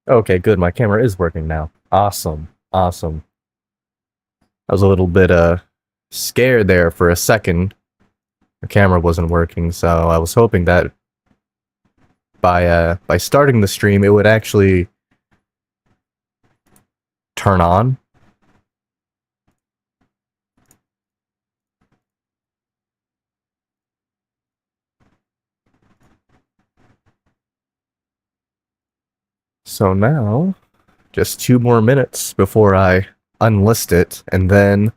Okay, good. My camera is working now. Awesome. Awesome. I was a little bit scared there for a second. The camera wasn't working, so I was hoping that by starting the stream it would actually turn on. So now, just 2 more minutes before I unlist it, and then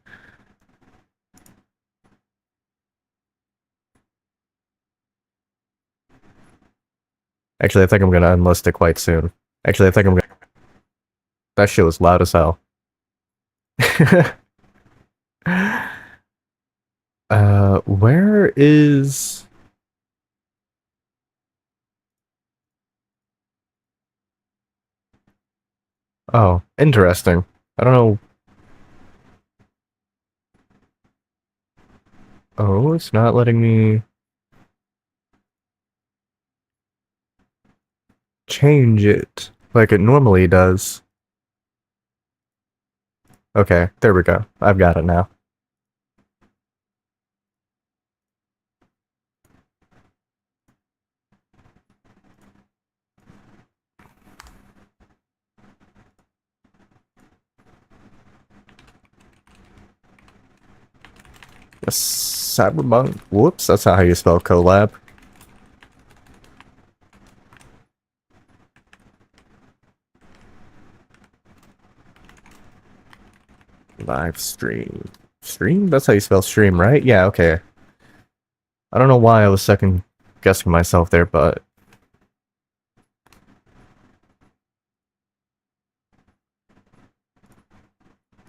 actually I think I'm gonna unlist it quite soon. Actually, I think I'm gonna. That shit was loud as hell. Where is? Oh, interesting. I don't know. Oh, it's not letting me change it like it normally does. Okay, there we go. I've got it now. Cyberpunk. Whoops, that's not how you spell collab. Live stream. Stream? That's how you spell stream, right? Yeah, okay. I don't know why I was second guessing myself there, but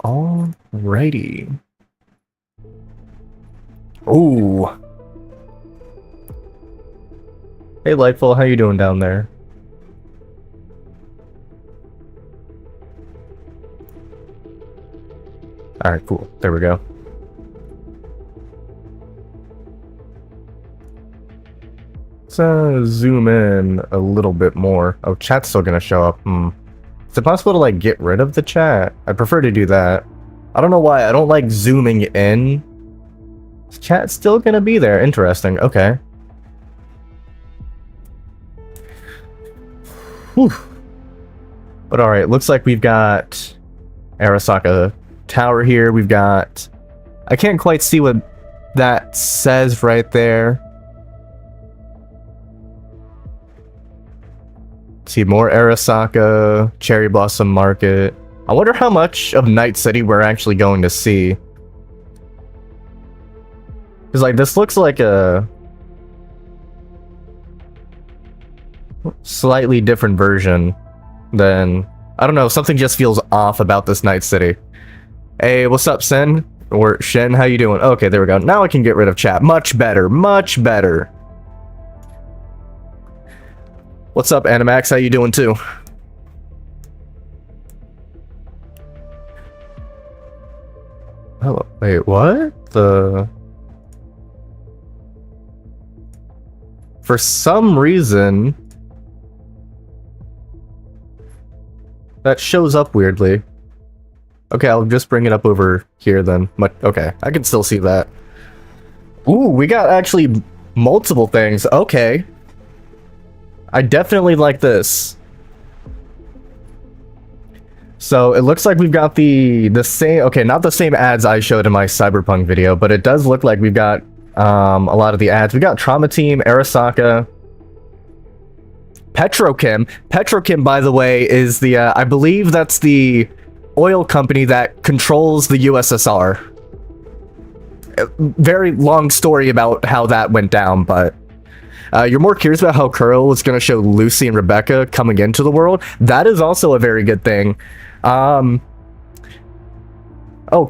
alrighty. Ooh. Hey, Lightful, how you doing down there? Alright, cool. There we go. Let's zoom in a little bit more. Oh, chat's still gonna show up. Is it possible to, like, get rid of the chat? I prefer to do that. I don't know why. I don't like zooming in. Is chat still gonna be there? Interesting. Okay. Whew. But alright, looks like we've got Arasaka Tower here. We've got... I can't quite see what that says right there. See, more Arasaka, Cherry Blossom Market. I wonder how much of Night City we're actually going to see. Because, like, this looks like a slightly different version than... I don't know, something just feels off about this Night City. Hey, what's up, Sen? Or Shen, how you doing? Okay, there we go. Now I can get rid of chat. Much better, much better. What's up, Animax? How you doing, too? Hello. Wait, what? For some reason... that shows up weirdly. Okay, I'll just bring it up over here then. Okay, I can still see that. Ooh, we got actually multiple things. Okay. I definitely like this. So it looks like we've got the same, okay, not the same ads I showed in my Cyberpunk video, but it does look like we've got a lot of the ads. We got Trauma Team, Arasaka, Petrochem. Petrochem, by the way, is the, I believe that's the oil company that controls the USSR. Very long story about how that went down, but you're more curious about how Curl was going to show Lucy and Rebecca coming into the world. That is also a very good thing. Oh,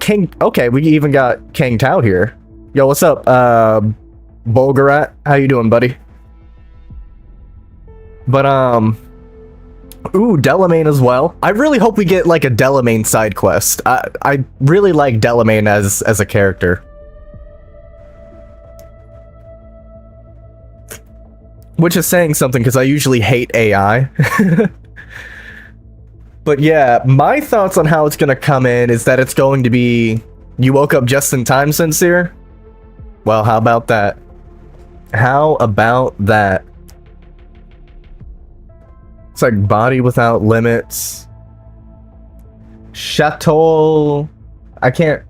King. Okay, we even got Kang Tao here. Yo, what's up, Bulgarat? How you doing, buddy? But ooh, Delamain as well. I really hope we get like a Delamain side quest. I really like Delamain as a character. Which is saying something because I usually hate AI. But yeah, my thoughts on how it's gonna come in is that it's going to be, you woke up just in time, Sincere? Well, how about that? How about that? It's like Body Without Limits. Chateau... I can't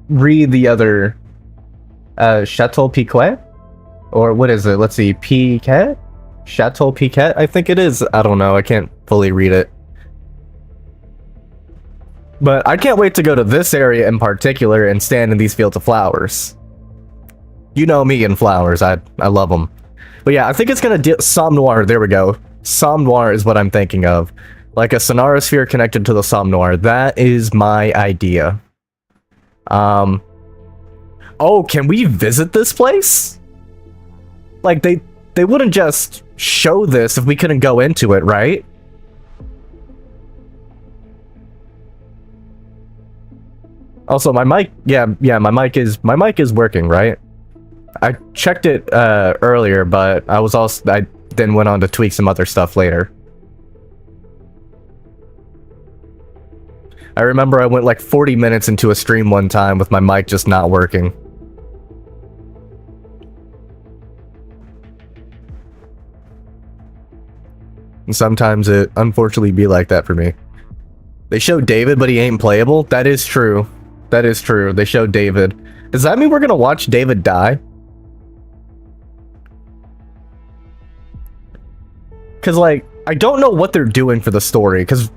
read the other... Chateau Piquet? Or what is it? Let's see, Piquet? Chateau Piquet? I think it is. I don't know, I can't fully read it. But I can't wait to go to this area in particular and stand in these fields of flowers. You know me and flowers, I love them. But yeah, I think it's gonna Somme Noir, there we go. Somme Noir is what I'm thinking of. Like a Sonara sphere connected to the Somme Noir. That is my idea. Oh, can we visit this place? Like, they wouldn't just show this if we couldn't go into it, right? Also, my mic, yeah, my mic is working, right? I checked it earlier, but I then went on to tweak some other stuff later. I remember I went like 40 minutes into a stream one time with my mic just not working. And sometimes it unfortunately be like that for me. They showed David, but he ain't playable? That is true. That is true. They showed David. Does that mean we're gonna watch David die? Because, like, I don't know what they're doing for the story, because...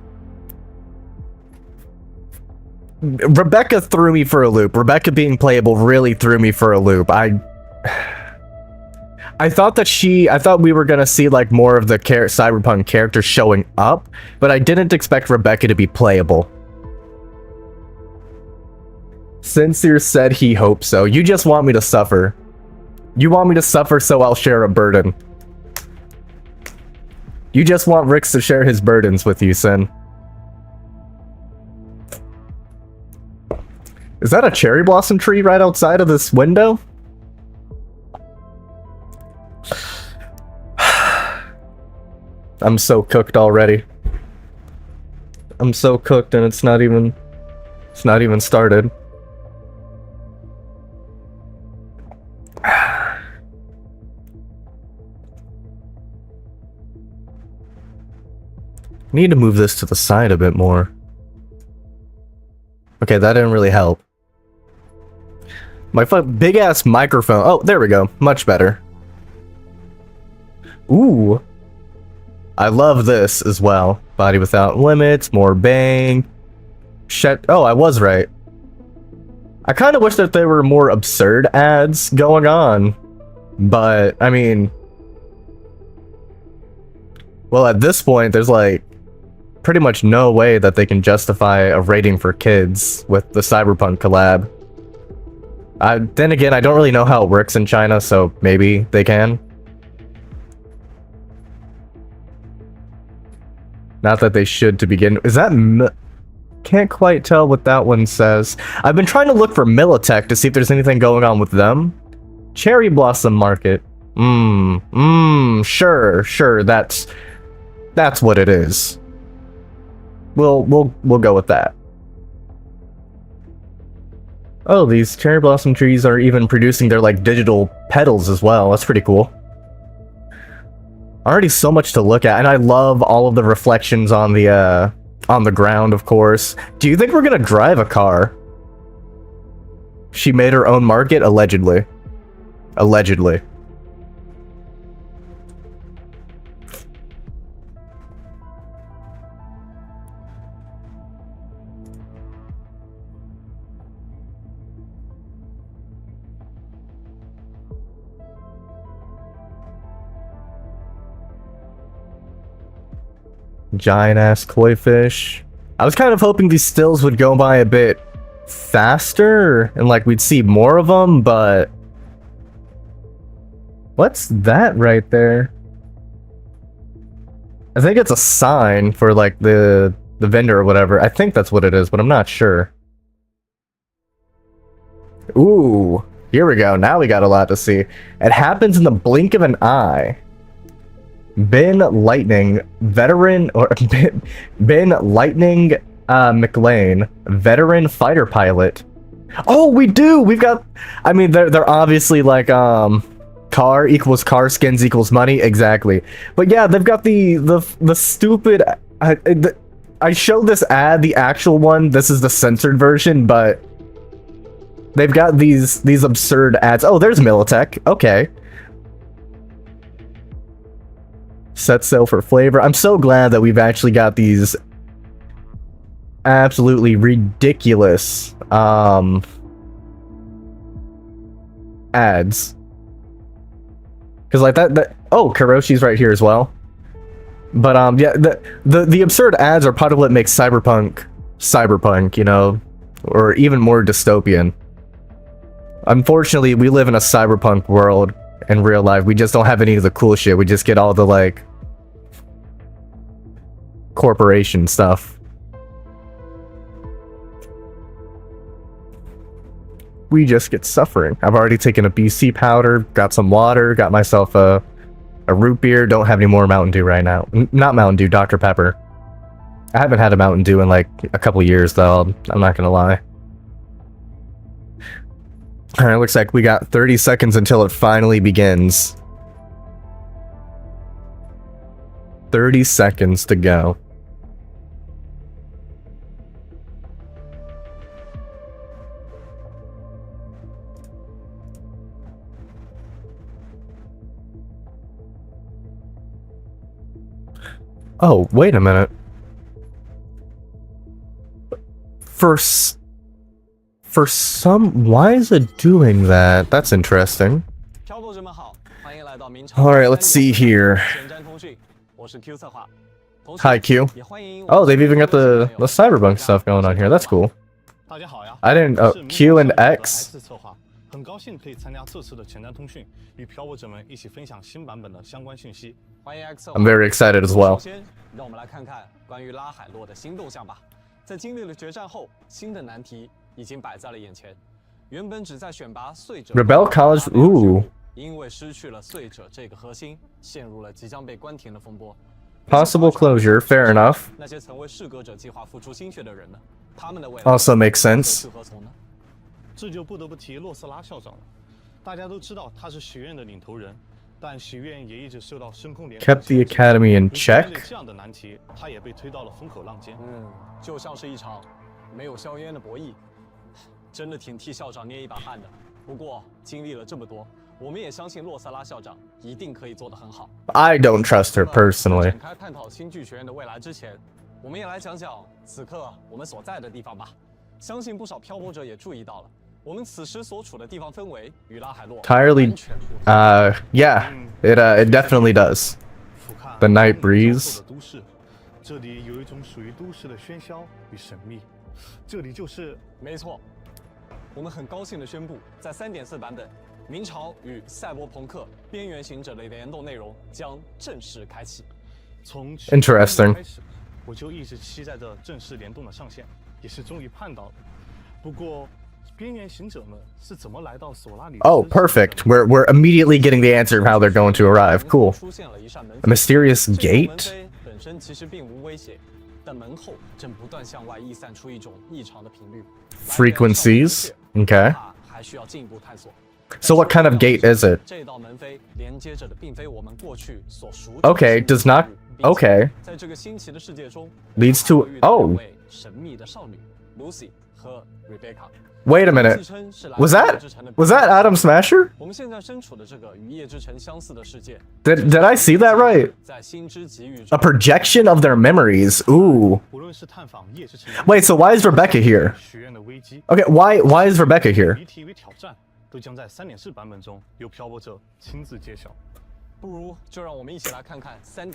Rebecca threw me for a loop. Rebecca being playable really threw me for a loop. I thought we were gonna see, like, more of the Cyberpunk characters showing up, but I didn't expect Rebecca to be playable. Sincere said he hopes so. You just want me to suffer. You want me to suffer so I'll share a burden. You just want Rix to share his burdens with you, Sin. Is that a cherry blossom tree right outside of this window? I'm so cooked already. I'm so cooked and it's not even started. Need to move this to the side a bit more. Okay, that didn't really help. My big ass microphone. Oh, there we go. Much better. Ooh. I love this as well. Body Without Limits, more bang. Shit. Oh, I was right. I kind of wish that there were more absurd ads going on. But, I mean... well, at this point, there's like... pretty much no way that they can justify a rating for kids with the Cyberpunk collab. Then again, I don't really know how it works in China, so maybe they can. Not that they should to begin. Is that... can't quite tell what that one says. I've been trying to look for Militech to see if there's anything going on with them. Cherry Blossom Market. Sure, that's what it is. We'll go with that. Oh, these cherry blossom trees are even producing their, like, digital petals as well. That's pretty cool. Already so much to look at, and I love all of the reflections on the ground, of course. Do you think we're gonna drive a car? She made her own market? Allegedly. Allegedly. Giant-ass koi fish. I was kind of hoping these stills would go by a bit faster, and like we'd see more of them, but... what's that right there? I think it's a sign for like the vendor or whatever. I think that's what it is, but I'm not sure. Ooh, here we go. Now we got a lot to see. It happens in the blink of an eye. Ben Lightning, veteran, or Ben Lightning McLean, veteran fighter pilot. Oh, we do! We've got... I mean, they're obviously like, car equals car skins equals money, exactly. But yeah, they've got the stupid... I showed this ad, the actual one, this is the censored version, but... They've got these absurd ads. Oh, there's Militech, okay. Set sail for flavor. I'm so glad that we've actually got these absolutely ridiculous ads. Because like that oh, Kuroshi's right here as well. But yeah, the absurd ads are part of what makes cyberpunk, you know, or even more dystopian. Unfortunately, we live in a cyberpunk world in real life. We just don't have any of the cool shit. We just get all the like corporation stuff. We just get suffering. I've already taken a BC powder, got some water, got myself a root beer. Don't have any more Mountain Dew right now. Not Mountain Dew, Dr. Pepper. I haven't had a Mountain Dew in like a couple years though, I'm not gonna lie. Alright, looks like we got 30 seconds until it finally begins. 30 seconds to go. Oh, wait a minute. For some... Why is it doing that? That's interesting. Alright, let's see here. Hi, Q. Oh, they've even got the Cyberpunk stuff going on here. That's cool. I didn't... Oh, Q and X? I'm very excited as well. 在经历了决战后，新的难题已经摆在了眼前。原本只在选拔碎者 Rebel College， 因为失去了碎者这个核心，陷入了即将被关停的风波。Possible closure, fair enough. 那些曾为适格者计划付出心血的人呢？他们的未来 also makes sense. 这就不得不提洛斯拉校长了。大家都知道他是学院的领头人。 但学院也一直受到深空联 kept the academy in check. 这样的难题，他也被推到了风口浪尖。就像是一场没有硝烟的博弈，真的挺替校长捏一把汗的。不过经历了这么多，我们也相信洛萨拉校长一定可以做得很好。I don't trust her personally. 展开探讨新剧学院的未来之前，我们也来讲讲此刻我们所在的地方吧。相信不少漂泊者也注意到了。 我们此时所处的地方氛围与拉海洛 entirely, yeah, it definitely does. The night breeze. 这里有一种属于都市的喧嚣与神秘，这里就是没错。我们很高兴地宣布，在3.4版本，明朝与赛博朋克边缘行者的联动内容将正式开启。从 Interesting. 开始，我就一直期待着正式联动的上线，也是终于盼到了。不过。 Oh, perfect. We're immediately getting the answer of how they're going to arrive. Cool. A mysterious gate? Frequencies? Okay. So what kind of gate is it? Okay, does not... Okay. Leads to... Oh! Wait a minute. Was that Adam Smasher? Did I see that right? A projection of their memories. Ooh. Wait, so why is Rebecca here? Okay, why is Rebecca here?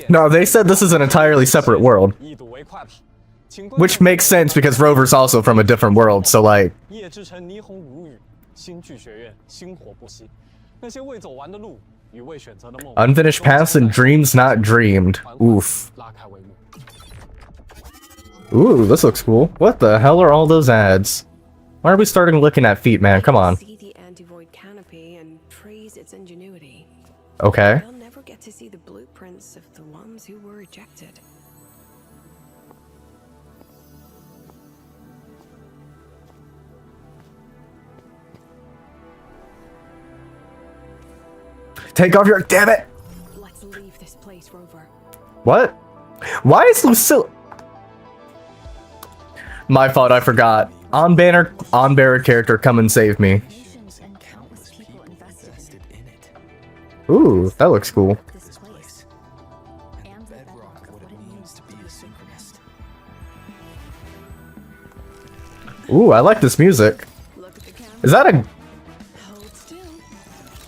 No, they said this is an entirely separate world. Which makes sense because Rover's also from a different world, so like... Unfinished paths and dreams not dreamed. Oof. Ooh, this looks cool. What the hell are all those ads? Why are we starting looking at feet, man? Come on. Okay. descendants of the ones who were rejected. Take off your... Damn it! Let's leave this place, Rover. What? Why is Lucilla... My fault, I forgot. On-bearer character, come and save me. Nations and countless people invested in it. Ooh, that looks cool. this place. And the bedrock of what it means to be a synchronist. Ooh, I like this music. Look at the camera. Is that a... Hold still.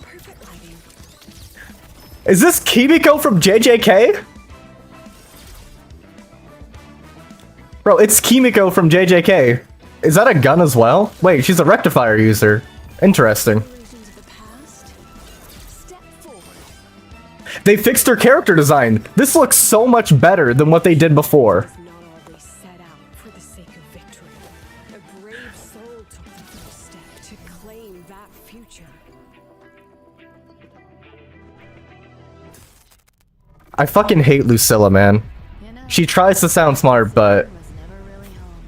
Perfect lighting. Is this Kimiko from JJK? Bro, it's Kimiko from JJK. Is that a gun as well? Wait, she's a rectifier user. Interesting. Illusions of the past. Step forward. They fixed her character design. This looks so much better than what they did before. It's not always set out for the sake of victory. A brave soul took the first step to claim that future. I fucking hate Lucilla, man. You know, She tries to sound smart, but... was never really home.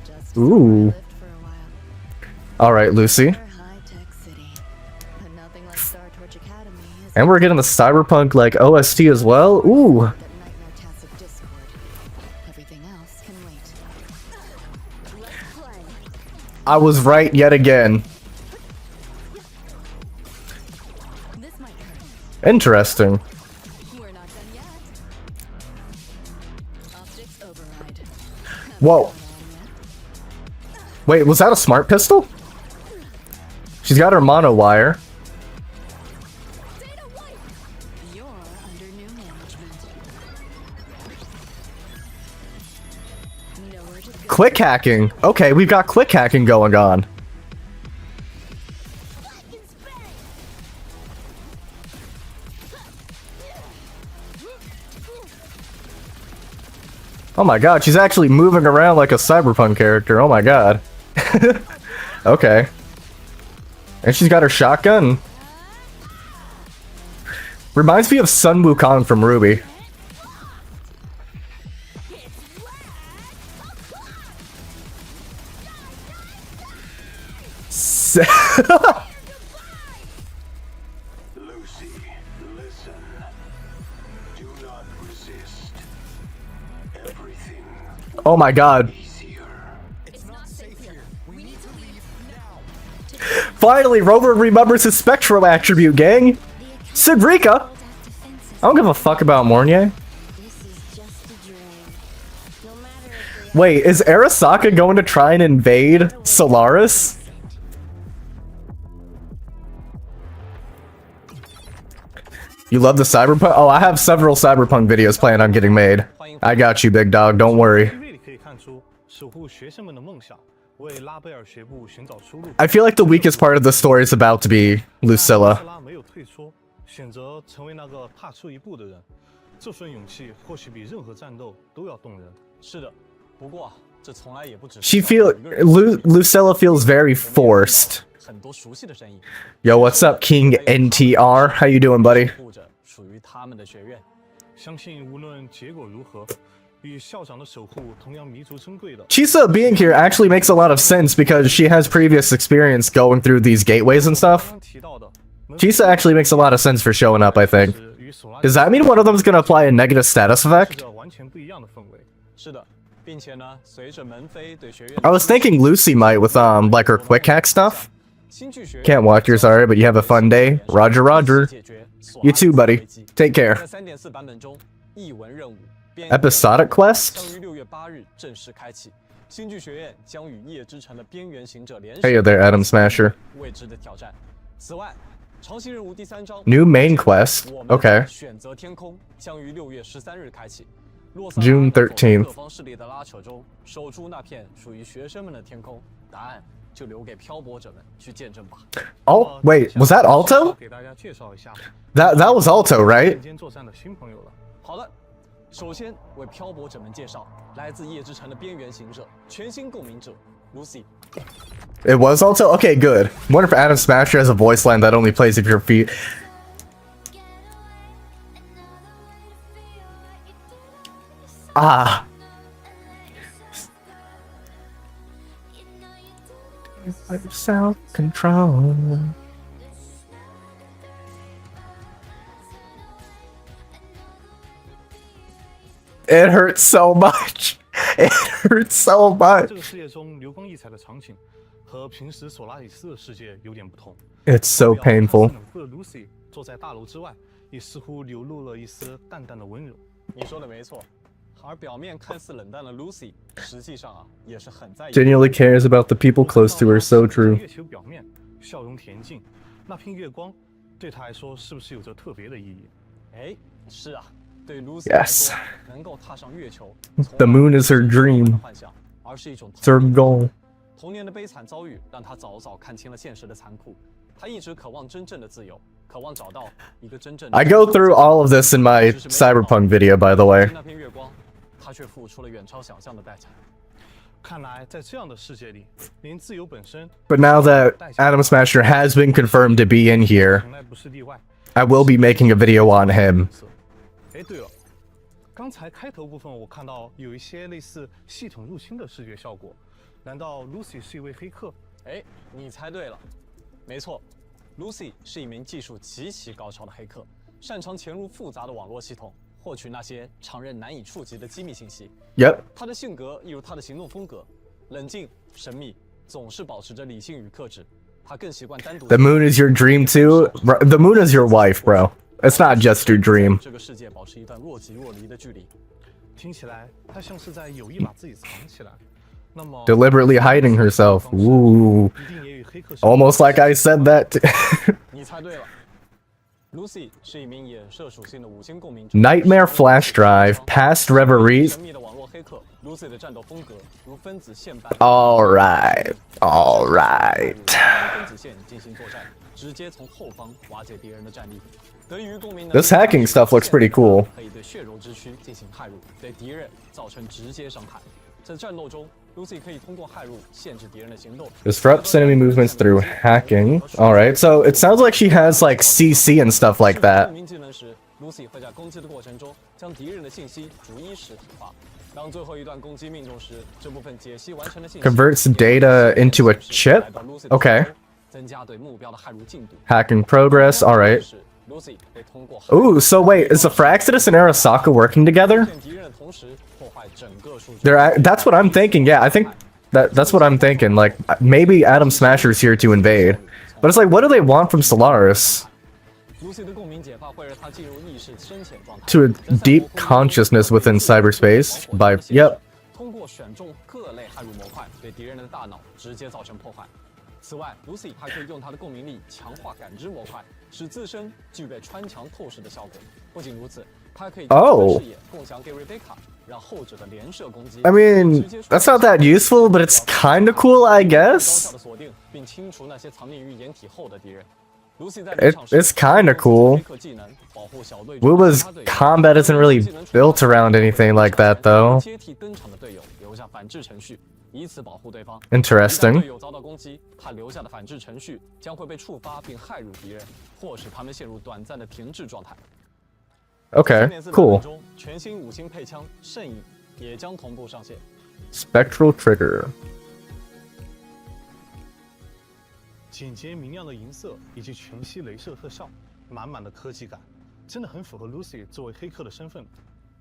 Just Ooh. somewhere I lived for a while. Alright, Lucy. Another high-tech city. But nothing like Star Torch Academy is And we're getting the Cyberpunk, like, OST as well. Ooh. that nightmare cast of Discord. Everything else can wait. Let's play. I was right yet again. This might hurt. Interesting. We're not done yet. Optics override. Whoa. Wait, was that a smart pistol? She's got her mono wire. Data wipe. You're under new management. Nowhere to go. Quick hacking. Okay, we've got quick hacking going on. Oh my god, she's actually moving around like a Cyberpunk character. Oh my god. Okay. And she's got her shotgun. Reminds me of Sun Wukong from Ruby. Lucy, listen. Do not resist. Everything Oh my god. easier. It's not safe here. We need to leave now. Finally, Rover remembers his Spectro attribute, gang. Sidrika. I don't give a fuck about Mornier. This is just a dream. No matter if Wait, is Arasaka going to try and invade Solaris? You love the Cyberpunk? Oh, I have several Cyberpunk videos planned on getting made. I got you, big dog. Don't worry. 瑞里可以看出，守护学生们的梦想，为拉贝尔学部寻找出路。 I feel like the weakest part of the story is about to be 但 Lucilla. 特拉没有退缩，选择成为那个踏出一步的人。这份勇气或许比任何战斗都要动人。是的，不过这从来也不只是 She feel Lucilla feels very forced. 很多熟悉的身影， Yo, what's up, King NTR? How you doing, buddy? 护着属于他们的学院。相信无论结果如何，与校长的守护同样弥足珍贵的。 Chisa being here actually makes a lot of sense because she has previous experience going through these gateways and 刚 stuff. 刚提到的，门 Chisa actually makes a lot of sense for showing up, I think. 是与索拉 Does that mean one of them is gonna apply a negative status 是 effect? 着完全不一样的氛围。是的，并且呢，随着门飞对学院 I was thinking Lucy might with like her quick hack stuff. 新剧学院 Can't watch yours, alright, but you have a fun day. Roger, Roger. You too, buddy. Take care. 在3.4版本中，译文任务 Episodic 将 quest? 于6月8日正式开启。新剧学院将与夜之城的边缘行者联手 Hey there, Adam Smasher. 未知的挑战。此外，长期任务第3章 New main quest. 我们 Okay. 选择天空将于6月13日开启。洛萨拉 June 在 13th 各方势力的拉扯中，守住那片属于学生们的天空。答案就留给漂泊者们去见证吧。 Oh, wait, was that Alto? 给大家介绍一下 That was Alto, right? 人间作战的新朋友了。好的，首先为漂泊者们介绍来自夜之城的边缘行者，全新共鸣者 Lucy。 It was Alto? Okay, good. Wonder if Adam Smasher has a voice line that only plays if your feet. Ah. Self-control. It hurts so much. It hurts so much. 这个世界中流光溢彩的场景和平时索拉里斯的世界有点不同。 It's so 外表看似 painful. 冷酷的 Lucy 坐在大楼之外，也似乎流露了一丝淡淡的温柔。你说的没错，而表面看似冷淡的 Lucy，实际上啊也是很在意。 Genuinely cares about the people close to her. So true. 月球表面笑容恬静，那片月光对她来说是不是有着特别的意义？哎，是啊，对 Lucy Yes. 来说，能够踏上月球 The moon is her dream. 幻想，而是一种 It's her goal. 童年的悲惨遭遇让她早早看清了现实的残酷。她一直渴望真正的自由，渴望找到一个真正的。 I go through all of this in my Cyberpunk video, by the way. 那片月光，她却付出了远超想象的代价。看来在这样的世界里，连自由本身 But now that Adam Smasher has been confirmed to be in here, 从来不是例外。 I will be making a video on him. 哎，对了，刚才开头部分我看到有一些类似系统入侵的视觉效果，难道 Lucy 是一位黑客？哎，你猜对了，没错 ，Lucy 是一名技术极其高超的黑客，擅长潜入复杂的网络系统，获取那些常人难以触及的机密信息。 Yep. 她的性格一如她的行动风格，冷静、神秘，总是保持着理性与克制。她更习惯单独。 The moon is your dream too? The moon is your wife, bro. It's not just your dream. 这个世界保持一段若即若离的距离。听起来她像是在有意把自己藏起来。那么 Deliberately hiding herself. Ooh. 一定也与黑客 Almost like I said that. 你猜对了 ，Lucy 是一名衍射属性的五星共鸣者。 Nightmare flash drive, past reveries. 神秘的网络黑客 Lucy 的战斗风格如分子线般。 Alright. Alright. 分子线进行作战，直接从后方瓦解敌人的战力。得益于共鸣能力 This hacking stuff looks pretty cool. 可以对血肉之躯进行骇入，对敌人造成直接伤害。在战斗中 ，Lucy 可以通过骇入限制敌人的行动。 Disrupts enemy movements through hacking. Alright, so it sounds like she has like CC and stuff like 共 that. 鸣技能时 ，Lucy 会在攻击的过程中将敌人的信息逐一实体化。当最后一段攻击命中时，这部分解析完成的信息 Converts data into a chip? Okay. 增加对目标的骇入进度。 Hacking progress. Alright. Lucy 会通过 Ooh, so wait, is the Fraxidus and Arasaka working together? 骗敌人的同时破坏整个数据。 That's what I'm thinking. Yeah, I think that's what I'm thinking. Like maybe Adam Smasher's here to invade. But it's like what do they want from Solaris? Lucy 的共鸣解法会让她进入意识深潜状态 To a deep consciousness within cyberspace by yep. 通过选中各类骇入模块，对敌人的大脑直接造成破坏。此外 ，Lucy 还可以用她的共鸣力强化感知模块，使自身具备穿墙透视的效果。不仅如此，她还可以将视野共享给 Rebecca， 让后者的连射攻击。 I mean, that's not that useful, but it's kind of cool, I 高 guess. 效的锁定并清除那些藏匿于掩体后的敌人。Lucy 在 It's kind of cool. 黑客技能保护小队中 Wuwa's 其他队友 combat isn't really built around anything like that, though. 接替登场的队友留下反制程序，以此保护对方。 Interesting. 一旦队友遭到攻击，他留下的反制程序将会被触发并骇入敌人，或使他们陷入短暂的停滞状态。 Okay, 今年4版 cool. 本中，全新五星配枪圣影也将同步上线。 Spectral trigger. 简洁明亮的银色以及全息镭射特效，满满的科技感，真的很符合 Lucy 作为黑客的身份。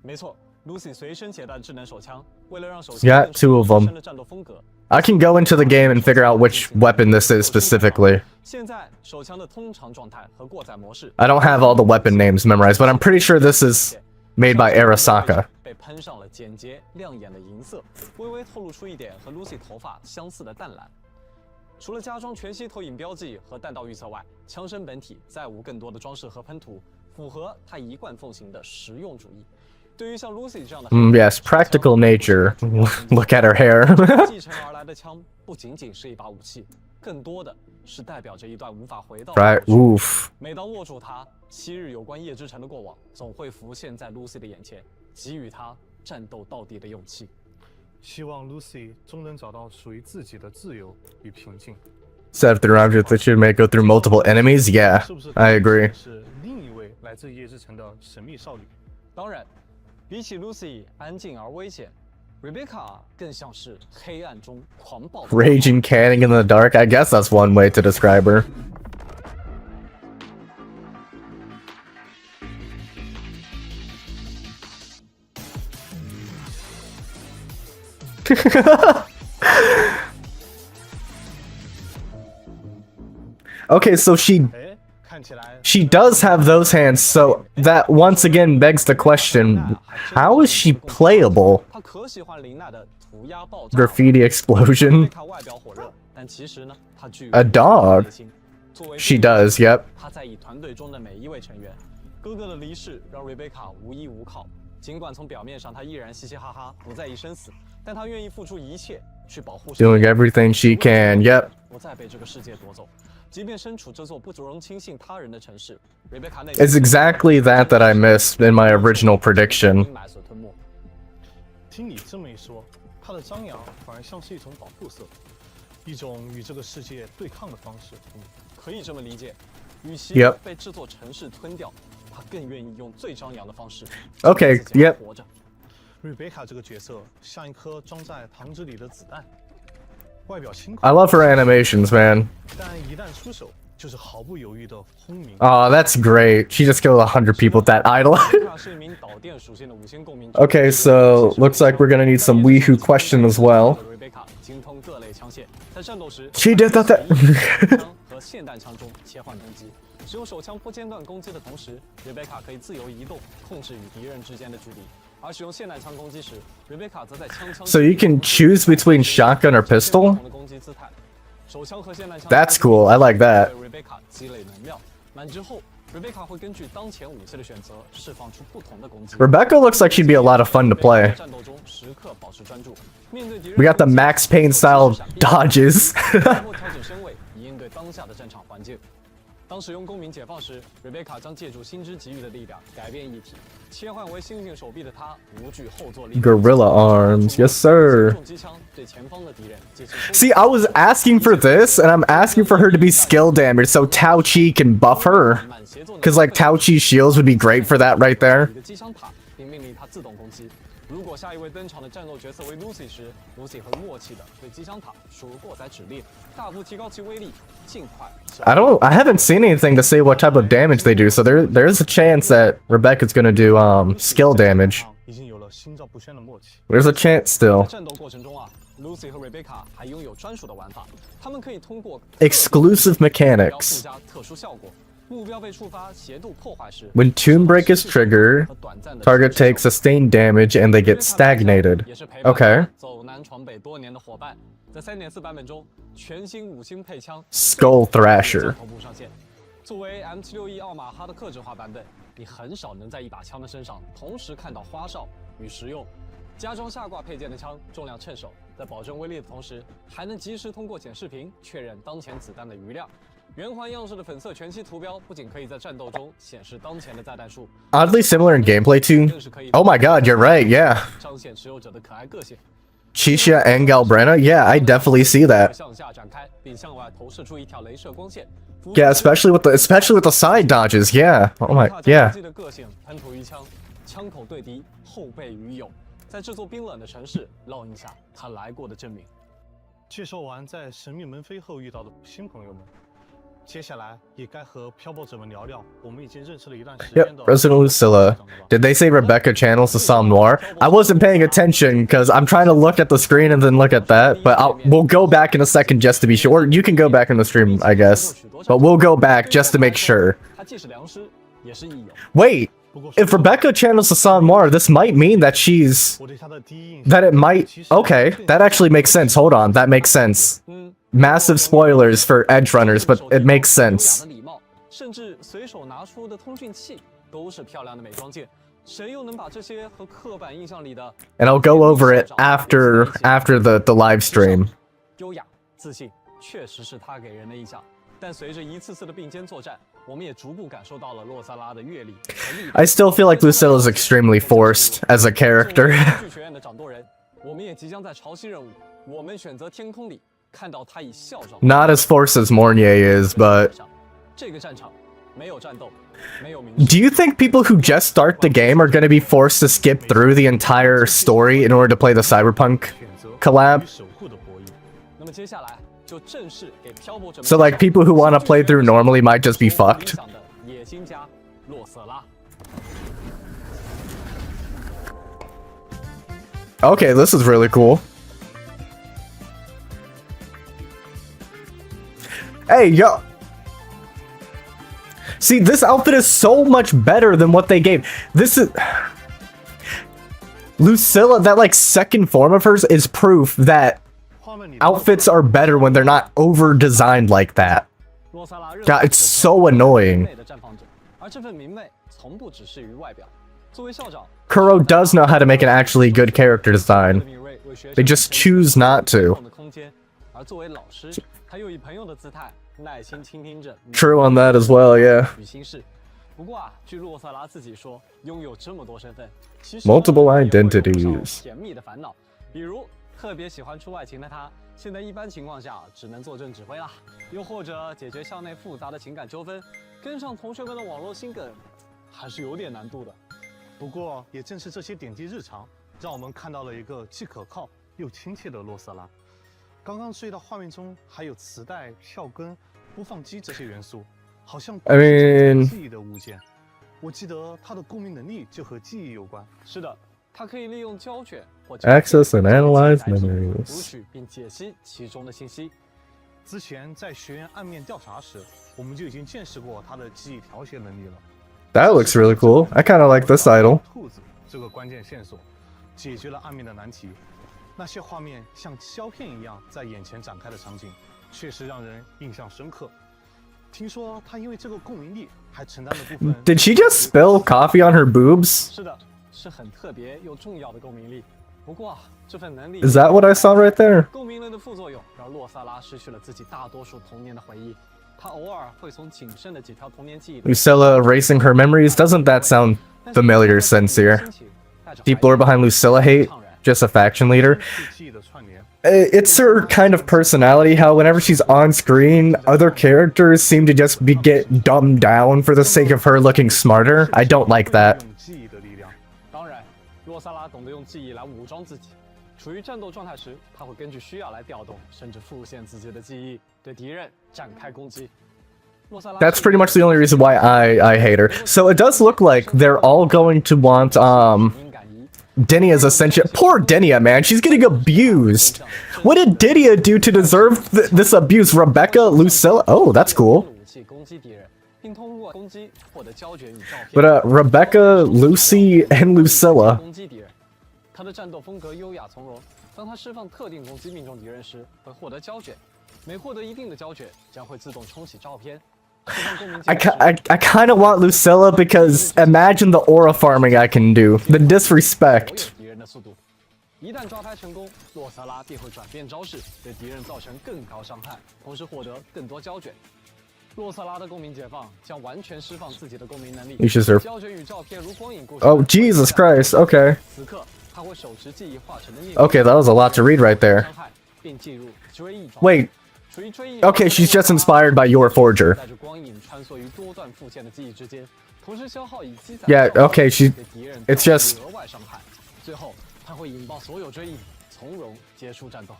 没错 ，Lucy 随身携带智能手枪，为了让手 Yeah, 枪 two of them. 更适应自身的战斗风格。 I can go into the game and figure out which weapon this is specifically. 现在手枪的通常状态和过载模式。 I don't have all the weapon names memorized, but I'm pretty sure this is made by Arasaka. 被喷上了简洁亮眼的银色，微微透露出一点和 Lucy 头发相似的淡蓝。除了加装全息投影标记和弹道预测外，枪身本体再无更多的装饰和喷涂，符合他一贯奉行的实用主义。对于像 Lucy 这样的， Yes, practical nature. Look at her hair. 继承而来的枪不仅仅是一把武器，更多的是代表着一段无法回到的 Right, 过去。 oof. 每当握住它，7日有关夜之城的过往总会浮现在 Lucy 的眼前，给予她战斗到底的勇气。希望 Lucy 终能找到属于自己的自由与平静。 Set through objects that should make go through multiple enemies. Yeah, 是不是 I agree. 是另一位来自夜之城的神秘少女？当然比起 Lucy 安静而危险，Rebecca 更像是黑暗中狂暴的 Raging canning in the dark. I guess that's one way to describe her. Okay, so 哎，看起来 she does have those hands, so that once again begs the question, how is she playable? 他可喜欢琳娜的涂鸦爆炸。 Graffiti explosion. Rebecca 外表火热，但其实呢，她具有 A dog. 内心。作为 She does, yep. 她在意团队中的每一位成员。哥哥的离世让 Rebecca 无依无靠，尽管从表面上她依然嘻嘻哈哈，不在意生死，但她愿意付出一切去保护。 Doing everything she can, yep. 不再被这个世界夺走。即便身处这座不容轻信他人的城市，Rebecca 内 It's exactly that I missed in my original prediction. 阴霾所吞没。听你这么一说，它的张扬反而像是一种保护色，一种与这个世界对抗的方式。可以这么理解，与其 Yep. 被这座城市吞掉，他更愿意用最张扬的方式 Okay, 自己 yep. 活着。 Rebecca 这个角色像一颗装在糖纸里的子弹，外表轻 I 快， love her animations, man. 但一旦出手就是毫不犹豫的轰鸣。 Oh, that's great. She just killed 100 people with that idol. Rebecca 是一名导电属性的五星共鸣者。 Okay, so looks like we're gonna need some Weehoo question as well. Rebecca 精通各类枪械，在战斗时 She did that. 枪和霰弹枪中切换攻击，使用手枪不间断攻击的同时，Rebecca 可以自由移动，控制与敌人之间的距离。而使用霰弹枪攻击时，Rebecca 则在枪 So you can choose between shotgun or pistol? 的攻击姿态。手枪和霰弹枪 That's cool. I like that. 为 Rebecca 积累能量，满之后，Rebecca 会根据当前武器的选择释放出不同的攻击。 Rebecca looks like she'd be a lot of fun to play. 战斗中时刻保持专注，面对敌人 We got the Max Payne style dodges. 然后调整身位，以应对当下的战场环境。当使用公民解放时，Rebecca 将借助心之给予的力量改变议题，切换为猩猩手臂的她无惧后坐力。 Gorilla arms, yes sir. 重机枪对前方的敌人进行。 See, I was asking for this, and I'm asking for her to be skill damage so Tao Chi can buff her. Because, like, Tao Chi's shields would be great for that right there. 你的机枪塔，并命令它自动攻击。如果下一位登场的战斗角色为 Lucy 时，Lucy 会默契的对机枪塔输入过载指令，大幅提高其威力，尽快。 I haven't seen anything to say what type of damage they do, so there's a chance that Rebecca's gonna do skill damage. 已经有了心照不宣的默契。 There's a chance still. 战斗过程中啊 ，Lucy 和 Rebecca 还拥有专属的玩法，他们可以通过 Exclusive 附 mechanics. 加特殊效果。目标被触发斜度破坏时 When Tomb Break is triggered, target takes sustained damage and they get stagnated. 也是陪伴 Okay. 走南闯北多年的伙伴，在3.4版本中，全新5星配枪 Skull Thrasher. 同步上线。作为 M761奥马哈的克制化版本，你很少能在一把枪的身上同时看到花哨与实用。加装下挂配件的枪重量称手，在保证威力的同时，还能及时通过剪视频确认当前子弹的余量。圆环样式的粉色全息图标不仅可以在战斗中显示当前的炸弹数， Oddly similar in gameplay too. 更是可以 Oh my god, you're right, yeah. 彰显持有者的可爱个性。 Chisha and Galbrena? Yeah, I definitely see that. 向下展开，并向外投射出一条镭射光线。 Yeah, especially with the side dodges, yeah. Oh my, yeah. 的个性喷涂于枪，枪口对敌，后背于友，在这座冰冷的城市烙印下他来过的证明。介绍完在神秘门扉后遇到的新朋友们，接下来也该和漂泊者们聊聊我们已经认识了一段时间 Yep, 的 Resident Lucilla. Did they say Rebecca channels the Psalm Noir? I wasn't paying attention because I'm trying to look at the screen and then look at that, but we'll go back in a second just to be sure. Or you can go back in the stream, I guess. But we'll go back just to make sure. 他既是良师，也是益友。 Wait, if Rebecca channels the Psalm Noir, this might mean that she's... 我对他的第一印象 That it might... Okay, that actually makes sense. Hold on, that makes sense. Massive spoilers for Edge Runners, but it makes sense. 礼貌，甚至随手拿出的通讯器都是漂亮的美妆件。谁又能把这些和刻板印象里的 And I'll go over it after the live stream. 优雅、自信，确实是他给人的印象。但随着一次次的并肩作战，我们也逐步感受到了洛萨拉的阅历和力量。 I still feel like Lucilla is extremely forced as a character. 剧学院的掌舵人，我们也即将在潮汐任务，我们选择天空里看到他以笑容。 Not as forced as Mornier is, but 这个战场没有战斗，没有明 Do you think people who just start the game are going to be forced to skip through the entire story in order to play the Cyberpunk 选择 collab? 与守护的博弈。那么接下来就正式给漂泊者们 So like people who want to play through normally might just be fucked. 野心家洛瑟拉。 Okay, this is really cool. Hey, yo. See, this outfit is so much better than what they gave. This is... Lucilla, that like second form of hers is proof that 画面里的 outfits are better when they're not over-designed like that. 洛萨拉 God, it's so annoying. 的绽放者，而这份明媚从不只是于外表。作为校长 Kuro does know how to make an actually good character design. They just choose not to. 空间，而作为老师，他又以朋友的姿态耐心倾听着 True on that as well, yeah. 与心事。不过啊，据洛萨拉自己说，拥有这么多身份，其实 Multiple 也会有不少 identities. 甜蜜的烦恼，比如特别喜欢出外勤的他，现在一般情况下只能坐镇指挥啦。又或者解决校内复杂的情感纠纷，跟上同学们的网络心梗，还是有点难度的。 不过，也正是这些点滴日常，让我们看到了一个既可靠又亲切的洛瑟拉。刚刚注意到画面中还有磁带、票根、播放机这些元素，好像 I mean- 记忆的物件。我记得它的共鸣能力就和记忆有关。是的，它可以利用胶卷或 Access and analyze 读 memories. 取并解析其中的信息。之前在学员暗面调查时，我们就已经见识过它的记忆调写能力了。 That looks really cool. I kind of like this idol. 兔子这个关键线索，解决了暗面的难题。那些画面像胶片一样在眼前展开的场景，确实让人印象深刻。听说他因为这个共鸣力，还承担了部分。 Did she just spill coffee on her boobs? 是的，是很特别又重要的共鸣力。不过啊，这份能力 Is that what I saw right there? 共鸣论的副作用，让洛萨拉失去了自己大多数童年的回忆。他偶尔会从仅剩的几条童年记忆里 Lucilla erasing her memories? Doesn't that sound familiar, sincere? Deep lore behind Lucilla hate? Just a faction leader? 记忆的串联。 It's her kind of personality, how whenever she's on screen, other characters seem to just get dumbed down for the sake of her looking smarter. I don't like that. 用记忆的力量。当然，洛萨拉懂得用记忆来武装自己。处于战斗状态时，他会根据需要来调动，甚至复现自己的记忆，对敌人展开攻击。洛萨拉 That's pretty much the only reason why I hate her. So it does look like they're all going to want, 敏感仪 Denia as a sentient. Poor Denia, man. She's getting abused. What did Denia do to deserve this abuse? Rebecca, Lucilla? Oh, that's cool. 武器攻击敌人，并通过攻击获得胶卷与照片。 But Rebecca, Lucy, and Lucilla. 攻击敌人。他的战斗风格优雅从容。当他释放特定攻击命中敌人时，会获得胶卷。每获得一定的胶卷，将会自动冲洗照片。释放共鸣结果时 I kind of want Lucilla because imagine the aura farming I can do. The 所有 disrespect. 敌人的速度。一旦抓拍成功，洛萨拉便会转变招式，对敌人造成更高伤害，同时获得更多胶卷。洛萨拉的共鸣解放将完全释放自己的共鸣能力。 You should serve. 胶卷与照片如光影过。 Oh, Jesus Christ. Okay. 此刻，他会手持记忆化成的念。 Okay, that was a lot to read right there. 伤害，并进入追忆状态。 Wait. 处于追忆。 Okay, she's just inspired by your forger. 带着光影穿梭于多段复现的记忆之间，同时消耗已积攒。 Yeah, okay, she- 对敌人 it's 造成 just- 额外伤害。最后，他会引爆所有追忆，从容结束战斗。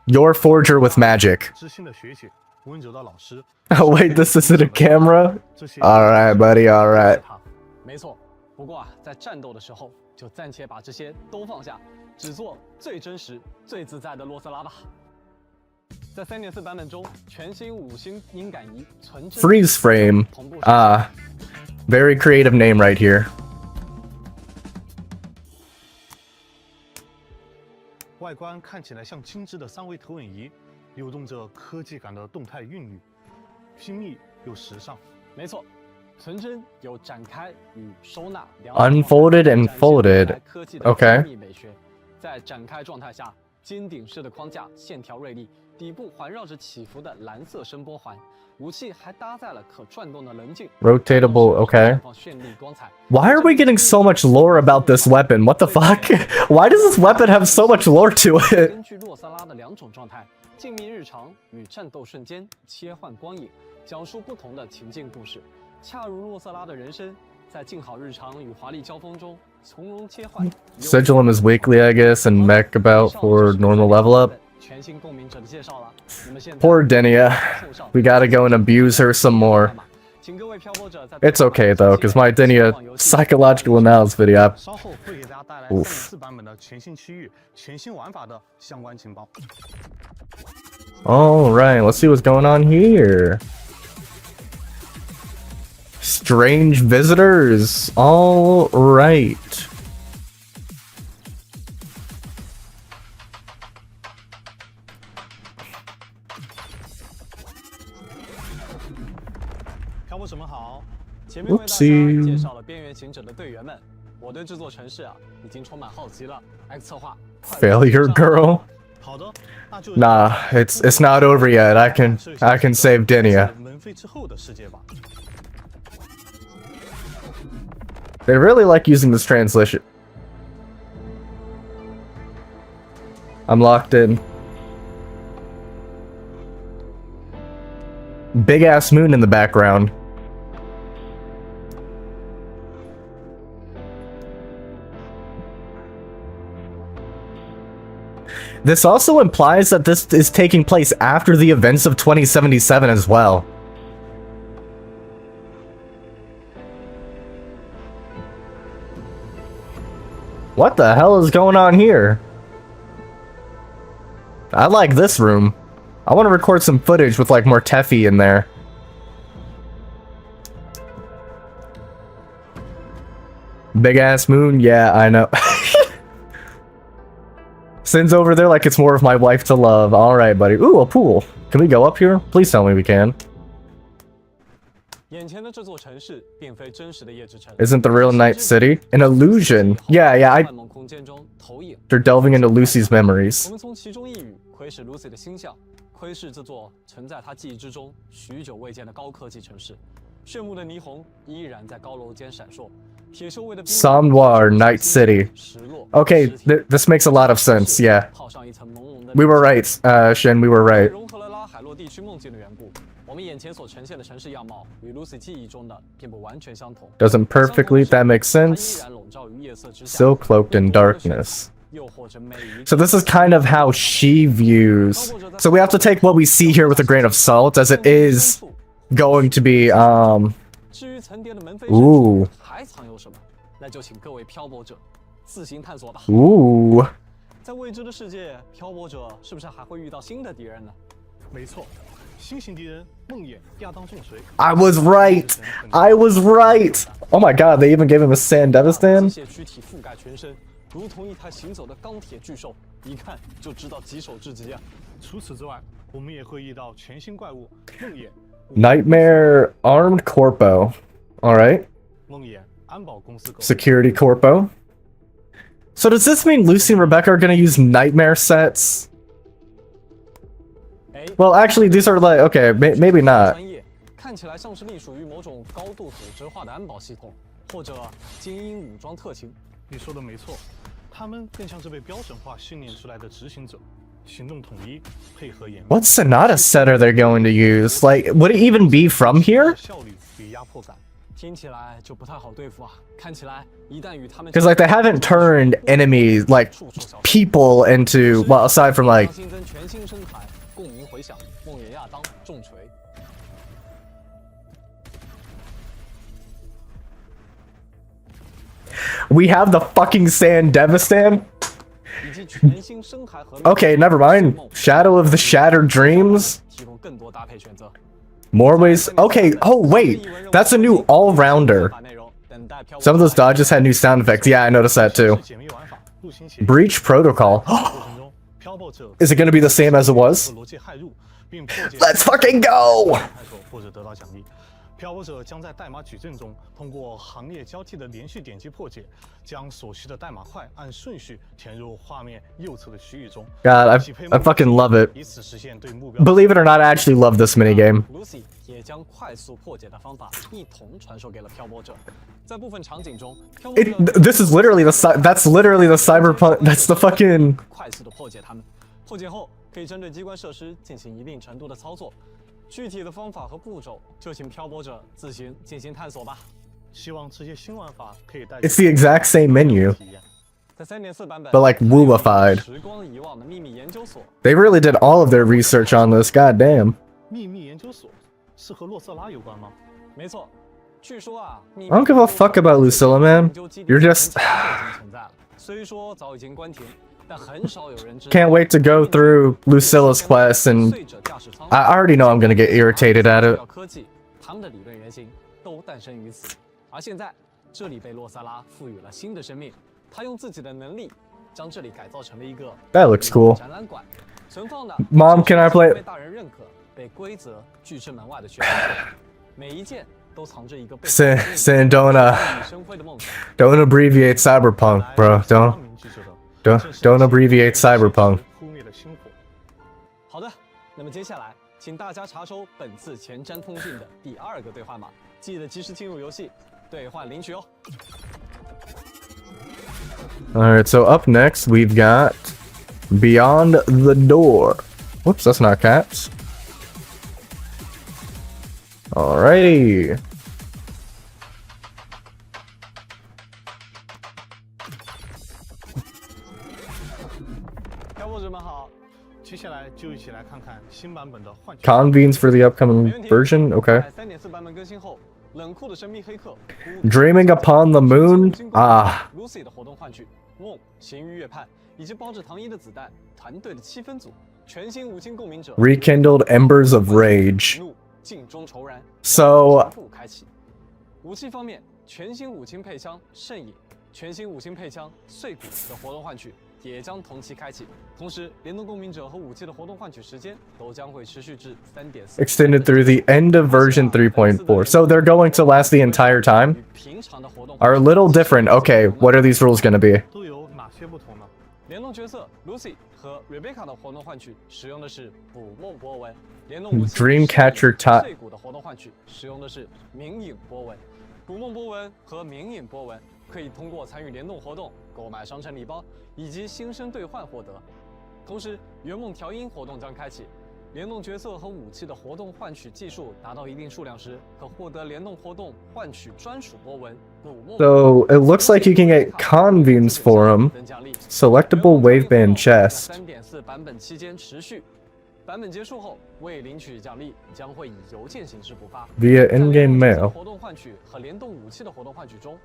Your forger with magic. 知心的学姐，温柔的老师。 Oh, wait, this isn't a camera? 这些 Alright, buddy, alright. 他，没错。不过啊，在战斗的时候，就暂且把这些都放下，只做最真实、最自在的洛瑟拉吧。在3.4版本中，全新5星音感仪纯真 Freeze frame. 同步 Very creative name right here. 外观看起来像精致的3维投影仪，流动着科技感的动态韵律，拼密又时尚。没错，纯真有展开与收纳两 Unfolded and folded. 科技的 Okay. 精密美学，在展开状态下，尖顶式的框架线条锐利，底部环绕着起伏的蓝色声波环，武器还搭载了可转动的棱镜 Rotatable, okay. 放绚丽光彩。 Why are we getting so much lore about this weapon? What the fuck? Why does this weapon have so much lore to it? 根据洛萨拉的2种状态，静谧日常与战斗瞬间切换光影，讲述不同的情境故事，恰如洛瑟拉的人生，在静好日常与华丽交锋中从容切换。Sigilum is weekly, I guess, and mech about for normal level up. 全新共鸣者的介绍了。那么现在 Poor Denia. We gotta go and abuse her some more. 请各位漂泊者在 It's okay though, because my Denia psychological analysis video. 稍后会给大家带来3.4版本的全新区域、全新玩法的相关情报。Alright, let's see what's going on here. Strange visitors. Alright. Whoopsie. 介绍了边缘行者的队员们，我对这座城市啊已经充满好奇了。X 策划 Failure girl? Nah, it's not over yet. I can save Denia. They really like using this translation. I'm locked in. Big ass moon in the background. This also implies that this is taking place after the events of 2077 as well. What the hell is going on here? I like this room. I want to record some footage with like more Teffy in there. Big ass moon? Yeah, I know. Sin's over there like it's more of my wife to love. Alright, buddy. Ooh, a pool. Can we go up here? Please tell me we can. Isn't the real night city an illusion? Yeah, they're delving into Lucy's memories. Samwar Night City. Okay, this makes a lot of sense, yeah. We were right, Shen, we were right. Doesn't perfectly, that makes sense. Still cloaked in darkness. So this is kind of how she views... So we have to take what we see here with a grain of salt, as it is going to be, Ooh. Ooh. I was right! I was right! Oh my god, they even gave him a Sand Devistan? Nightmare Armed Corpo. Alright. Security Corpo. So does this mean Lucy and Rebecca are gonna use Nightmare sets? Well, actually, these are like, okay, maybe not. What Sonata set are they going to use? Like, would it even be from here? Because, like, they haven't turned enemies, like, people into, well, aside from, like... We have the fucking Sand Devistan? Okay, never mind. Shadow of the Shattered Dreams? More ways. Okay, oh wait, that's a new all-rounder. Some of those dodges had new sound effects. Yeah, I noticed that too. Breach Protocol. Is it gonna be the same as it was? Let's fucking go! 漂泊者将在代码矩阵中通过行列交替的连续点击破解，将所需的代码块按顺序填入画面右侧的区域中。God, I fucking love it. Believe it or not, I actually love this minigame. Lucy 也将快速破解的方法一同传授给了漂泊者。在部分场景中，漂泊者 This is literally that's literally the Cyberpunk. That's the fucking. 快速的破解它们。破解后可以针对机关设施进行一定程度的操作。具体的方法和步骤，就请漂泊者自行进行探索吧。希望这些新玩法可以带 It's the exact same menu, 体验。在3.4版本 but like Wuwa-fied. 时光遗忘的秘密研究所， They really did all of their research on this. God damn. 秘密研究所是和洛瑟拉有关吗？没错。据说啊， I don't give a fuck about Lucilla, man. You're just 虽说早已经关停，但很少有人知道。 can't wait to go through Lucilla's quest, and I already know I'm gonna get irritated at it. 科技，他们的理论原型都诞生于此。而现在，这里被洛萨拉赋予了新的生命，他用自己的能力将这里改造成了一个 That looks cool. 展览馆，存放的 Mom, can I play- 被大人认可、被规则拒之门外的学生，每一件都藏着一个被 Sin, don't 生辉的梦想。 don't abbreviate Cyberpunk, bro. Don't abbreviate Cyberpunk. 扑灭了星火。好的，那么接下来，请大家查收本次前瞻通讯的第2个兑换码，记得及时进入游戏兑换领取哦。 Alright, so up next we've got Beyond the Door. Whoops, that's not caps. Alrighty. 漂泊者们好，接下来就一起来看看新版本的幻觉。 Convenes for the upcoming version? Okay. 在3.4版本更新后，冷酷的神秘黑客 Dreaming upon the moon? Ah. Lucy 的活动换取梦行于月畔，以及包着糖衣的子弹团队的7分组，全新五星共鸣者 Rekindled Embers of Rage. 怒镜中仇然 So 全部开启。武器方面，全新五星配枪圣影、全新五星配枪碎骨的活动换取也将同期开启。同时，联动共鸣者和武器的活动换取时间都将会持续至3.4 extended through the end of version 3.4. So they're going to last the entire time? 与平常的活动 Are a little different. Okay, what are these rules gonna be? 都有哪些不同呢？联动角色 Lucy 和 Rebecca 的活动换取使用的是捕梦波纹，联动武器 Dreamcatcher Ta- 碎骨的活动换取使用的是冥影波纹。捕梦波纹和冥影波纹可以通过参与联动活动、购买商城礼包以及新生兑换获得。同时，圆梦调音活动将开启。联动角色和武器的活动换取技术达到一定数量时，可获得联动活动换取专属波纹。捕梦 So it looks like you can get convenes for them. 等奖励 Selectable waveband chest. 3.4版本期间持续，版本结束后未领取奖励将会以邮件形式补发。 Via 在 in-game 联动角色 mail. 活动换取和联动武器的活动换取中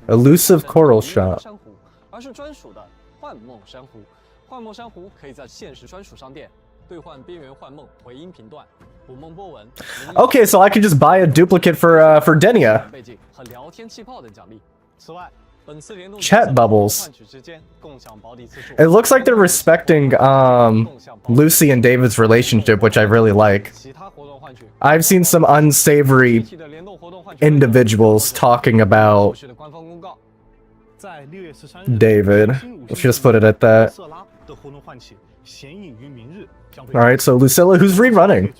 Elusive coral 不是 shot. 珊瑚，而是专属的幻梦珊瑚。幻梦珊瑚可以在现实专属商店兑换边缘幻梦回音频段、捕梦波纹。 Okay, so I could just buy a duplicate for Denia. 背景和聊天气泡等奖励。此外，本次联动 Chat 角色 bubbles. 换取之间共享保底次数。 It looks like they're respecting Lucy and David's relationship, which I really like. 其他活动换取 I've seen some unsavory 具体的联动活动换取 individuals talking 后 about 续的官方公告。在6月13日 David. 新五 Let's 星 just put it at 洛 that. 瑟拉的活动唤起显影于明日将会 Alright, so Lucilla, who's rerunning?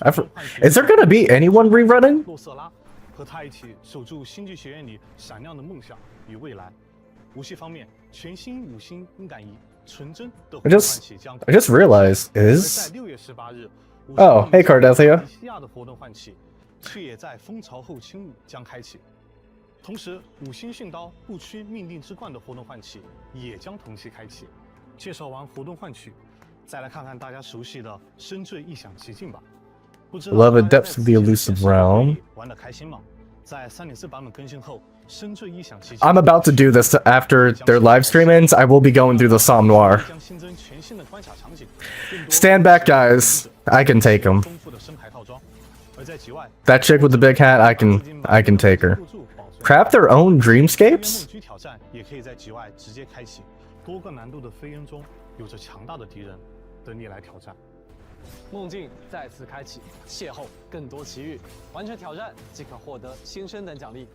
Is there gonna be anyone rerunning? 洛瑟拉和他一起守住星际学院里闪亮的梦想与未来。武器方面，全新五星音感仪纯真的活动唤起将 I just realized 而 is 在6月18日 Oh, hey, Cardathia. 西亚的活动唤起却也在蜂巢后轻舞将开启。同时，五星训刀不屈命定之冠的活动唤起也将同期开启。介绍完活动唤取，再来看看大家熟悉的深邃异想奇境吧。不知道 Love the 大家 depths 在 of the 此期 elusive 间 realm. 玩得开心吗？在3.4版本更新后，深邃异想奇境 I'm about to do this after their live stream ends. I will be going through the Somme Noir. 将新增全新的关卡场景，更多 Stand back, guys. I can take them. 丰富的生牌套装。而在局外， That chick with the big hat, I can take her. Craft their own 飞檐 dreamscapes? 梦居挑战也可以在局外直接开启，多个难度的飞檐中有着强大的敌人等你来挑战。梦境再次开启，邂逅更多奇遇，完成挑战即可获得新生等奖励。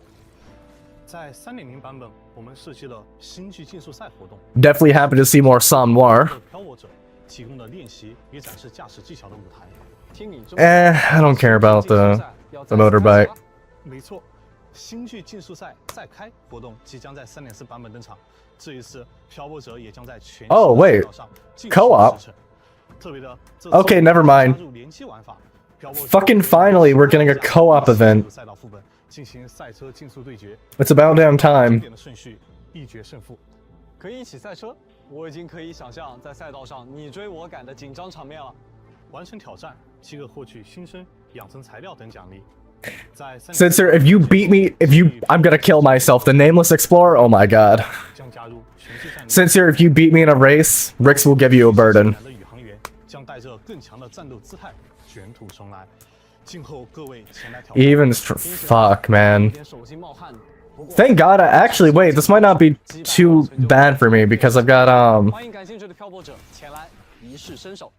在3.0版本，我们设计了星际竞速赛活动， Definitely happy to see more Somme Noir. 为漂泊者提供了练习也展示驾驶技巧的舞台。听你这么 I don't care about the motorbike. 没错，星际竞速赛再开活动即将在3.4版本登场。这一次，漂泊者也将在全新的 Oh, wait. 赛道上进行 Co-op? 驰骋特别的，这 Okay, never mind. 加入联机玩法， Fucking finally, we're getting a co-op event. 赛道副本进行赛车竞速对决， It's about damn time. 点的顺序一决胜负。可以一起赛车，我已经可以想象在赛道上你追我赶的紧张场面了。完成挑战即可获取新生、养成材料等奖励。在3 Censor, if you beat me, I'm gonna kill myself. The Nameless Explorer? Oh my god. 将加入全系战斗。 Censor, if you beat me in a race, Rix will give you a burden. 的宇航员将带着更强的战斗姿态卷土重来。今后各位前来挑战。 Even fuck, man. 有点手心冒汗。不过 Thank God. Actually, wait. This might not be too bad for me because I've got 欢迎感兴趣的漂泊者前来一试身手。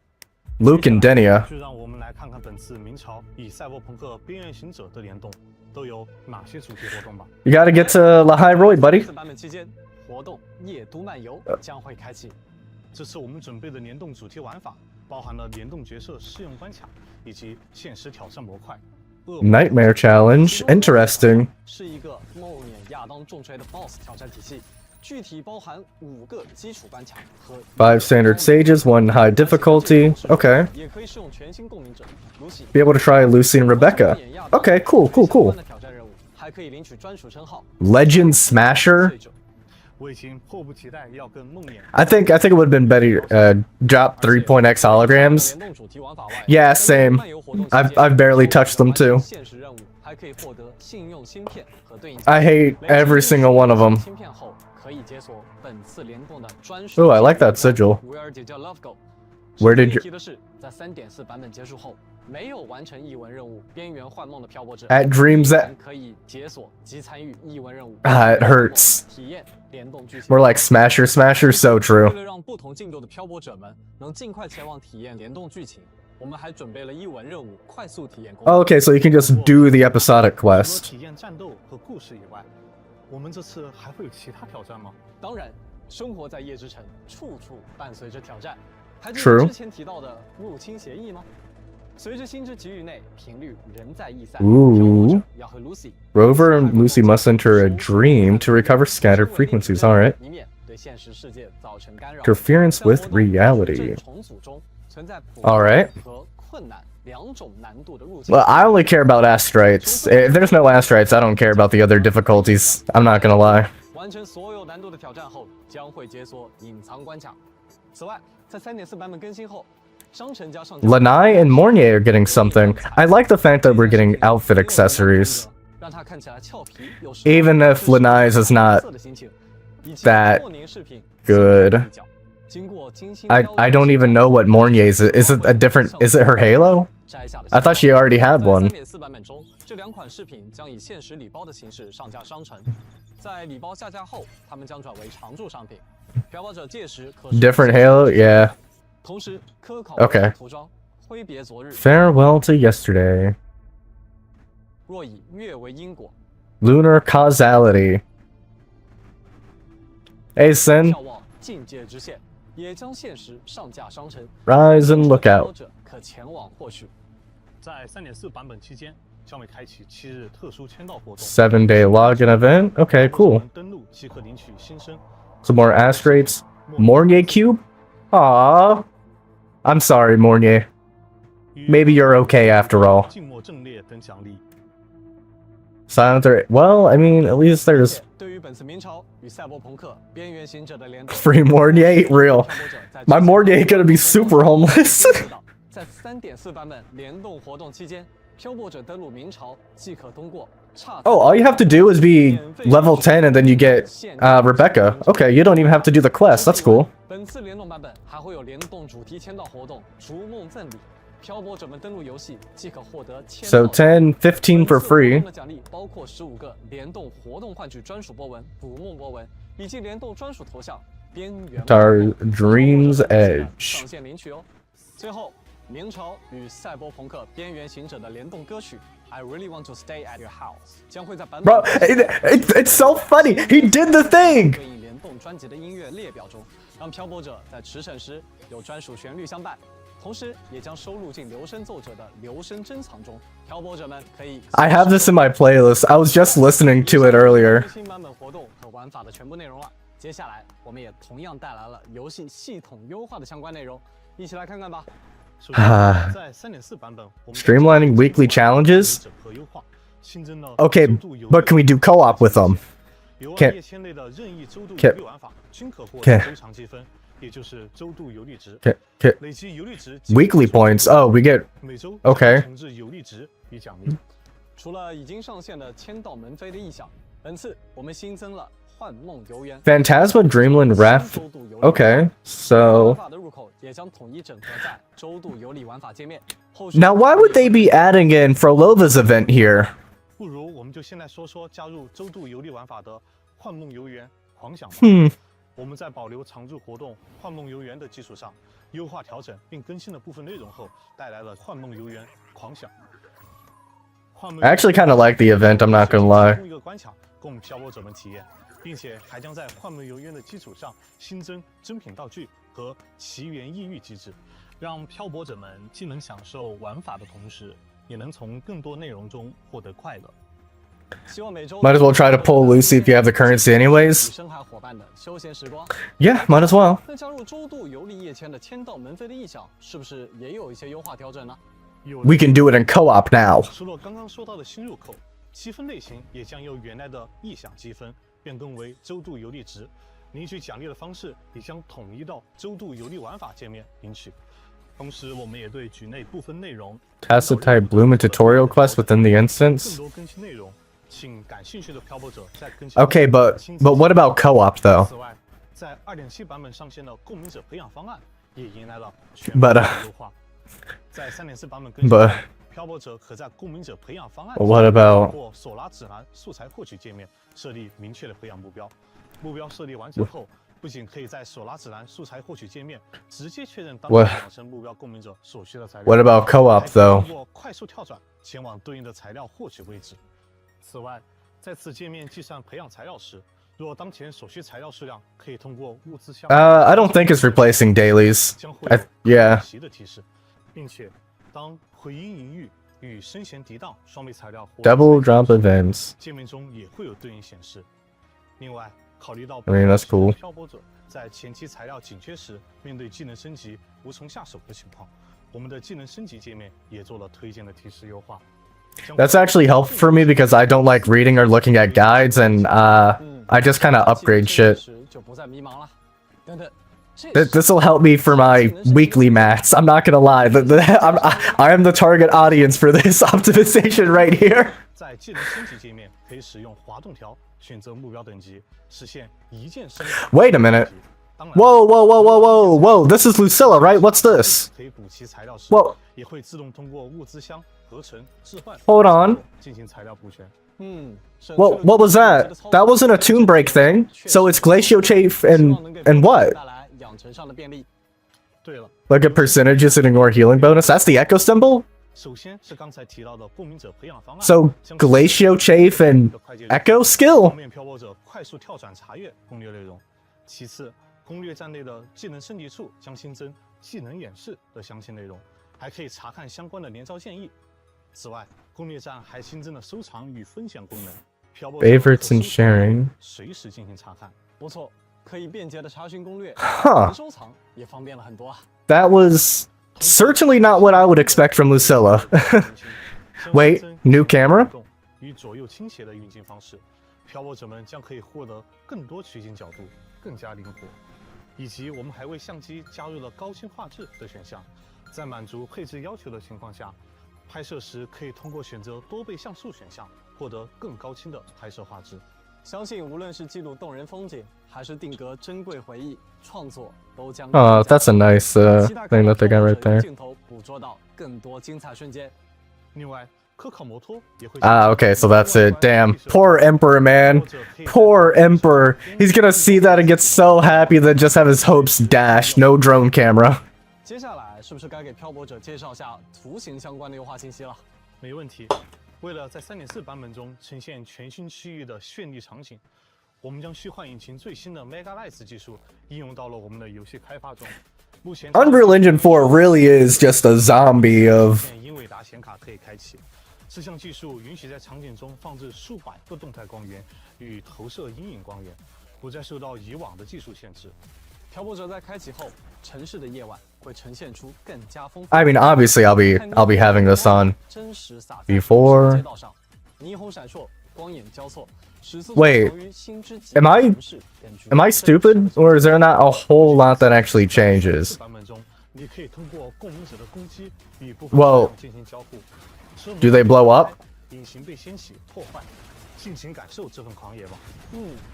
Luke and Denia. 就让我们来看看本次明朝与赛博朋克边缘行者的联动都有哪些主题活动吧。 You gotta get to Lahai Roy, buddy. 版本期间，活动夜都漫游将会开启。这次我们准备的联动主题玩法包含了联动角色试用关卡以及现实挑战模块。 Nightmare challenge. Interesting. 是一个梦魇亚当重锤的 BOSS 挑战体系，具体包含5个基础关卡和 5 standard stages, 1 high difficulty. Okay. 也可以使用全新共鸣者 Lucy。 Be able to try Lucy and Rebecca. Okay, cool, cool, cool. 挑战任务还可以领取专属称号 Legend Smasher. 我已经迫不及待要跟梦魇。 I think it would have been better. Drop 3.x holograms. 联动主题玩法外 Yeah, same. 漫游活动期 I've 间 barely touched them too. 现实任务还可以获得信用芯片和对应。 I hate every single one of them. 芯片后可以解锁本次联动的专属。 Ooh, I like that sigil. Where did your love go? Where did your- 提的是，在3.4版本结束后，没有完成译文任务《边缘幻梦》的漂泊者 At dreams that 可以解锁及参与译文任务。 Ah, it hurts. 体验联动剧情。 We're like Smasher, Smasher, so 为 true. 了让不同进度的漂泊者们能尽快前往体验联动剧情，我们还准备了译文任务快速体验攻略。 Okay, so you can just do the episodic 除了 quest. 体验战斗和故事以外，我们这次还会有其他挑战吗？当然，生活在夜之城，处处伴随着挑战。还记 True. 得之前提到的入侵协议吗？随着星之极域内频率仍在易散， Ooh. 漂泊者要和 Lucy Rover and Lucy must enter a dream to recover scattered frequencies. Alright. 以免对现实世界造成干扰。 Interference 在活 with 动 reality. 重组中存在普 Alright. 和困难2种难度的入侵。 Well, I only care about asteroids. If there's no asteroids, I don't care about the other difficulties. I'm not gonna lie. 完成所有难度的挑战后，将会解锁隐藏关卡。此外，在3.4版本更新后，商城加上 Lanai and Mornier are getting something. I like the fact that we're getting outfit accessories. 让它看起来俏皮又时 Even if Lanai's is not 色的心情以及 that 过年视频 good. 经过精心 I don't even know what Mornier's is. Is it a different? Is it her Halo? 摘下的 I thought she already had 在 one. 3.4版本中，这2款饰品将以限时礼包的形式上架商城。在礼包下架后，它们将转为常驻商品。漂泊者届时可使 Different Halo? Yeah. 同时，科考 Okay. 涂装，挥别昨日。 Farewell to yesterday. 若以月为因果， Lunar causality. Hey, Sin. 眺望境界之线，也将限时上架商城。 Rise and look 漂泊 out. 者可前往获取。在3.4版本期间，将会开启7日特殊签到活动。 7-day login event. Okay, cool. 登录即可领取新生。 Some more asteroids. Mornier cube? Aww. I'm sorry, Mornier. Maybe you're okay after all. 静默阵列等奖励。 Silencer. Well, I mean, at least there's 对于本次明朝与赛博朋克边缘行者的联动， free Mornier. Real. My Mornier gonna be super homeless. 在3.4版本联动活动期间，漂泊者登录明朝即可通过差 Oh, all you have to do is be level 10 and then you get Rebecca. Okay, you don't even have to do the quest. That's cool. 本次联动版本还会有联动主题签到活动“逐梦赠礼”，漂泊者们登录游戏即可获得签 So 到。 10, 15 for 本次活 free. 动的奖励包括15个联动活动换取专属波纹“捕梦波纹”，以及联动专属头像“边缘”。 Our Dream's Edge. 上线领取哦。最后，明朝与赛博朋克边缘行者的联动歌曲 "I Really Want to Stay at Your House" 将会在版本 Bro, it's so funny. He did the thing. 对应联动专辑的音乐列表中，让漂泊者在驰骋时有专属旋律相伴。同时，也将收录进留声奏者的留声珍藏中。漂泊者们可以 I have this in my playlist. I was just listening to it earlier. 新版本活动和玩法的全部内容了。接下来，我们也同样带来了游戏系统优化的相关内容，一起来看看吧。首先，在3.4版本，我们 Streamlining weekly challenges? 整合优化，新增了 Okay, 周度游 but can we do co-op with them? 游玩 Can't- 页签内的任意周度 can't- 游历玩法均可获 can't- 周长积分，也就是周度游历值。 Okay. 累积游历值 Weekly points. Oh, we get 每周 Okay. 重置游历值与奖励。除了已经上线的签到门扉的意象，本次我们新增了幻梦游园、 Phantasma Dreamland 新 Ref. 周度游历 Okay, 玩 so 法的入口也将统一整合在周度游历玩法界面。后续 now why would they be adding in Frolova's event here? 不如我们就先来说说加入周度游历玩法的幻梦游园狂想吧。我们在保留常驻活动幻梦游园的基础上，优化调整并更新了部分内容后，带来了幻梦游园狂想。幻梦 I actually kind of like the event, I'm not gonna lie. 提供一个关卡供漂泊者们体验，并且还将在幻梦游园的基础上新增珍品道具和奇缘异域机制，让漂泊者们既能享受玩法的同时，也能从更多内容中获得快乐。 希望每周 Might as well try to pull Lucy if you have the currency 与 anyways. 深海伙伴的休闲时光。 Yeah, might as well. 那加入周度游历页签的签到门扉的意象，是不是也有一些优化调整呢？ We can do it in co-op now. 除了刚刚说到的新入口，积分类型也将由原来的异想积分变更为周度游历值，领取奖励的方式也将统一到周度游历玩法界面领取。同时，我们也对局内部分内容 Tacit type Bloom and tutorial quest within the 更 instance. 多更新内容，请感兴趣的漂泊者在更新。 Okay, but what about co-op though? 此外，在2.7版本上线的共鸣者培养方案也迎来了全面 But 的优化。在3.4版本更新 But 后，漂泊者可在共鸣者培养方案 what about 或索拉指南素材获取界面设立明确的培养目标。目标设立完成后，不仅可以在索拉指南素材获取界面直接确认当前 What- 养成目标共鸣者所需的材料。 what about co-op 还可以 though? 通过快速跳转前往对应的材料获取位置。此外，在此界面计算培养材料时，若当前所需材料数量可以通过物资箱。I don't think it's replacing dailies. 将会有 Yeah. 习的提示，并且当回音淫欲与声弦涤荡双倍材料获 Double drop events. 界面中也会有对应显示。另外，考虑到 I mean, that's cool. 漂泊者在前期材料紧缺时，面对技能升级无从下手的情况，我们的技能升级界面也做了推荐的提示优化。 That's actually helpful for me because I don't like reading or looking at guides and I just kind of upgrade shit. 就不再迷茫了。等等， This will help me for my weekly mats. I'm not gonna lie. I am the target audience for this optimization right here. 在技能升级界面可以使用滑动条选择目标等级，实现一键升级。 Wait a minute. 当然 Whoa, whoa, whoa, whoa, whoa, whoa. This is Lucilla, right? What's this? 可以补齐材料时， Whoa. 也会自动通过物资箱合成置换 Hold on. 进行材料补全。What was that? That wasn't a tune break thing. So it's Glacial Chafe and what? 带来养成上的便利。对了， Like a percentages and ignore healing bonus? That's the echo symbol? 首先是刚才提到的共鸣者培养方案 So 将 Glacial Chafe and 快捷 echo 方 skill? 便漂泊者快速跳转查阅攻略内容。其次，攻略站内的技能升级处将新增技能演示的详细内容，还可以查看相关的连招建议。此外，攻略站还新增了收藏与分享功能，漂泊者 Favorites 可 and 收藏 sharing. 随时进行查看。不错，可以便捷的查询攻略， Huh. 收藏也方便了很多啊。 That was certainly not what I would expect from Lucilla. Wait, new camera? 与左右倾斜的运镜方式，漂泊者们将可以获得更多取景角度，更加灵活。以及我们还为相机加入了高清画质的选项，在满足配置要求的情况下，拍摄时可以通过选择多倍像素选项，获得更高清的拍摄画质。相信无论是记录动人风景，还是定格珍贵回忆，创作都将 Oh, that's a nice 期待 thing that they got 看 right 到漂泊者用 there. 镜头捕捉到更多精彩瞬间。另外，科考摩托也会 Okay, so that's it. Damn. Poor Emperor, man. Poor Emperor. He's gonna see that and get so happy then just have his hopes dashed. No drone camera. 接下来是不是该给漂泊者介绍下图形相关的优化信息了？没问题。为了在3.4版本中呈现全新区域的绚丽场景，我们将虚幻引擎最新的 Mega Lights 技术应用到了我们的游戏开发中。目前 Unreal Engine 4 really is just a zombie of 英伟达显卡可以开启。这项技术允许在场景中放置数百个动态光源与投射阴影光源，不再受到以往的技术限制。漂泊者在开启后，城市的夜晚会呈现出更加丰富。 I mean, obviously, I'll be having this on 真实洒在 before. 街道上，霓虹闪烁，光眼交错，十四 Wait, 由于新之极 am I- 城市点缀 Am I stupid, or is there not a whole lot that actually changes? 版本中，你可以通过共鸣者的攻击与部分 Well, 车辆进行交互。车门 do they blow up? 引擎被掀起破坏，尽情感受这份狂野吧。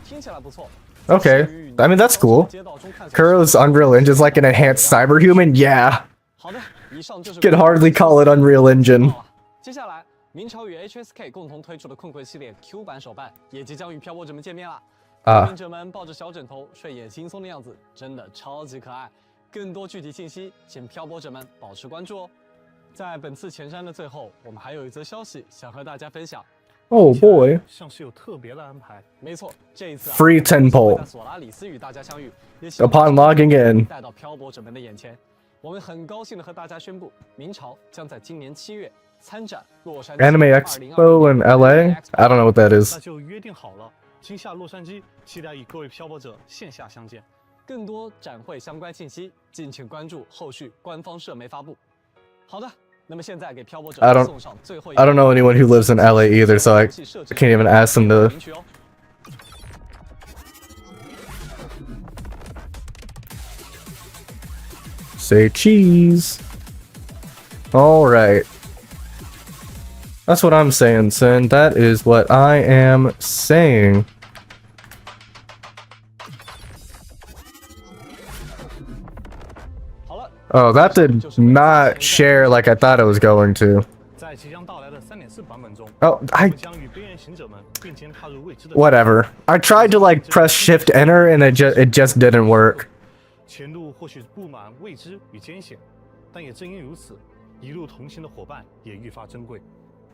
听起来不错。 Okay, I mean, that's cool. 街道中看起来 Kuro's Unreal Engine is like an enhanced cyberhuman? Yeah. 好的，以上就是 Could hardly call it Unreal Engine. 接下来，明朝与 HSK 共同推出的困困系列 Q 版手办也即将与漂泊者们见面啦。啊困者们抱着小枕头睡眼惺忪的样子，真的超级可爱。更多具体信息，请漂泊者们保持关注哦。在本次前瞻的最后，我们还有一则消息想和大家分享。 Oh boy. 像是有特别的安排。没错，这一次 Free temple 在索拉里斯与大家相遇，也希望 Upon logging in. 带到漂泊者们的眼前。我们很高兴的和大家宣布，明朝将在今年7月参展洛杉矶 Anime Expo in LA? I don't know what that 那 is. 就约定好了，今夏洛杉矶，期待与各位漂泊者线下相见。更多展会相关信息，敬请关注后续官方社媒发布。好的，那么现在给漂泊者 I don't- 送上最后一 I don't know anyone who lives in LA either, so I can't even ask them to. 领取哦。 Say cheese. Alright. That's what I'm saying, Sin. That is what I am saying. Oh, that did not share like I thought it was going to. 在即将到来的3.4版本中， Oh, 我 I... 们将与边缘行者们并肩踏入未知的。 Whatever. I tried to like press Shift Enter and it just didn't work. 前路或许布满未知与艰险，但也正因如此，一路同行的伙伴也愈发珍贵。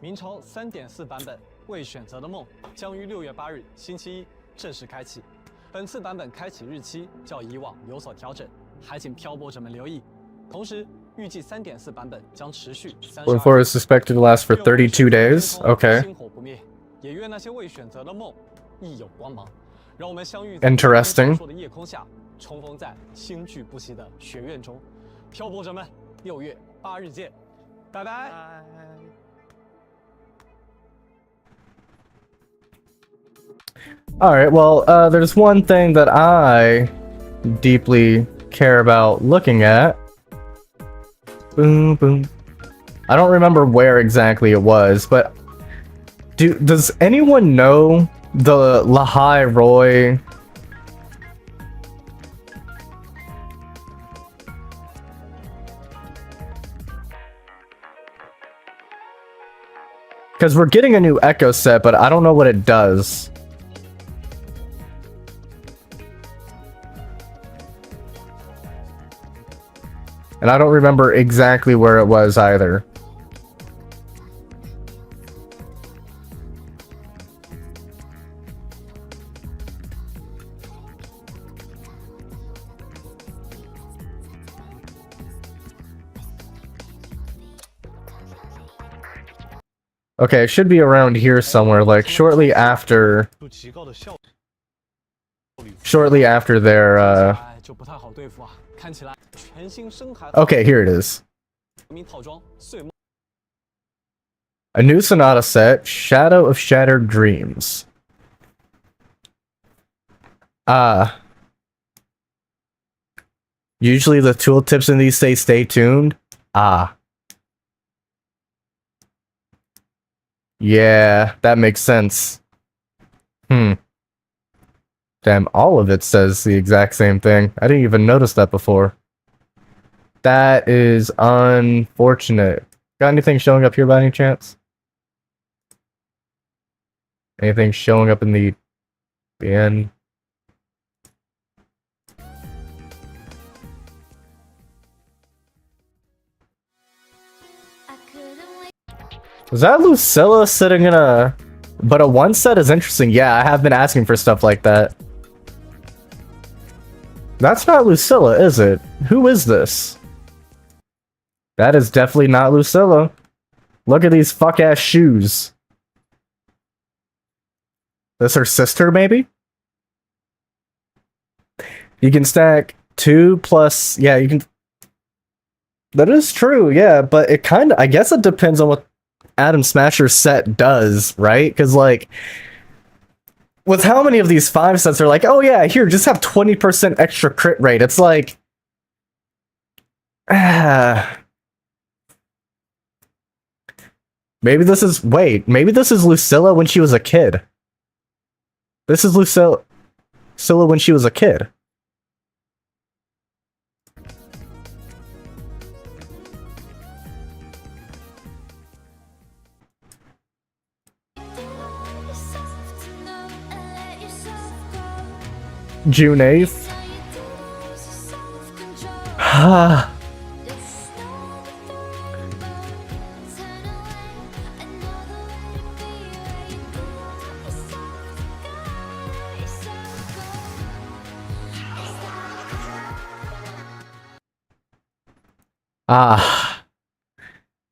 明朝3.4版本《未选择的梦》将于6月8日星期一正式开启。本次版本开启日期较以往有所调整，还请漂泊者们留意。同时，预计3.4版本将持续32 Before is suspected to last for 32 days. Okay. 星火不灭，也愿那些未选择的梦亦有光芒。让我们相遇 Interesting 在的夜空下，重逢在星聚不息的学院中。漂泊者们，6月8日见，拜拜。 Alright, well, there's one thing that I deeply care about looking at. Boom, boom. I don't remember where exactly it was, but does anyone know the Lahai Roy? Because we're getting a new Echo set, but I don't know what it does. And I don't remember exactly where it was either. Okay, it should be around here somewhere, like shortly after 有极高的效率。 shortly after their 哎，就不太好对付啊！看起来全新深海 Okay, here it is. 民套装岁末 A new Sonata set, Shadow of Shattered Dreams. Usually the tooltips in these say stay tuned. Yeah, that makes sense. Damn, all of it says the exact same thing. I didn't even notice that before. That is unfortunate. Got anything showing up here by any chance? Anything showing up in the end? Was that Lucilla sitting in a... But a one set is interesting. Yeah, I have been asking for stuff like that. That's not Lucilla, is it? Who is this? That is definitely not Lucilla. Look at these fuck-ass shoes. This her sister, maybe? You can stack 2 plus, yeah, you can. That is true, yeah, but it kind of, I guess it depends on what Adam Smasher's set does, right? Because, like, with how many of these 5 sets are like, oh yeah, here, just have 20% extra crit rate. It's like, maybe this is, wait, maybe this is Lucilla when she was a kid. This is Lucilla when she was a kid. June 8th.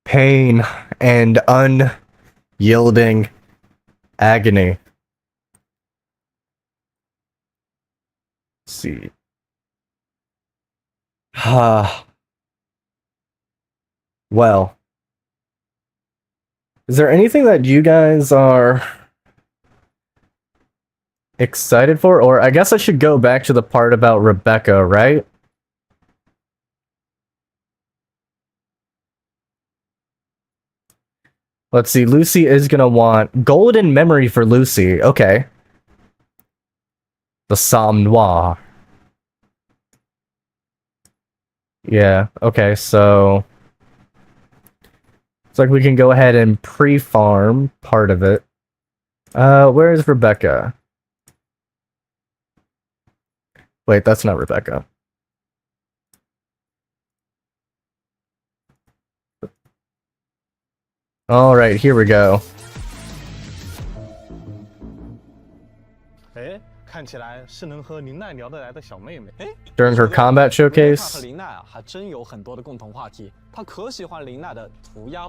Pain and unyielding agony. Let's see. Well. Is there anything that you guys are excited for? Or I guess I should go back to the part about Rebecca, right? Let's see, Lucy is gonna want golden memory for Lucy. Okay. The Somme Noir. Yeah, okay, so it's like we can go ahead and pre-farm part of it. Where is Rebecca? Wait, that's not Rebecca. Alright, here we go. 哎，看起来是能和林奈聊得来的小妹妹。 During her combat 瑞贝卡 showcase. 和林奈啊，还真有很多的共同话题。她可喜欢林奈的涂鸦。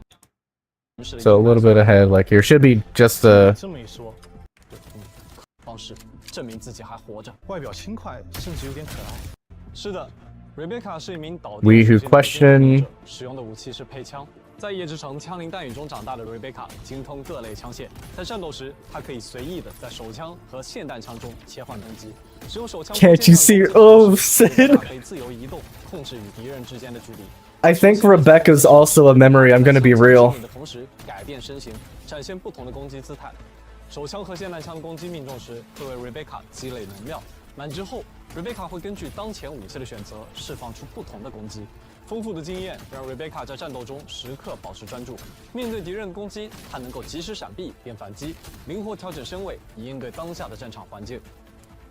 So a little bit ahead, like here should be just a 这么一说，方式证明自己还活着。外表轻快，甚至有点可爱。是的，瑞贝卡是一名导 We 电 who 属性的 question 者，使用的武器是配枪。在夜之城枪林弹雨中长大的瑞贝卡精通各类枪械，在战斗时，她可以随意的在手枪和霰弹枪中切换攻击。使用手枪 Can't you see? Oh, Sid. 可以自由移动，控制与敌人之间的距离。 I think Rebecca's also a memory, I'm gonna be real. 的同时改变身形，展现不同的攻击姿态。手枪和霰弹枪的攻击命中时，会为瑞贝卡积累能量。满之后，瑞贝卡会根据当前武器的选择，释放出不同的攻击。丰富的经验让瑞贝卡在战斗中时刻保持专注。面对敌人的攻击，她能够及时闪避并反击，灵活调整身位，以应对当下的战场环境。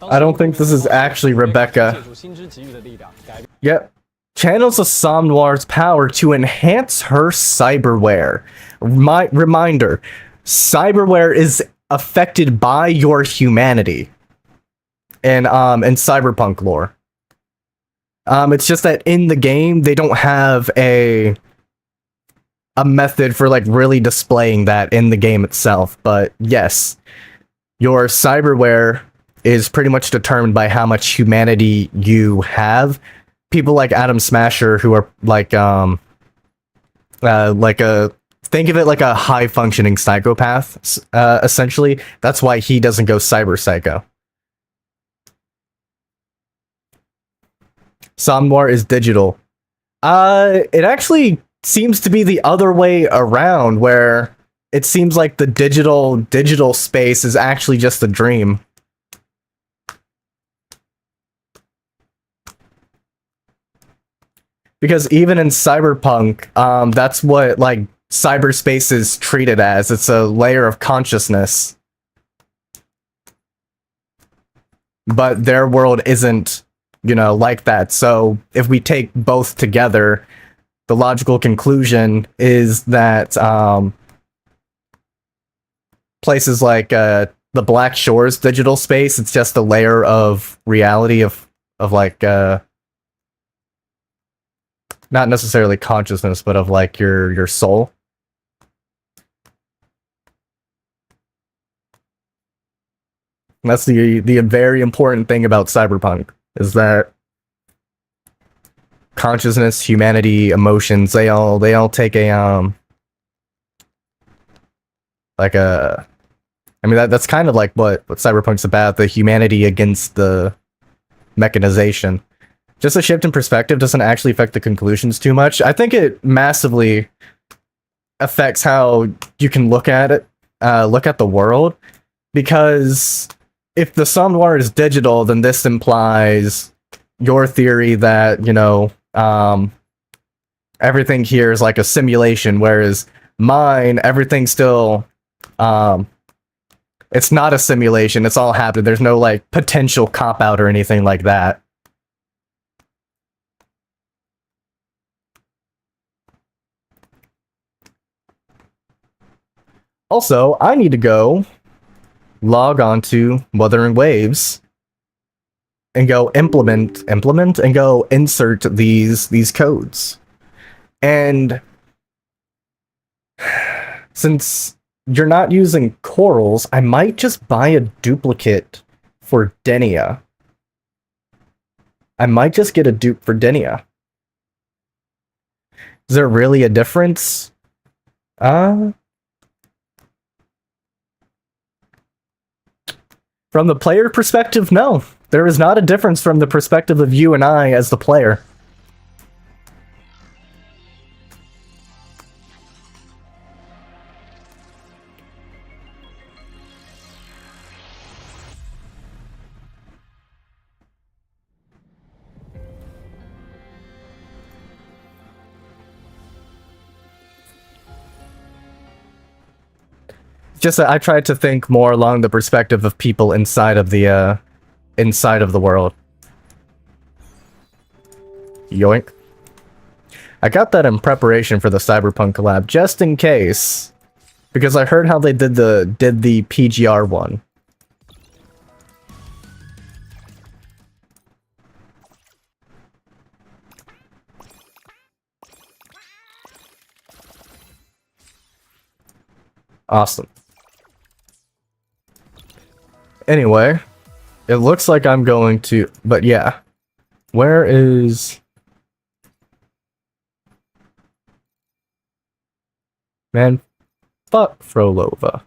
I don't think this is actually Rebecca. 借助心之给予的力量，改变。 Yep. Channels the Somme Noir's power to enhance her cyberware. Reminder, cyberware is affected by your humanity in Cyberpunk lore. It's just that in the game they don't have a method for like really displaying that in the game itself. But yes, your cyberware is pretty much determined by how much humanity you have. People like Adam Smasher who are like think of it like a high functioning psychopath, essentially. That's why he doesn't go cyber psycho. Somme Noir is digital. It actually seems to be the other way around, where it seems like the digital space is actually just a dream. Because even in Cyberpunk, that's what like cyberspace is treated as. It's a layer of consciousness. But their world isn't, you know, like that. So if we take both together, the logical conclusion is that places like the Black Shores digital space, it's just a layer of reality of like not necessarily consciousness, but of like your soul. And that's the very important thing about Cyberpunk, is that consciousness, humanity, emotions, they all take a like a, I mean that's kind of like what Cyberpunk's about, the humanity against the mechanization. Just a shift in perspective doesn't actually affect the conclusions too much. I think it massively affects how you can look at it, look at the world, because if the somewhere is digital, then this implies your theory that, you know, everything here is like a simulation, whereas mine, everything's still, it's not a simulation, it's all happening. There's no like potential cop-out or anything like that. Also, I need to go log on to Wuthering Waves and go implement and go insert these codes. And since you're not using corals, I might just buy a duplicate for Denia. I might just get a dupe for Denia. Is there really a difference? From the player perspective, no. There is not a difference from the perspective of you and I as the player. Just I tried to think more along the perspective of people inside of the world. Yoink. I got that in preparation for the Cyberpunk collab, just in case, because I heard how they did the PGR one. Awesome. Anyway, it looks like I'm going to, but yeah. Where is... Man, fuck Frolova.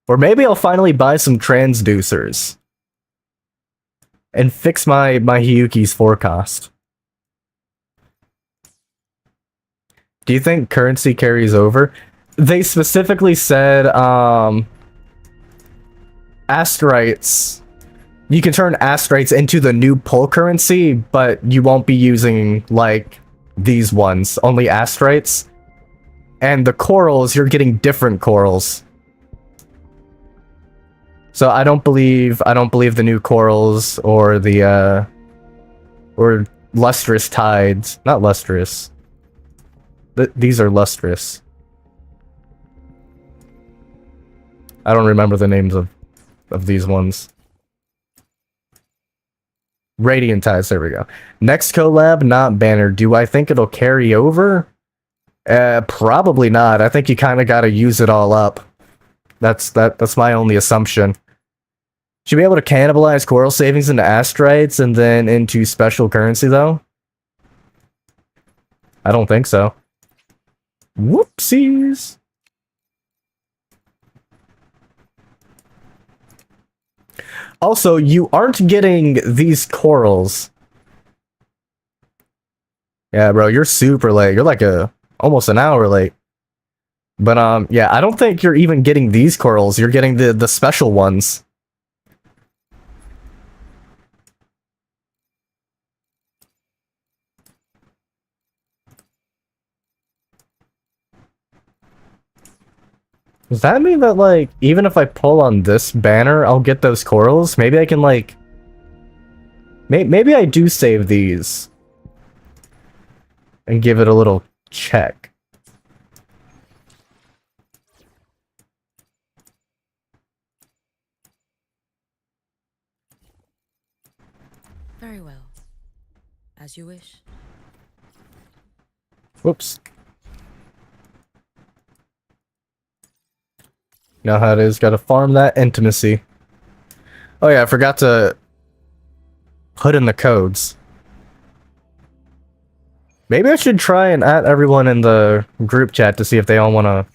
Or maybe I'll finally buy some transducers. And fix my Hiyuki's forecast. Do you think currency carries over? They specifically said, asteroids. You can turn asteroids into the new pull currency, but you won't be using, like, these ones. Only asteroids. And the corals, you're getting different corals. So I don't believe the new corals or the, or lustrous tides. Not lustrous. These are lustrous. I don't remember the names of these ones. Radiant Tides, there we go. Next collab, not banner. Do I think it'll carry over? Probably not. I think you kind of got to use it all up. That's my only assumption. Should be able to cannibalize coral savings into asteroids and then into special currency, though? I don't think so. Whoopsies! Also, you aren't getting these corals. Yeah, bro, you're super late. You're like almost an hour late. But yeah, I don't think you're even getting these corals. You're getting the special ones. Does that mean that, like, even if I pull on this banner, I'll get those corals? Maybe I can, like... Maybe I do save these. And give it a little check. Very well. As you wish. Whoops. You know how it is, gotta farm that intimacy. Oh yeah, I forgot to put in the codes. Maybe I should try and add everyone in the group chat to see if they all wanna...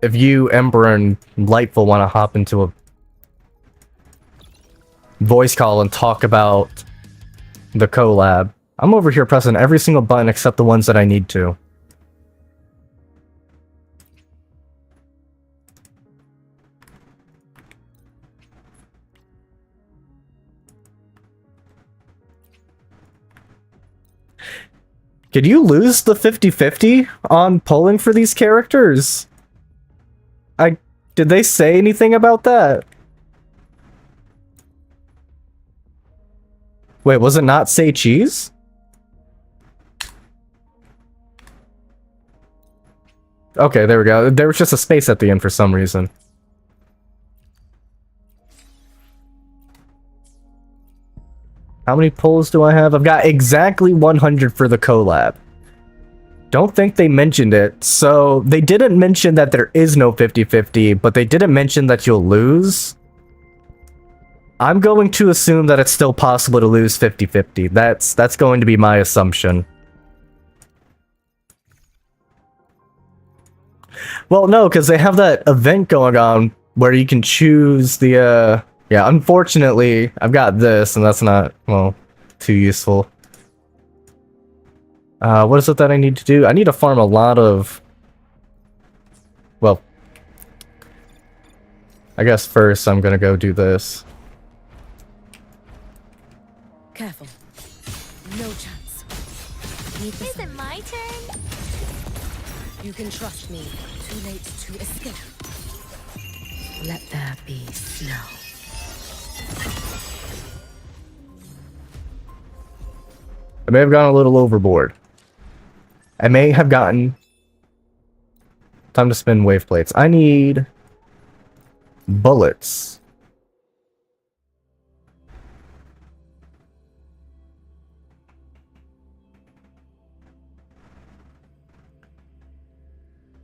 If you, Ember, and Lightful wanna hop into a voice call and talk about the collab. I'm over here pressing every single button except the ones that I need to. Could you lose the 50-50 on polling for these characters? Did they say anything about that? Wait, was it not say cheese? Okay, there we go. There was just a space at the end for some reason. How many polls do I have? I've got exactly 100 for the collab. Don't think they mentioned it. So, they didn't mention that there is no 50-50, but they didn't mention that you'll lose. I'm going to assume that it's still possible to lose 50-50. That's going to be my assumption. Well, no, because they have that event going on where you can choose the, yeah, unfortunately, I've got this, and that's not, well, too useful. What is it that I need to do? I need to farm a lot of... Well... I guess first I'm gonna go do this. Careful. No chance. Is it my turn? You can trust me. Too late to escape. Let there be snow. I may have gone a little overboard. I may have gotten... Time to spin wave plates. I need... bullets.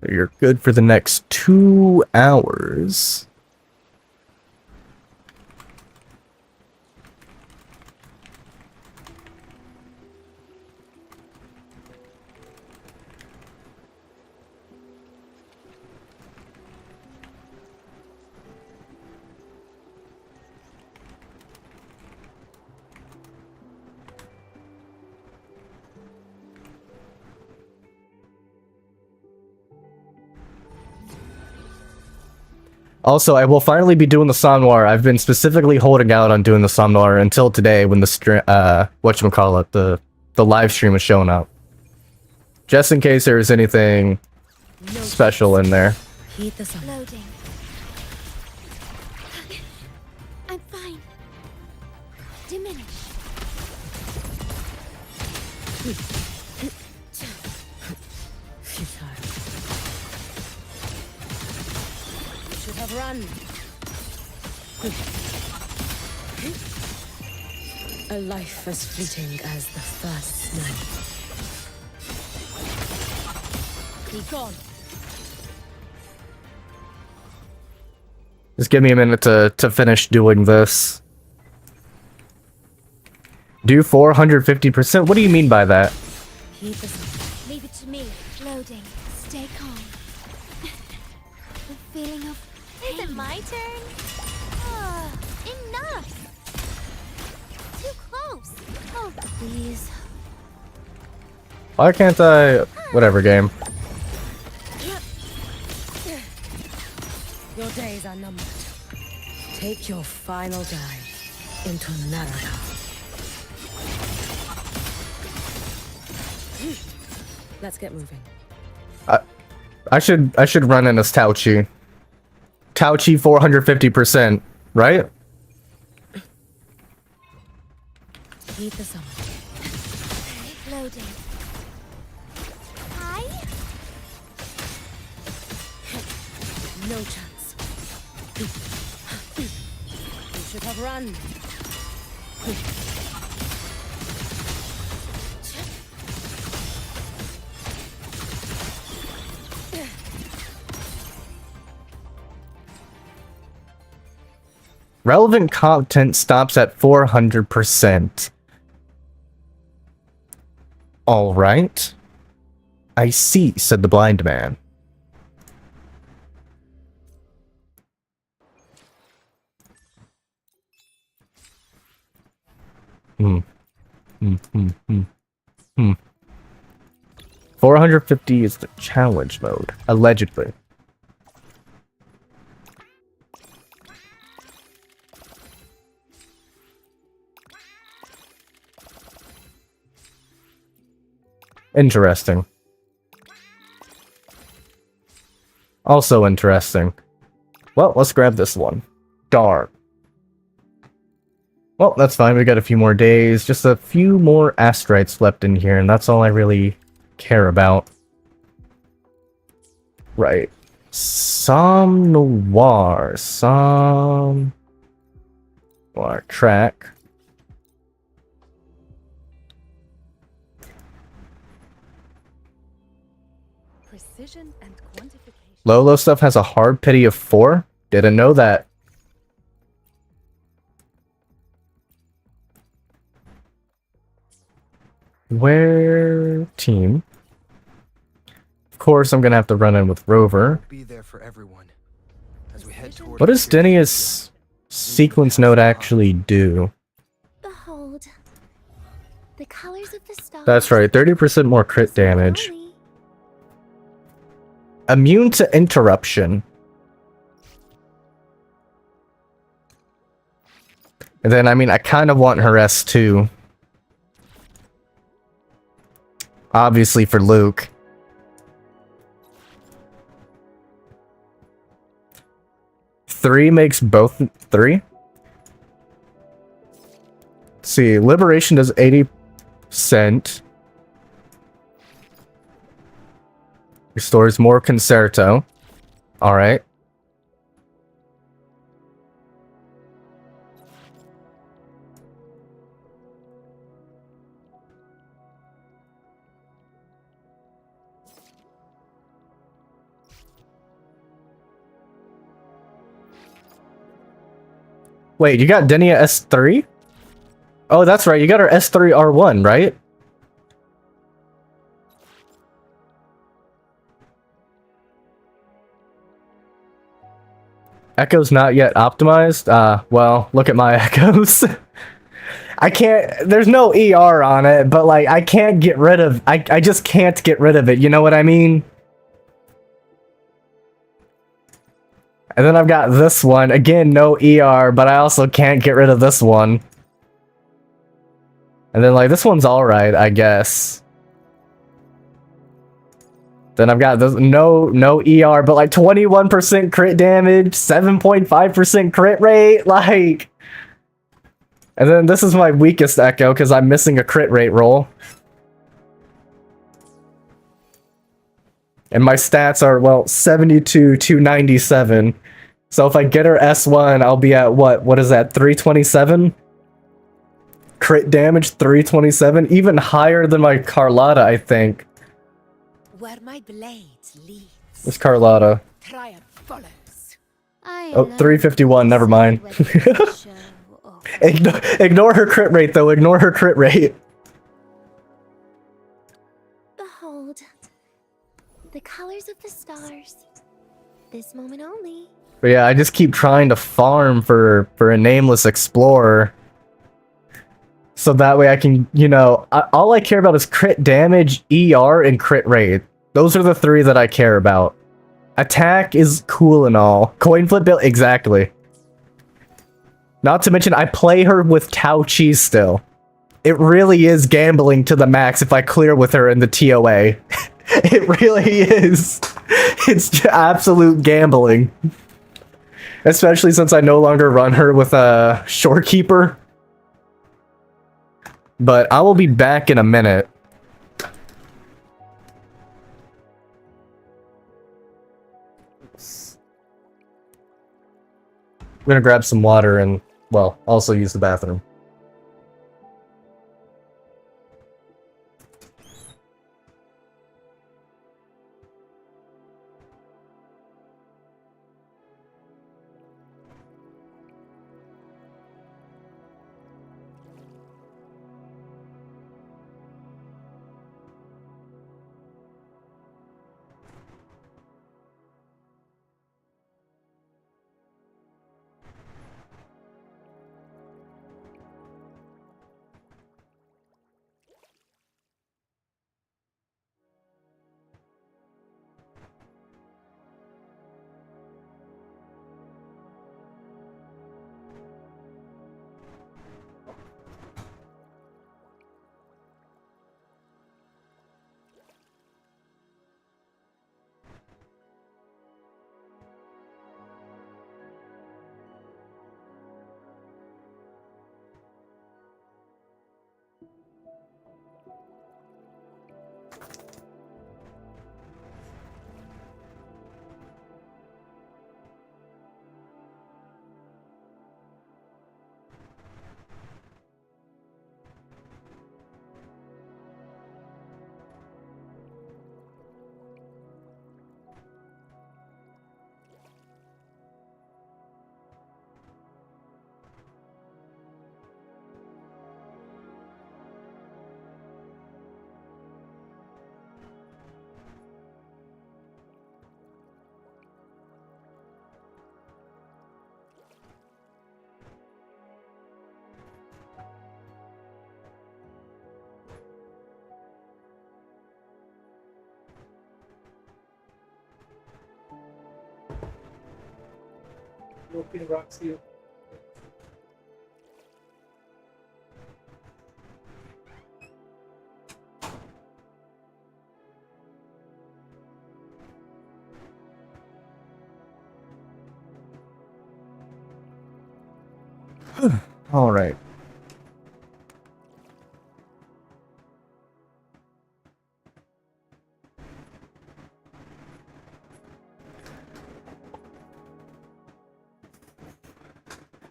You're good for the next 2 hours. Also, I will finally be doing the Somnoir. I've been specifically holding out on doing the Somnoir until today when the whatchamacallit, the live stream was showing up. Just in case there is anything special in there. Heed the sun. Loading. I'm fine. Diminish. Futile. Should have run. A life as fleeting as the first snow. Be gone. Just give me a minute to finish doing this. Do 450%? What do you mean by that? Heed the sun. Leave it to me. Loading. Stay calm. The feeling of pain. Is it my turn? Enough! Too close. Oh, please. Why can't I... Whatever, game. Your days are numbered. Take your final dive into Naraka. Let's get moving. I should run in as Tauchi. Tauchi 450%, right? Heed the summon. Loading. Hi. No chance. You should have run. Relevant content stops at 400%. All right. I see, said the blind man. Hmm. 450 is the challenge mode, allegedly. Interesting. Also interesting. Well, let's grab this one. Darn. Well, that's fine. We got a few more days. Just a few more astrites left in here, and that's all I really care about. Right. Some Noir. Some Noir track. Precision and quantification. Lolo stuff has a hard pity of 4? Didn't know that. Where team? Of course, I'm gonna have to run in with Rover. Be there for everyone as we head toward. What does Denia's sequence node actually do? Behold, the colors of the stars. That's right, 30% more crit damage. Slowly. Immune to interruption. And then, I mean, I kind of want her S2. Obviously for Luke. Three makes both 3. Let's see, Liberation does 80%. Restores more Concerto. Alright. Wait, you got Denia S3? Oh, that's right, you got her S3 R1, right? Echo's not yet optimized? Well, look at my echoes. I can't, there's no ER on it, but like, I can't get rid of, I just can't get rid of it, you know what I mean? And then I've got this one, again, no ER, but I also can't get rid of this one. And then like, this one's alright, I guess. Then I've got this, no ER, but like 21% crit damage, 7.5% crit rate, like... And then this is my weakest Echo, because I'm missing a crit rate roll. And my stats are, well, 72 to 97. So if I get her S1, I'll be at what? What is that, 327? Crit damage, 327? Even higher than my Carlotta, I think. Where my blades lead, Where's Carlotta? triumph follows. Oh, 351, never mind. Ignore her crit rate, though. Ignore her crit rate. Behold, the colors of the stars. This moment only. But yeah, I just keep trying to farm for a nameless explorer. So that way I can, you know, all I care about is crit damage, ER, and crit rate. Those are the 3 that I care about. Attack is cool and all. Coin flip build, exactly. Not to mention, I play her with Tao Chi still. It really is gambling to the max if I clear with her in the TOA. It really is. It's absolute gambling. Especially since I no longer run her with a Shorekeeper. But I will be back in a minute. I'm gonna grab some water and, well, also use the bathroom. All right.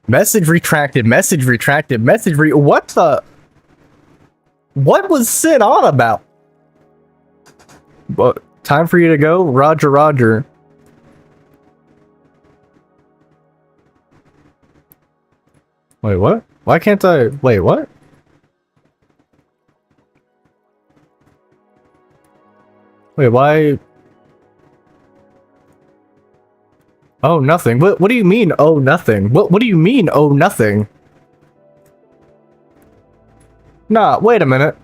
Message retracted, message retracted, what the? What was Sid on about? What? Time for you to go? Roger, roger. Wait, what? Why can't I? Wait, what? Wait, why? Oh, nothing. What do you mean, oh, nothing? What do you mean, oh, nothing? Nah, wait a minute.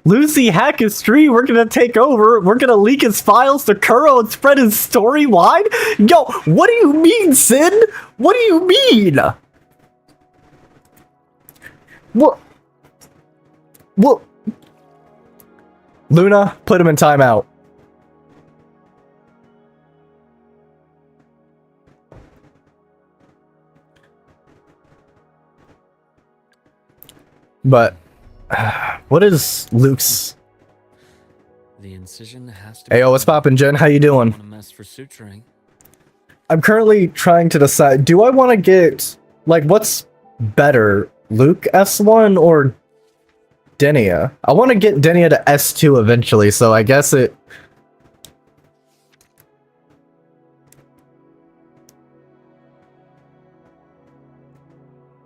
Lucy, hack his stream. We're gonna take over. We're gonna leak his files to Kuro and spread his story wide. Yo, what do you mean, Sin? What do you mean? What? What? Luna, put him in timeout. But what is Luke's? The incision has to. Hey, yo, what's poppin', Jen? How you doing? A mess for suturing. I'm currently trying to decide. Do I want to get like what's better, Luke S1 or Denia? I want to get Denia to S2 eventually, so I guess it.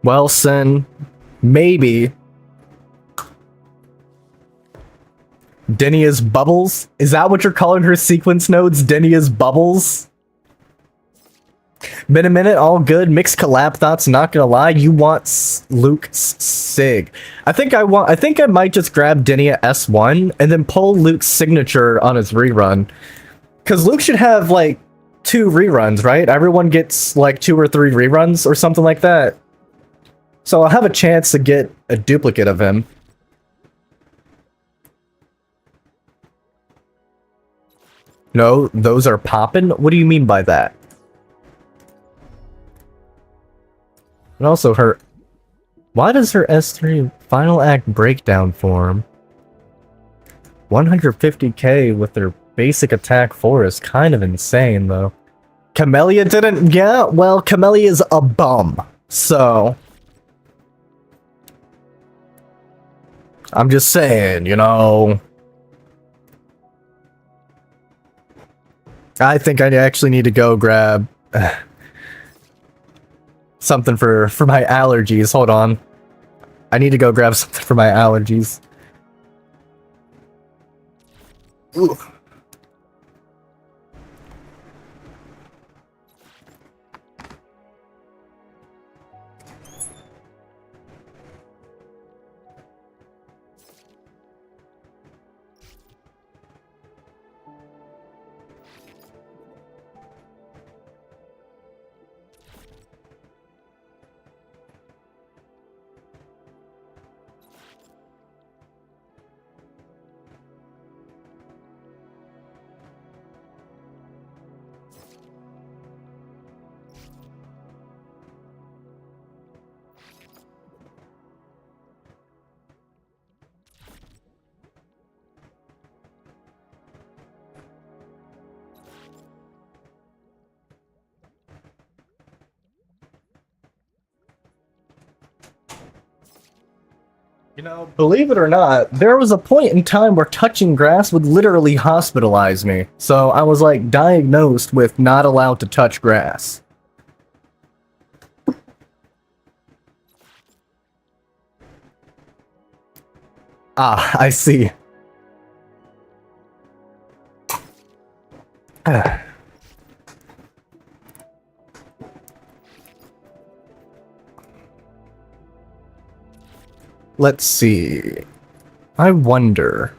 Well, Sin, maybe. Denia's bubbles? Is that what you're calling her sequence nodes? Denia's bubbles? Been a minute, all good. Mixed collab thoughts, not gonna lie. You want Luke's sig. I think I might just grab Denia S1 and then pull Luke's signature on his rerun. Cause Luke should have like 2 reruns, right? Everyone gets like 2 or 3 reruns or something like that. So I'll have a chance to get a duplicate of him. No, those are poppin'? What do you mean by that? And also her... Why does her S3 Final Act breakdown form? 150k with their basic attack 4 is kind of insane, though. Camellia didn't... Yeah, well, Camellia's a bum. So... I'm just saying, you know... I think I actually need to go grab something for my allergies. Hold on. I need to go grab something for my allergies. Ooh. You know, believe it or not, there was a point in time where touching grass would literally hospitalize me. So I was like diagnosed with not allowed to touch grass. Ah, I see. Let's see. I wonder.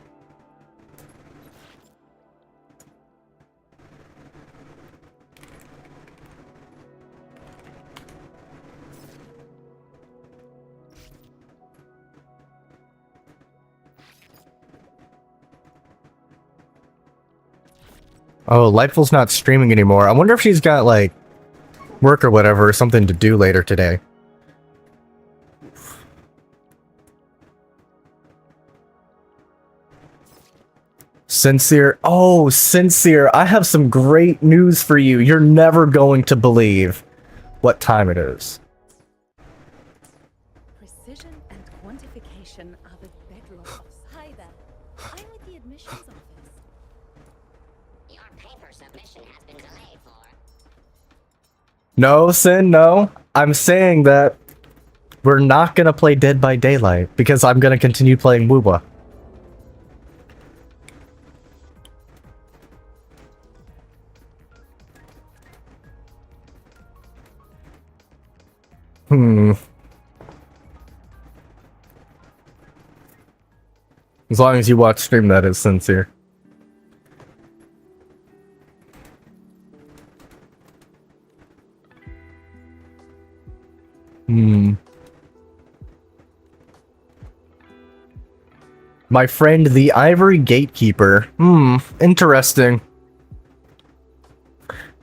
Oh, Lightful's not streaming anymore. I wonder if she's got, like, work or whatever, or something to do later today. Sincere. Oh, Sincere. I have some great news for you. You're never going to believe what time it is. Precision and quantification are the bedrocks. Hi there. I'm with the admissions office. Your paper submission has been delayed for. No, Sin, no. I'm saying that we're not gonna play Dead by Daylight because I'm gonna continue playing Wuwa. As long as you watch stream, that is, Sincere. My friend, the Ivory Gatekeeper. Interesting.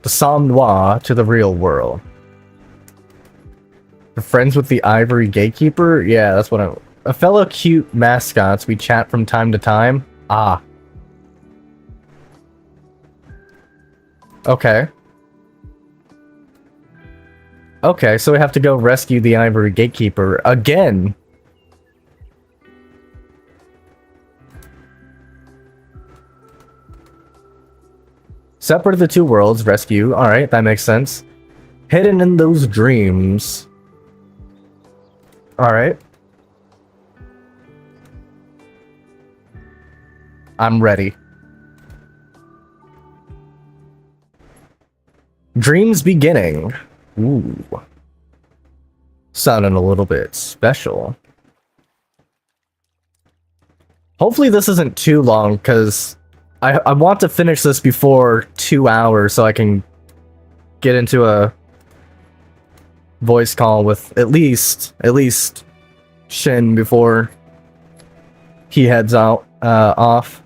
The Somme Noir to the real world. The friends with the Ivory Gatekeeper? Yeah, that's what I'm... A fellow cute mascots we chat from time to time. Ah. Okay. Okay, so we have to go rescue the Ivory Gatekeeper again. Separate the two worlds, rescue. Alright, that makes sense. Hidden in those dreams. Alright. I'm ready. Dreams beginning. Ooh. Sounding a little bit special. Hopefully this isn't too long, because I want to finish this before 2 hours so I can get into a voice call with at least Shin before he heads out off.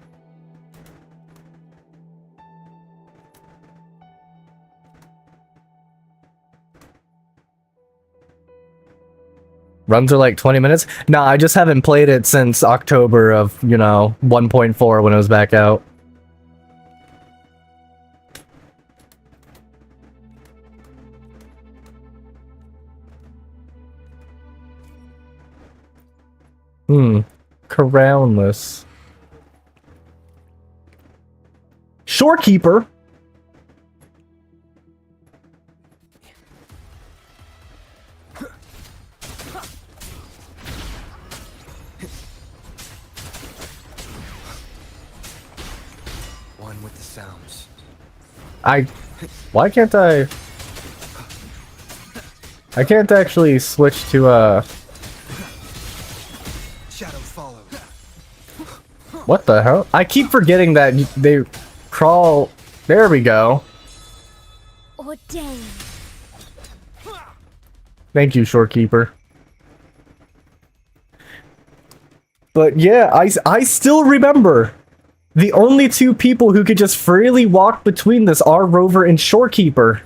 Runs are like 20 minutes? Nah, I just haven't played it since October of, 1.4 when it was back out. Crownless. Shorekeeper? One with the sounds. Why can't I can't actually switch to, Shadows follow. What the hell? I keep forgetting that they crawl... There we go. Ordained. Thank you, Shorekeeper. But yeah, I still remember the only two people who could just freely walk between this are Rover and Shorekeeper.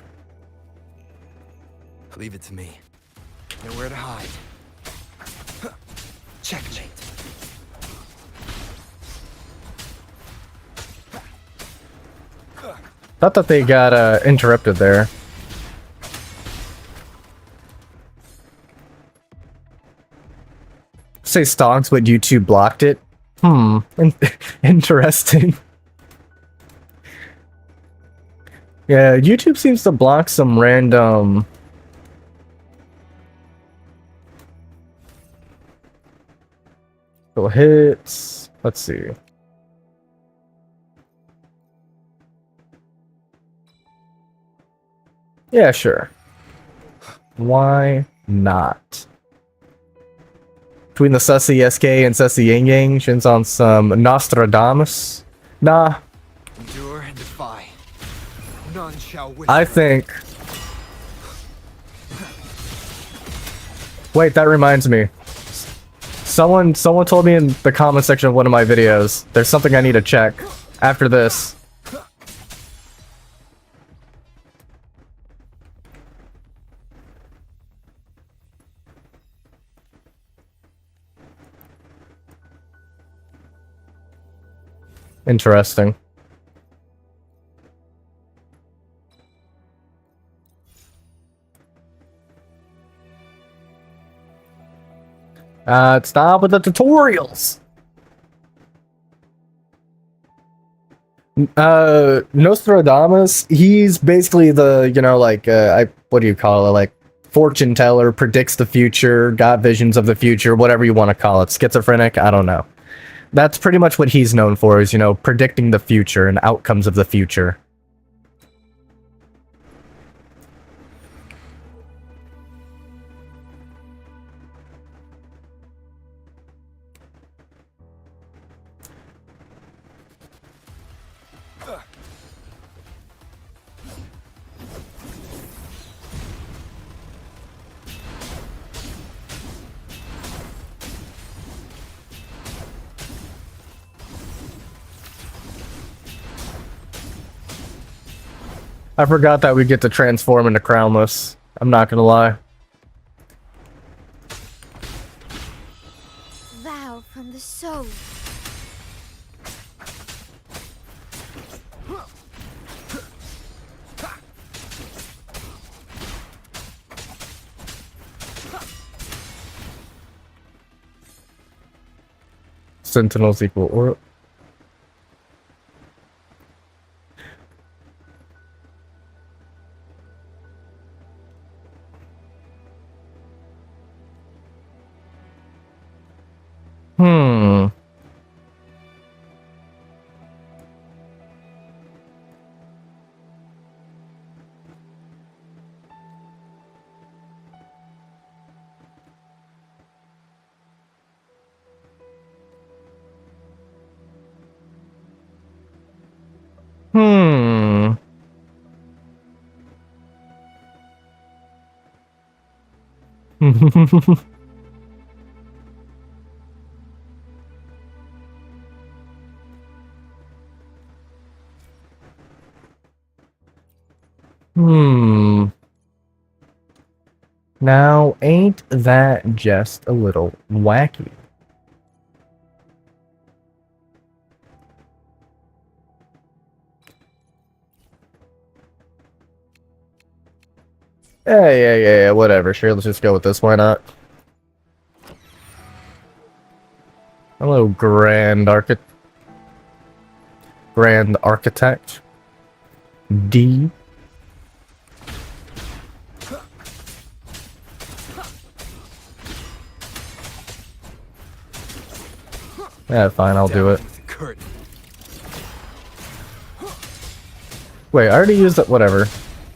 Leave it to me. Nowhere to hide. Checkmate. Thought that they got interrupted there. Say stonks, but YouTube blocked it. Interesting. Yeah, YouTube seems to block some random... hits. Let's see. Yeah, sure. Why not? Between the Sussy SK and Sussy Yang Yang, Shin's on some Nostradamus. Nah. Endure and defy. None shall win. I think... Wait, that reminds me. Someone told me in the comment section of one of my videos, there's something I need to check after this. Interesting. Stop with the tutorials! Nostradamus, he's basically the, you know, like, what do you call it? Like, fortune teller, predicts the future, got visions of the future, whatever you want to call it. Schizophrenic? I don't know. That's pretty much what he's known for, is, you know, predicting the future and outcomes of the future. I forgot that we get to transform into Crownless. I'm not gonna lie. Vow from the soul. Sentinels equal or... Hmm. Hmm. Hmm. Now, ain't that just a little wacky? Yeah, whatever. Sure, let's just go with this. Why not? Hello, Grand Architect. D. Yeah, fine, I'll do it. Wait, I already used that. Whatever.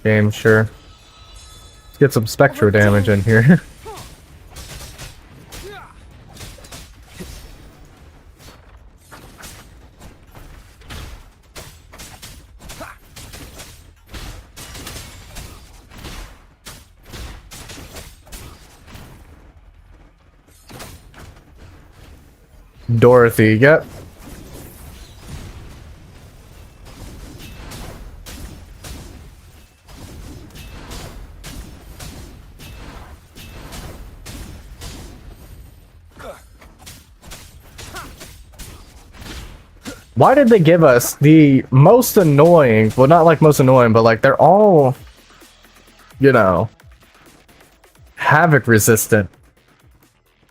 Game, sure. Let's get some Spectro damage in here. Dorothy, yep. Why did they give us the most annoying, well, not like most annoying, but like they're all, you know, havoc resistant.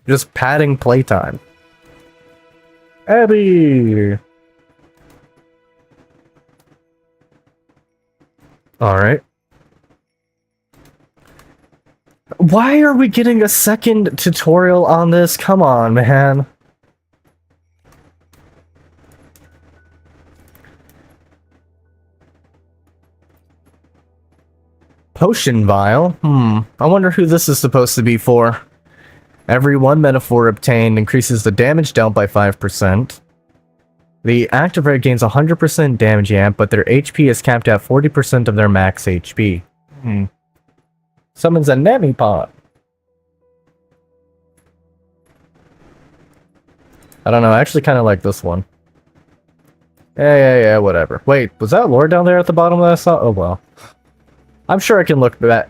Just padding playtime. Abby! Alright. Why are we getting a second tutorial on this? Come on, man. Potion vial? I wonder who this is supposed to be for. Every one metaphor obtained increases the damage dealt by 5%. The active rate gains 100% damage amp, but their HP is capped at 40% of their max HP. Summons a Nemi pot. I don't know, I actually kind of like this one. Yeah, whatever. Wait, was that lore down there at the bottom that I saw? Oh well. I'm sure I can look back.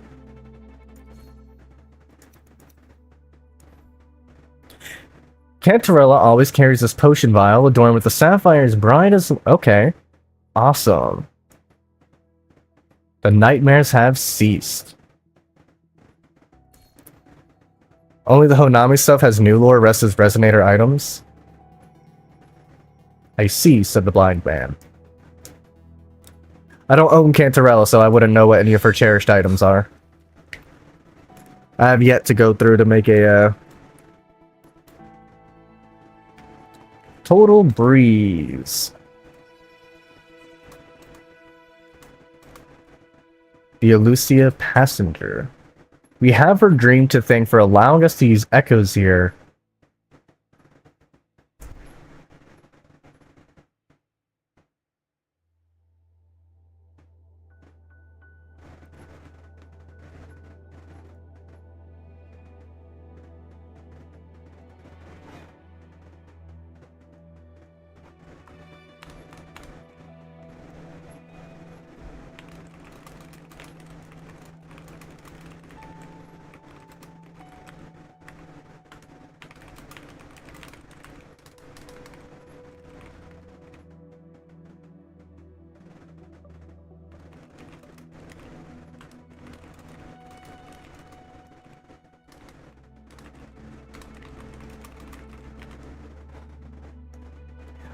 Cantarella always carries this potion vial adorned with the sapphires bright as... Okay. Awesome. The nightmares have ceased. Only the Honami stuff has new lore, rest as resonator items. I see, said the blind man. I don't own Cantarella, so I wouldn't know what any of her cherished items are. I have yet to go through to make a, Total Breeze. The Elucia Passenger. We have her dream to thank for allowing us to use echoes here.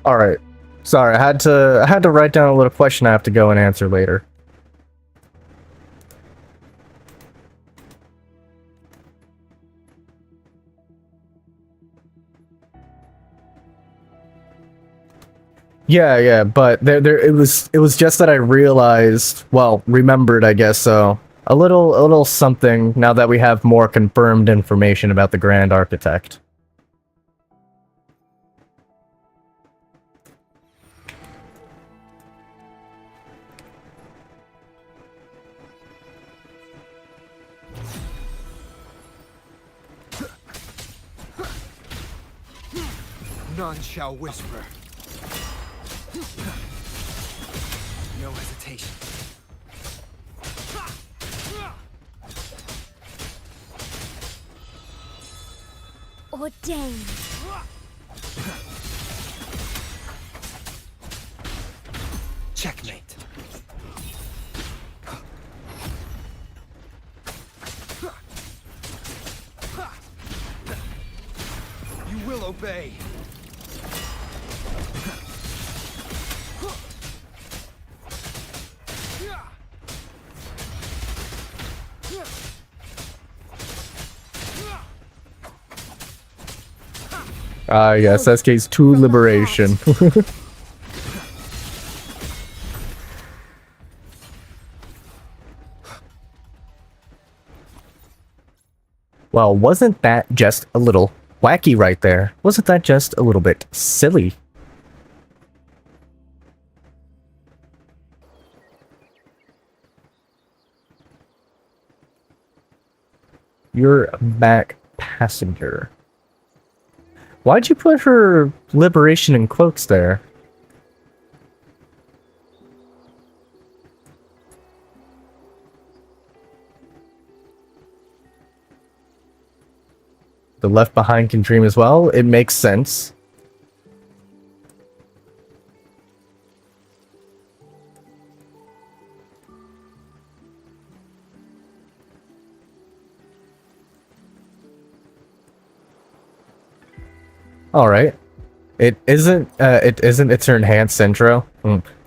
Alright. Sorry, I had to write down a little question I have to go and answer later. Yeah, but it was just that I realized, well, remembered, I guess, so a little something now that we have more confirmed information about the Grand Architect. None shall whisper. No hesitation. Ordained. Checkmate. You will obey. Yes, SK's 2 Liberation. Well, wasn't that just a little wacky right there? Wasn't that just a little bit silly? You're back, passenger. Why'd you put her liberation in quotes there? The left behind can dream as well. It makes sense. All right. It isn't. It's her enhanced intro.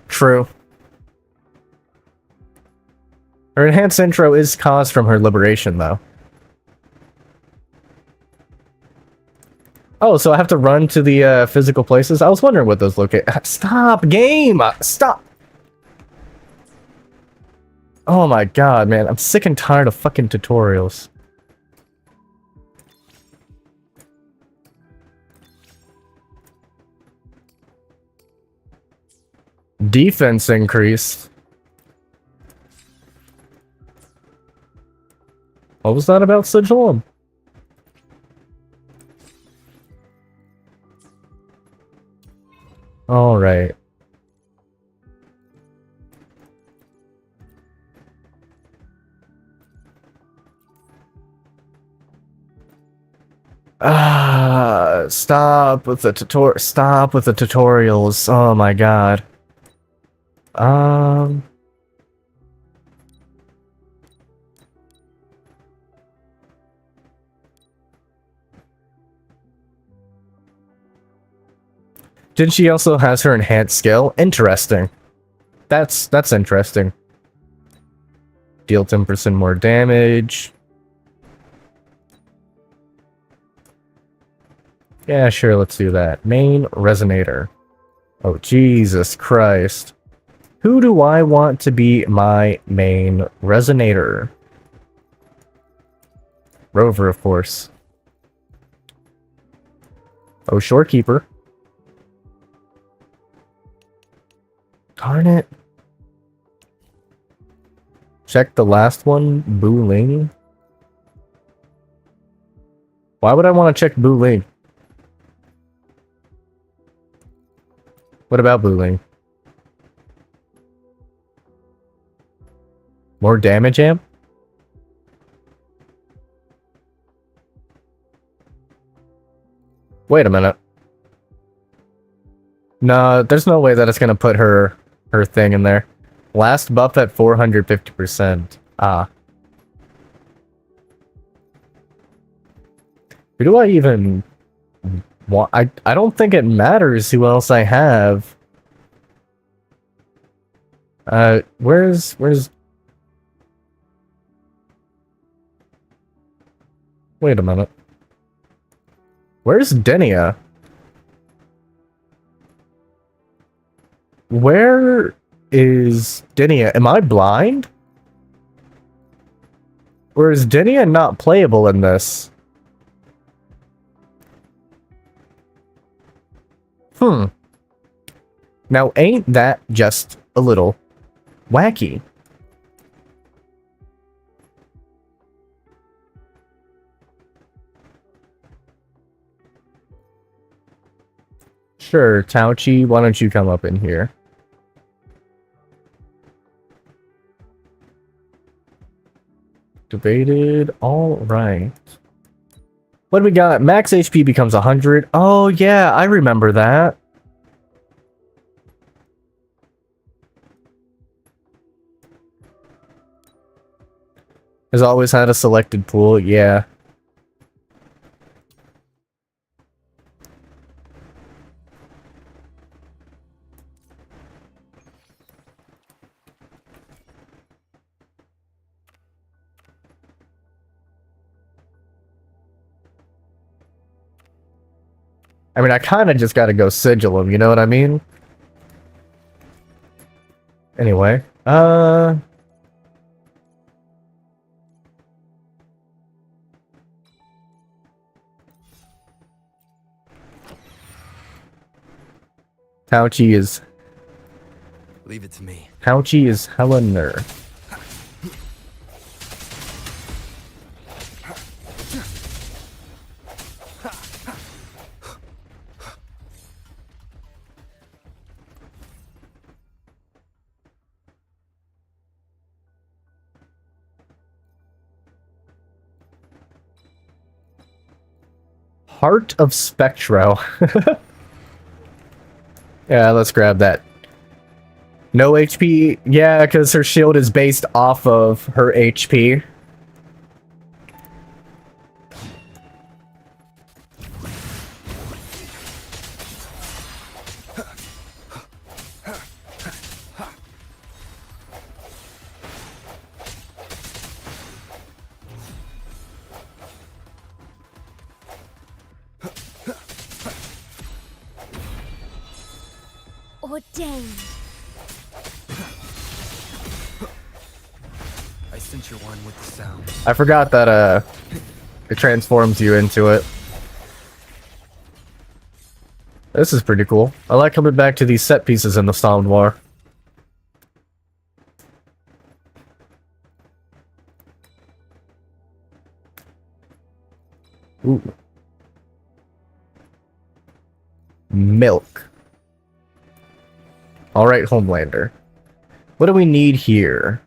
True. Her enhanced intro is caused from her liberation, though. Oh, so I have to run to the physical places? I was wondering what those locate. Stop, game! Stop! Oh my god, man. I'm sick and tired of fucking tutorials. Defense increased. What was that about Sigilum? All right. Stop with the tutorials. Oh my god. Didn't she also has her enhanced skill? Interesting. That's interesting. Deal 10% more damage. Yeah, sure, let's do that. Main resonator. Oh, Jesus Christ. Who do I want to be my main resonator? Rover, of course. Oh, Shorekeeper. Darn it. Check the last one, Bu Ling. Why would I want to check Bu Ling? What about Bu Ling? More damage amp? Wait a minute. No, there's no way that it's gonna put her thing in there. Last buff at 450%. Ah. Who do I even want? I don't think it matters who else I have. Where's Wait a minute. Where's Denia? Where is Denia? Am I blind? Or is Denia not playable in this? Now, ain't that just a little wacky? Sure, Tauchi, why don't you come up in here? Debated, alright. What do we got? Max HP becomes 100. Oh yeah, I remember that. Has always had a selected pool, yeah. I mean, I kind of just gotta go sigil him, you know what I mean? Anyway, Tauchi is... Leave it to me. Tauchi is hella nerd. Heart of Spectro. Yeah, let's grab that. No HP? Yeah, because her shield is based off of her HP. Ordained. I sent your one with the sound. I forgot that, it transforms you into it. This is pretty cool. I like coming back to these set pieces in the Sound War. Ooh. Milk. Alright, Homelander. What do we need here?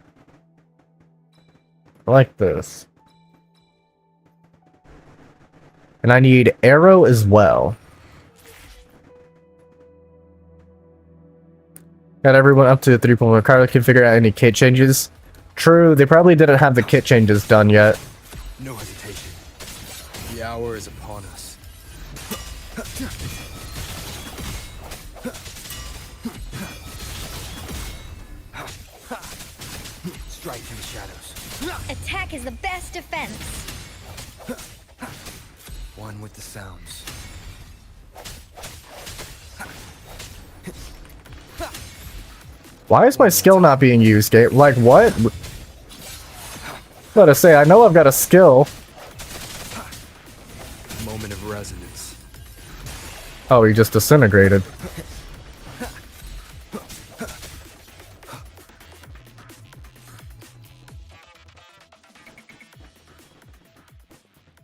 I like this. And I need arrow as well. Got everyone up to 3.1. Carla can figure out any kit changes. True, they probably didn't have the kit changes done yet. No hesitation. The hour is upon us. Strike in the shadows. Attack is the best defense. One with the sounds. Why is my skill not being used, Gabe? Like, what? Gotta say, I know I've got a skill. Moment of resonance. Oh, he just disintegrated.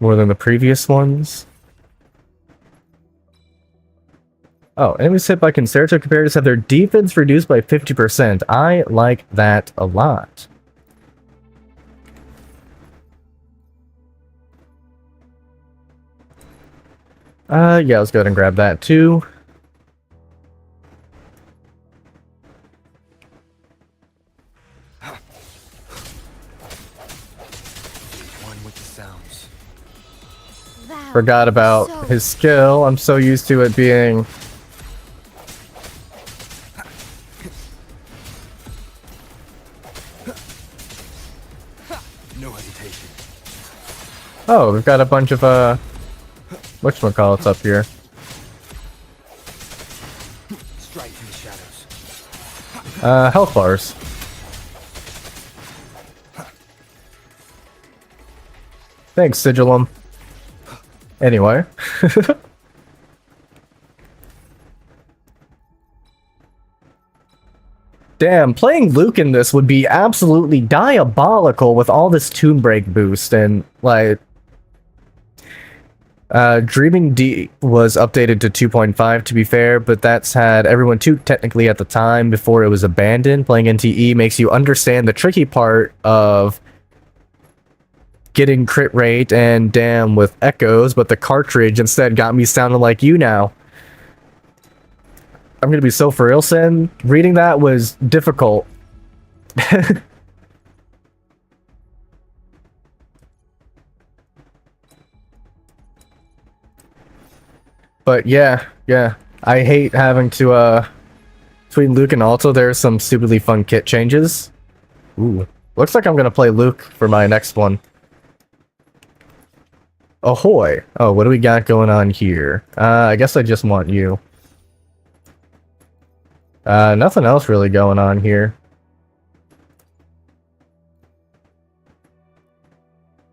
More than the previous ones. Oh, enemies hit by concerto comparators have their defense reduced by 50%. I like that a lot. Yeah, let's go ahead and grab that too. One with the sounds. Forgot about his skill. I'm so used to it being... No hesitation. Oh, we've got a bunch of, whatchamacallits up here. Strike in the shadows. Health bars. Thanks, Sigilum. Anyway. Damn, playing Luke in this would be absolutely diabolical with all this Tomb Break boost and, like... Dreaming D was updated to 2.5 to be fair, but that's had everyone 2 technically at the time before it was abandoned. Playing NTE makes you understand the tricky part of getting crit rate and damn with echoes, but the cartridge instead got me sounding like you now. I'm gonna be so for real, Sin. Reading that was difficult. But yeah. I hate having to, between Luke and Alto, there's some stupidly fun kit changes. Ooh. Looks like I'm gonna play Luke for my next one. Ahoy! Oh, what do we got going on here? I guess I just want you. Nothing else really going on here.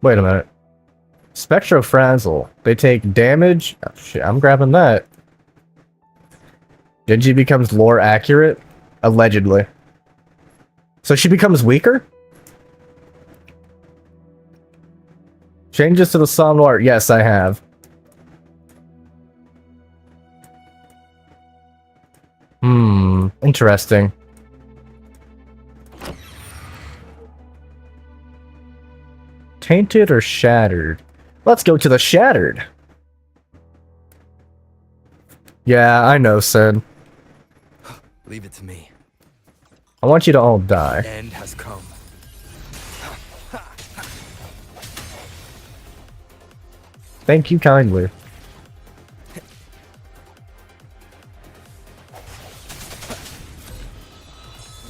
Wait a minute. Spectrofrazzle. They take damage. Oh, shit, I'm grabbing that. Genji becomes lore accurate? Allegedly. So she becomes weaker? Changes to the Psalm Noir. Yes, I have. Interesting. Tainted or shattered? Let's go to the shattered. Yeah, I know, Sid. Leave it to me. I want you to all die. End has come. Thank you kindly.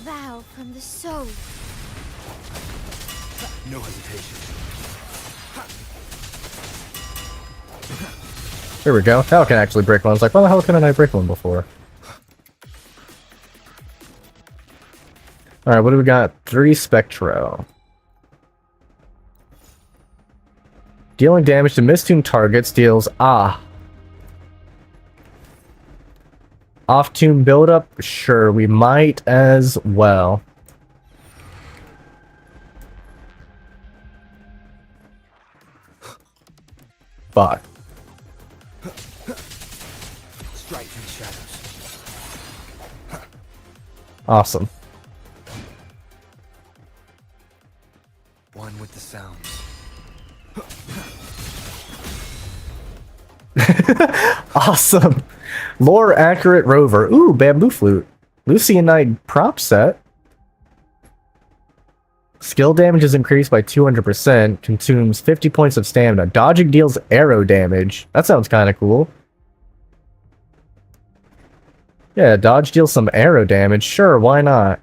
Vow from the soul. No hesitation. Here we go. Now I can actually break one. I was like, why the hell couldn't I break one before? Alright, what do we got? 3 Spectro. Dealing damage to mistuned targets deals Off-tune buildup? Sure, we might as well. Fuck. Strike in the shadows. Awesome. One with the sounds. Awesome. Lore accurate rover. Ooh, bamboo flute. Lucianide prop set. Skill damage is increased by 200%. Consumes 50 points of stamina. Dodging deals arrow damage. That sounds kind of cool. Yeah, dodge deals some arrow damage. Sure, why not?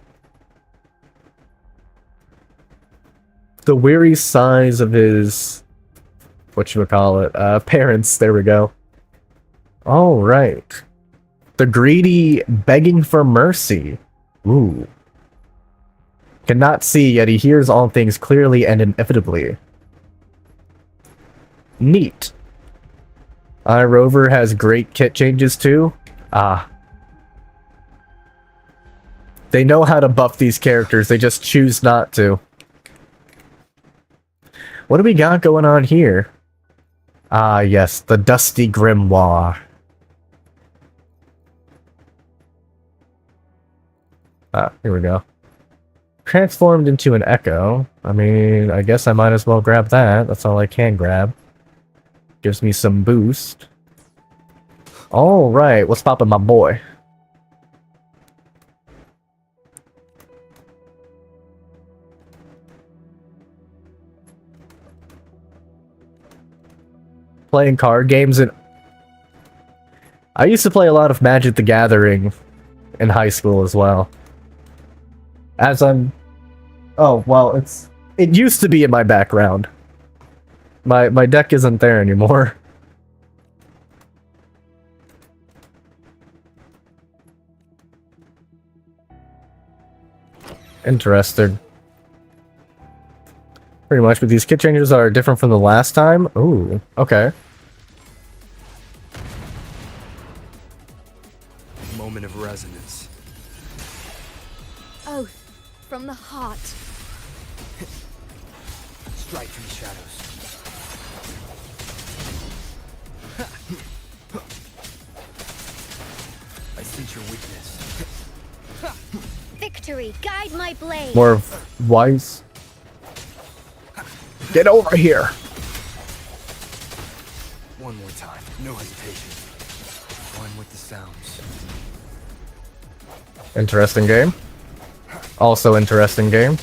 The weary sighs of his... whatchamacallit? Parents. There we go. Alright. The greedy begging for mercy. Ooh. Cannot see, yet he hears all things clearly and inevitably. Neat. iRover has great kit changes too. Ah. They know how to buff these characters, they just choose not to. What do we got going on here? Ah, yes, the Dusty Grimoire. Ah, here we go. Transformed into an echo. I mean, I guess I might as well grab that. That's all I can grab. Gives me some boost. Alright, what's poppin', my boy? Playing card games and... I used to play a lot of Magic the Gathering in high school as well. As I'm... Oh, well, it used to be in my background. My deck isn't there anymore. Interesting. Pretty much, but these kit changes are different from the last time. Ooh, okay. Moment of resonance. Oath from the heart. Strike from the shadows. I sense your weakness. Victory, guide my blade. More of wise. Get over here. One more time, no hesitation. One with the sounds. Interesting game. Also interesting game.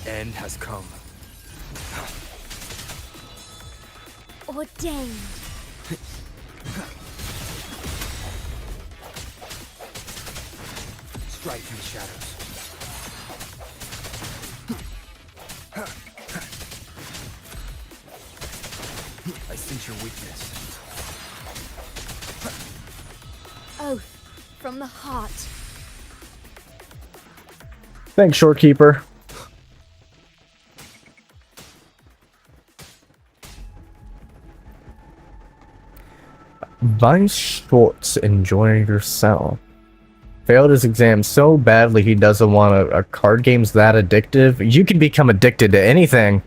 The end has come. Ordained. Strike from the shadows. I sense your weakness. Oath from the heart. Thanks, Shorekeeper. Vice Schwartz enjoying yourself. Failed his exam so badly he doesn't want a card games that addictive. You can become addicted to anything.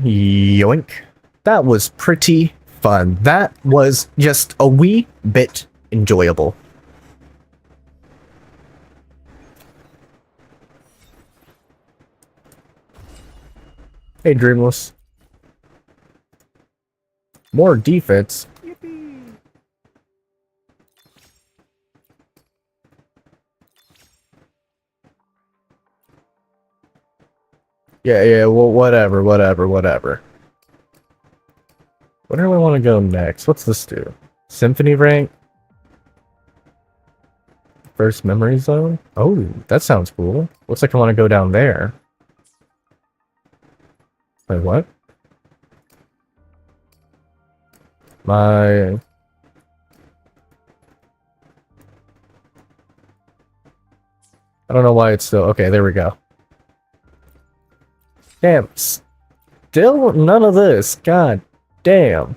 Yoink. That was pretty fun. That was just a wee bit enjoyable. Hey, Dreamless. More defense. Yippee. Yeah, well, whatever. Where do I want to go next? What's this do? Symphony rank? First memory zone? Oh, that sounds cool. Looks like I want to go down there. Wait, what? I don't know why it's still... Okay, there we go. Damn. Still none of this. God damn.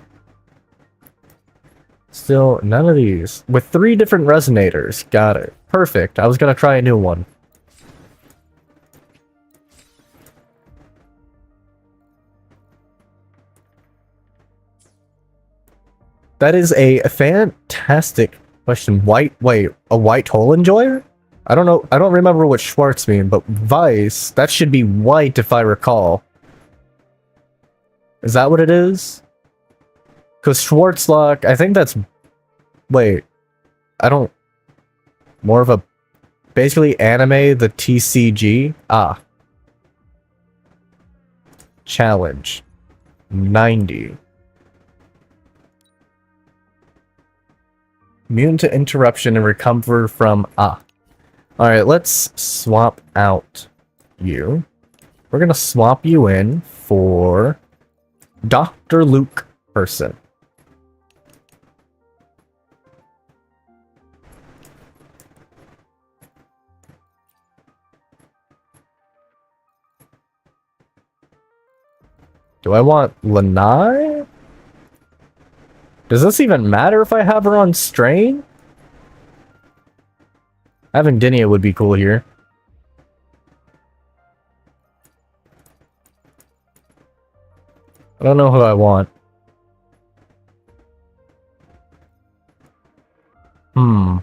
Still none of these. With 3 different resonators. Got it. Perfect. I was gonna try a new one. That is a fantastic Question, white, wait, a white hole enjoyer? I don't know, I don't remember what Schwartz mean, but Vice, that should be white if I recall. Is that what it is? Because Schwarzlock, I think that's... Wait, I don't... More of a... Basically anime, the TCG? Ah. Challenge. 90. Immune to interruption and recover from... Ah. Alright, let's swap out you. We're gonna swap you in for... Dr. Luke Person. Do I want Lanai? Does this even matter if I have her on strain? Having Dinia would be cool here. I don't know who I want. Hmm.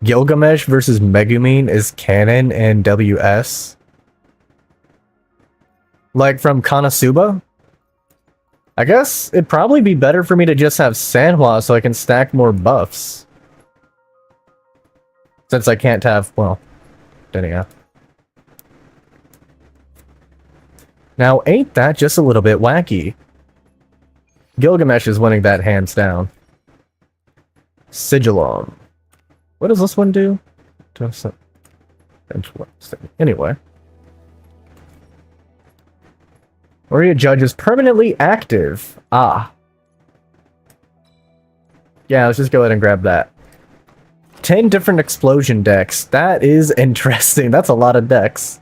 Gilgamesh versus Megumin is canon in WS. Like from Konosuba? I guess it'd probably be better for me to just have Sanhua so I can stack more buffs. Since I can't have, well, Dinia. Now, ain't that just a little bit wacky? Gilgamesh is winning that hands down. Sigilum. What does this one do? Anyway. Area Judge is permanently active. Ah. Yeah, let's just go ahead and grab that. 10 different explosion decks. That is interesting. That's a lot of decks.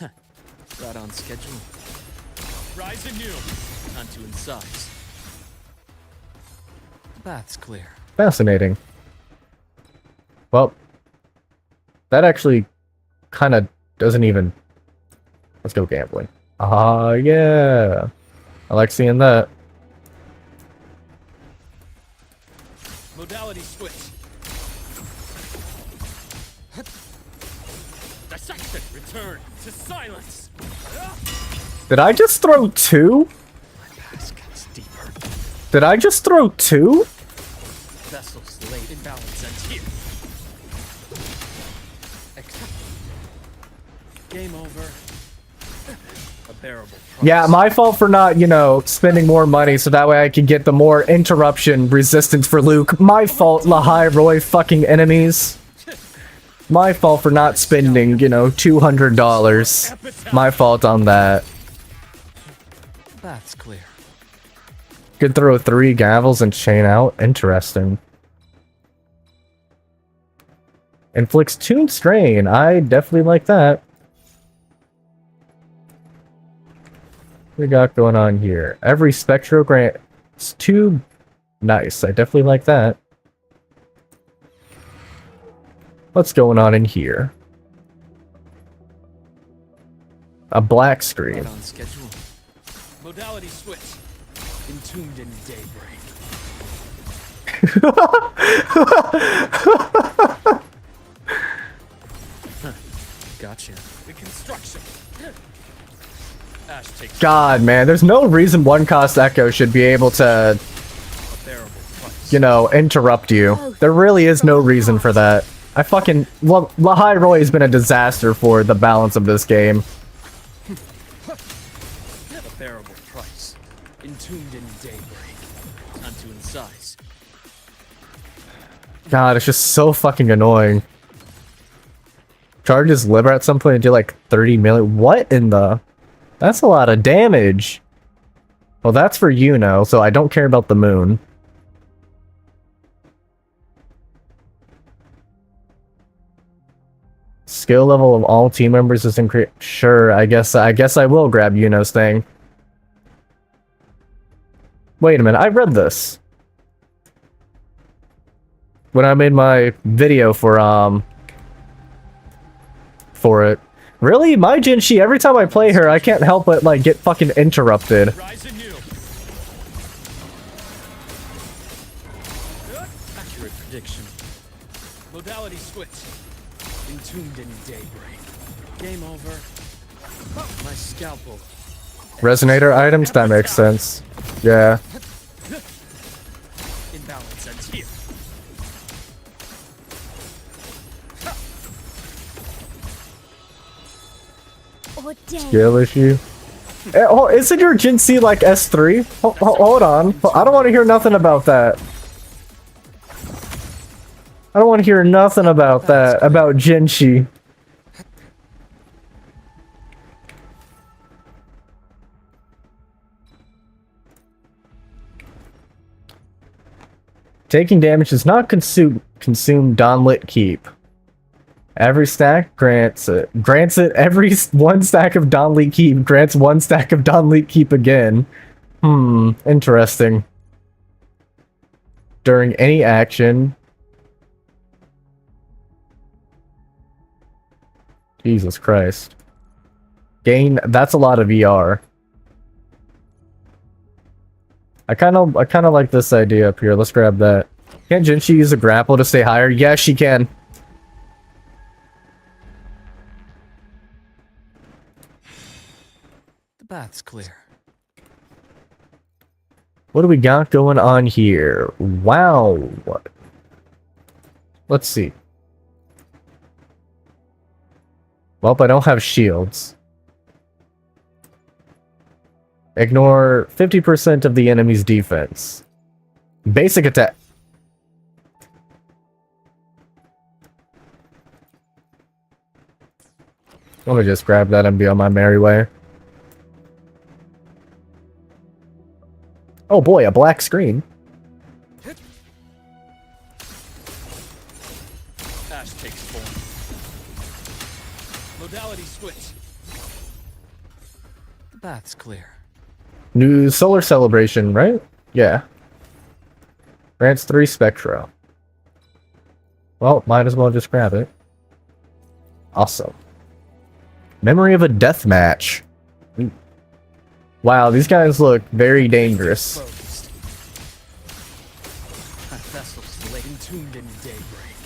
Right on schedule. Rise anew. Time to incise. That's clear. Fascinating. Well, that actually kind of doesn't even... Let's go gambling. Ah, yeah. I like seeing that. Modality switch. Dissection. Return to silence. Did I just throw two? My past gets deeper. Did I just throw two? Vessels laid in balance and here. Game over. A bearable price. Yeah, my fault for not, you know, spending more money so that way I could get the more interruption resistance for Luke. My fault, Lahai Roy fucking enemies. My fault for not spending, you know, $200. My fault on that. That's clear. Could throw 3 Gavels and chain out. Interesting. Inflicts Toon Strain. I definitely like that. What we got going on here? Every Spectro grants 2. Nice. I definitely like that. What's going on in here? A black screen. Right on schedule. Modality switch. Entombed in daybreak. Gotcha. The construction. Ash takes God, man, there's no reason one cost Echo should be able to, a bearable price. you know, interrupt you. There really is no reason for that. I fucking... Lahai Roy has been a disaster for the balance of this game. A bearable price. Entombed in daybreak. Time to incise. God, it's just so fucking annoying. Charge his liver at some point and do like 30 million. What in the... That's a lot of damage. Well, that's for Yuno, so I don't care about the moon. Skill level of all team members is increased. Sure, I guess I will grab Yuno's thing. Wait a minute, I read this. when I made my video for it. Really? My Jinshi, every time I play her, I can't help but like get fucking interrupted. Rise anew. Accurate prediction. Modality switch. Entombed in daybreak. Game over. My scalpel. Resonator items? That makes sense. Yeah. Imbalance ends here. Skill issue. Oh, isn't your Jinshi like S3? Hold on. I don't want to hear nothing about that. I don't want to hear nothing about that. About Jinshi. Taking damage does not consume Dawnlit Keep. Every stack grants it every one stack of Dawnlit Keep grants one stack of Dawnlit Keep again. Interesting. During any action. Jesus Christ. Gain, that's a lot of ER. I kind of like this idea up here. Let's grab that. Can Jinshi use a grapple to stay higher? Yes, she can. The bath's clear. What do we got going on here? Wow. Let's see. Well, I don't have shields. Ignore 50% of the enemy's defense. Basic attack. Let me just grab that and be on my merry way. Oh boy, a black screen. Ash takes form. Modality switch. The bath's clear. New solar celebration, right? Yeah. Grants 3 Spectra. Well, might as well just grab it. Awesome. Memory of a death match. Wow, these guys look very dangerous. Vessel's laid entombed in daybreak.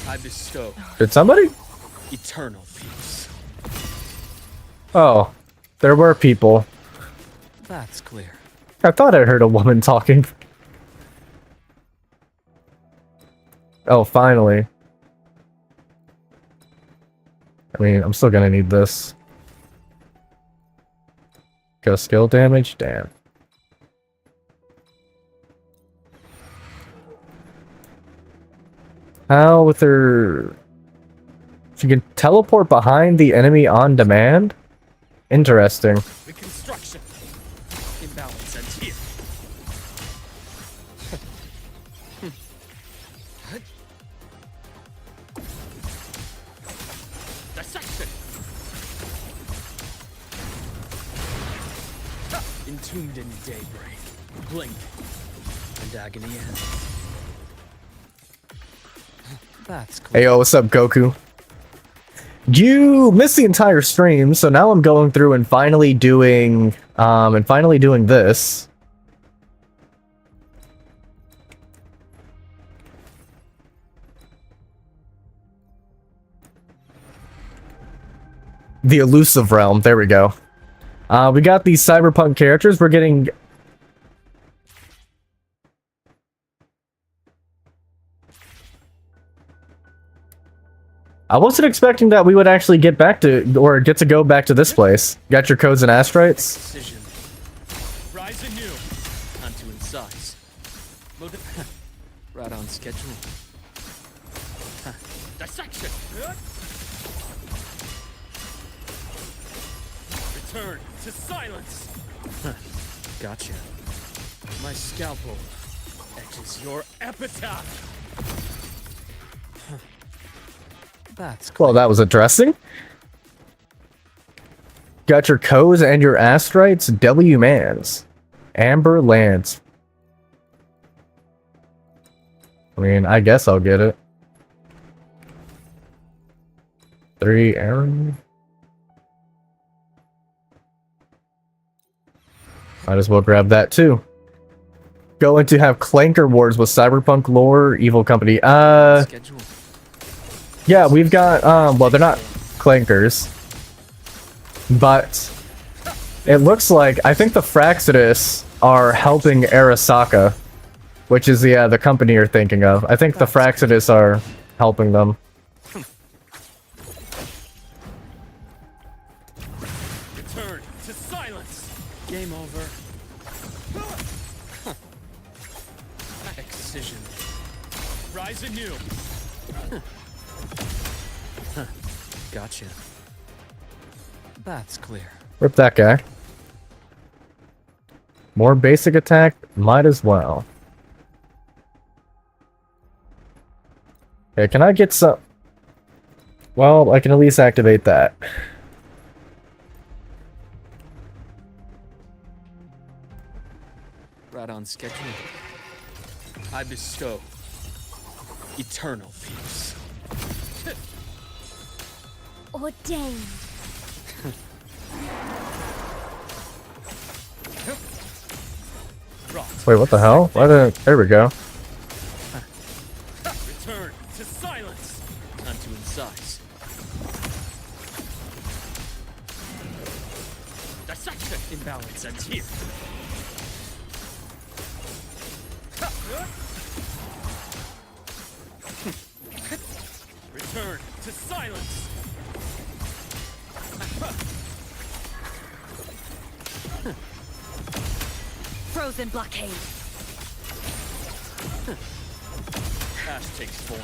I bestow Did somebody? eternal peace. Oh, there were people. That's clear. I thought I heard a woman talking. Oh, finally. I mean, I'm still gonna need this. Go skill damage? Damn. How with her... She can teleport behind the enemy on demand? Interesting. Reconstruction. Imbalance ends here. Dissection. Entombed in daybreak. Blink. And agony ends. That's clear. Hey yo, what's up, Goku? You missed the entire stream, so now I'm going through and finally doing this. The elusive realm. There we go. We got these Cyberpunk characters. We're getting... I wasn't expecting that we would actually get back to, or get to go back to this place. Got your codes and astrites? Precision. Rise anew. Time to incise. Right on schedule. Dissection. Return to silence. Gotcha. My scalpel etches your epitaph. That's Well, that was addressing. Got your codes and your astrites. W Mans. Amber Lance. I mean, I guess I'll get it. 3 arrows. Might as well grab that too. Going to have Clanker Wars with Cyberpunk lore, Evil Company. Schedule. Yeah, we've got, well, they're not Clankers. But it looks like, I think the Fraxidus are helping Arasaka, which is the company you're thinking of. I think the Fraxidus are helping them. Return to silence. Game over. Excision. Rise anew. Gotcha. That's clear. Rip that guy. More basic attack? Might as well. Okay, can I get some... Well, I can at least activate that. Right on schedule. I bestow eternal peace. Ordained. Wait, what the hell? Why the... There we go. Return to silence. Time to incise. Dissection imbalance ends here. Return to silence. Frozen blockade. Ash takes form.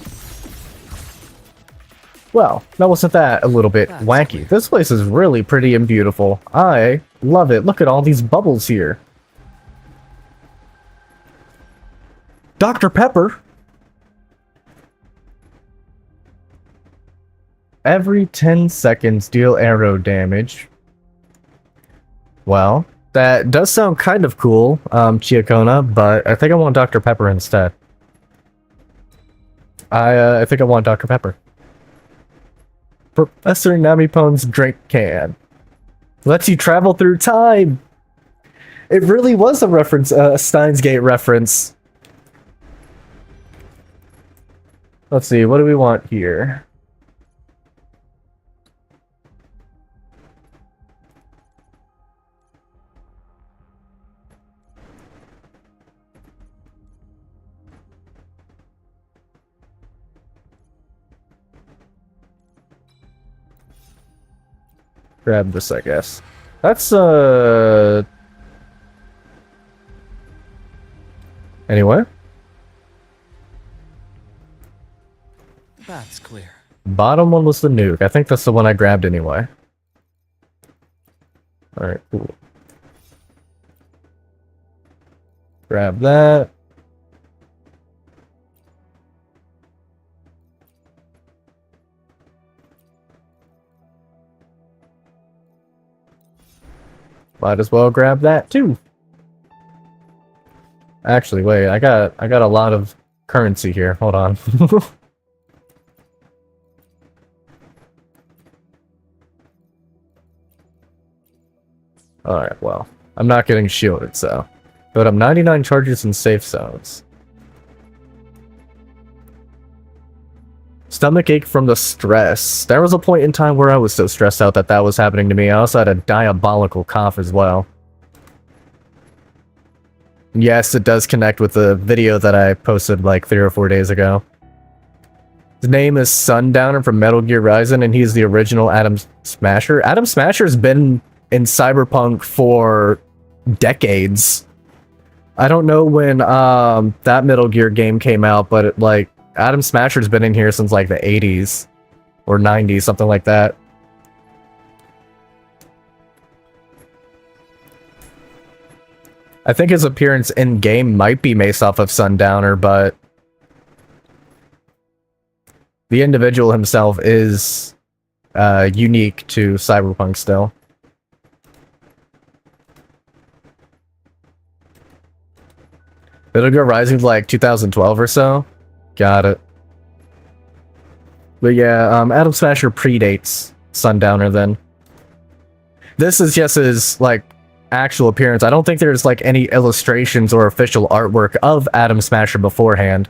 Well, now wasn't that a little bit wacky? This place is really pretty and beautiful. I love it. Look at all these bubbles here. Dr. Pepper? Every 10 seconds deal arrow damage. Well, that does sound kind of cool, Chiacona, but I think I want Dr. Pepper instead. I think I want Dr. Pepper. Professor Namipone's drink can. Lets you travel through time! It really was a reference, a Steins Gate reference. Let's see, what do we want here? Grab this, I guess. That's, Anyway. That's clear. Bottom one was the nuke. I think that's the one I grabbed anyway. Alright, cool. Grab that. Might as well grab that too. Actually, wait, I got a lot of currency here. Hold on. Alright, well. I'm not getting shielded, so. But I'm 99 charges in safe zones. Stomach ache from the stress. There was a point in time where I was so stressed out that that was happening to me. I also had a diabolical cough as well. Yes, it does connect with the video that I posted like 3 or 4 days ago. His name is Sundowner from Metal Gear Rising, and he's the original Atom Smasher. Atom Smasher's been in Cyberpunk for decades. I don't know when that Metal Gear game came out, but it, like, Atom Smasher's been in here since like the 80s or 90s, something like that. I think his appearance in game might be based off of Sundowner, but the individual himself is unique to Cyberpunk still. Metal Gear Rising like 2012 or so. Got it. But yeah, Atom Smasher predates Sundowner then. This is just his, like, actual appearance. I don't think there's, like, any illustrations or official artwork of Atom Smasher beforehand.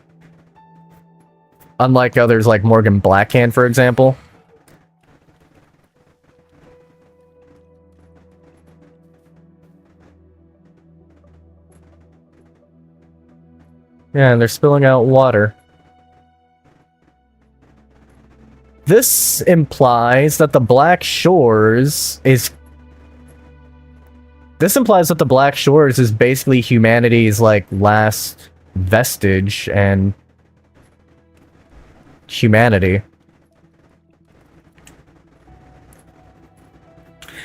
Unlike others like Morgan Blackhand, for example. Yeah, and they're spilling out water. This implies that the Black Shores is... This implies that the Black Shores is basically humanity's, like, last vestige and... humanity.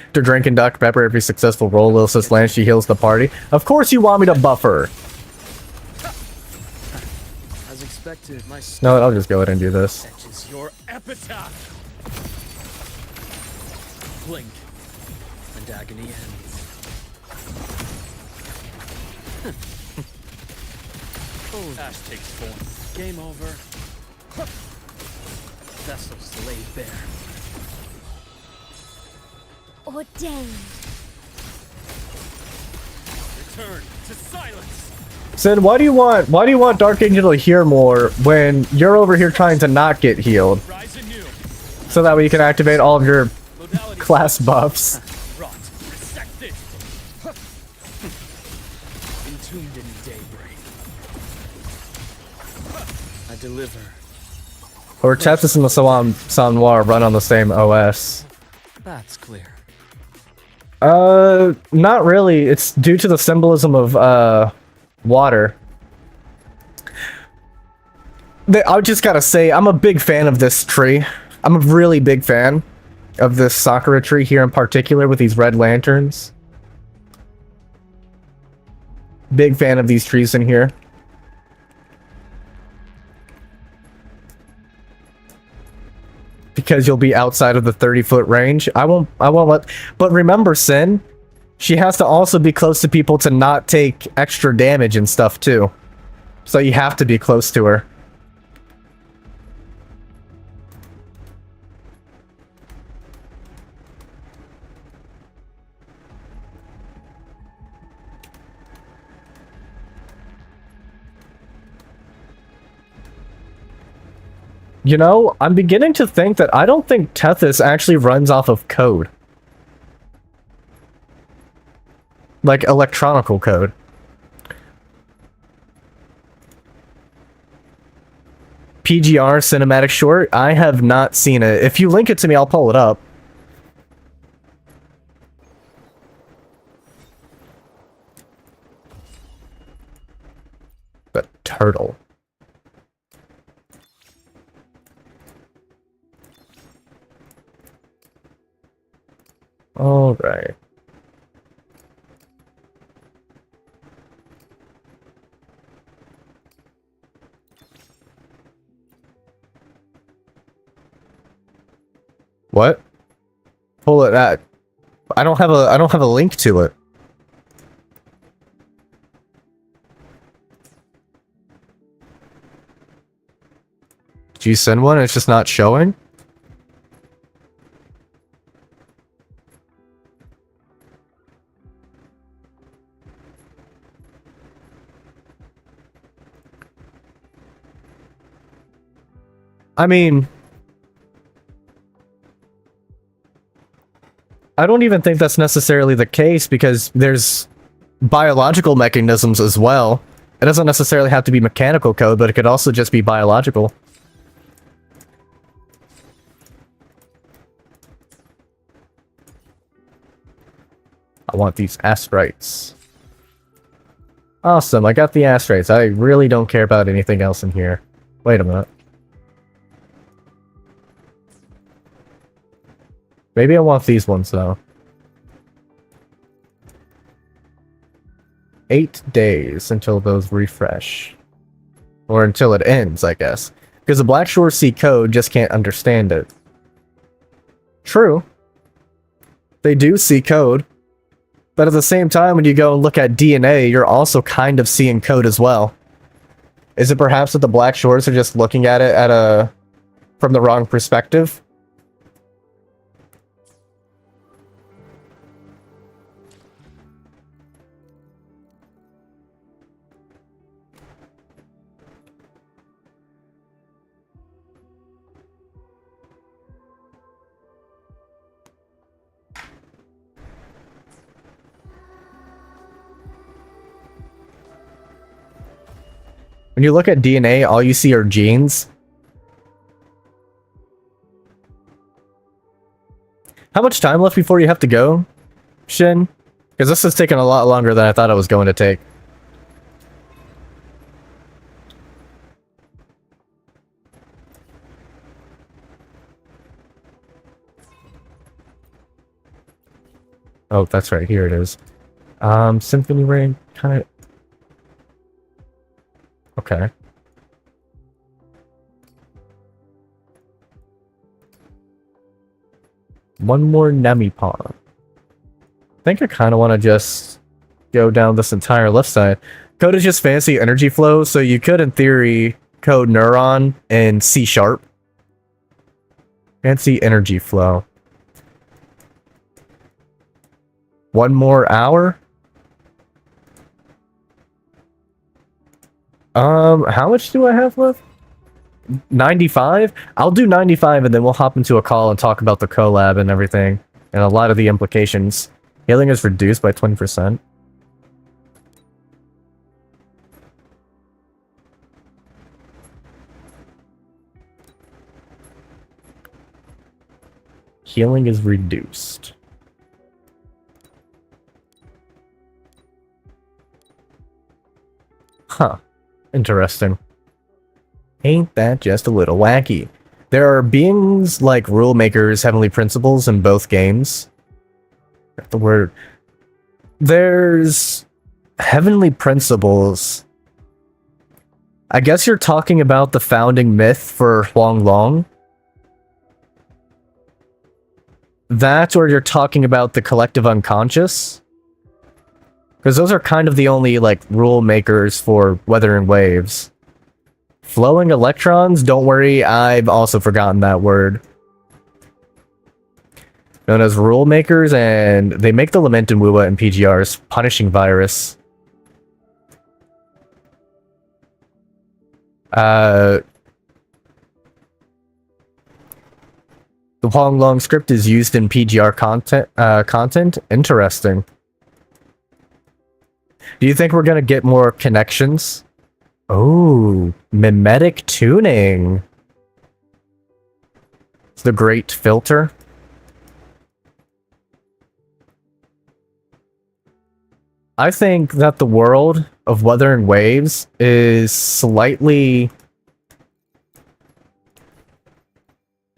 After drinking Dr. Pepper every successful roll, Lil says Lance, she heals the party. Of course you want me to buffer! As expected, my No, I'll just go ahead and do this. is your epitaph. Blink, and agony ends. Oh, Ash takes form. Game over. Vessels laid bare. Ordained. Return to silence. Sin, why do you want Dark Angel to hear more when you're over here trying to not get healed? Rise anew. So that way you can activate all of your Modality class buffs. Rot. Resected. Entombed in daybreak. I deliver. Or Chaptis and the San Noir run on the same OS. That's clear. Not really. It's due to the symbolism of, water. I just gotta say, I'm a big fan of this tree. I'm a really big fan of this Sakura tree here in particular with these red lanterns. Big fan of these trees in here. Because you'll be outside of the 30-foot range. I won't let... But remember, Sin, she has to also be close to people to not take extra damage and stuff, too. So you have to be close to her. You know, I'm beginning to think that I don't think Tethys actually runs off of code. Like, electronical code. PGR cinematic short? I have not seen it. If you link it to me, I'll pull it up. The turtle. All right. What? Pull it at. I don't have a link to it. Did you send one? It's just not showing? I mean, I don't even think that's necessarily the case because there's biological mechanisms as well. It doesn't necessarily have to be mechanical code, but it could also just be biological. I want these astrites. Awesome, I got the astrites. I really don't care about anything else in here. Wait a minute. Maybe I want these ones, though. 8 days until those refresh. Or until it ends, I guess. Because the Blackshore see code, just can't understand it. True. They do see code. But at the same time, when you go and look at DNA, you're also kind of seeing code as well. Is it perhaps that the Black Shores are just looking at it from the wrong perspective? When you look at DNA, all you see are genes. How much time left before you have to go, Shin? Because this is taking a lot longer than I thought it was going to take. Oh, that's right. Here it is. Symphony Ring, kind of... Okay. One more Nemipawn. I think I kind of want to just go down this entire left side. Code is just fancy energy flow, so you could, in theory, code Neuron in C#. Fancy energy flow. One more hour? How much do I have left? 95? I'll do 95 and then we'll hop into a call and talk about the collab and everything. And a lot of the implications. Healing is reduced by 20%. Healing is reduced. Huh. Interesting. Ain't that just a little wacky? There are beings like rule makers, heavenly principles in both games. The word. There's heavenly principles. I guess you're talking about the founding myth for Huang Long. That, or you're talking about the collective unconscious? Because those are kind of the only, like, rule makers for weathering waves. Flowing electrons? Don't worry, I've also forgotten that word. Known as rule makers, and they make the lament in Wuwa and PGRs, punishing virus. The Huang Long script is used in PGR content? Interesting. Do you think we're gonna get more connections? Oh, mimetic tuning. It's the great filter. I think that the world of Wuthering Waves is slightly...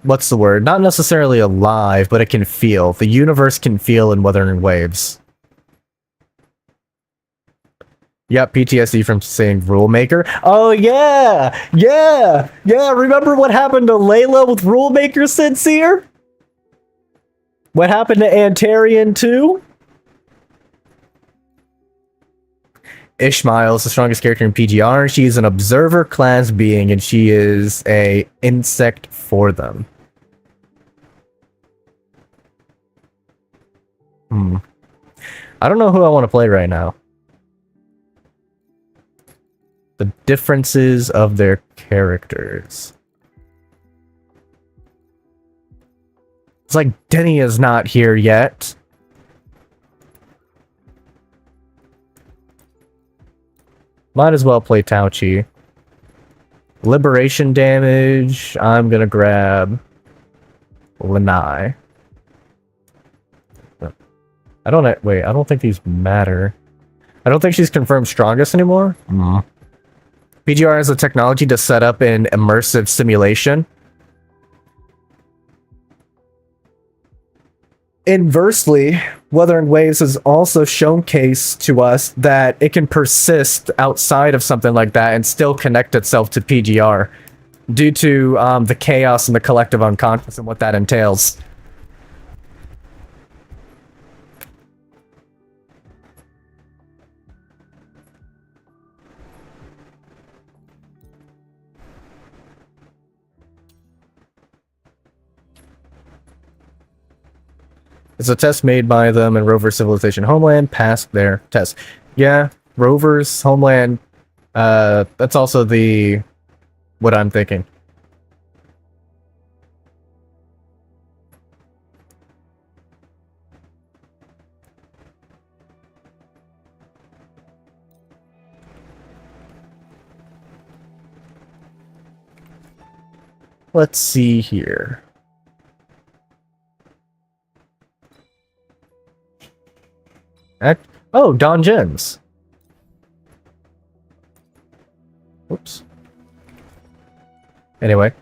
What's the word? Not necessarily alive, but it can feel. The universe can feel in Wuthering Waves. Yep, PTSD from saying Rule Maker. Oh yeah! Yeah! Yeah, remember what happened to Layla with Rule Maker Sincere? What happened to Antarian too? Ishmael is the strongest character in PGR. She is an observer class being, and she is a insect for them. I don't know who I want to play right now. The differences of their characters. It's like Denny is not here yet. Might as well play Tauchi. Liberation damage. I'm gonna grab Lanai. I don't think these matter. I don't think she's confirmed strongest anymore. PGR has the technology to set up an immersive simulation. Inversely, Wuthering Waves has also showcased to us that it can persist outside of something like that and still connect itself to PGR due to the chaos and the collective unconscious and what that entails. It's a test made by them and Rover Civilization Homeland passed their test. Yeah, Rover's Homeland, that's also what I'm thinking. Let's see here. Oh, Don Jens. Oops. Anyway,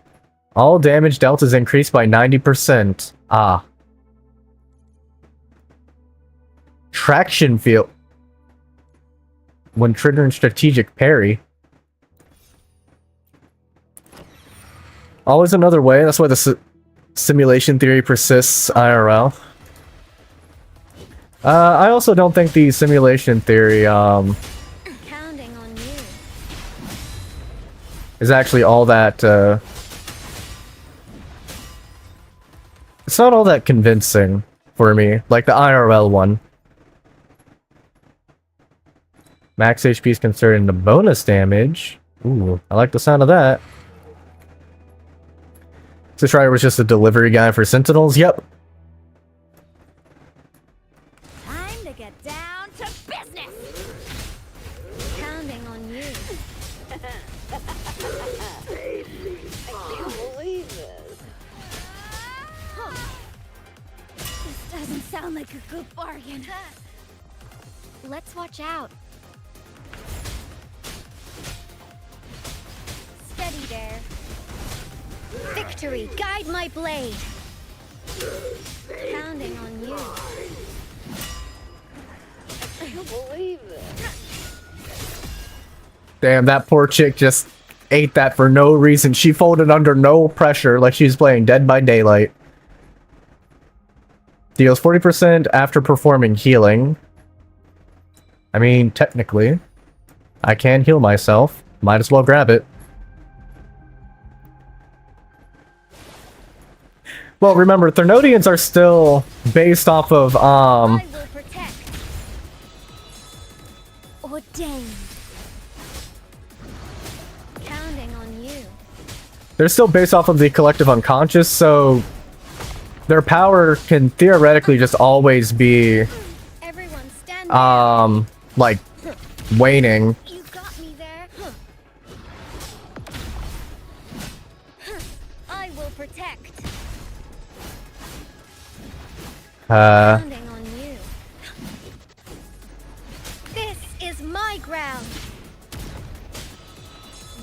all damage dealt is increased by 90%. Ah. Traction field. When triggering strategic parry. Always another way. That's why the simulation theory persists IRL. I also don't think the simulation theory Counting on you. is actually all that it's not all that convincing for me, like the IRL one. Max HP is considered into bonus damage. Ooh, I like the sound of that. This Rider was just a delivery guy for Sentinels? Yep. Time to get down to business. Counting on you. I can't believe this. This doesn't sound like a good bargain. Let's watch out. Steady there. Victory, guide my blade. Counting on you. I can't believe this. Damn, that poor chick just ate that for no reason. She folded under no pressure like she's playing Dead by Daylight. Deals 40% after performing healing. I mean, technically, I can heal myself. Might as well grab it. Well, remember, Thermodians are still based off of, I will protect. Ordained. Counting on you. they're still based off of the collective unconscious, so their power can theoretically just always be, Everyone stand down. like, waning. You got me there. I will protect. Counting on you. This is my ground.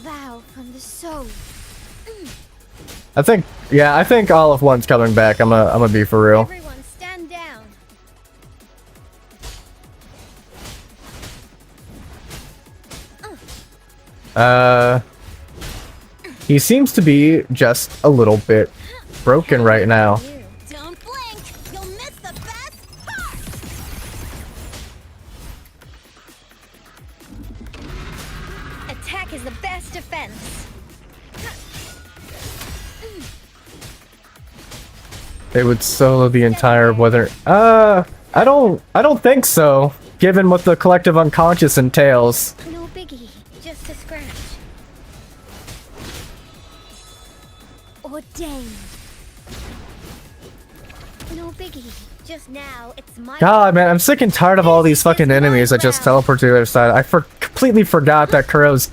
Vow from the soul. I think all of one's coming back. I'm gonna be for real. Everyone stand down. He seems to be just a little bit broken right now. Don't blink. You'll miss the best part. Attack is the best defense. They would solo the entire weather. I don't think so. Given what the collective unconscious entails. No biggie, just a scratch. Ordained. No biggie, just now it's my God, man, I'm sick and tired of all these fucking enemies that just teleport to the other side. I completely forgot that Kuro's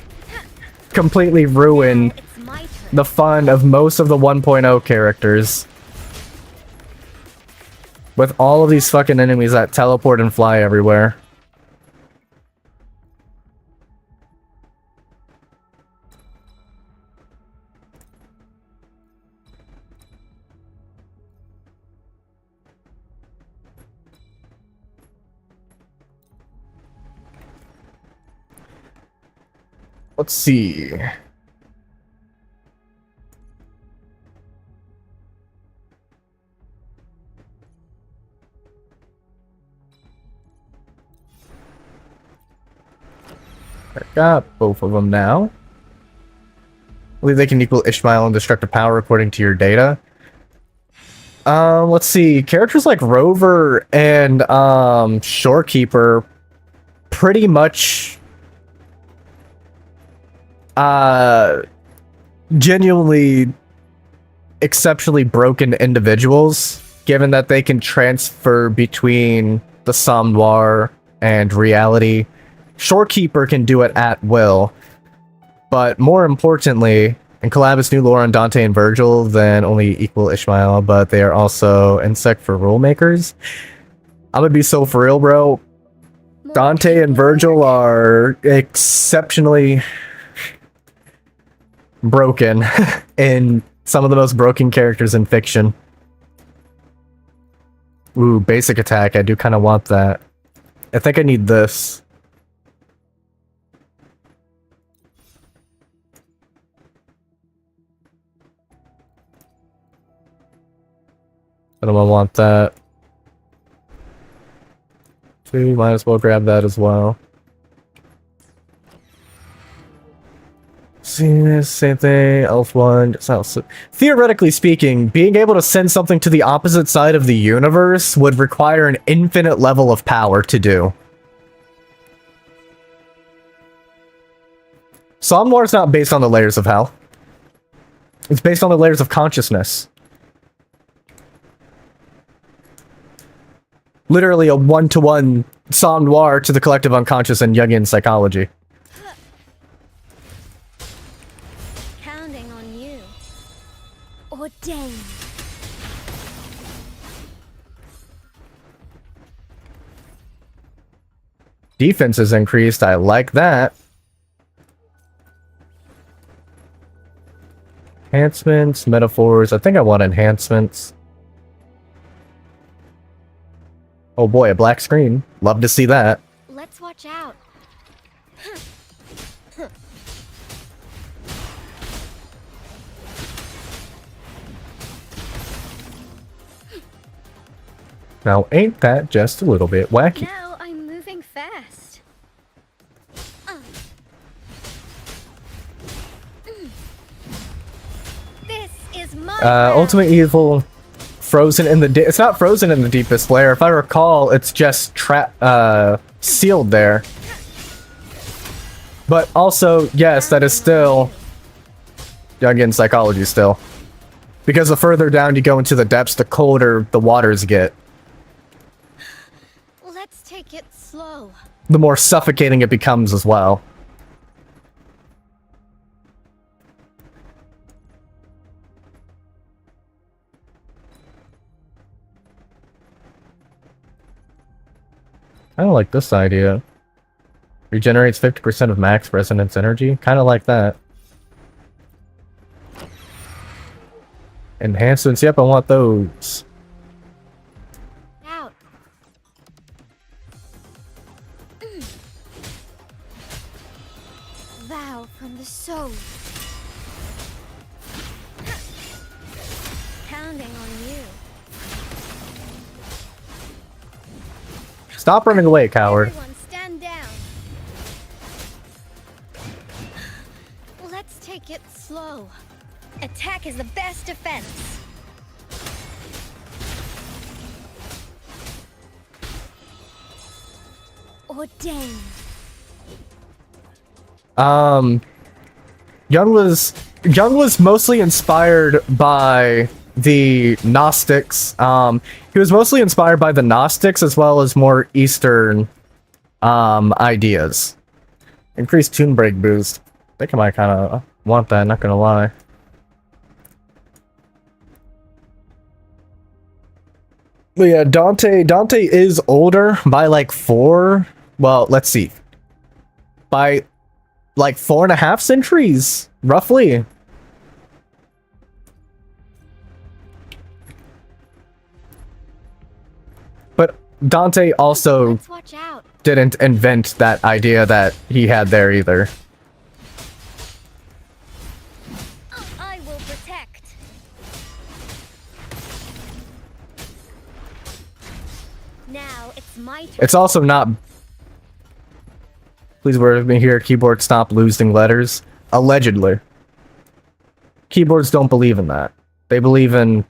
completely ruined It's my turn. the fun of most of the 1.0 characters. With all of these fucking enemies that teleport and fly everywhere. Let's see. I got both of them now. I believe they can equal Ishmael and destructive power according to your data. Let's see. Characters like Rover and Shorekeeper pretty much genuinely exceptionally broken individuals, given that they can transfer between the Somnoir and reality. Shorekeeper can do it at will, but more importantly, and Collabus knew lore on Dante and Virgil than only equal Ishmael, but they are also insect for rule makers. I'm gonna be so for real, bro. Dante and Virgil are exceptionally broken and some of the most broken characters in fiction. Ooh, basic attack. I do kind of want that. I think I need this. I don't want that. So might as well grab that as well. See this same thing. Elf one. Theoretically speaking, being able to send something to the opposite side of the universe would require an infinite level of power to do. Somnoir is not based on the layers of hell. It's based on the layers of consciousness. Literally a one-to-one Somnoir to the collective unconscious in Jungian psychology. Counting on you. Ordained. Defense is increased. I like that. Enhancements, metaphors. I think I want enhancements. Oh boy, a black screen. Love to see that. Let's watch out. Now, ain't that just a little bit wacky? Now I'm moving fast. This is my Ultimate Evil, frozen in the it's not frozen in the deepest layer. If I recall, it's just sealed there. But also, yes, that is still Jungian psychology still. Because the further down you go into the depths, the colder the waters get. Let's take it slow. The more suffocating it becomes as well. I don't like this idea. Regenerates 50% of max resonance energy. Kind of like that. Enhancements. Yep, I want those. Out. Vow from the soul. Counting on you. Stop running away, coward. Everyone stand down. Let's take it slow. Attack is the best defense. Ordained. Young was mostly inspired by the Gnostics. He was mostly inspired by the Gnostics as well as more Eastern ideas. Increased tune break boost. I think I might kind of want that, not gonna lie. But yeah, Dante is older by like 4. Well, let's see. By like 4.5 centuries, roughly. But Dante also Let's watch out. didn't invent that idea that he had there either. I will protect. Now it's my turn. It's also not... Please bear with me here. Keyboard stop losing letters. Allegedly. Keyboards don't believe in that. They believe in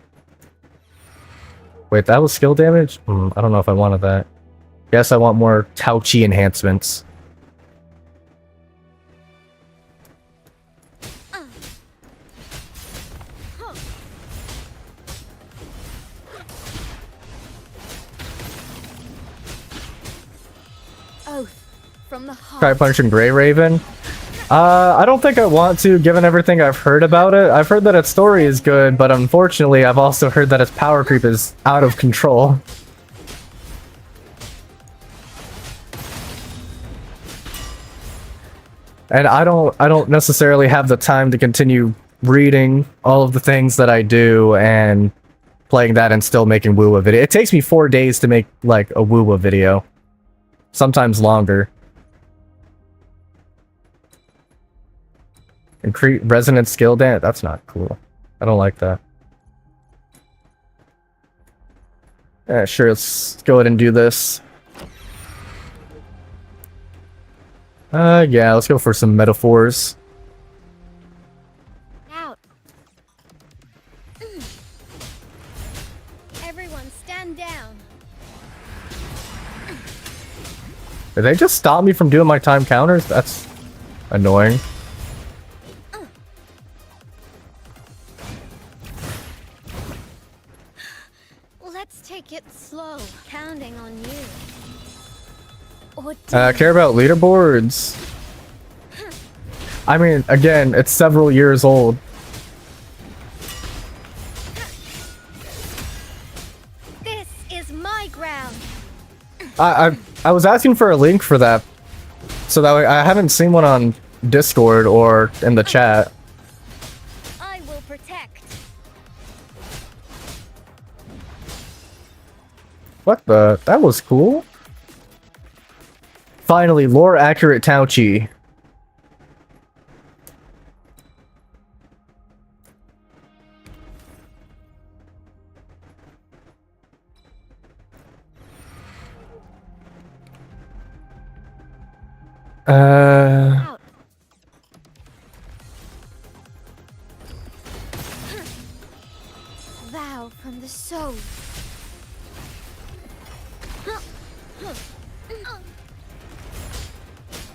Wait, that was skill damage? I don't know if I wanted that. Guess I want more Tao Chi enhancements. From the heart. Try punching Grey Raven. I don't think I want to, given everything I've heard about it. I've heard that its story is good, but unfortunately, I've also heard that its power creep is out of control. And I don't necessarily have the time to continue reading all of the things that I do and playing that and still making Wuwa video. It takes me 4 days to make like a Wuwa video. Sometimes longer. Increase resonant skill damage? That's not cool. I don't like that. Yeah, sure, let's go ahead and do this. Yeah, let's go for some metaphors. Out. Everyone stand down. Did they just stop me from doing my time counters? That's annoying. Let's take it slow. Counting on you. Or Care about leaderboards? I mean, again, it's several years old. This is my ground. I was asking for a link for that, so that way I haven't seen one on Discord or in the chat. I will protect. What the? That was cool. Finally, lore accurate Tao Chi. Out. Vow from the soul.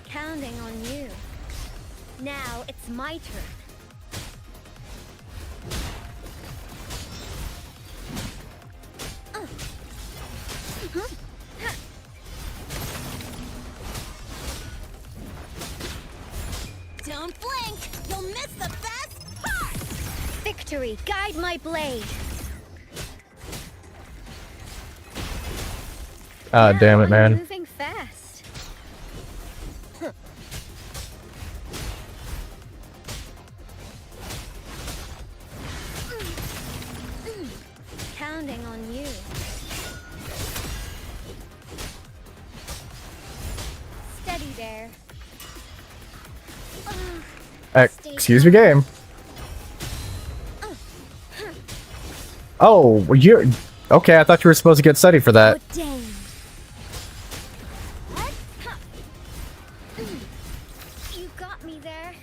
Counting on you. Now it's my turn. Don't blink! You'll miss the best part! Victory, guide my blade. Ah, damn it, I'm man. moving fast. Counting on you. Steady there. Excuse me, game. Oh, you're... Okay, I thought you were supposed to get steady for that. Ordained. You got me there.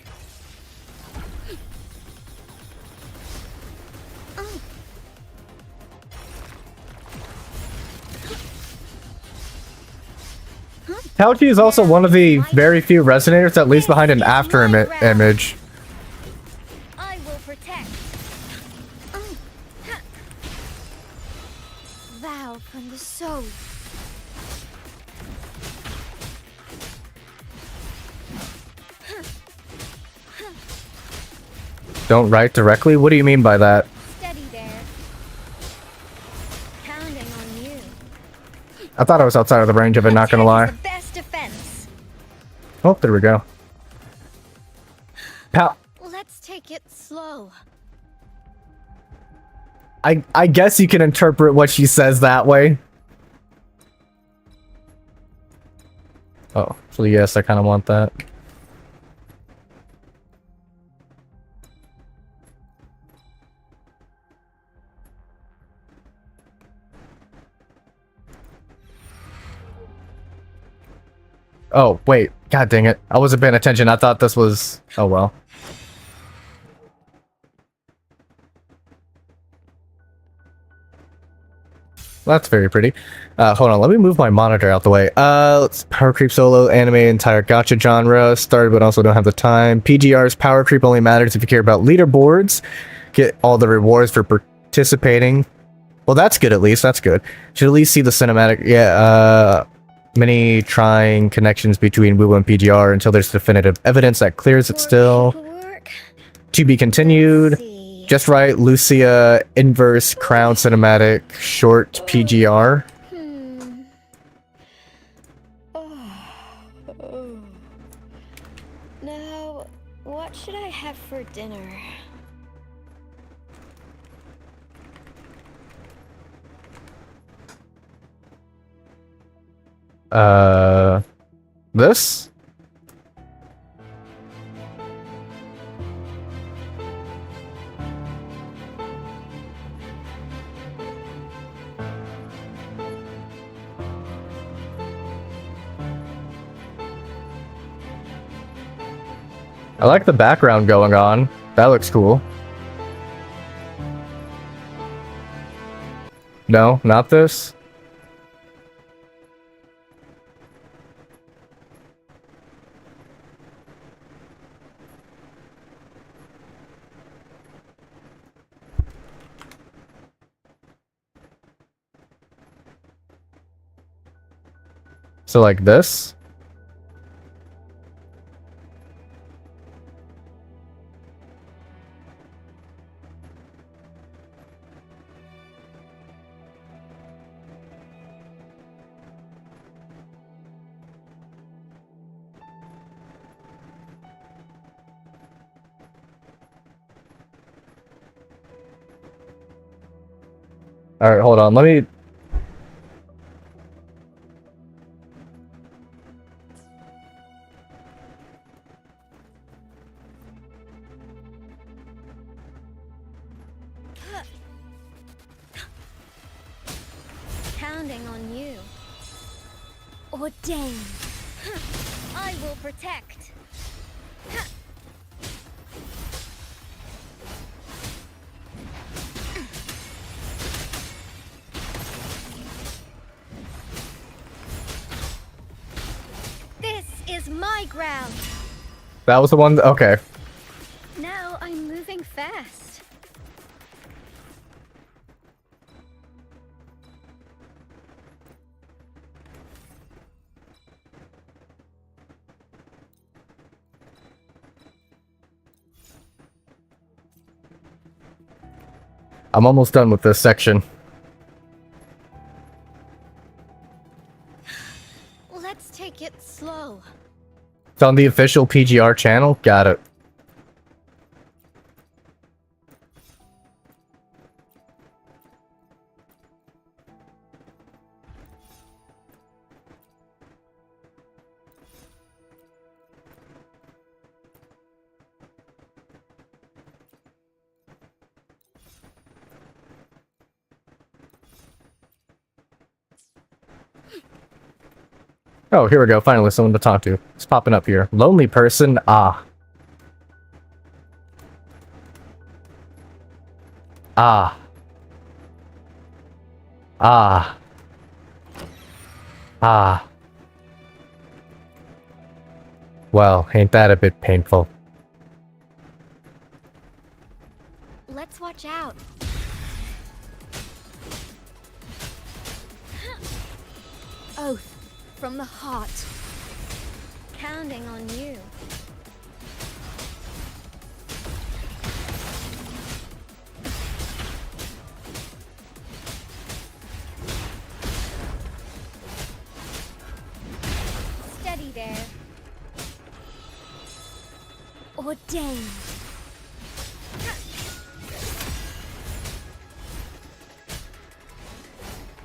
Tao Chi is also one of the very few resonators that leaves behind an after image. I will protect. Vow from the soul. Don't write directly? What do you mean by that? Steady there. Counting on you. I thought I was outside of the range of it, not gonna lie. The best defense. Oh, there we go. Pal, Let's take it slow. I guess you can interpret what she says that way. Oh, so yes, I kind of want that. Oh, wait. God dang it. I wasn't paying attention. I thought this was... Oh, well. That's very pretty. Hold on, let me move my monitor out the way. Let's power creep solo, anime, entire gacha genre. Started but also don't have the time. PGR's power creep only matters if you care about leaderboards. Get all the rewards for participating. Well, that's good at least. That's good. Should at least see the cinematic. Yeah, many trying connections between Wuwa and PGR until there's definitive evidence that clears it still. To be continued. Just right, Lucia, Inverse, Crown Cinematic, Short, PGR. Now, what should I have for dinner? This? I like the background going on. That looks cool. No, not this. So like this? Alright, hold on, let me... Counting on you. Ordain. I will protect. This is my ground. That was the one? Okay. Now I'm moving fast. I'm almost done with this section. Let's take it slow. It's on the official PGR channel? Got it. Oh, here we go. Finally, someone to talk to. It's popping up here. Lonely person. Ah. Ah. Ah. Ah. Well, ain't that a bit painful? Let's watch out. Oath from the heart. Counting on you. Steady there. Ordain.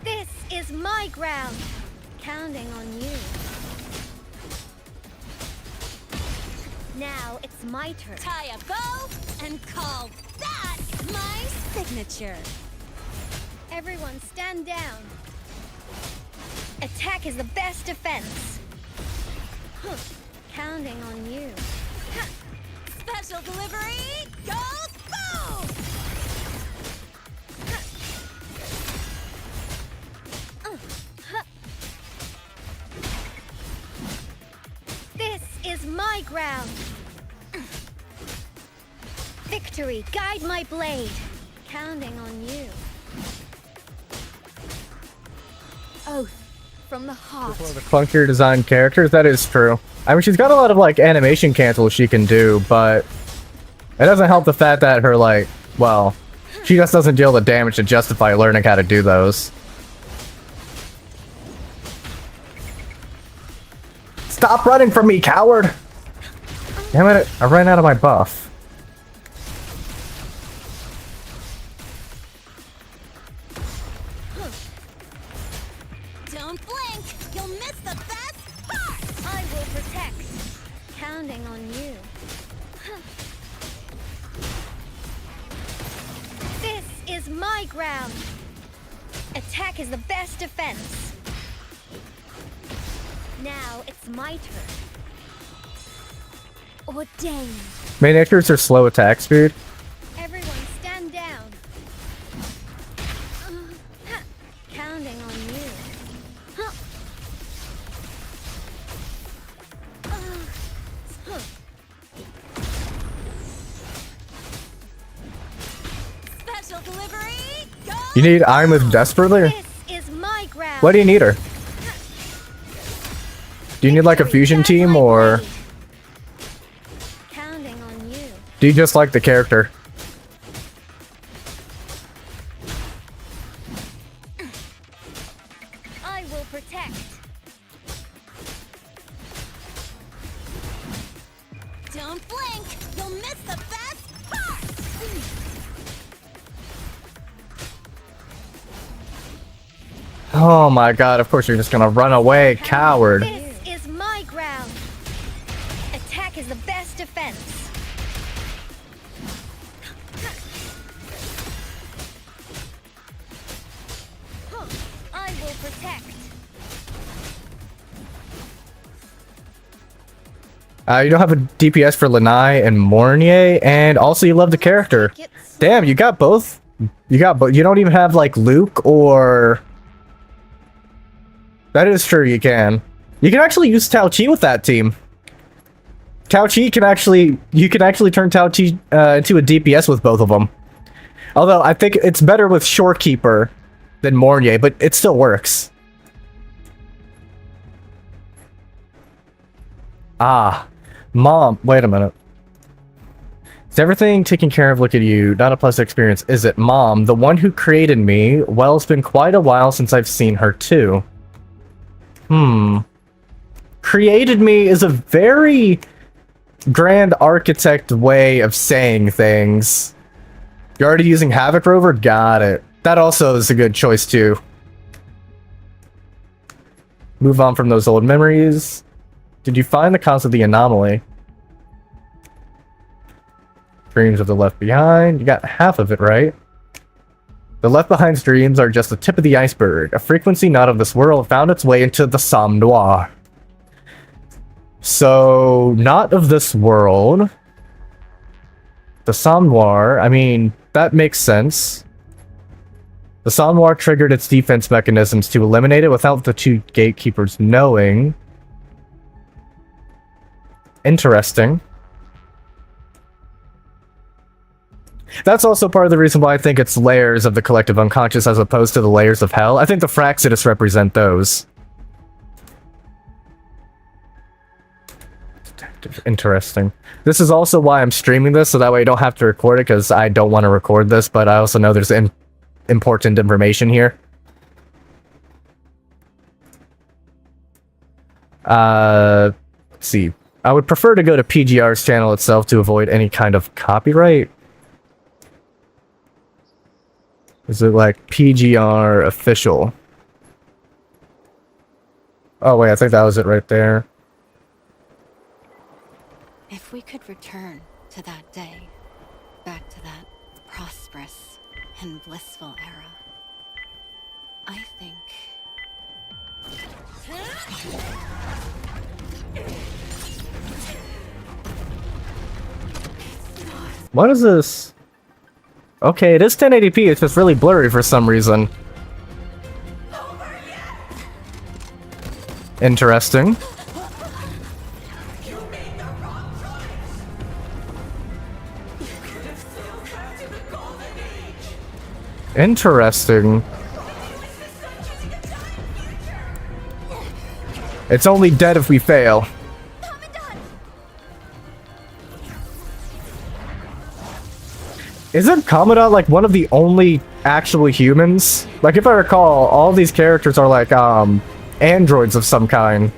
This is my ground. Counting on you. Now it's my turn. Tie a bow and call that my signature. Everyone stand down. Attack is the best defense. Counting on you. Special delivery, go, go! Victory, guide my blade. Counting on you. Oath from the heart. One of the clunkier designed characters, that is true. I mean, she's got a lot of, like, animation cancels she can do, but it doesn't help the fact that her, like, well, she just doesn't deal the damage to justify learning how to do those. Stop running from me, coward! Damn it, I ran out of my buff. Don't blink! You'll miss the best part! I will protect. Counting on you. This is my ground. Attack is the best defense. Now it's my turn. Ordained. Main actors are slow attack speed. Everyone stand down. Counting on you. Special delivery. Go. You need I'm with desperately? This is my ground. What do you need her? Do you need like a fusion team, or Counting on you. do you just like the character? I will protect. Don't blink. You'll miss the best part. Oh my god, of course you're just gonna run away, coward. This is my ground. Attack is the best defense. I will protect. You don't have a DPS for Lanai and Mornier, and also you love the character. Damn, you got both? You got both. You don't even have like Luke or... That is true, you can. You can actually use Tao Chi with that team. Tao Chi can actually... You can actually turn Tao Chi into a DPS with both of them. Although, I think it's better with Shorekeeper than Mornier, but it still works. Ah. Mom, wait a minute. Is everything taken care of? Look at you. Not a pleasant experience, is it? Mom, the one who created me. Well, it's been quite a while since I've seen her, too. Created me is a very grand architect way of saying things. You're already using Havoc Rover? Got it. That also is a good choice, too. Move on from those old memories. Did you find the cause of the anomaly? Dreams of the Left Behind. You got half of it right. The Left Behind's dreams are just the tip of the iceberg. A frequency not of this world found its way into the Somme Noir. So, not of this world. The Somme Noir, I mean, that makes sense. The Somme Noir triggered its defense mechanisms to eliminate it without the two gatekeepers knowing. Interesting. That's also part of the reason why I think it's layers of the collective unconscious as opposed to the layers of hell. I think the Fraxidus represent those. Detective. Interesting. This is also why I'm streaming this, so that way I don't have to record it, because I don't want to record this, but I also know there's important information here. Let's see. I would prefer to go to PGR's channel itself to avoid any kind of copyright. Is it like PGR official? Oh wait, I think that was it right there. If we could return to that day, back to that prosperous and blissful era, I think... What is this? Okay, it is 1080p, it's just really blurry for some reason. Interesting. Interesting. It's only dead if we fail. Isn't Commandant like one of the only actual humans? Like, if I recall, all these characters are like, androids of some kind.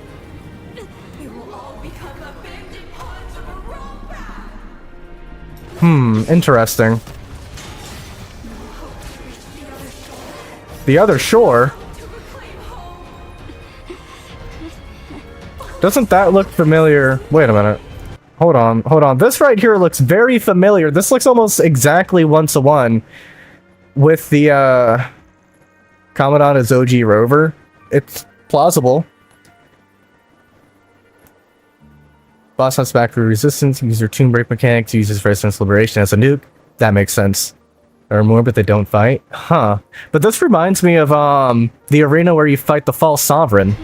Interesting. The other shore? Doesn't that look familiar? Wait a minute. Hold on, hold on. This right here looks very familiar. This looks almost exactly one-to-one with the, Commandant as OG Rover. It's plausible. Boss has back for resistance. Use your tomb break mechanics. Uses resistance liberation as a nuke. That makes sense. There are more, but they don't fight. Huh. But this reminds me of, the arena where you fight the false sovereign.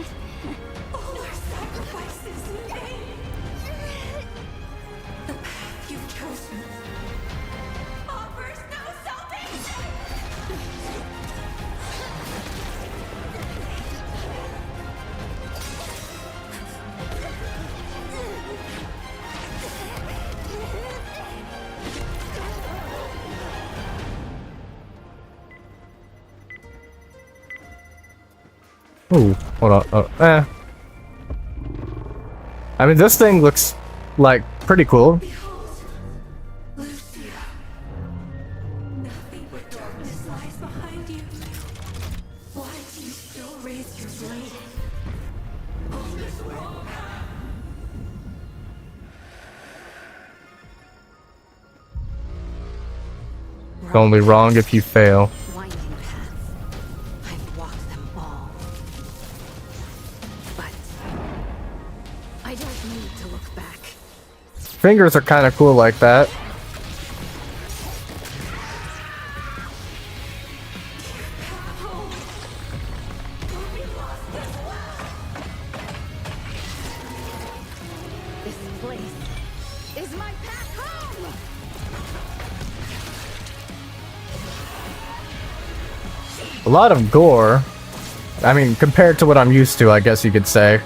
Ooh, hold on. Oh, I mean, this thing looks like pretty cool. It's only wrong if you fail. Fingers are kind of cool like that. This place is my path home. A lot of gore. I mean, compared to what I'm used to, I guess you could say.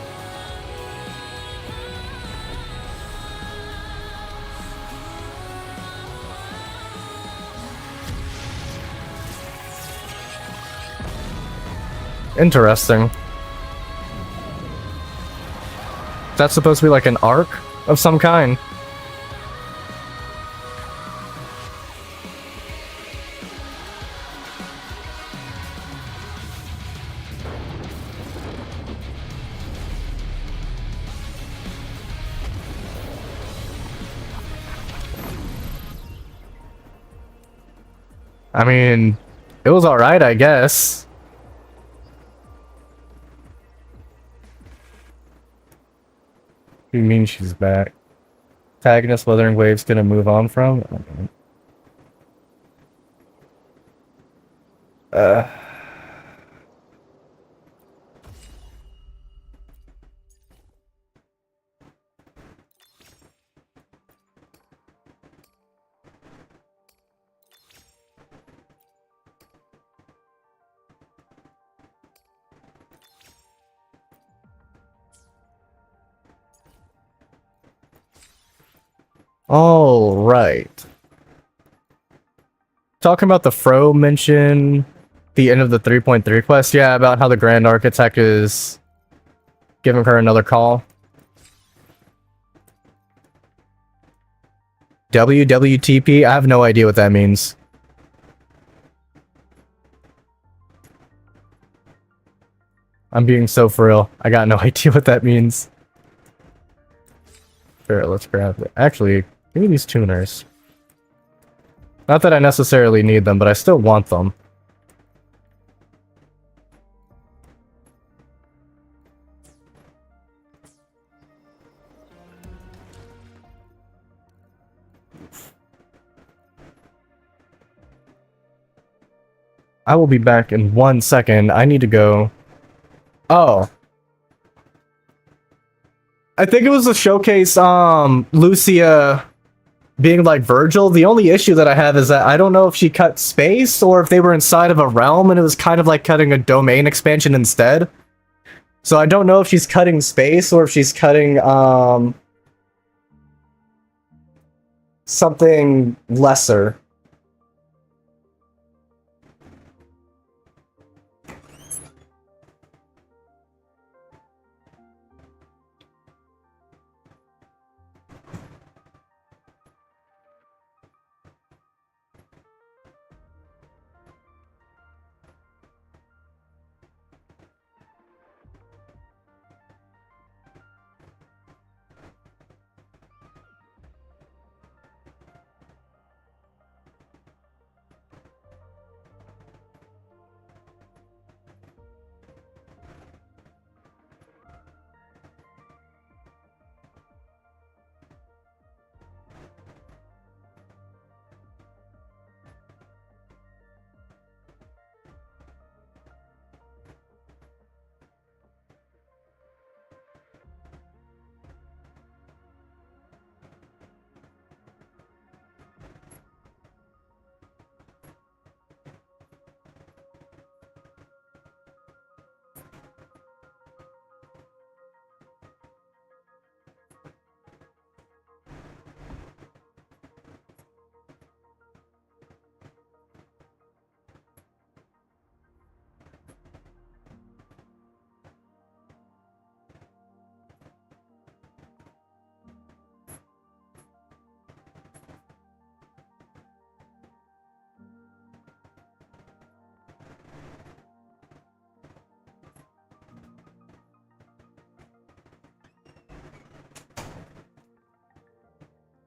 Interesting. That's supposed to be like an arc of some kind. I mean, it was alright, I guess. What do you mean she's back? Antagonist Wuthering Wave's gonna move on from? All right. Talking about the Fro mention, the end of the 3.3 quest, yeah, about how the Grand Architect is giving her another call. WWTP? I have no idea what that means. I'm being so for real. I got no idea what that means. Sure, let's grab it. Actually, give me these tuners. Not that I necessarily need them, but I still want them. I will be back in 1 second. I need to go. Oh. I think it was to showcase, Lucia being like Virgil. The only issue that I have is that I don't know if she cut space or if they were inside of a realm and it was kind of like cutting a domain expansion instead. So I don't know if she's cutting space or if she's cutting something lesser.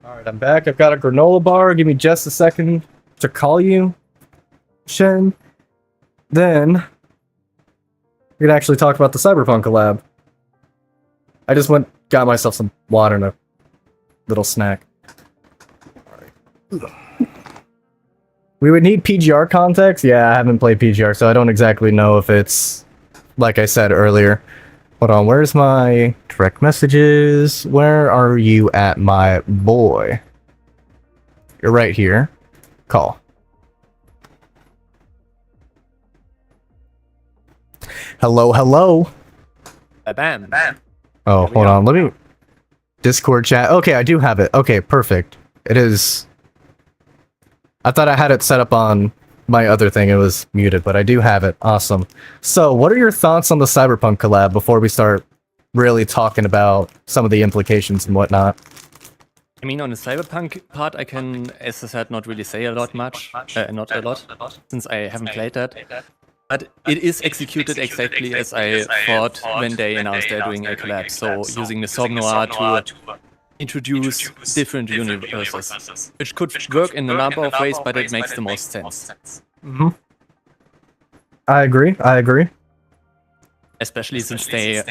Alright, I'm back. I've got a granola bar. Give me just a second to call you, Shen. Then, we can actually talk about the Cyberpunk collab. I just got myself some water and a little snack. Alright. We would need PGR context? Yeah, I haven't played PGR, so I don't exactly know if it's, like I said earlier. Hold on, where's my direct messages? Where are you at, my boy? You're right here. Call. Hello, hello. Bam. Oh, hold on. Let me... Discord chat. Okay, I do have it. Okay, perfect. It is... I thought I had it set up on my other thing. It was muted, but I do have it. Awesome. So, what are your thoughts on the Cyberpunk collab before we start really talking about some of the implications and whatnot? I mean, on the Cyberpunk part, I can, as I said, not really say not a lot, since I haven't played that. But it is executed exactly as I thought when they announced they're doing a collab. So, using the Somme Noir to introduce different universes, which could work in a number of ways, but it makes the most sense. Mm-hmm. I agree. Especially since they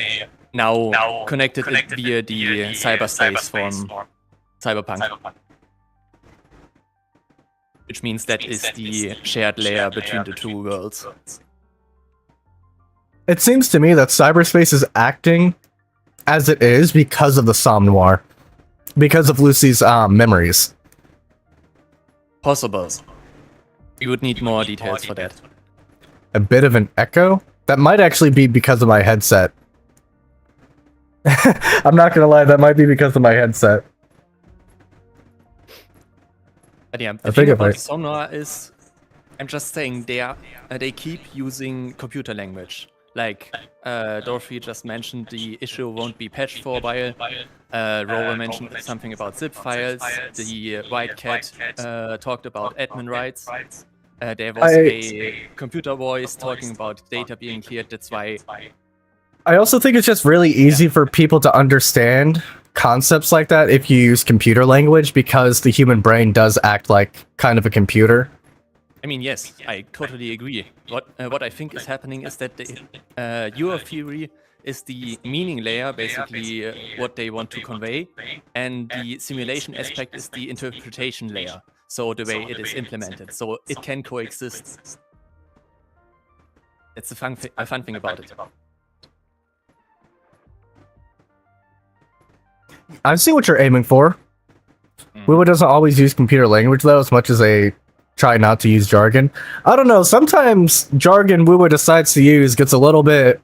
now connected it via the cyberspace from Cyberpunk. Which means that is the shared layer between the two worlds. It seems to me that cyberspace is acting as it is because of the Somme Noir. Because of Lucy's memories. Possible. We would need more details for that. A bit of an echo? That might actually be because of my headset. I'm not gonna lie, that might be because of my headset. But yeah, the thing about Somme Noir is, I'm just saying they keep using computer language. Like, Dorothy just mentioned the issue won't be patched for a while. Rover mentioned something about zip files. The White Cat talked about admin rights. There was a computer voice talking about data being cleared. That's why. I also think it's just really easy for people to understand concepts like that if you use computer language, because the human brain does act like kind of a computer. I mean, yes, I totally agree. What I think is happening is that your theory is the meaning layer, basically what they want to convey, and the simulation aspect is the interpretation layer, so the way it is implemented, so it can coexist. That's a fun thing about it. I see what you're aiming for. Wuwa doesn't always use computer language though, as much as they try not to use jargon. I don't know, sometimes jargon Wuwa decides to use gets a little bit...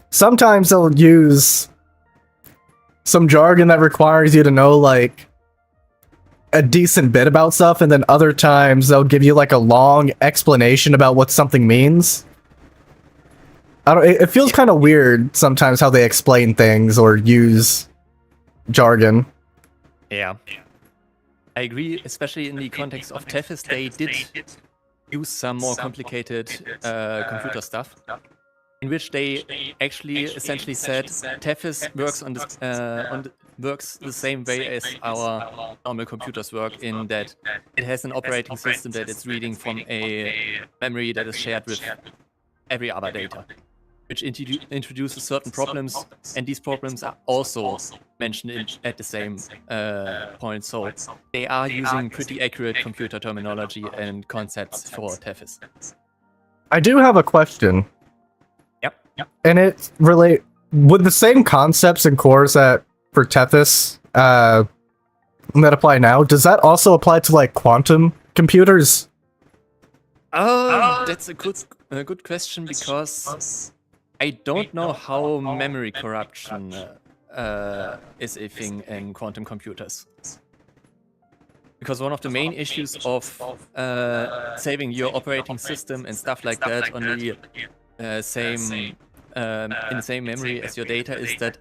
Sometimes they'll use some jargon that requires you to know, like, a decent bit about stuff, and then other times they'll give you, like, a long explanation about what something means. I don't... It feels kind of weird sometimes how they explain things or use jargon. Yeah. I agree, especially in the context of Tethys, they did use some more complicated computer stuff, in which they actually essentially said Tethys works on this, works the same way as our normal computers work, in that it has an operating system that it's reading from a memory that is shared with every other data, which introduces certain problems, and these problems are also mentioned at the same point. So they are using pretty accurate computer terminology and concepts for Tethys. I do have a question. Yep. And it would the same concepts and cores that for Tethys that apply now, does that also apply to like quantum computers? That's a good question, because I don't know how memory corruption is a thing in quantum computers. Because one of the main issues of saving your operating system and stuff like that on the same in the same memory as your data is that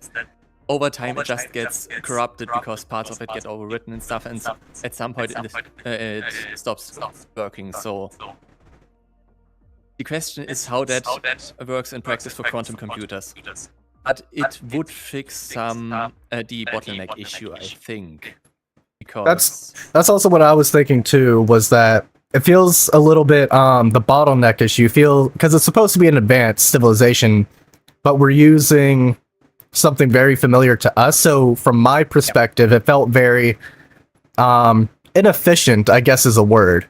over time it just gets corrupted because parts of it get overwritten and stuff, and at some point it stops working. So the question is how that works in practice for quantum computers. But it would fix some the bottleneck issue, I think. Because that's also what I was thinking too, was that it feels a little bit the bottleneck issue because it's supposed to be an advanced civilization, but we're using something very familiar to us. So from my perspective, it felt very inefficient, I guess is a word.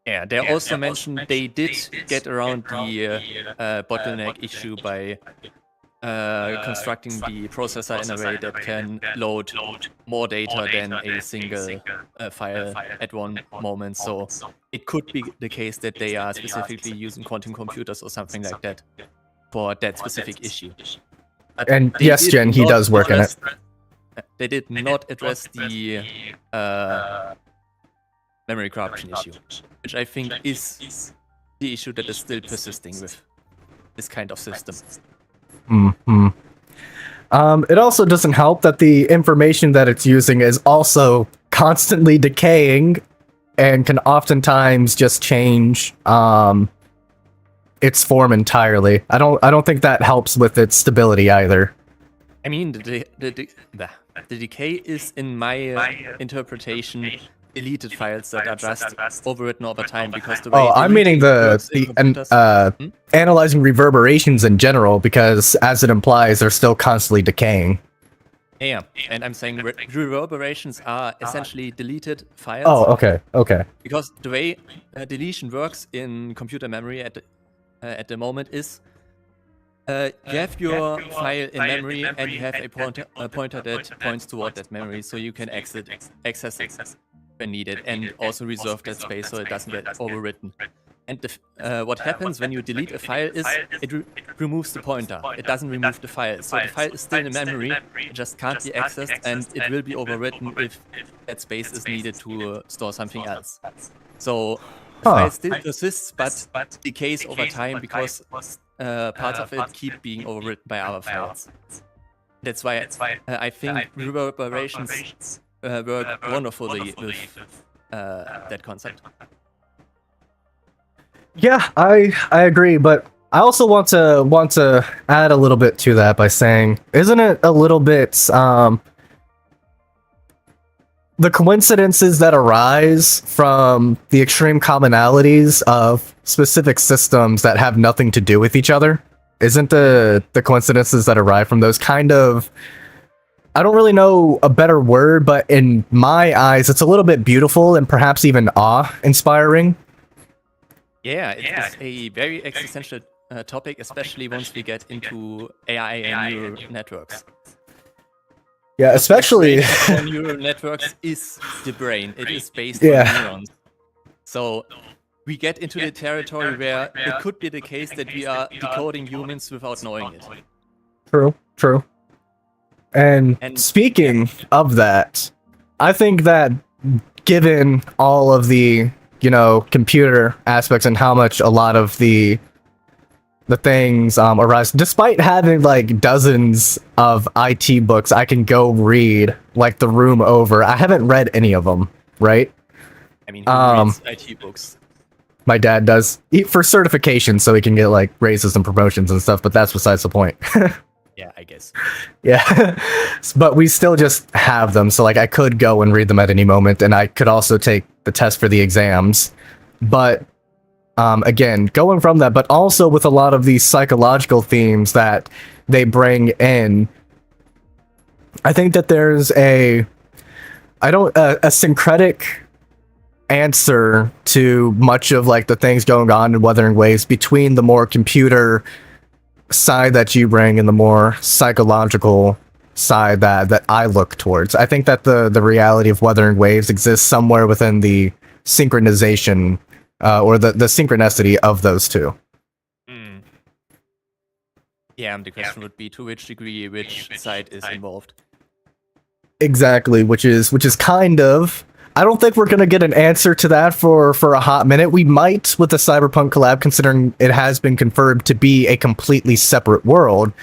Yeah, they also mentioned they did get around the bottleneck issue by constructing the processor in a way that can load more data than a single file at one moment. So it could be the case that they are specifically using quantum computers or something like that for that specific issue. But and yes, Jen, he does work in it. They did not address the memory corruption issue, which I think is the issue that is still persisting with this kind of system. Mm-hmm. It also doesn't help that the information that it's using is also constantly decaying and can oftentimes just change its form entirely. I don't think that helps with its stability either. I mean, the decay is, in my interpretation, deleted files that are just overwritten over time, because the way I'm meaning analyzing reverberations in general, because as it implies, they're still constantly decaying. Yeah, and I'm saying reverberations are essentially deleted files. Oh, okay. Because the way deletion works in computer memory at the moment is you have your file in memory and you have a pointer that points toward that memory, so you can access it when needed, and also reserve that space so it doesn't get overwritten. And what happens when you delete a file is it removes the pointer. It doesn't remove the file. So the file is still in memory, it just can't be accessed, and it will be overwritten if that space is needed to store something else. So the file still persists, but decays over time because parts of it keep being overwritten by other files. That's why I think reverberations work wonderfully with that concept. Yeah, I agree, but I also want to add a little bit to that by saying, isn't it a little bit the coincidences that arise from the extreme commonalities of specific systems that have nothing to do with each other? Isn't the coincidences that arrive from those kind of, I don't really know a better word, but in my eyes, it's a little bit beautiful and perhaps even awe-inspiring. Yeah, it's a very existential topic, especially once we get into AI and neural networks. Yeah, especially For neural networks is the brain. It is based Yeah. on neurons. So we get into the territory where it could be the case that we are decoding humans without knowing it. True. And And- speaking of that, I think that given all of the, computer aspects and how much a lot of the things arise, despite having like dozens of IT books I can go read like the room over, I haven't read any of them, right? I mean, who reads IT books? My dad does for certification so he can get like raises and promotions and stuff, but that's besides the point. Yeah, I guess. Yeah. But we still just have them, so like I could go and read them at any moment, and I could also take the test for the exams. But again, going from that, but also with a lot of these psychological themes that they bring in, I think that there's a syncretic answer to much of like the things going on in Wuthering Waves between the more computer side that you bring and the more psychological side that I look towards. I think that the reality of Wuthering Waves exists somewhere within the synchronization or the synchronicity of those two. Yeah, the question would be to which degree which side is involved. Exactly, which is kind of, I don't think we're gonna get an answer to that for a hot minute. We might with the Cyberpunk collab, considering it has been confirmed to be a completely separate world.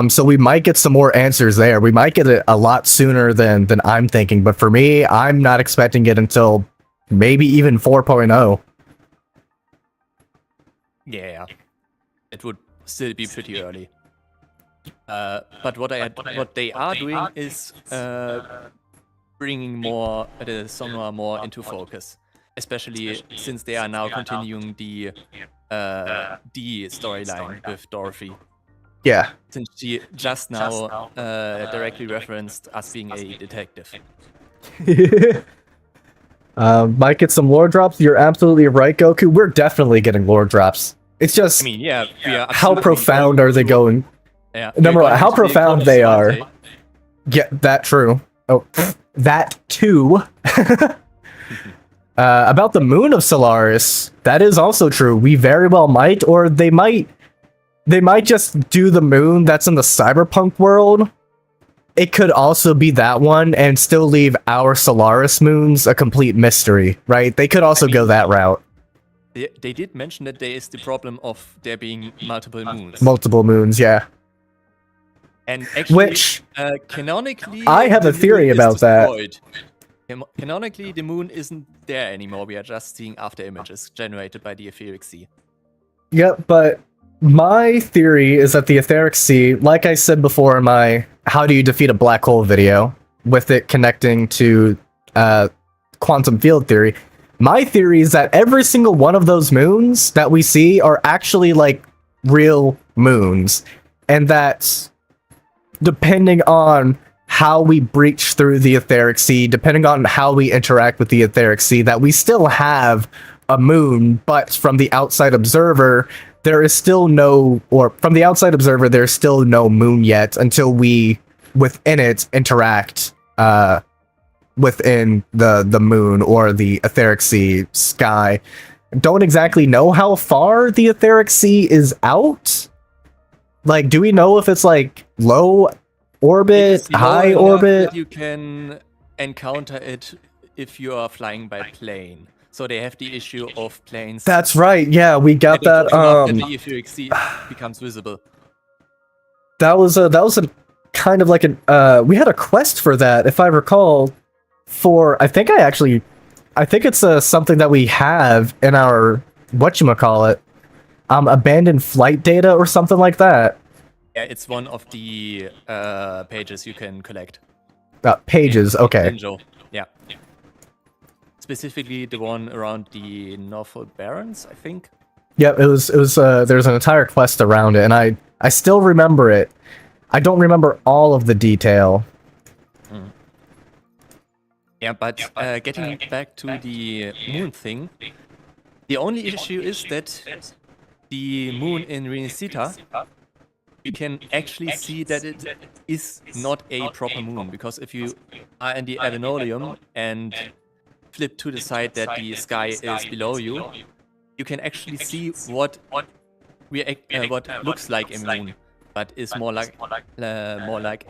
So we might get some more answers there. We might get it a lot sooner than I'm thinking. But for me, I'm not expecting it until maybe even 4.0. Yeah, it would still be pretty early. But what they are doing is bringing the Sonora more into focus, especially since they are now continuing the storyline with Dorothy. Yeah. Since she just now directly referenced us being a detective. Might get some lore drops. You're absolutely right, Goku. We're definitely getting lore drops. It's just, I mean, yeah, we are how profound are they going? Yeah, Number one, how profound they are. Yeah, that true. Oh, that too. About the moon of Solaris, that is also true. We very well might, or they might just do the moon that's in the Cyberpunk world. It could also be that one and still leave our Solaris moons a complete mystery, right? They could also go that route. They did mention that there is the problem of there being multiple moons. Multiple moons, yeah. And actually, which canonically, I have a theory about that. Canonically, the moon isn't there anymore. We are just seeing after images generated by the etheric sea. Yep, but my theory is that the etheric sea, like I said before in my "How do you defeat a black hole" video, with it connecting to quantum field theory. My theory is that every single one of those moons that we see are actually like real moons, and that depending on how we breach through the etheric sea, depending on how we interact with the etheric sea, that we still have a moon, but from the outside observer, there is still no, or from the outside observer, there's still no moon yet until we, within it, interact within the moon or the etheric sea sky. Don't exactly know how far the etheric sea is out. Like, do we know if it's like low orbit, high orbit? You can encounter it if you are flying by plane. So they have the issue of planes. That's right. Yeah, we got that. The etheric sea becomes visible. That was a kind of like we had a quest for that, if I recall. I think it's something that we have in our whatchamacallit, abandoned flight data or something like that. Yeah, it's one of the pages you can collect. Pages, okay. Ninja. Yeah. Specifically the one around the Norfolk Barrens, I think. Yep, it was there's an entire quest around it, and I still remember it. I don't remember all of the detail. Yeah, but getting back to the moon thing, the only issue is that the moon in Renisita you can actually see that it is not a proper moon, because if you are in the Avenolium and flip to the side that the sky is below you, you can actually see what looks like a moon, but is more like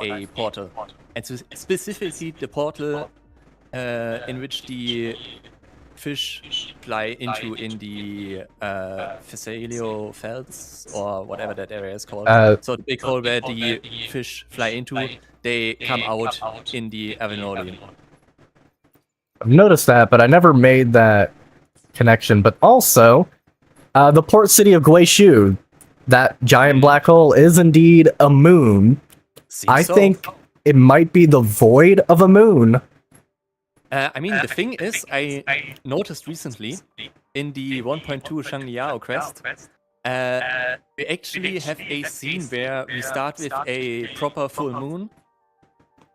a portal. And so specifically the portal in which the fish fly into in the Physalio Fells, or whatever that area is called. So the big hole where the fish fly into, they come out in the Avenolium. I've noticed that, but I never made that connection. But also, the port city of Guizhou, that giant black hole, is indeed a moon. I think it might be the void of a moon. I mean, the thing is, I noticed recently in the 1.2 Shangliao quest, we actually have a scene where we start with a proper full moon.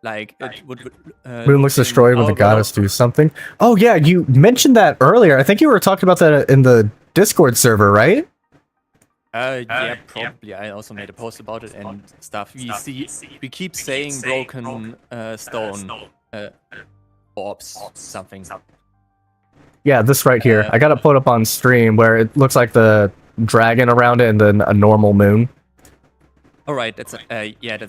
Like, it would Moon looks destroyed when the goddess do something. Oh yeah, you mentioned that earlier. I think you were talking about that in the Discord server, right? Yeah, probably. I also made a post about it and stuff. We keep saying broken stone orbs, something. Yeah, this right here. I got it put up on stream where it looks like the dragon around it and then a normal moon. All right, that's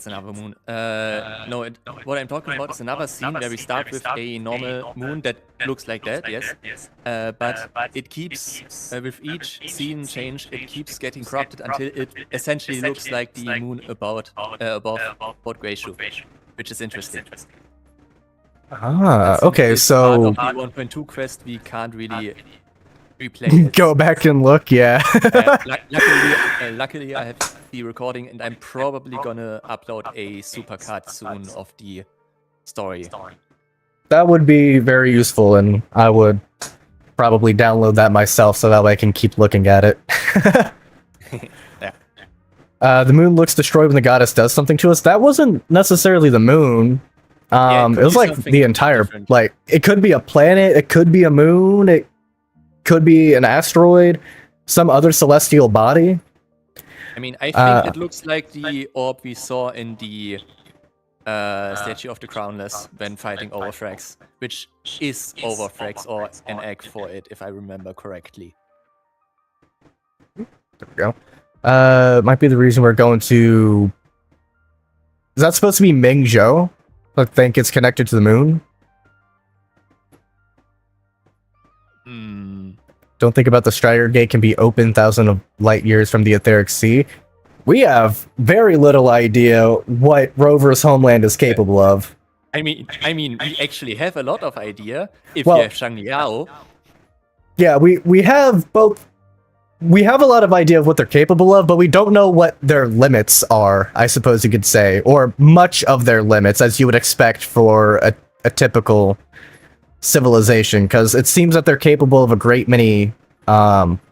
another moon. No, what I'm talking about is another scene where we start with a normal moon that looks like that, yes. But it keeps, with each scene change, it keeps getting corrupted until it essentially looks like the moon above Port Guizhou, which is interesting. Ah, okay, so... Part of the 1.2 quest, we can't really replay it. Go back and look, yeah. Luckily, I have the recording, and I'm probably gonna upload a supercut soon of the story. That would be very useful, and I would probably download that myself so that way I can keep looking at it. Yeah. The moon looks destroyed when the goddess does something to us. That wasn't necessarily the moon. It was like the entire, different. like, it could be a planet, it could be a moon, it could be an asteroid, some other celestial body. I mean, I think it looks like the orb we saw in the Statue of the Crownless when fighting Overthrax, which is Overthrax, or an egg for it, if I remember correctly. There we go. Might be the reason we're going to... Is that supposed to be Mingzhou? I think it's connected to the moon. Don't think about the Strider Gate can be open thousands of light years from the etheric sea. We have very little idea what Rover's homeland is capable of. I mean, we actually have a lot of idea if Well, you have Shangliao. Yeah, we have both. We have a lot of idea of what they're capable of, but we don't know what their limits are, I suppose you could say, or much of their limits, as you would expect for a typical civilization, because it seems that they're capable of a great many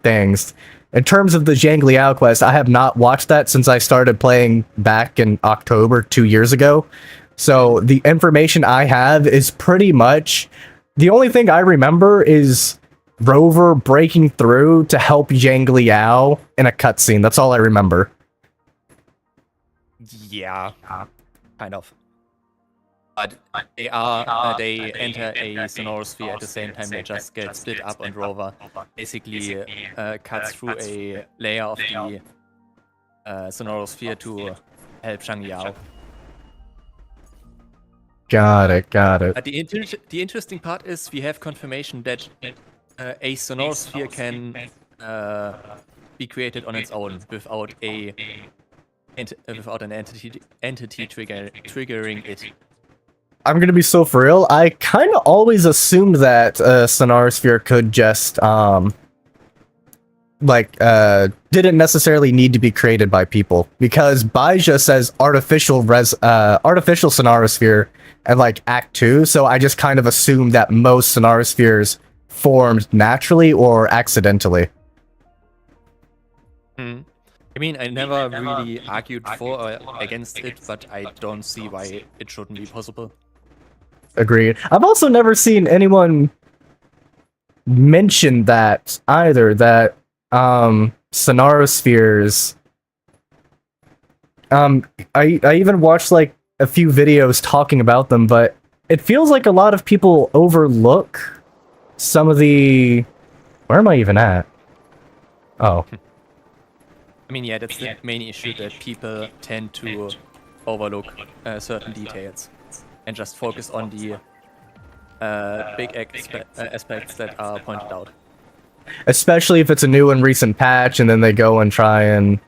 things. In terms of the Zhangliao quest, I have not watched that since I started playing back in October 2 years ago. So the information I have is pretty much... The only thing I remember is Rover breaking through to help Zhangliao in a cutscene. That's all I remember. Yeah, kind of. But they enter a Sonoros sphere at the same time. They just get split up, and Rover basically cuts through a layer of the Sonoros sphere to help Shangliao. Got it. But the interesting part is we have confirmation that a Sonoros sphere can be created on its own without an entity triggering it. I'm gonna be so for real. I kind of always assumed that Sonosphere could just didn't necessarily need to be created by people, because Baija says artificial Sonosphere and like Act 2, so I just kind of assumed that most Sonospheres formed naturally or accidentally. I mean, I never really argued for or against it, but I don't see why it shouldn't be possible. Agreed. I've also never seen anyone mention that either, that Sonospheres I even watched like a few videos talking about them, but it feels like a lot of people overlook some of the... Where am I even at? Oh. I mean, yeah, that's the main issue, that people tend to overlook certain details and just focus on the big aspects that are pointed out. Especially if it's a new and recent patch, and then they go and try and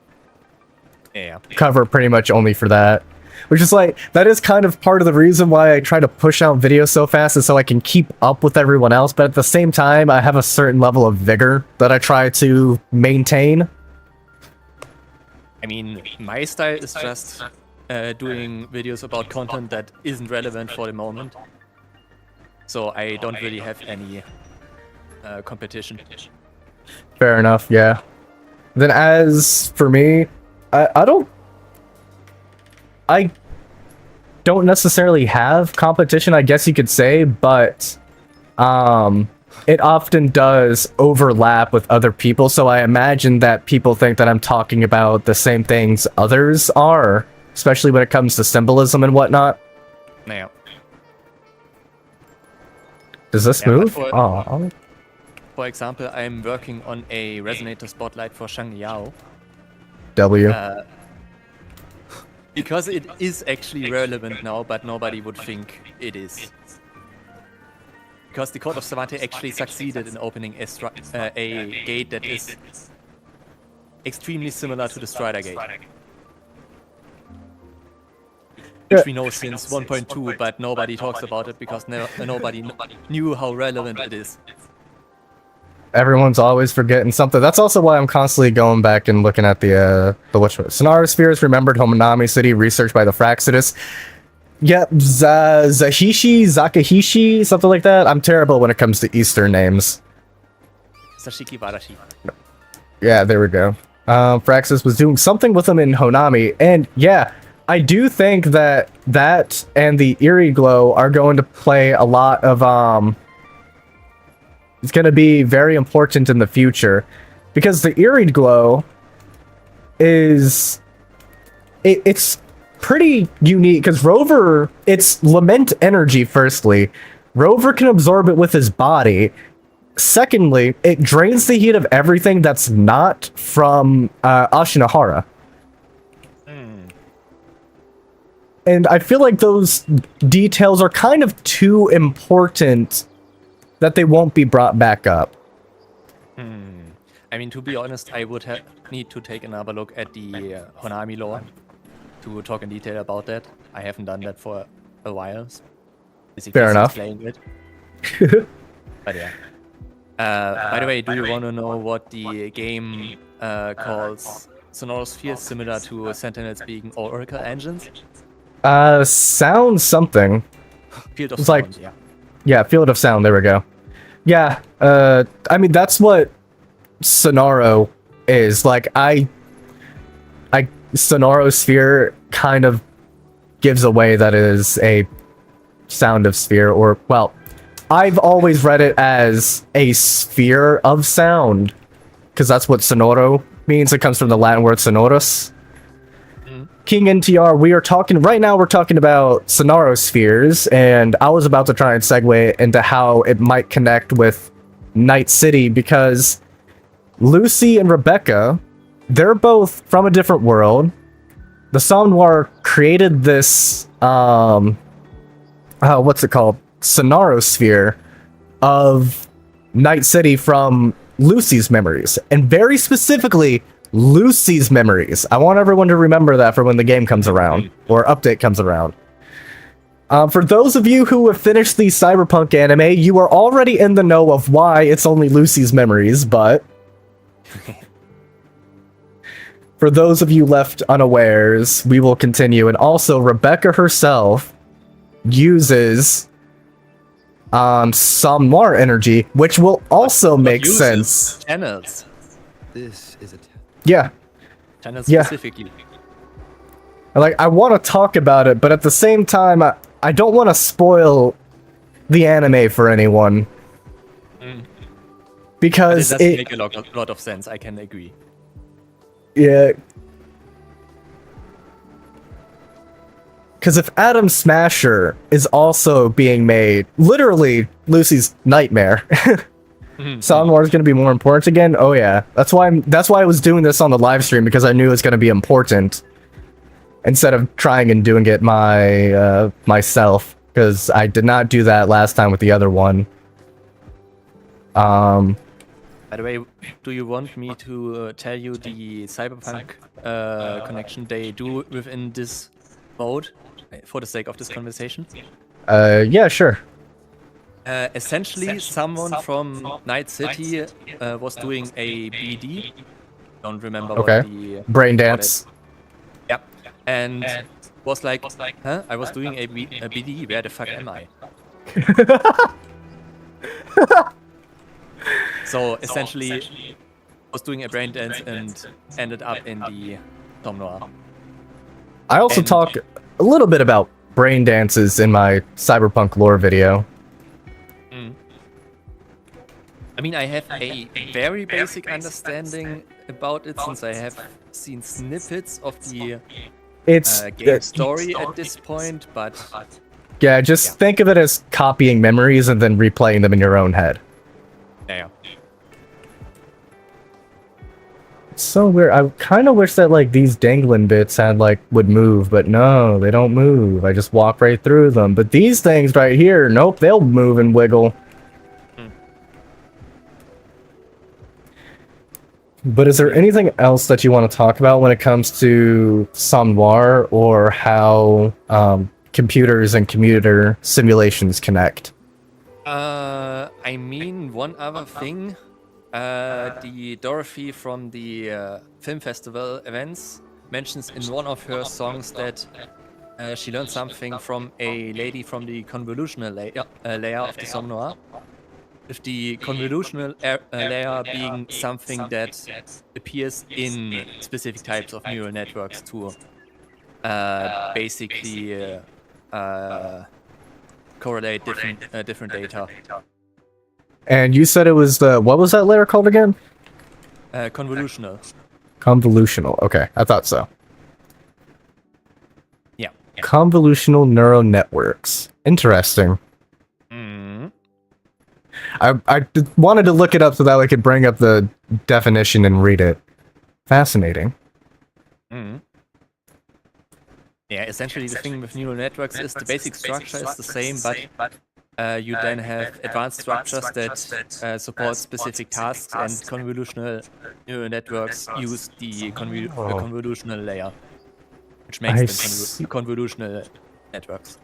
cover pretty much only for that. Which is like, that is kind of part of the reason why I try to push out videos so fast, is so I can keep up with everyone else, but at the same time, I have a certain level of vigor that I try to maintain. I mean, my style is just doing videos about content that isn't relevant for the moment. So I don't really have any competition. Fair enough, yeah. Then as for me, I don't necessarily have competition, I guess you could say, but it often does overlap with other people, so I imagine that people think that I'm talking about the same things others are, especially when it comes to symbolism and whatnot. Yeah. Does this move? For example, I'm working on a resonator spotlight for Shang Yao. W. Because it is actually relevant now, but nobody would think it is. Because the Court of Savante actually succeeded in opening a gate that is extremely similar to the Strider Gate. Which we know since 1.2, but nobody talks about it because nobody knew how relevant it is. Everyone's always forgetting something. That's also why I'm constantly going back and looking at the Sonara Spheres, remembered Homonami City, researched by the Fraxidus. Yep, Zakahishi, something like that. I'm terrible when it comes to Eastern names. Sashiki Barashi. Yeah, there we go. Fraxis was doing something with them in Honami, and yeah, I do think that that and the Eerie Glow are going to play a lot of, it's going to be very important in the future, because the Eerie Glow is... It's pretty unique, because Rover, it's Lament energy, firstly. Rover can absorb it with his body. Secondly, it drains the heat of everything that's not from Ashinahara. And I feel like those details are kind of too important that they won't be brought back up. I mean, to be honest, I would need to take another look at the Honami lore to talk in detail about that. I haven't done that for a while. Fair enough. It. But yeah. By the way, do you want to know what the game calls Sonora Spheres, similar to Sentinels being Oracle engines? Sound something. Field of it's sound, like, yeah. Yeah, field of sound, there we go. Yeah, I mean, that's what Sonoro is. Like, Sonoro Sphere kind of gives away that it is a sound of sphere, or, well, I've always read it as a sphere of sound, because that's what sonoro means. It comes from the Latin word sonorus. King NTR, we're talking about Sonaro Spheres, and I was about to try and segue into how it might connect with Night City, because Lucy and Rebecca, they're both from a different world. The Somnoir created this, what's it called? Sonaro Sphere of Night City from Lucy's memories, and very specifically, Lucy's memories. I want everyone to remember that for when the game comes around, or update comes around. For those of you who have finished the Cyberpunk anime, you are already in the know of why it's only Lucy's memories, but... for those of you left unawares, we will continue. And also, Rebecca herself uses Somnoir energy, which will also make sense. Channels. This is a yeah. Channels specifically. Like, I want to talk about it, but at the same time, I don't want to spoil the anime for anyone. Because it doesn't make a lot of sense, I can agree. Yeah. Because if Atom Smasher is also being made, literally Lucy's nightmare, Somnoir is going to be more important again. Oh yeah, that's why I was doing this on the live stream, because I knew it was going to be important instead of trying and doing it myself, because I did not do that last time with the other one. By the way, do you want me to tell you the Cyberpunk connection they do within this mode for the sake of this conversation? Yeah, sure. Essentially, someone from Night City was doing a BD. Don't remember what the... Brain dance. Yeah. And was like, huh? I was doing a BD, where the fuck am I? So essentially, was doing a brain dance and ended up in the Somnoir. I also talk a little bit about brain dances in my Cyberpunk lore video. I mean, I have a very basic understanding about it, since I have seen snippets of the game story at this point, but... Yeah, just think of it as copying memories and then replaying them in your own head. Yeah. So weird. I kind of wish that like these dangling bits would move, but no, they don't move. I just walk right through them. But these things right here, nope, they'll move and wiggle. But is there anything else that you want to talk about when it comes to Somnoir, or how computers and computer simulations connect? I mean, one other thing. The Dorothy from the film festival events mentions in one of her songs that she learned something from a lady from the convolutional layer of the Somnoir. With the convolutional layer being something that appears in specific types of neural networks to basically correlate different data. And you said it was the... What was that layer called again? Convolutional. Convolutional. Okay, I thought so. Yeah. Convolutional neural networks. Interesting. I wanted to look it up so that I could bring up the definition and read it. Fascinating. Yeah, essentially the thing with neural networks is the basic structure is the same, but you then have advanced structures that support specific tasks, and convolutional neural networks use the convolutional layer, which makes them convolutional networks.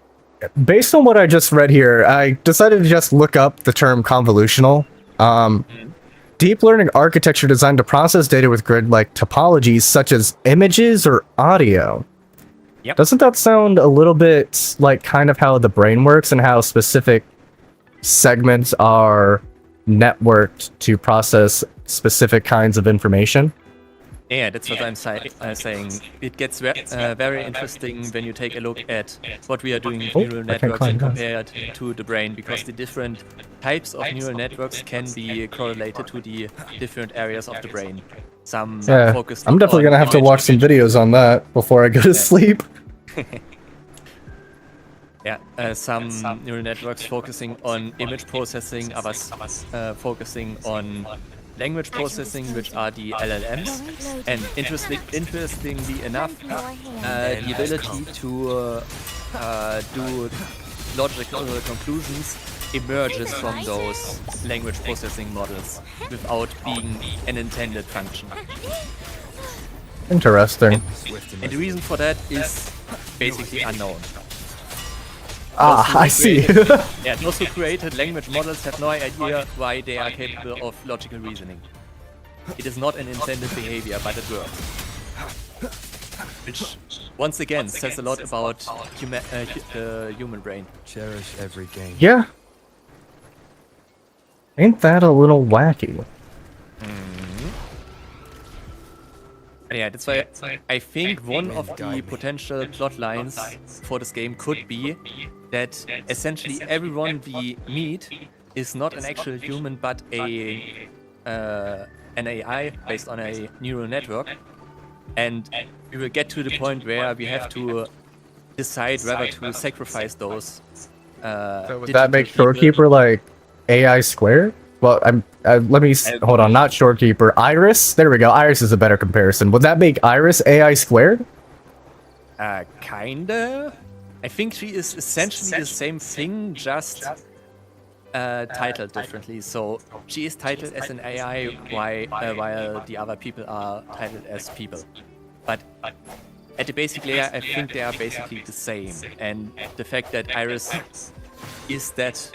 Based on what I just read here, I decided to just look up the term convolutional. Deep learning architecture designed to process data with grid-like topologies such as images or audio. Yep. Doesn't that sound a little bit like kind of how the brain works and how specific segments are networked to process specific kinds of information? Yeah, that's what I'm saying. It gets very interesting when you take a look at what we are doing with neural networks and compare it to the brain, because the different types of neural networks can be correlated to the different areas of the brain. Some focused I'm definitely going to have to watch some videos on that before I go to sleep. Yeah, some neural networks focusing on image processing, others focusing on language processing, which are the LLMs. And interestingly enough, the ability to do logical conclusions emerges from those language processing models without being an intended function. Interesting. And the reason for that is basically unknown. I see. Yeah, those who created language models have no idea why they are capable of logical reasoning. It is not an intended behavior, but it works. Which, once again, says a lot about the human brain. Cherish every game. Yeah. Ain't that a little wacky? Yeah, that's why I think one of the potential plot lines for this game could be that essentially everyone we meet is not an actual human, but an AI based on a neural network, and we will get to the point where we have to decide whether to sacrifice those. So would that make Shorekeeper like AI squared? Well, let me hold on. Not Shorekeeper. Iris. There we go. Iris is a better comparison. Would that make Iris AI squared? Kinda. I think she is essentially the same thing, just titled differently. So she is titled as an AI, while the other people are titled as people. But at the basic layer, I think they are basically the same. And the fact that Iris is that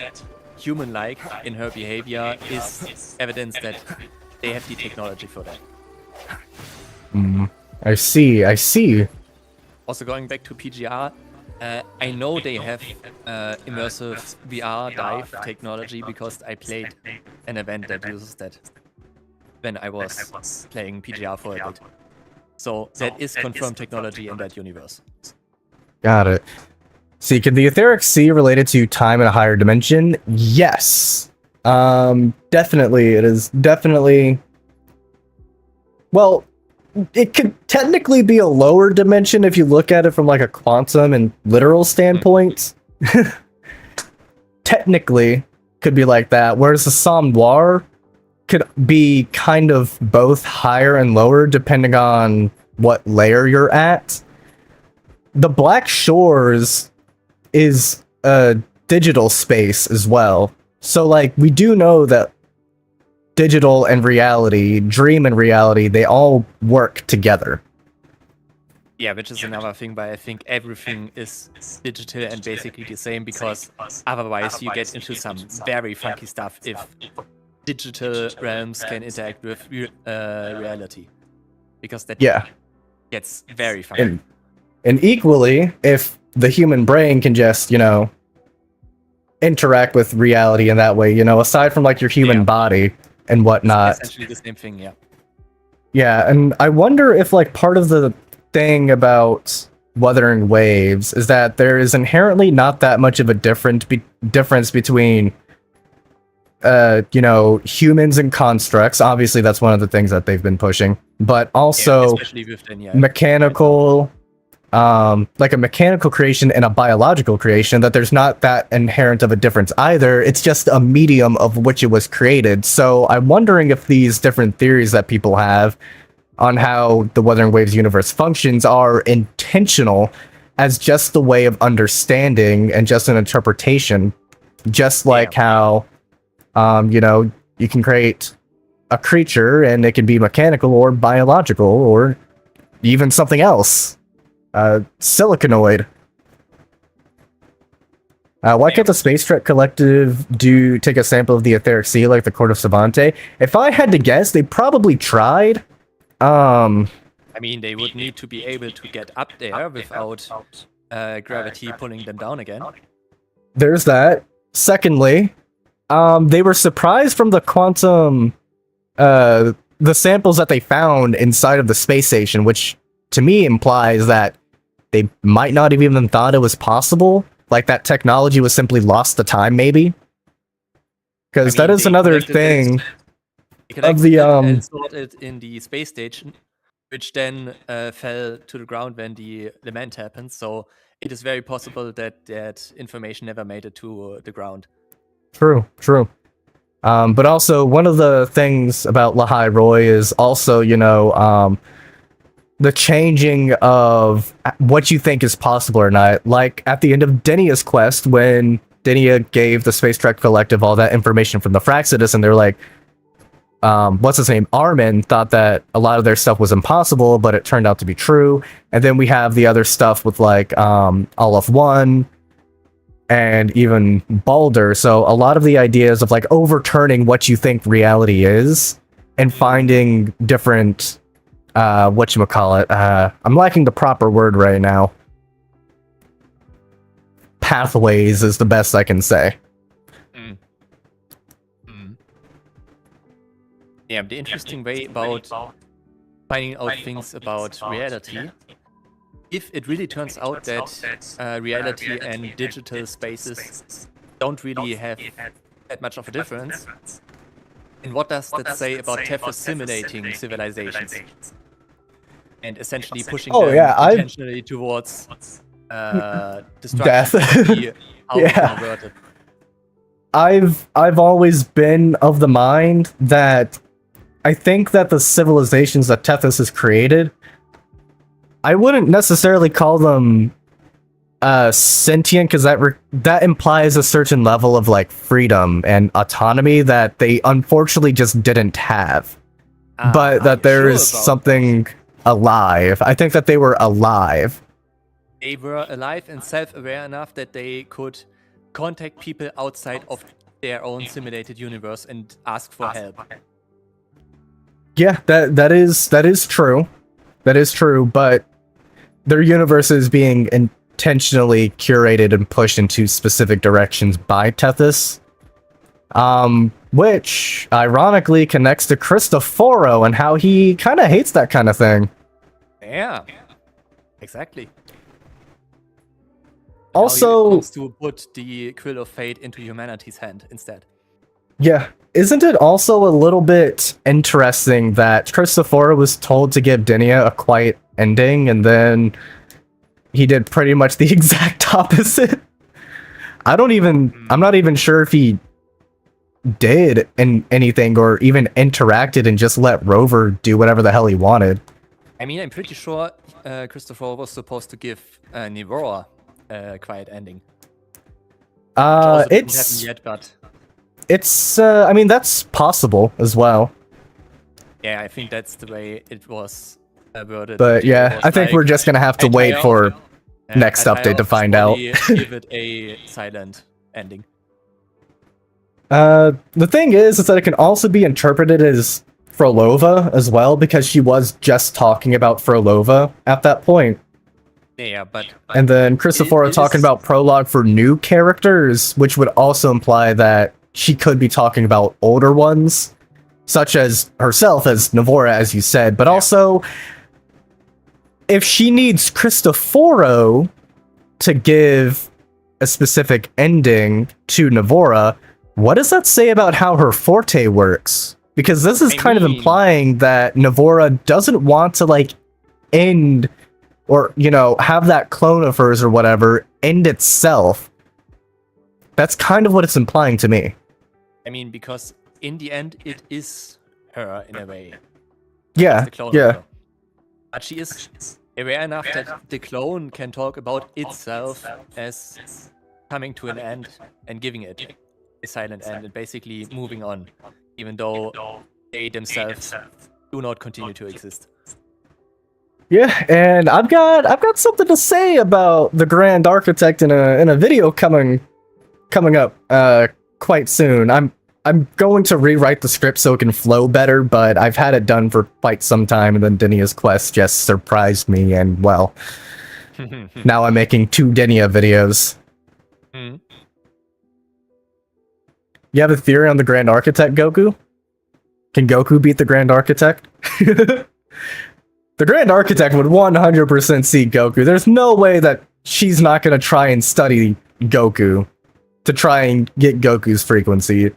human-like in her behavior is evidence that they have the technology for that. I see. Also, going back to PGR, I know they have immersive VR dive technology because I played an event that uses that when I was playing PGR for a bit. So that is confirmed technology in that universe. Got it. See, can the etheric sea related to time in a higher dimension? Yes. Definitely. It is definitely... Well, it could technically be a lower dimension if you look at it from like a quantum and literal standpoint. Technically, could be like that. Whereas the Somme Noir could be kind of both higher and lower depending on what layer you're at. The Black Shores is a digital space as well. So like we do know that digital and reality, dream and reality, they all work together. Yeah, which is another thing, but I think everything is digital and basically the same, because otherwise you get into some very funky stuff if digital realms can interact with reality. Because that gets very funky. And equally, if the human brain can just, interact with reality in that way, aside from like your human body and whatnot. It's essentially the same thing, yeah. Yeah, and I wonder if like part of the thing about Wuthering Waves is that there is inherently not that much of a difference between humans and constructs. Obviously that's one of the things that they've been pushing, but also mechanical, like a mechanical creation and a biological creation, that there's not that inherent of a difference either. It's just a medium of which it was created. So I'm wondering if these different theories that people have on how the Wuthering Waves universe functions are intentional as just a way of understanding and just an interpretation, just like how you can create a creature and it can be mechanical or biological or even something else. Silicanoid. Why can't the Space Trek Collective take a sample of the etheric sea like the Court of Savante? If I had to guess, they probably tried. I mean, they would need to be able to get up there without gravity pulling them down again. There's that. Secondly, they were surprised from the quantum, the samples that they found inside of the space station, which to me implies that they might not have even thought it was possible. Like that technology was simply lost to time, maybe. Because that is another thing of the and stored it in the space station, which then fell to the ground when the lament happened. So it is very possible that that information never made it to the ground. True. But also one of the things about Lahai Roy is also, the changing of what you think is possible or not. Like at the end of Denia's quest, when Denia gave the Space Trek Collective all that information from the Fraxidus, and they're like, what's his name? Armin thought that a lot of their stuff was impossible, but it turned out to be true. And then we have the other stuff with like Olaf 1 and even Balder. So a lot of the ideas of like overturning what you think reality is and finding different whatchamacallit, I'm lacking the proper word right now. Pathways is the best I can say. Yeah, the interesting way about finding out things about reality, if it really turns out that reality and digital spaces don't really have that much of a difference, and what does that say about Tethys simulating civilizations? And essentially pushing them potentially towards destruction Death. would be how we can avert it. I've always been of the mind that I think that the civilizations that Tethys has created, I wouldn't necessarily call them sentient, because that implies a certain level of like freedom and autonomy that they unfortunately just didn't have. But that there is something alive. I think that they were alive. They were alive and self-aware enough that they could contact people outside of their own simulated universe and ask for help. Yeah, that is true. That is true, but their universe is being intentionally curated and pushed into specific directions by Tethys. Which ironically connects to Cristoforo and how he kind of hates that kind of thing. Yeah, exactly. Also, he wants to put the quill of fate into humanity's hand instead. Yeah, isn't it also a little bit interesting that Cristoforo was told to give Dinia a quiet ending, and then he did pretty much the exact opposite? I'm not even sure if he did anything or even interacted and just let Rover do whatever the hell he wanted. I mean, I'm pretty sure Cristoforo was supposed to give Nivora a quiet ending. It's yet, but I mean, that's possible as well. Yeah, I think that's the way it was worded. But yeah, I think we're just gonna have to wait for next update to find out. Give it a silent ending. The thing is that it can also be interpreted as Frolova as well, because she was just talking about Frolova at that point. Yeah, but and then Cristoforo talking about prologue for new characters, which would also imply that she could be talking about older ones, such as herself as Navora, as you said. But also, if she needs Cristoforo to give a specific ending to Navora, what does that say about how her forte works? Because this is kind of implying that Navora doesn't want to, like, end, or, you know, have that clone of hers or whatever end itself. That's kind of what it's implying to me. I mean, because in the end, it is her in a way. Yeah, yeah. But she is aware enough that the clone can talk about itself as coming to an end and giving it a silent end and basically moving on, even though they themselves do not continue to exist. Yeah, and I've got something to say about the Grand Architect in a video coming up quite soon. I'm going to rewrite the script so it can flow better, but I've had it done for quite some time, and then Dinia's quest just surprised me, and well, now I'm making 2 Dinia videos. You have a theory on the Grand Architect, Goku? Can Goku beat the Grand Architect? The Grand Architect would 100% see Goku. There's no way that she's not going to try and study Goku to try and get Goku's frequency.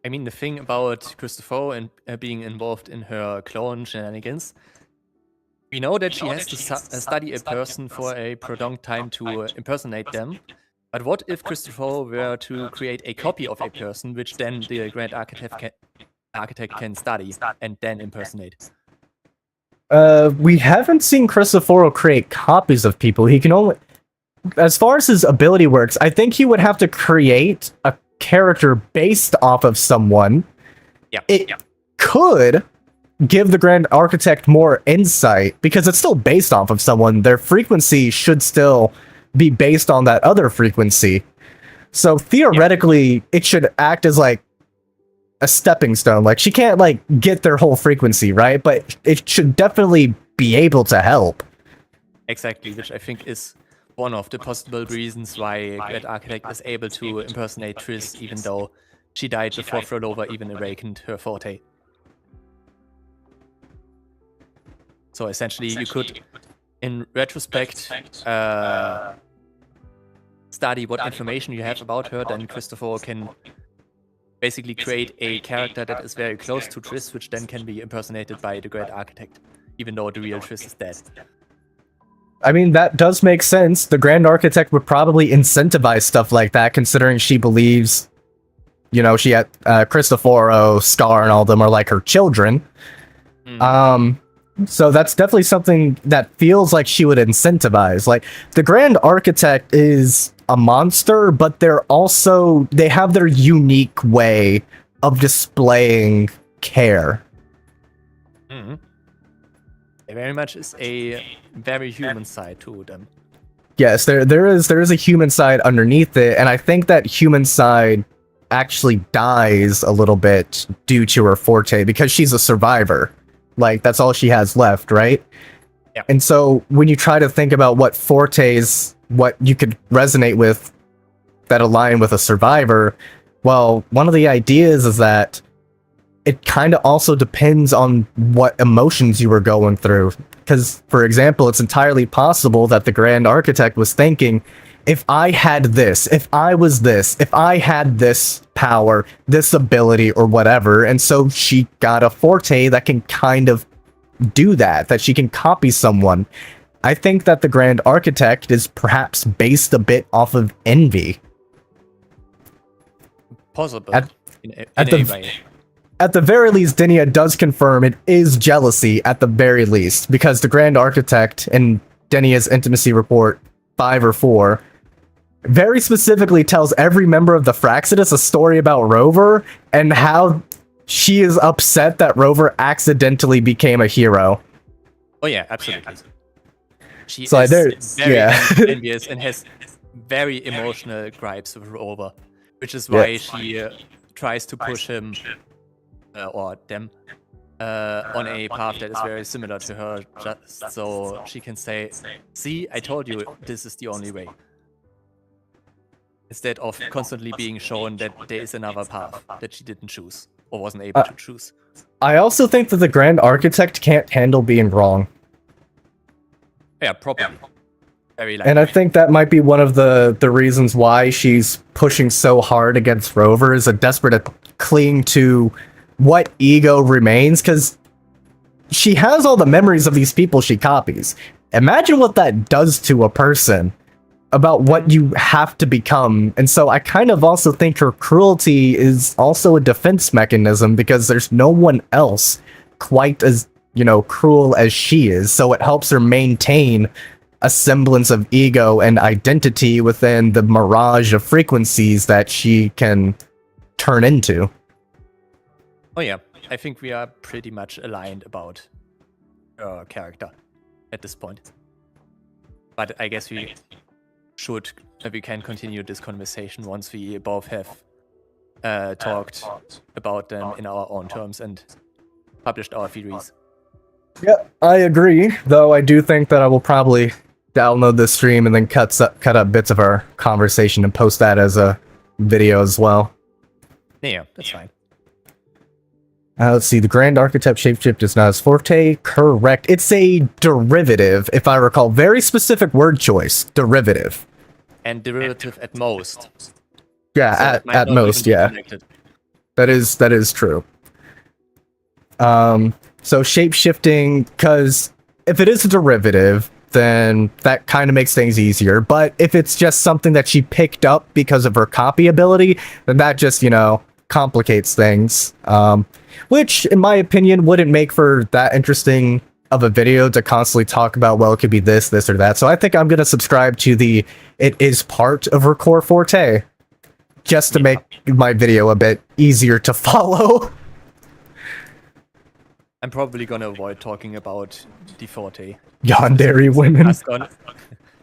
I mean, the thing about Cristoforo and being involved in her clone shenanigans, we know that she has to study a person for a prolonged time to impersonate them. But what if Cristoforo were to create a copy of a person, which then the Grand Architect can study and then impersonate? We haven't seen Cristoforo create copies of people. He can only... As far as his ability works, I think he would have to create a character based off of someone. It could give the Grand Architect more insight, because it's still based off of someone. Their frequency should still be based on that other frequency. So theoretically, it should act as like a stepping stone. Like, she can't like get their whole frequency, right? But it should definitely be able to help. Exactly, which I think is one of the possible reasons why Grand Architect is able to impersonate Triss, even though she died before Frolova even awakened her forte. So essentially, you could, in retrospect, study what information you have about her, then Cristoforo can basically create a character that is very close to Triss, which then can be impersonated by the Great Architect, even though the real Triss is dead. I mean, that does make sense. The Grand Architect would probably incentivize stuff like that, considering she believes, you know, she had Cristoforo, Scar, and all of them are like her children. So that's definitely something that feels like she would incentivize. Like, the Grand Architect is a monster, but they have their unique way of displaying care. Mm-hmm. There very much is a very human side to them. Yes, there is a human side underneath it, and I think that human side actually dies a little bit due to her forte because she's a survivor. Like, that's all she has left, right? Yeah. And so when you try to think about what fortes, what you could resonate with that align with a survivor, well, one of the ideas is that it kind of also depends on what emotions you were going through. Because, for example, it's entirely possible that the Grand Architect was thinking, if I had this, if I was this, if I had this power, this ability, or whatever, and so she got a forte that can kind of do that she can copy someone. I think that the Grand Architect is perhaps based a bit off of envy. Possible. In a way. At the very least, Dinia does confirm it is jealousy at the very least, because the Grand Architect in Dinia's intimacy report 5 or 4 very specifically tells every member of the Fraxidus a story about Rover and how she is upset that Rover accidentally became a hero. Oh yeah, absolutely. She so is very envious and has very emotional gripes with Rover, which is why she tries to push him or them on a path that is very similar to her, just so she can say, see, I told you this is the only way. Instead of constantly being shown that there is another path that she didn't choose or wasn't able to choose. I also think that the Grand Architect can't handle being wrong. Yeah, probably. Very likely. And I think that might be one of the reasons why she's pushing so hard against Rover, is a desperate to cling to what ego remains, because she has all the memories of these people she copies. Imagine what that does to a person about what you have to become. And so I kind of also think her cruelty is also a defense mechanism, because there's no one else quite as, you know, cruel as she is. So it helps her maintain a semblance of ego and identity within the mirage of frequencies that she can turn into. Oh yeah, I think we are pretty much aligned about her character at this point. But I guess we can continue this conversation once we both have talked about them in our own terms and published our theories. Yeah, I agree. Though I do think that I will probably download this stream and then cut up bits of our conversation and post that as a video as well. Yeah, that's fine. Let's see, the Grand Architect shapeshift is not his forte. Correct. It's a derivative, if I recall. Very specific word choice. Derivative. And derivative at most. Yeah, so at most, yeah. That is true. So shapeshifting, because if it is a derivative, then that kind of makes things easier. But if it's just something that she picked up because of her copy ability, then that just, you know, complicates things. Which, in my opinion, wouldn't make for that interesting of a video to constantly talk about, well, it could be this, or that. So I think I'm going to subscribe to the it is part of her core forte, just to make my video a bit easier to follow. I'm probably going to avoid talking about the forte. Yandere women.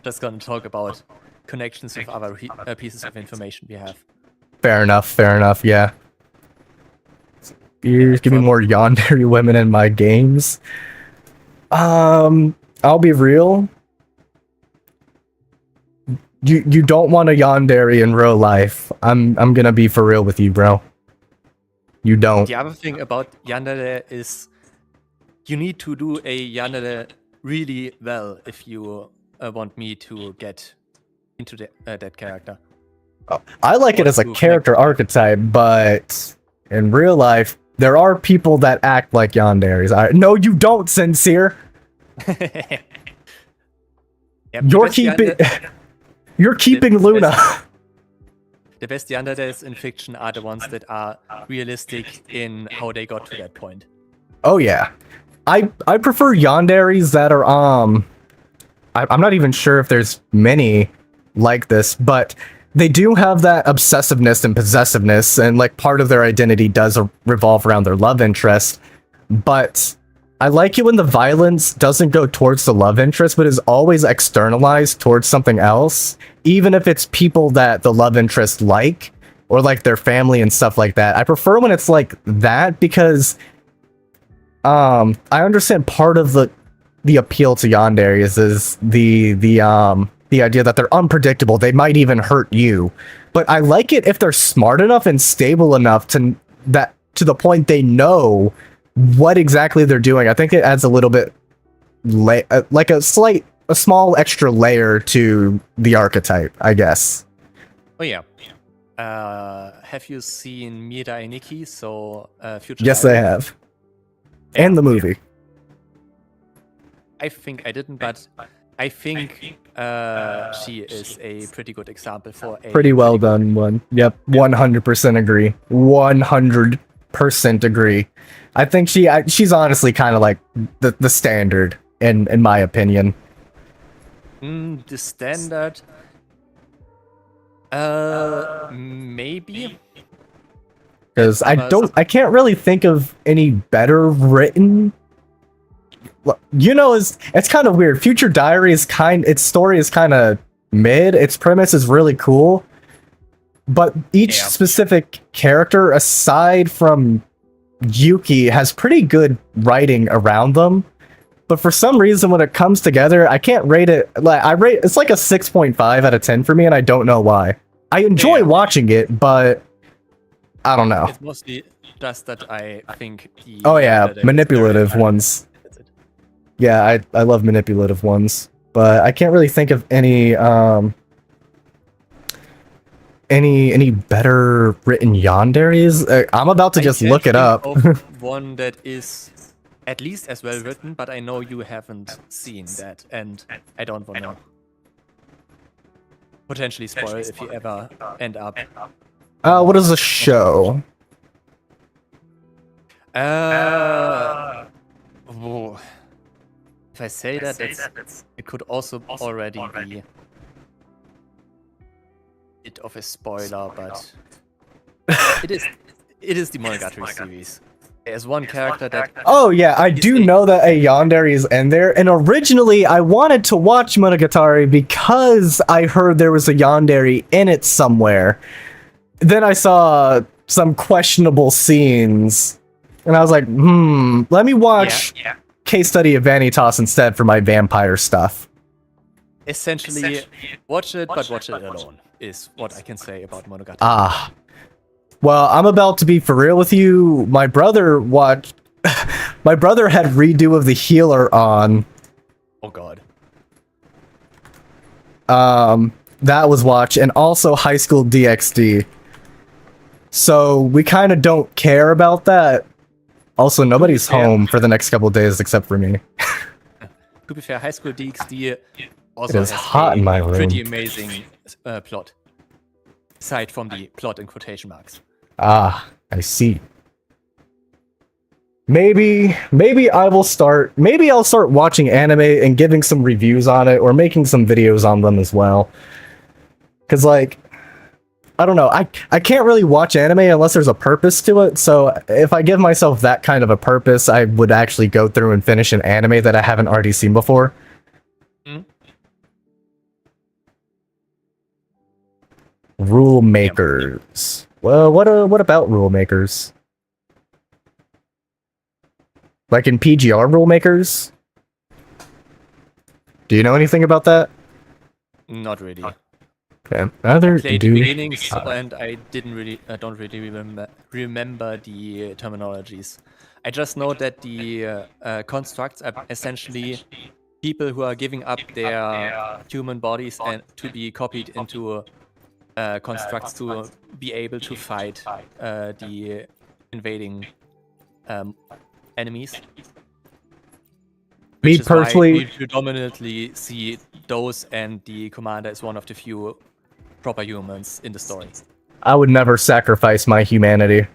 Just gonna talk about connections with other pieces of information we have. Fair enough, yeah. Give me more yandere women in my games. I'll be real. You don't want a yandere in real life. I'm gonna be for real with you, bro. You don't. The other thing about yandere is you need to do a yandere really well if you want me to get into that character. I like it as a character archetype, but in real life, there are people that act like yanderes. No, you don't, Sincere. Yeah, You're keeping you're keeping Luna. The best yanderes in fiction are the ones that are realistic in how they got to that point. Oh yeah. I prefer yanderes that are I'm not even sure if there's many like this, but they do have that obsessiveness and possessiveness, and like part of their identity does revolve around their love interest. But I like it when the violence doesn't go towards the love interest, but is always externalized towards something else, even if it's people that the love interest like, or like their family and stuff like that. I prefer when it's like that because I understand part of the appeal to yanderes is the idea that they're unpredictable. They might even hurt you. But I like it if they're smart enough and stable enough to the point they know what exactly they're doing. I think it adds a little bit like a small extra layer to the archetype, I guess. Oh yeah. Have you seen Mira and Nikki? So Future. Yes, I have. And the movie. I think I didn't, but I think she is a pretty good example for a pretty well done one. Yep, 100% agree. 100% agree. I think she's honestly kind of like the standard in my opinion. The standard, maybe. Because I can't really think of any better written. You know, it's kind of weird. Future Diary is its story is kind of mid. Its premise is really cool, but each specific character, aside from Yuki, has pretty good writing around them. But for some reason, when it comes together, I can't rate it. It's like a 6.5 out of 10 for me, and I don't know why. I enjoy watching it, but I don't know. It's mostly just that I think the manipulative ones. Yeah, I love manipulative ones, but I can't really think of any better written yanderes. I'm about to just look it up. One that is at least as well written, but I know you haven't seen that, and I don't want to potentially spoil if you ever end up. What is the show? Whoa. If I say that, it could also already be a bit of a spoiler, but it is the Monogatari series. There's one character that... Oh yeah, I do know that a yandere is in there, and originally I wanted to watch Monogatari because I heard there was a yandere in it somewhere. Then I saw some questionable scenes, and I was like, let me watch... Case study of Vanitas instead for my vampire stuff. Essentially, watch it, but watch it alone, is what I can say about Monogatari. Well, I'm about to be for real with you. My brother watched... my brother had redo of The Healer on. Oh god. That was watched, and also High School DxD. So we kind of don't care about that. Also, nobody's home for the next couple of days except for me. To be fair, High School DxD also has hot in my room. Pretty amazing plot. Aside from the plot in quotation marks. I see. Maybe I'll start watching anime and giving some reviews on it, or making some videos on them as well. Cause like, I don't know, I can't really watch anime unless there's a purpose to it, so if I give myself that kind of a purpose, I would actually go through and finish an anime that I haven't already seen before. Rule makers. Well, what about rule makers? Like in PGR rule makers? Do you know anything about that? Not really. Okay. Neither played do the beginnings, and I don't really remember the terminologies. I just know that the constructs are essentially people who are giving up their human bodies and to be copied into constructs to be able to fight the invading enemies. Me personally, we predominantly see Dose and the commander is one of the few proper humans in the story. I would never sacrifice my humanity.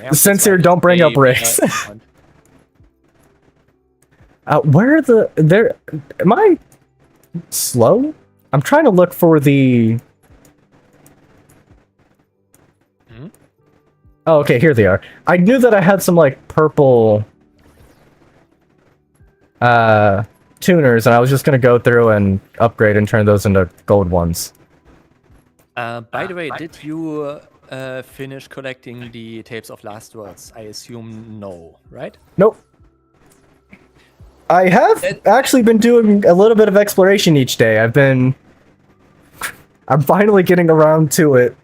Yeah, Sincere, don't bring up race. Where are there? Am I slow? I'm trying to look for the... Oh, okay, here they are. I knew that I had some, like, purple... tuners, and I was just gonna go through and upgrade and turn those into gold ones. By the way, did you finish collecting the tapes of last words? I assume no, right? Nope. I have actually been doing a little bit of exploration each day. I'm finally getting around to it.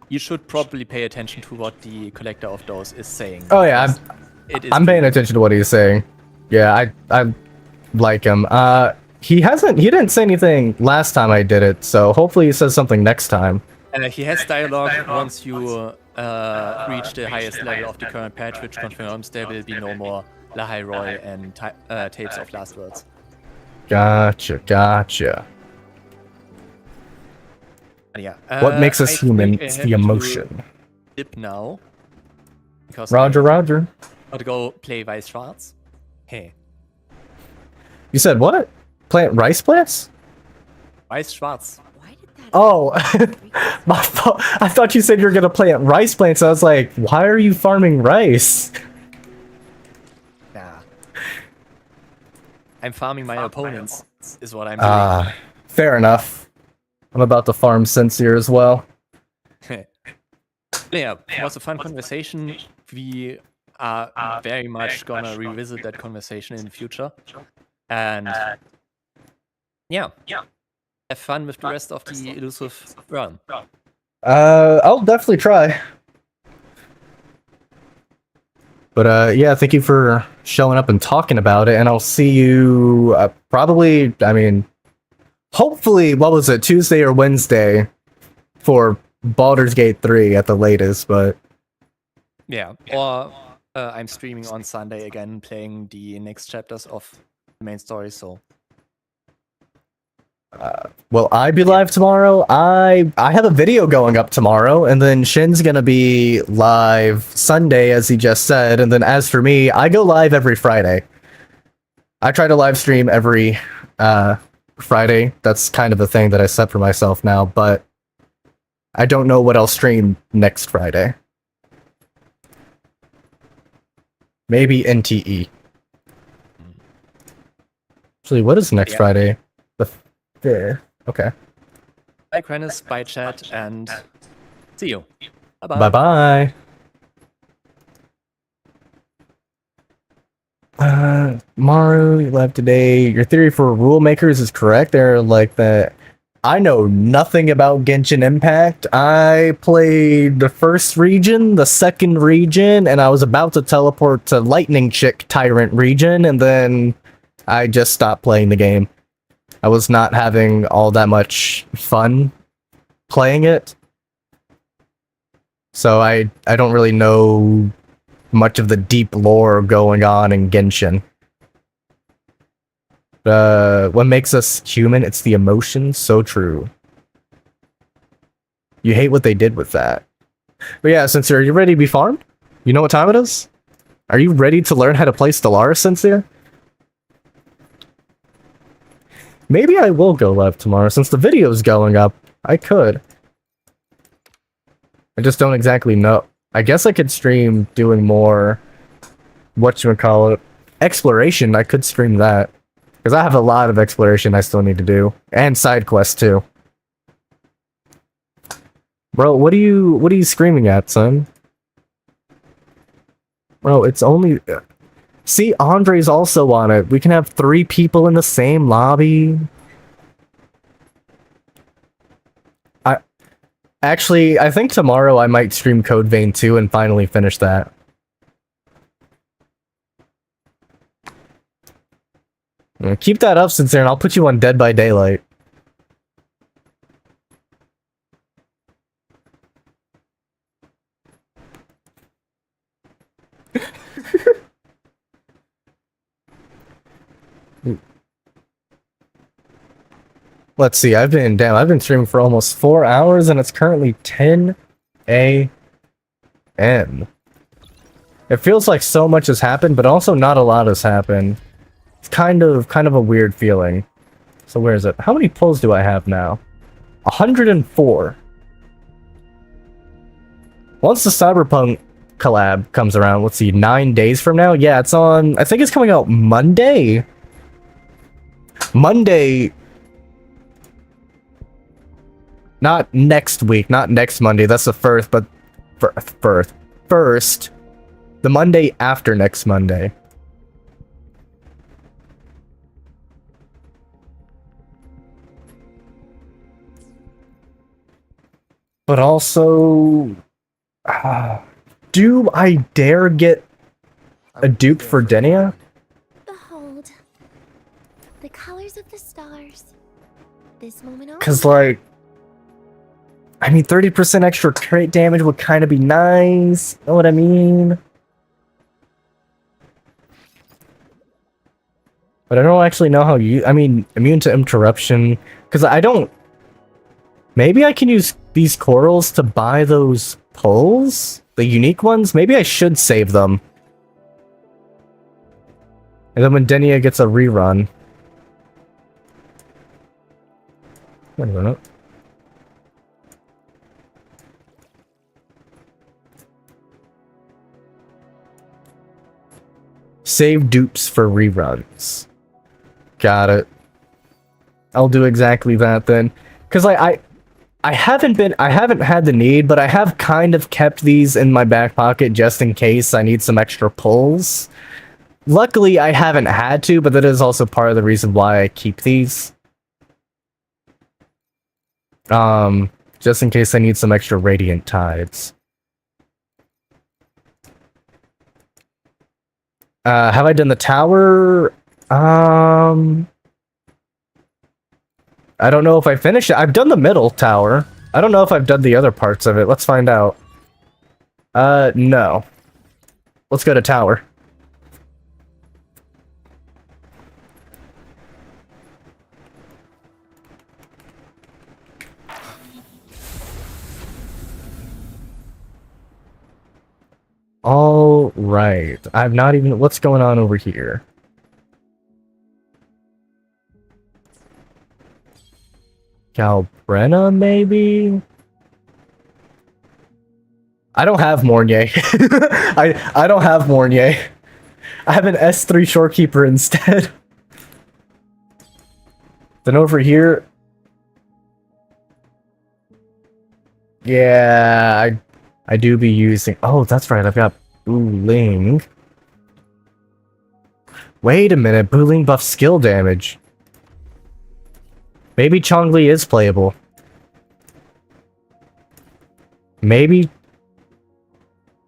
You should probably pay attention to what the collector of those is saying. Oh yeah, I'm paying attention to what he's saying. Yeah, I like him. He didn't say anything last time I did it, so hopefully he says something next time. He has dialogue once you reach the highest level of the current patch, which confirms there will be no more Lahai Roy and tapes of last words. Gotcha. Yeah. What makes us human? It's the emotion. Dip now. Because Roger. Got to go play Weiss Schwarz. Hey. You said what? Plant rice plants? Weiss Schwarz. Oh, my fault. I thought you said you were gonna plant rice plants. I was like, why are you farming rice? Nah. I'm farming my opponents, is what I'm doing. Fair enough. I'm about to farm Sincere as well. Yeah, it was a fun conversation. We are very much gonna revisit that conversation in the future. And yeah. Have fun with the rest of the elusive run. I'll definitely try. But yeah, thank you for showing up and talking about it, and I'll see you probably, hopefully, what was it, Tuesday or Wednesday for Baldur's Gate 3 at the latest, but... Yeah, or I'm streaming on Sunday again, playing the next chapters of the main story, so... Will I be live tomorrow? I have a video going up tomorrow, and then Shin's gonna be live Sunday, as he just said, and then as for me, I go live every Friday. I try to live stream every Friday. That's kind of a thing that I set for myself now, but I don't know what I'll stream next Friday. Maybe NTE. Actually, what is next Friday? Yeah. Okay. Bye, Krennis. Bye, chat, and see you. Bye-bye. Bye-bye. Maru, you left today. Your theory for rule makers is correct. They're like that. I know nothing about Genshin Impact. I played the first region, the second region, and I was about to teleport to Lightning Chick Tyrant region, and then I just stopped playing the game. I was not having all that much fun playing it. So I don't really know much of the deep lore going on in Genshin. What makes us human? It's the emotions. So true. You hate what they did with that. But yeah, Sincere, are you ready to be farmed? You know what time it is? Are you ready to learn how to play Stellaris, Sincere? Maybe I will go live tomorrow, since the video's going up. I could. I just don't exactly know. I guess I could stream doing more... whatchamacallit? Exploration, I could stream that. Because I have a lot of exploration I still need to do. And side quests, too. Bro, what are you screaming at, son? Bro, it's only... See, Andre's also on it. We can have 3 people in the same lobby. Actually, I think tomorrow I might stream Code Vein 2 and finally finish that. Keep that up, Sincere, and I'll put you on Dead by Daylight. Let's see, I've been streaming for almost 4 hours and it's currently 10 a.m. It feels like so much has happened, but also not a lot has happened. It's kind of a weird feeling. So where is it? How many pulls do I have now? 104. Once the Cyberpunk collab comes around, let's see, 9 days from now? Yeah, it's on, I think it's coming out Monday. Monday. Not next week, not next Monday, that's the first, but first. The Monday after next Monday. But also... do I dare get a dupe for Denia? Behold, the colors of the stars. This moment only. Because, like... I mean, 30% extra crit damage would kind of be nice. Know what I mean? But I don't actually know how you... I mean, immune to interruption. Because I don't... Maybe I can use these corals to buy those pulls? The unique ones? Maybe I should save them. And then when Denia gets a rerun... Wait a minute. Save dupes for reruns. Got it. I'll do exactly that then. Because I haven't had the need, but I have kind of kept these in my back pocket just in case I need some extra pulls. Luckily, I haven't had to, but that is also part of the reason why I keep these. Just in case I need some extra Radiant Tides. Have I done the tower? I don't know if I finished it. I've done the middle tower. I don't know if I've done the other parts of it. Let's find out. No. Let's go to tower. All right. I've not even... What's going on over here? Galbrena, maybe? I don't have Mornier. I don't have Mornier. I have an S3 Shorekeeper instead. Then over here... Yeah, I do be using... Oh, that's right, I've got Booling. Wait a minute, Booling buffs skill damage. Maybe Chongli is playable. Maybe...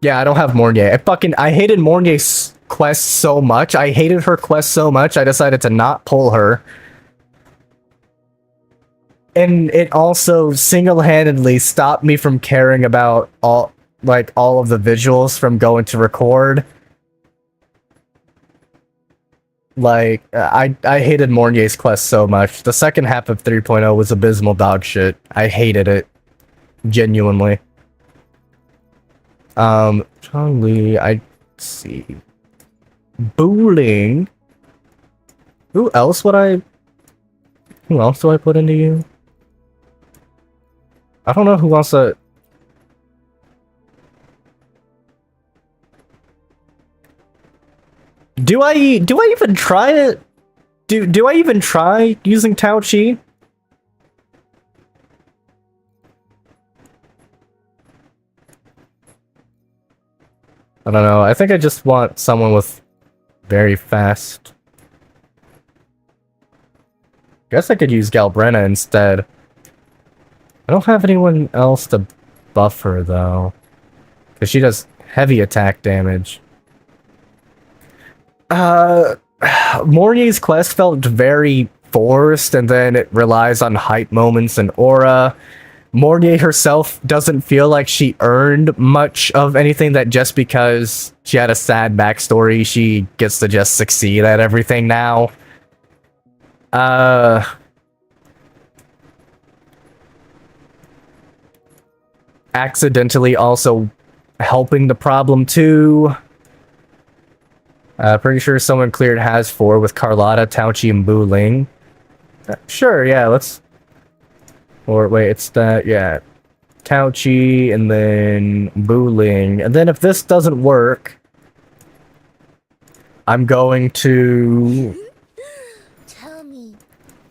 Yeah, I don't have Mornier. I hated Mornier's quest so much. I hated her quest so much, I decided to not pull her. And it also single-handedly stopped me from caring about all of the visuals from going to record. Like, I hated Mornier's quest so much. The second half of 3.0 was abysmal dog shit. I hated it. Genuinely. Chongli, I see. Booling. Who else do I put into you? I don't know who wants to... Do I even try it? Do I even try using Tao Chi? I don't know. I think I just want someone with very fast. Guess I could use Galbrena instead. I don't have anyone else to buff her though. Because she does heavy attack damage. Mornier's quest felt very forced, and then it relies on hype moments and aura. Mornier herself doesn't feel like she earned much of anything, that just because she had a sad backstory, she gets to just succeed at everything now. Accidentally also helping the problem too. Pretty sure someone cleared has 4 with Carlotta, Tauchi, and Bu Ling. Sure, yeah, let's... Or wait, it's that, yeah. Tauchi, and then Bu Ling. And then if this doesn't work, I'm going to... Tell me,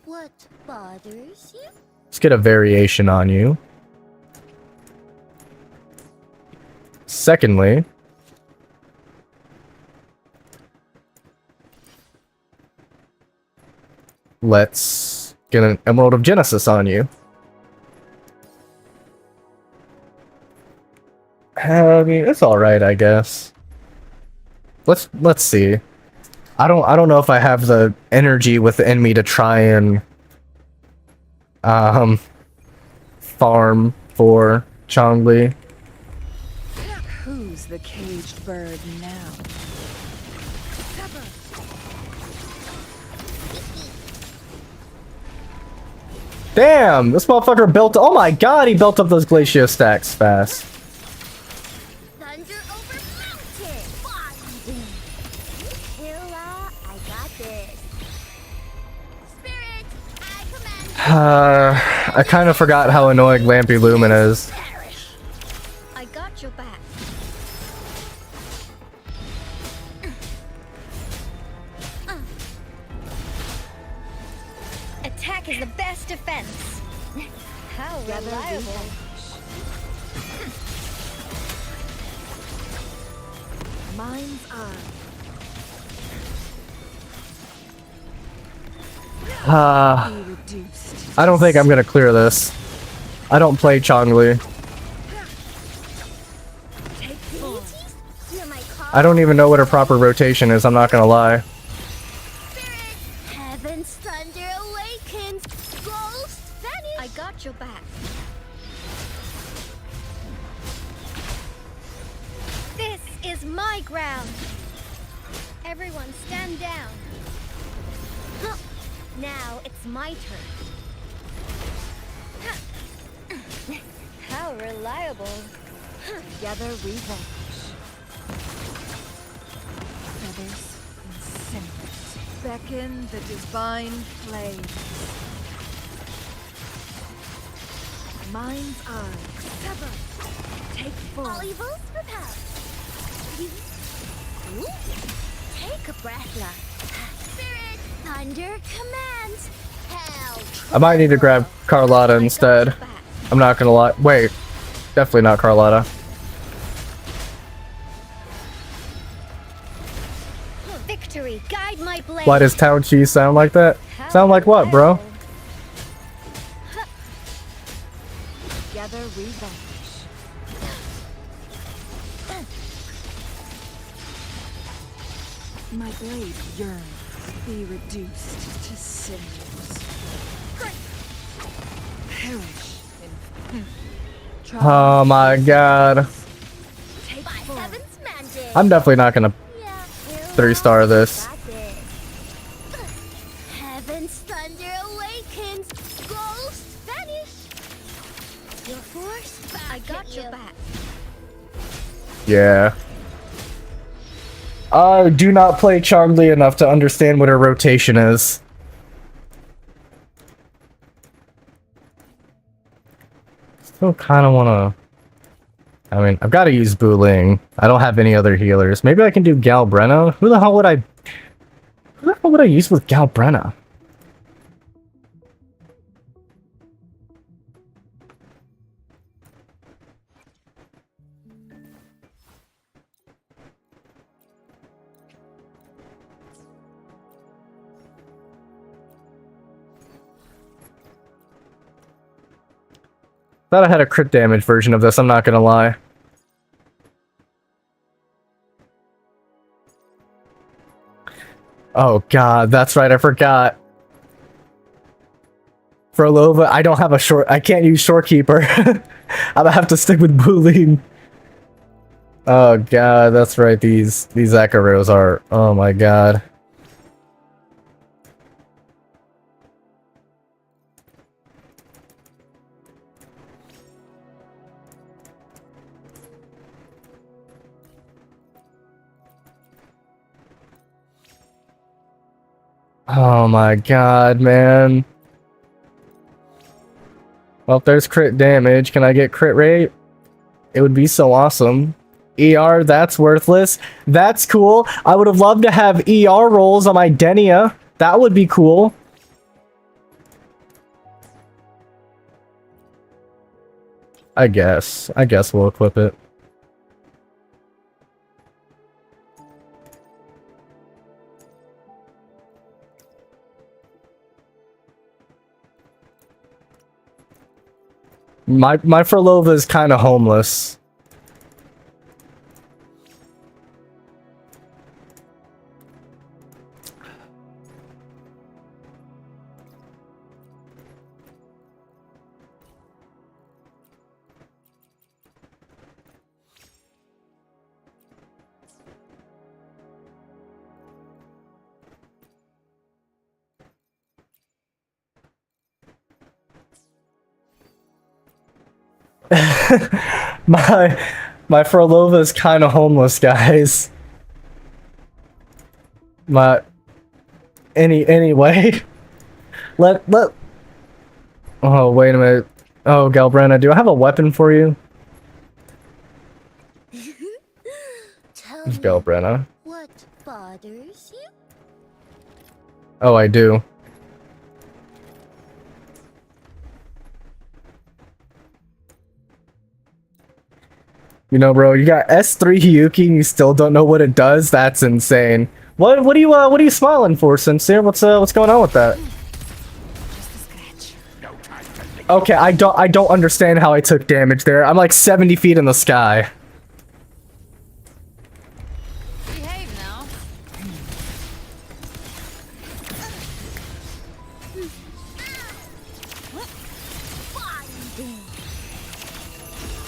what bothers you? Let's get a variation on you. Secondly... Let's get an Emerald of Genesis on you. I mean, it's all right, I guess. Let's see. I don't know if I have the energy within me to try and farm for Chongli. Who's the caged bird now? Damn, this motherfucker built. Oh my god, he built up those glacier stacks fast. Thunder over mountain! Binding! Hilla, I got this. Spirit, I command. I kind of forgot how annoying Lampy Lumen is. I got your back. Attack is the best defense. How reliable. Mind's eye. I don't think I'm gonna clear this. I don't play Chongli. I don't even know what her proper rotation is, I'm not gonna lie. Heaven's thunder awakens. Ghost vanish. I got your back. This is my ground. Everyone stand down. Huh. Now it's my turn. Huh. How reliable. Together we vanish. Feathers and cinders. Beckon the divine flame. Mind's eye. Sever. Take form. All evils repelled. Take a breath, love. Spirit, thunder commands. Hell. I might need to grab Carlotta instead. I'm not gonna lie. Wait, definitely not Carlotta. Victory, guide my blade. Why does Town Cheese sound like that? Sound like what, bro? Together we vanish. My blade yearns, be reduced to cinders. Perish in Oh my god. Take by heaven's mandate. I'm definitely not gonna 3-star this. Heaven's thunder awakens. Ghost vanish. Your force back. I got your back. Yeah. I do not play Chongli enough to understand what her rotation is. Still kind of want to... I mean, I've got to use Bu Ling. I don't have any other healers. Maybe I can do Galbrenna? Who the hell would I use with Galbrenna? Thought I had a crit damage version of this, I'm not gonna lie. Oh god, that's right, I forgot. For Lova, I don't have a I can't use Shorekeeper. I'm gonna have to stick with Bu Ling. Oh god, that's right, these Echoros are, oh my god. Oh my god, man. Well, if there's crit damage, can I get crit rate? It would be so awesome. ER, that's worthless. That's cool. I would have loved to have ER rolls on my Denia. That would be cool. I guess we'll equip it. My Furlova is kind of homeless. my Furlova is kind of homeless, guys. Anyway, let. Oh, wait a minute. Oh, Galbrenna, do I have a weapon for you? Tell Galbrenna. what bothers you? Oh, I do. You know, bro, you got S3 Hiyuki and you still don't know what it does? That's insane. What are you smiling for, Sincere? What's going on with that? Okay, I don't understand how I took damage there. I'm like 70 feet in the sky. Behave now.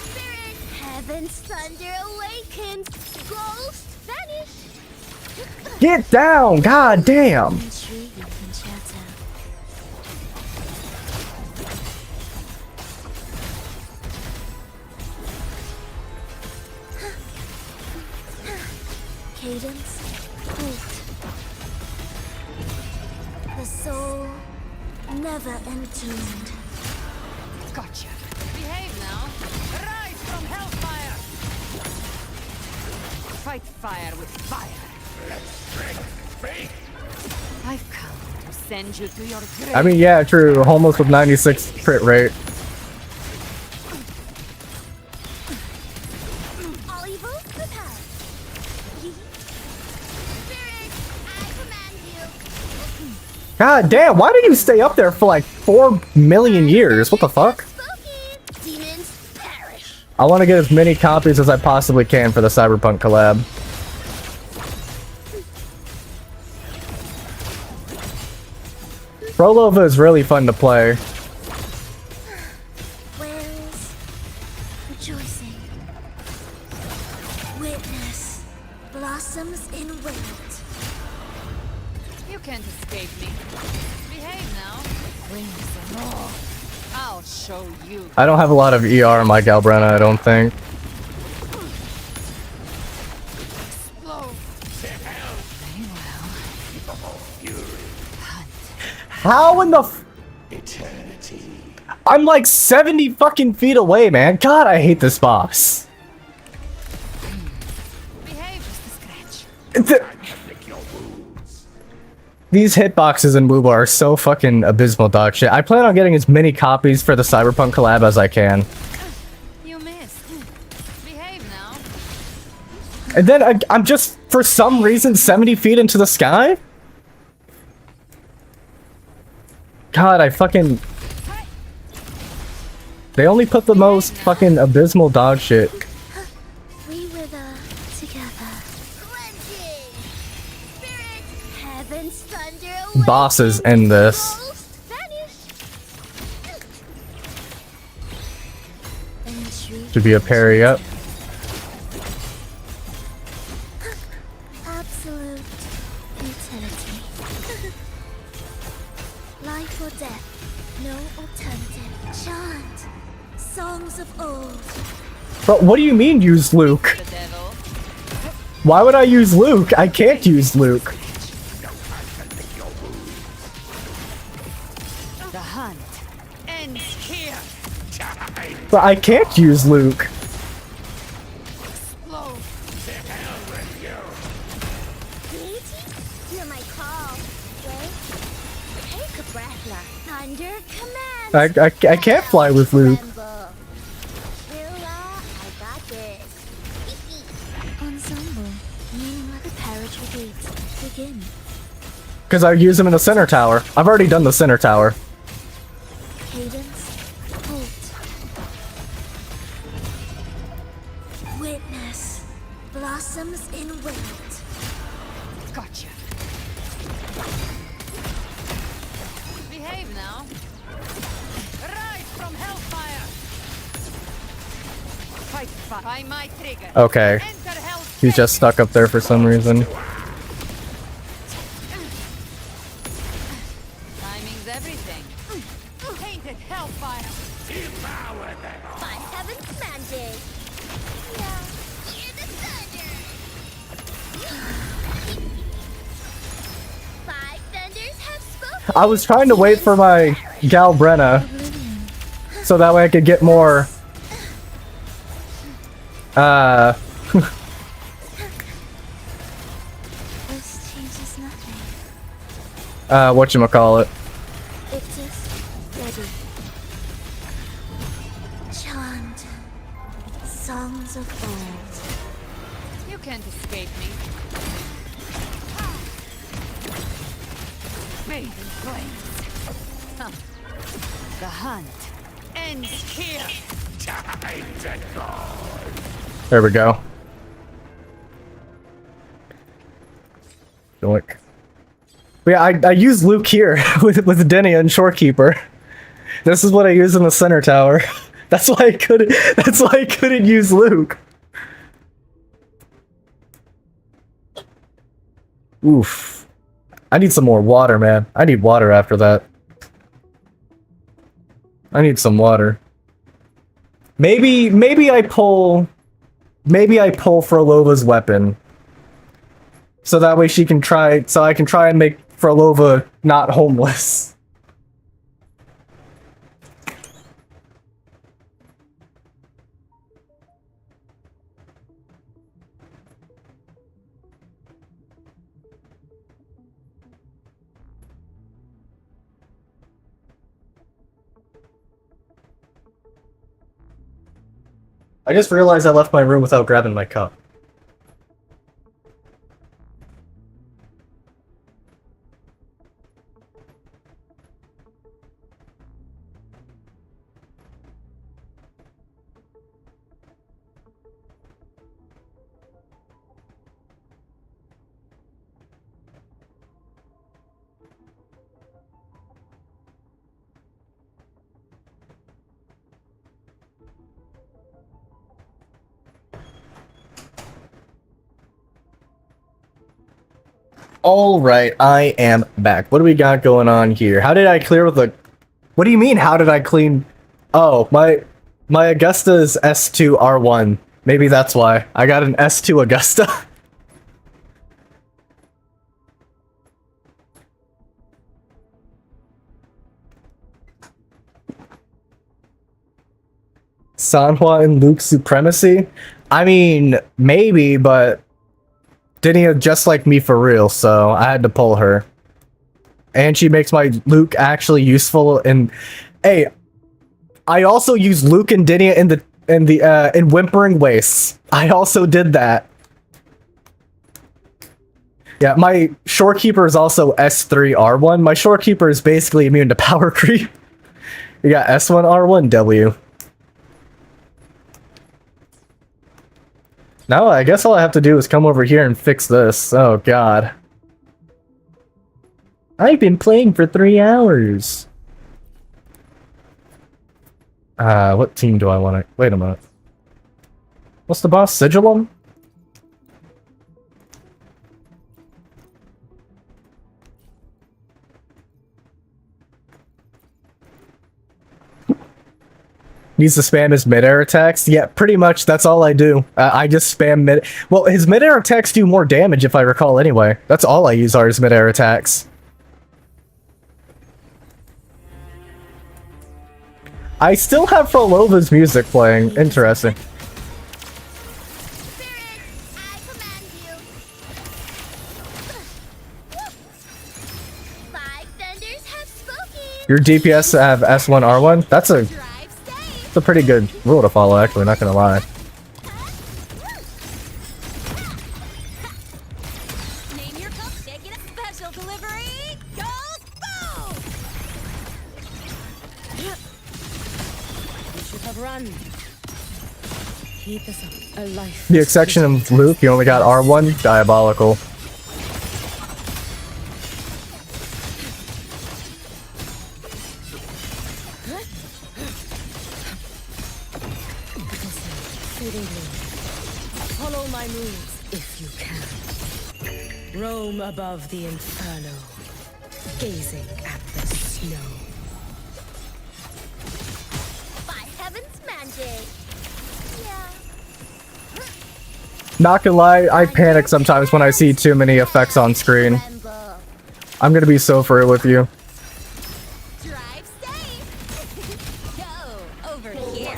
Spirit, heaven's thunder awakens. Ghost vanish. Get down! God damn! Intriguing concerto. Cadence, hold. The soul never entombed. Gotcha. Behave now. Rise from hellfire. Fight fire with fire. I've come to send you to your grave. I mean, yeah, true. Homeless with 96 crit rate. All evil, repel. Spirit, I command you. God damn, why did you stay up there for like 4 million years? What the fuck? Spooky. Demons perish. I want to get as many copies as I possibly can for the Cyberpunk collab. Prolova is really fun to play. Whales rejoicing. Witness blossoms in wilt. You can't escape me. Behave now. Wings and all. I'll show you. I don't have a lot of ER in my Galbrenna, I don't think. Explode. Very well. Hunt. How in the Eternity. I'm like 70 fucking feet away, man. God, I hate this boss. Behave just a scratch. These hitboxes in Wuwa are so fucking abysmal dog shit. I plan on getting as many copies for the Cyberpunk collab as I can. You missed. Behave now. And then I'm just, for some reason, 70 feet into the sky? God, I fucking... They only put the most fucking abysmal dog shit. We wither together. Cleansing. Spirit, heaven's thunder awakens. Bosses in this. Ghost vanish. Intrigue. Should be a parry up. Absolute utility. Life or death, no alternative. Chant songs of old. But what do you mean use Luke? The devil. Why would I use Luke? I can't use Luke. But I can't use Luke. You're my call. Wait. Take a breath, under command. I can't fly with Luke. Willa, I got this. Ensemble. Meaning like a carriage with legs. Begin. Because I use him in the center tower. I've already done the center tower. Cadence. Halt. Witness. Blossoms in wind. Gotcha. Behave now. Rise from hellfire. Fight by my trigger. Okay. He's just stuck up there for some reason. Timing's everything. Painted hellfire. By heaven's magic. Yeah. Hear the thunder. Five thunders have spoken. I was trying to wait for my Gal Brenna so that way I could get more This changes nothing. whatchamacallit. It is ready. Chant. Songs of old. You can't escape me. Maiden flames. Huh. The hunt ends here. There we go. Doink. But yeah, I use Luke here with Denia and Shorekeeper. This is what I use in the center tower. That's why I couldn't use Luke. Oof. I need some more water, man. I need water after that. I need some water. Maybe I pull Frolova's weapon. So that way she can try, so I can try and make Frolova not homeless. I just realized I left my room without grabbing my cup. Alright, I am back. What do we got going on here? How did I clear with the... What do you mean, how did I clean... Oh, my Augusta is S2 R1. Maybe that's why. I got an S2 Augusta. Sanhua and Luke's supremacy? I mean, maybe, but... Denia just like me for real, so I had to pull her. And she makes my Luke actually useful in... Hey, I also use Luke and Denia in Whimpering Wastes. I also did that. Yeah, my Shorekeeper is also S3 R1. My Shorekeeper is basically immune to power creep. You got S1 R1 W. Now I guess all I have to do is come over here and fix this. Oh god. I've been playing for 3 hours. What team do I want to... Wait a minute. What's the boss? Sigilum? Needs to spam his mid-air attacks? Yeah, pretty much that's all I do. I just spam mid... Well, his mid-air attacks do more damage if I recall anyway. That's all I use are his mid-air attacks. I still have Frolova's music playing. Interesting. Your DPS have S1, R1? That's a pretty good rule to follow, actually, not gonna lie. Name your cup, take it a special delivery. Go boom! You should have run. Keep this up. A life. The exception of Luke, you only got R1. Diabolical. Follow my moves if you can. Roam above the inferno, gazing at the snow. By heaven's magic. Yeah. Not gonna lie, I panic sometimes when I see too many effects on screen. I'm gonna be so for it with you. Drive safe. Go over here.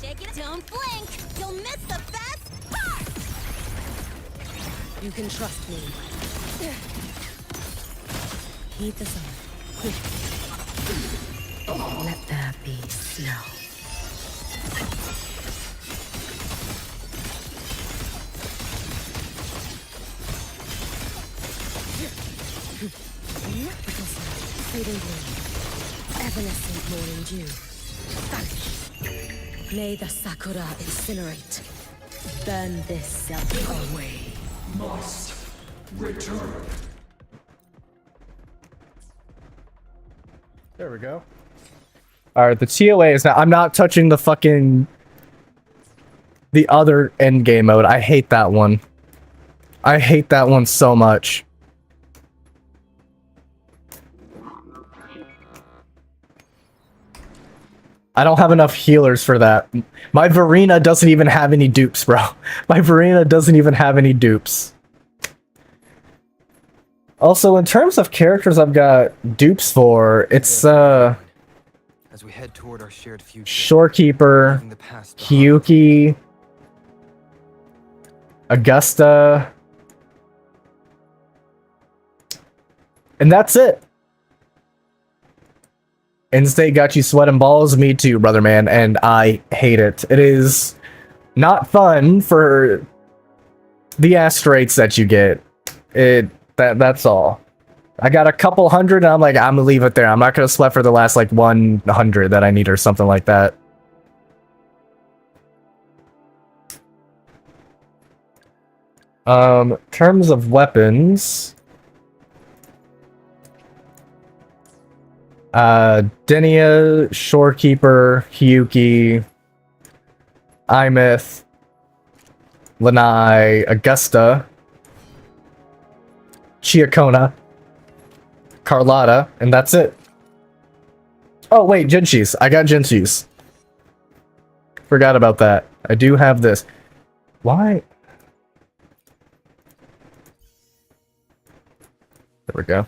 Shake it. Don't blink. You'll miss the best part. You can trust me. Heat the sun. Let there be snow. Fading gloom, evanescent morning dew, vanish. May the sakura incinerate. Burn this self away. Must return. There we go. Alright, the TOA is now. I'm not touching the fucking. The other endgame mode. I hate that one. I hate that one so much. I don't have enough healers for that. My Verena doesn't even have any dupes, bro. My Verena doesn't even have any dupes. Also, in terms of characters I've got dupes for, it's, As we head toward our shared future, Shorekeeper, leaving the past behind. Hyuki, Augusta, and that's it. In-state got you sweating balls, me too, brother man, and I hate it. It is not fun for the asteroids that you get. That's all. I got a couple hundred, and I'm like, I'm gonna leave it there. I'm not gonna sweat for the last like 100 that I need or something like that. Terms of weapons. Denia, Shorekeeper, Hyuki, Imith, Lanai, Augusta, Chiakona, Carlotta, and that's it. Oh wait, Jinchis. I got Jinchis. Forgot about that. I do have this. Why? There we go.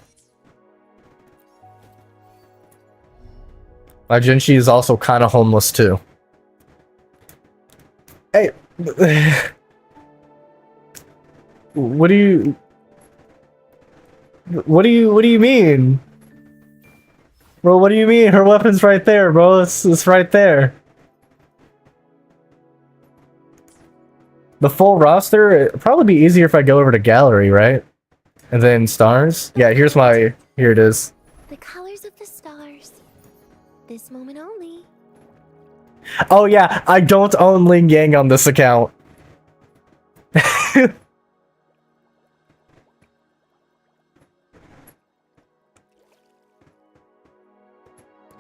My Jinchi is also kind of homeless too. Hey, what do you mean, bro? What do you mean? Her weapon's right there, bro. It's right there. The full roster. It'd probably be easier if I go over to gallery, right? And then stars. Yeah, here it is. The colors of the stars. This moment only. Oh yeah, I don't own Ling Yang on this account.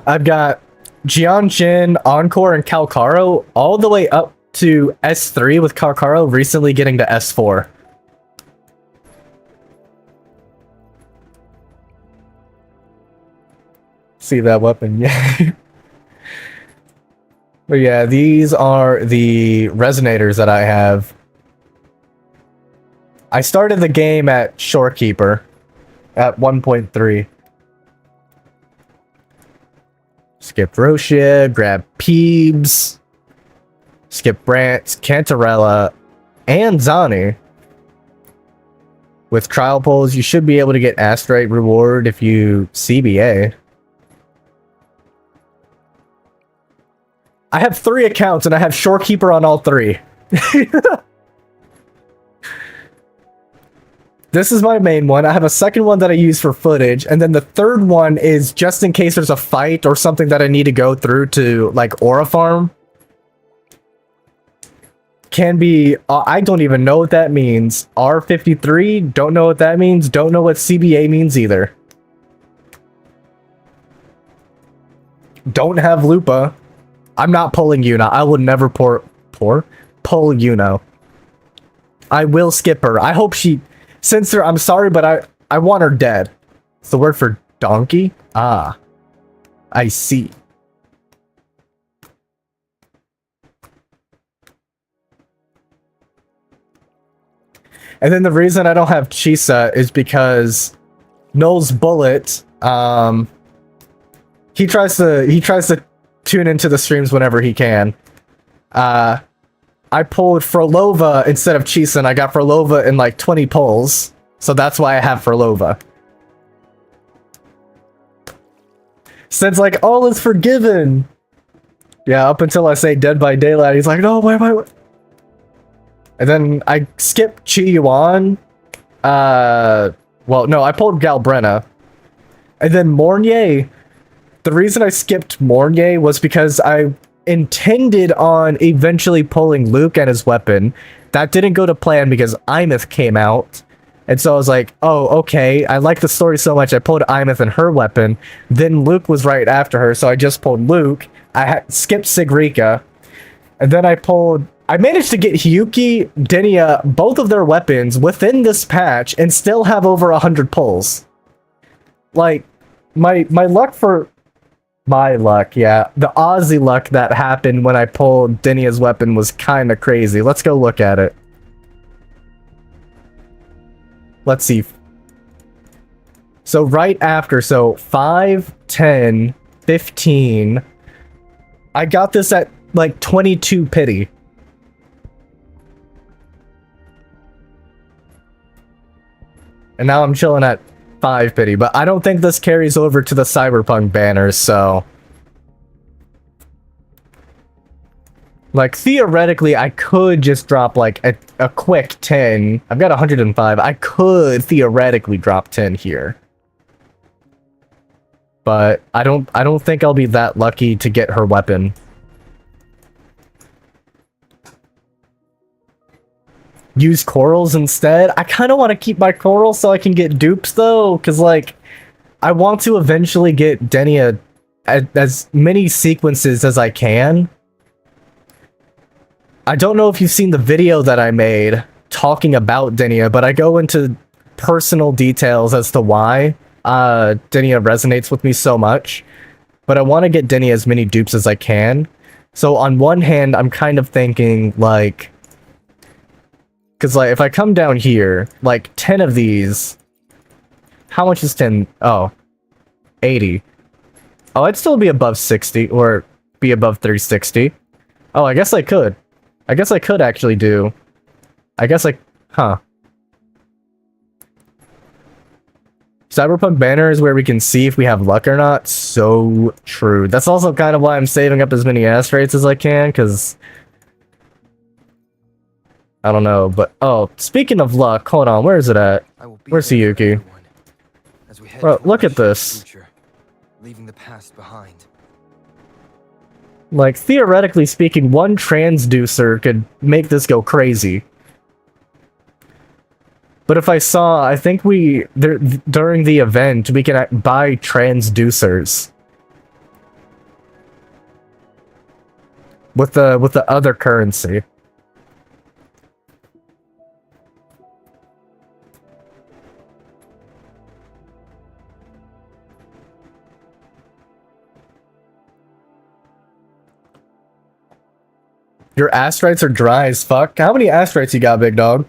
I've got Jianjin, Encore, and Calcaro all the way up to S3 with Calcaro recently getting to S4. See that weapon, yeah. But yeah, these are the resonators that I have. I started the game at Shorekeeper at 1.3. Skip Roshia, grab Peebs, skip Brant, Cantarella, and Zani. With trial polls, you should be able to get Asteroid reward if you CBA. I have 3 accounts and I have Shorekeeper on all 3. This is my main one. I have a second one that I use for footage, and then the third one is just in case there's a fight or something that I need to go through to, like, Aura Farm. Can be, I don't even know what that means. R53, don't know what that means. Don't know what CBA means either. Don't have Lupa. I'm not pulling Yuna. I will never pull Yuno. I will skip her. I hope she... Censor, I'm sorry, but I want her dead. It's the word for donkey? Ah. I see. And then the reason I don't have Chisa is because Noel's Bullet, he tries to tune into the streams whenever he can. I pulled Frolova instead of Chisa, and I got Frolova in like 20 pulls. So that's why I have Frolova. Since like all is forgiven. Yeah, up until I say Dead by Daylight, he's like, no, wait. And then I skipped Chi Yuan. Well, no, I pulled Galbrena. And then Mornier. The reason I skipped Mornier was because I intended on eventually pulling Luke and his weapon. That didn't go to plan because Imeth came out. And so I was like, oh, okay, I like the story so much, I pulled Imeth and her weapon. Then Luke was right after her, so I just pulled Luke. I skipped Sigrika. And then I managed to get Hyuki, Denia, both of their weapons within this patch and still have over 100 pulls. Like, my luck, yeah. The Aussie luck that happened when I pulled Denia's weapon was kind of crazy. Let's go look at it. Let's see. So right after, so 5, 10, 15. I got this at like 22 pity. And now I'm chilling at 5 pity, but I don't think this carries over to the Cyberpunk banners, so... Like, theoretically, I could just drop, like, a quick 10. I've got 105. I could theoretically drop 10 here. But I don't think I'll be that lucky to get her weapon. Use corals instead? I kind of want to keep my corals so I can get dupes, though, because, like, I want to eventually get Denia as many sequences as I can. I don't know if you've seen the video that I made talking about Denia, but I go into personal details as to why Denia resonates with me so much. But I want to get Denia as many dupes as I can. So on one hand, I'm kind of thinking, like... Because, like, if I come down here, like, 10 of these... How much is 10? Oh. 80. Oh, I'd still be above 60, or be above 360. Oh, I guess I could. I guess I could actually do... Huh. Cyberpunk banner is where we can see if we have luck or not. So true. That's also kind of why I'm saving up as many asteroids as I can, because... I don't know, but... Oh, speaking of luck, hold on, where is it at? Where's Hiyuki? Bro, look at this. Leaving the past behind. Like, theoretically speaking, one transducer could make this go crazy. But if I saw, I think during the event, we can buy transducers. With the other currency. Your asteroids are dry as fuck. How many asteroids you got, big dog?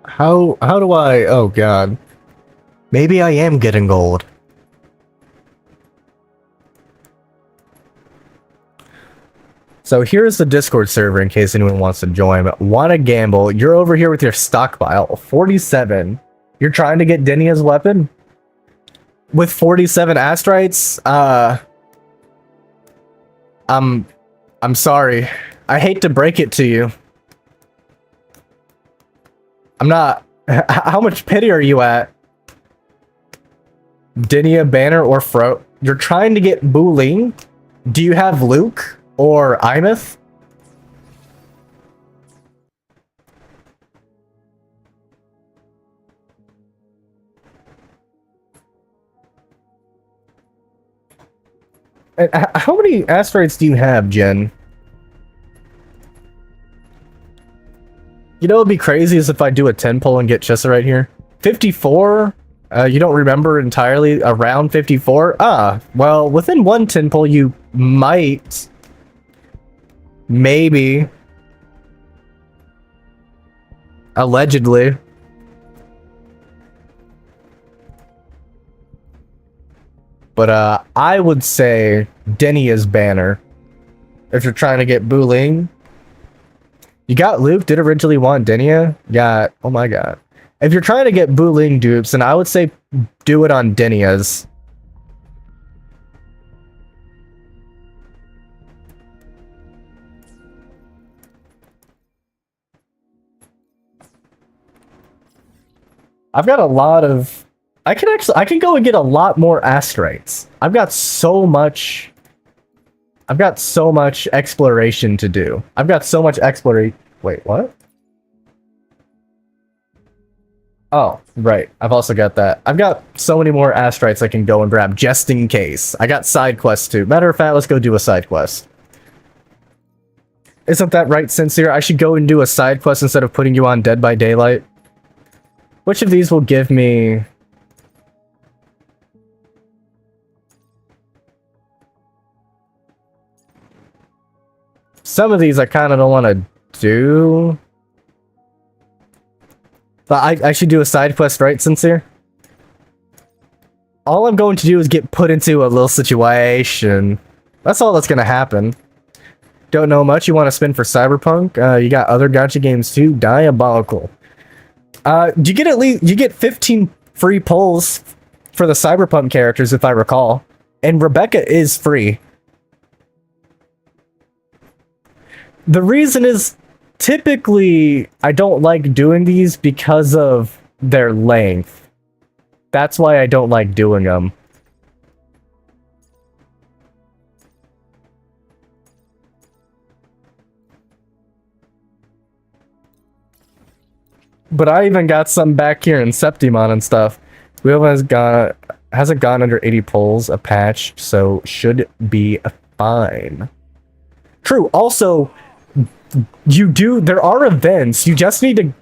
How do I... Oh, God. Maybe I am getting gold. So here's the Discord server in case anyone wants to join. Wanna gamble? You're over here with your stockpile. 47. You're trying to get Denia's weapon? With 47 astrites? I'm sorry. I hate to break it to you. I'm not... How much pity are you at? Denia, Banner, or Fro? You're trying to get Buling? Do you have Luke? Or Imeth? How many asteroids do you have, Jen? You know what would be crazy is if I do a 10 pull and get Chissa right here. 54? You don't remember entirely around 54? Ah, well, within one 10 pull you might... Maybe. Allegedly. But, I would say Denia's Banner. If you're trying to get Buling. You got Luke, did originally want Denia. Got, oh my god. If you're trying to get Buling dupes, then I would say do it on Denia's. I've got a lot of... I can go and get a lot more asteroids. I've got so much exploration to do. I've got so much exploration. Wait, what? Oh, right. I've also got that. I've got so many more asteroids I can go and grab just in case. I got side quests too. Matter of fact, let's go do a side quest. Isn't that right, Sincere? I should go and do a side quest instead of putting you on Dead by Daylight. Which of these will give me... Some of these I kind of don't want to do. But I should do a side quest, right, Sincere? All I'm going to do is get put into a little situation. That's all that's going to happen. Don't know much. You want to spin for Cyberpunk? You got other gacha games too. Diabolical. You get at least 15 free pulls for the Cyberpunk characters, if I recall. And Rebecca is free. The reason is, typically, I don't like doing these because of their length. That's why I don't like doing them. But I even got some back here in Septimon and stuff. Wuwa hasn't gone under 80 pulls a patch, so should be fine. True. Also, there are events. You just need to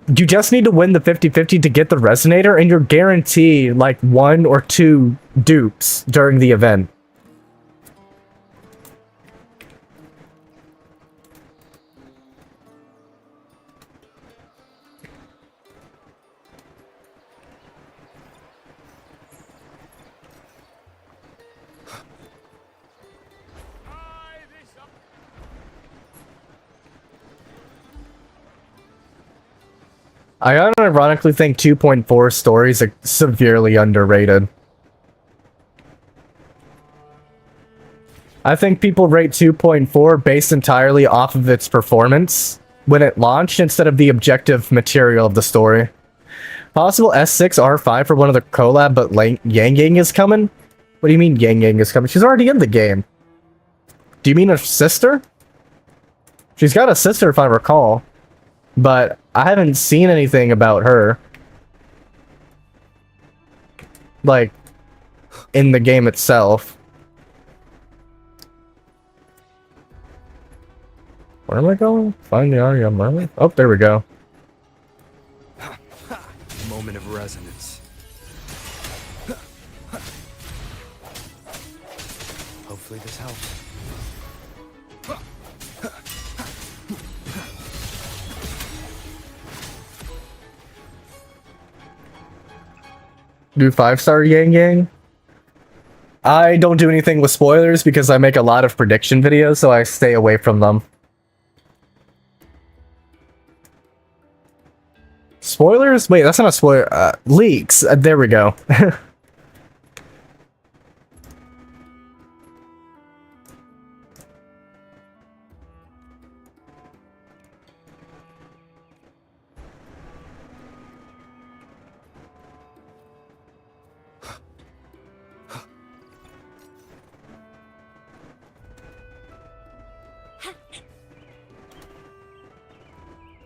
win the 50-50 to get the resonator, and you're guaranteed like 1 or 2 dupes during the event. I unironically think 2.4 stories are severely underrated. I think people rate 2.4 based entirely off of its performance when it launched instead of the objective material of the story. Possible S6 R5 for one of the collab, but Yang Yang is coming? What do you mean Yang Yang is coming? She's already in the game. Do you mean her sister? She's got a sister if I recall. But I haven't seen anything about her. Like, in the game itself. Where am I going? Find the Aria Merlin? Oh, there we go. Moment of resonance. Hopefully this helps. Do 5-star Yang Yang? I don't do anything with spoilers because I make a lot of prediction videos, so I stay away from them. Spoilers? Wait, that's not a spoiler. Leaks. There we go.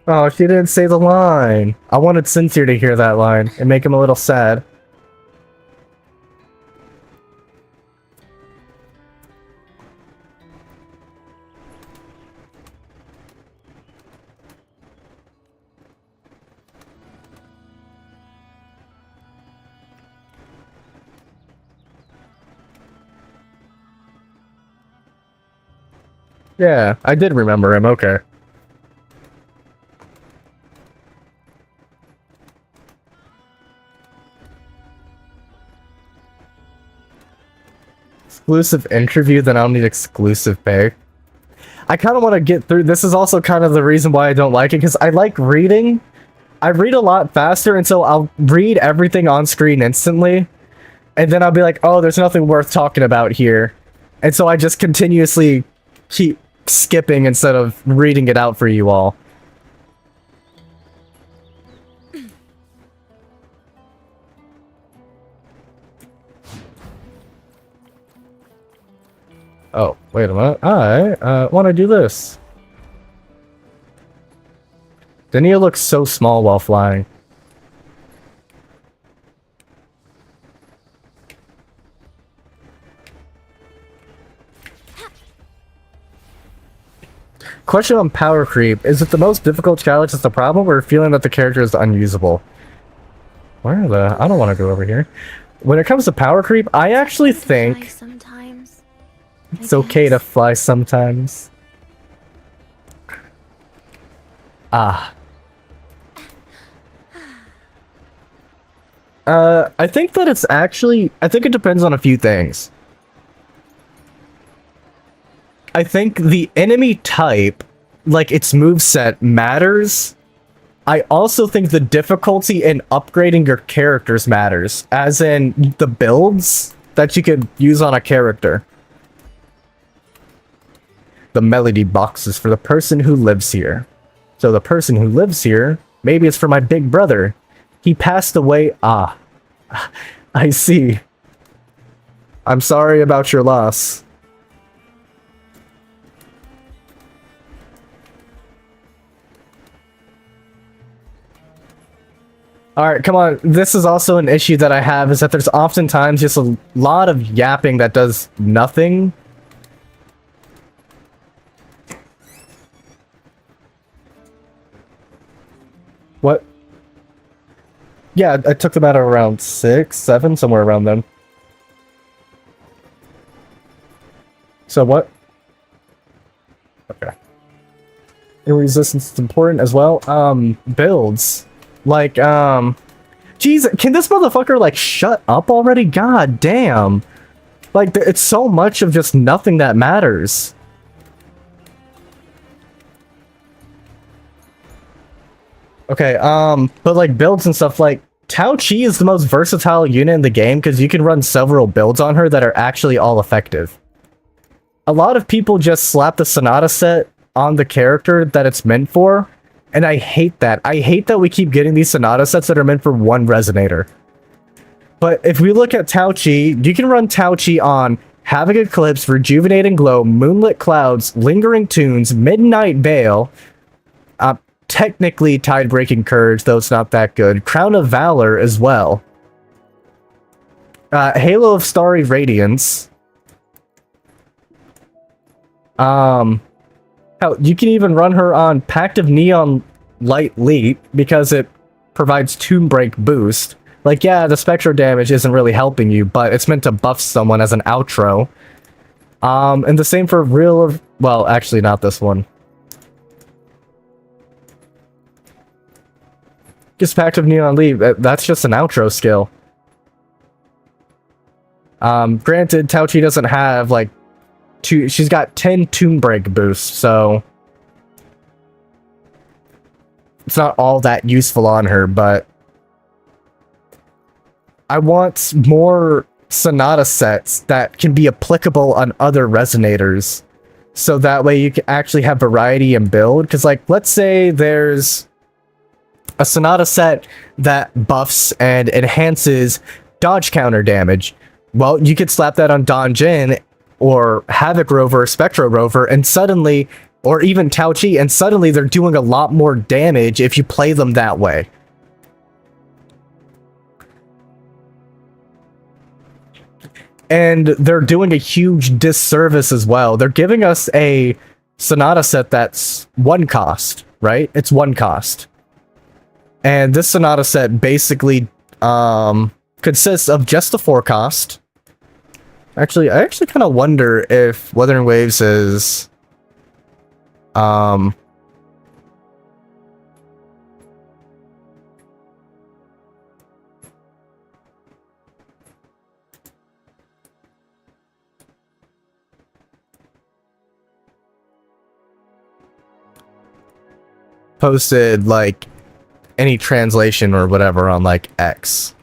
Oh, she didn't say the line. I wanted Sincere to hear that line and make him a little sad. Yeah, I did remember him, okay. Exclusive interview, then I'll need exclusive pay. I kind of want to get through. This is also kind of the reason why I don't like it, because I like reading. I read a lot faster, and so I'll read everything on screen instantly, and then I'll be like, oh, there's nothing worth talking about here. And so I just continuously keep skipping instead of reading it out for you all. Oh, wait a minute. I want to do this. Denia looks so small while flying. Question on power creep. Is it the most difficult challenge that's the problem, or feeling that the character is unusable? Where are the... I don't want to go over here. When it comes to power creep, I actually think... Sometimes. It's okay to fly sometimes. Ah. I think that it's actually... I think it depends on a few things. I think the enemy type, like its moveset, matters. I also think the difficulty in upgrading your characters matters, as in the builds that you could use on a character. The melody box is for the person who lives here. So the person who lives here, maybe it's for my big brother. He passed away. Ah, I see. I'm sorry about your loss. Alright, come on. This is also an issue that I have, is that there's oftentimes just a lot of yapping that does nothing. What? Yeah, I took them out at around 6, 7, somewhere around then. So what? Okay. And resistance is important as well. Builds. Like, jeez, can this motherfucker, like, shut up already? God damn. Like, it's so much of just nothing that matters. Okay, but, like, builds and stuff, like, Tao Chi is the most versatile unit in the game because you can run several builds on her that are actually all effective. A lot of people just slap the Sonata set on the character that it's meant for, and I hate that. I hate that we keep getting these Sonata sets that are meant for one resonator. But if we look at Tao Chi, you can run Tao Chi on Havoc Eclipse, Rejuvenating Glow, Moonlit Clouds, Lingering Tunes, Midnight Veil, technically Tide-Breaking Courage, though it's not that good, Crown of Valor as well, Halo of Starry Radiance, hell, you can even run her on Pact of Neon Light Leap, because it provides Tomb Break boost. Like, yeah, the Spectro damage isn't really helping you, but it's meant to buff someone as an outro. And the same for Real of... Well, actually, not this one. Just Pact of Neon Leap, that's just an outro skill. Granted, Tauchi doesn't have like she's got 10 Tomb Break boosts, so it's not all that useful on her, but I want more Sonata sets that can be applicable on other resonators, so that way you can actually have variety in build. Because, like, let's say there's a Sonata set that buffs and enhances dodge counter damage. Well, you could slap that on Donjin or Havoc Rover or Spectro Rover, and suddenly, or even Tauchi, and suddenly they're doing a lot more damage if you play them that way. And they're doing a huge disservice as well. They're giving us a Sonata set that's 1 cost, right? It's 1 cost. And this Sonata set basically consists of just the 4 cost. Actually, I actually kind of wonder if Wuthering Waves is posted like any translation or whatever on like X.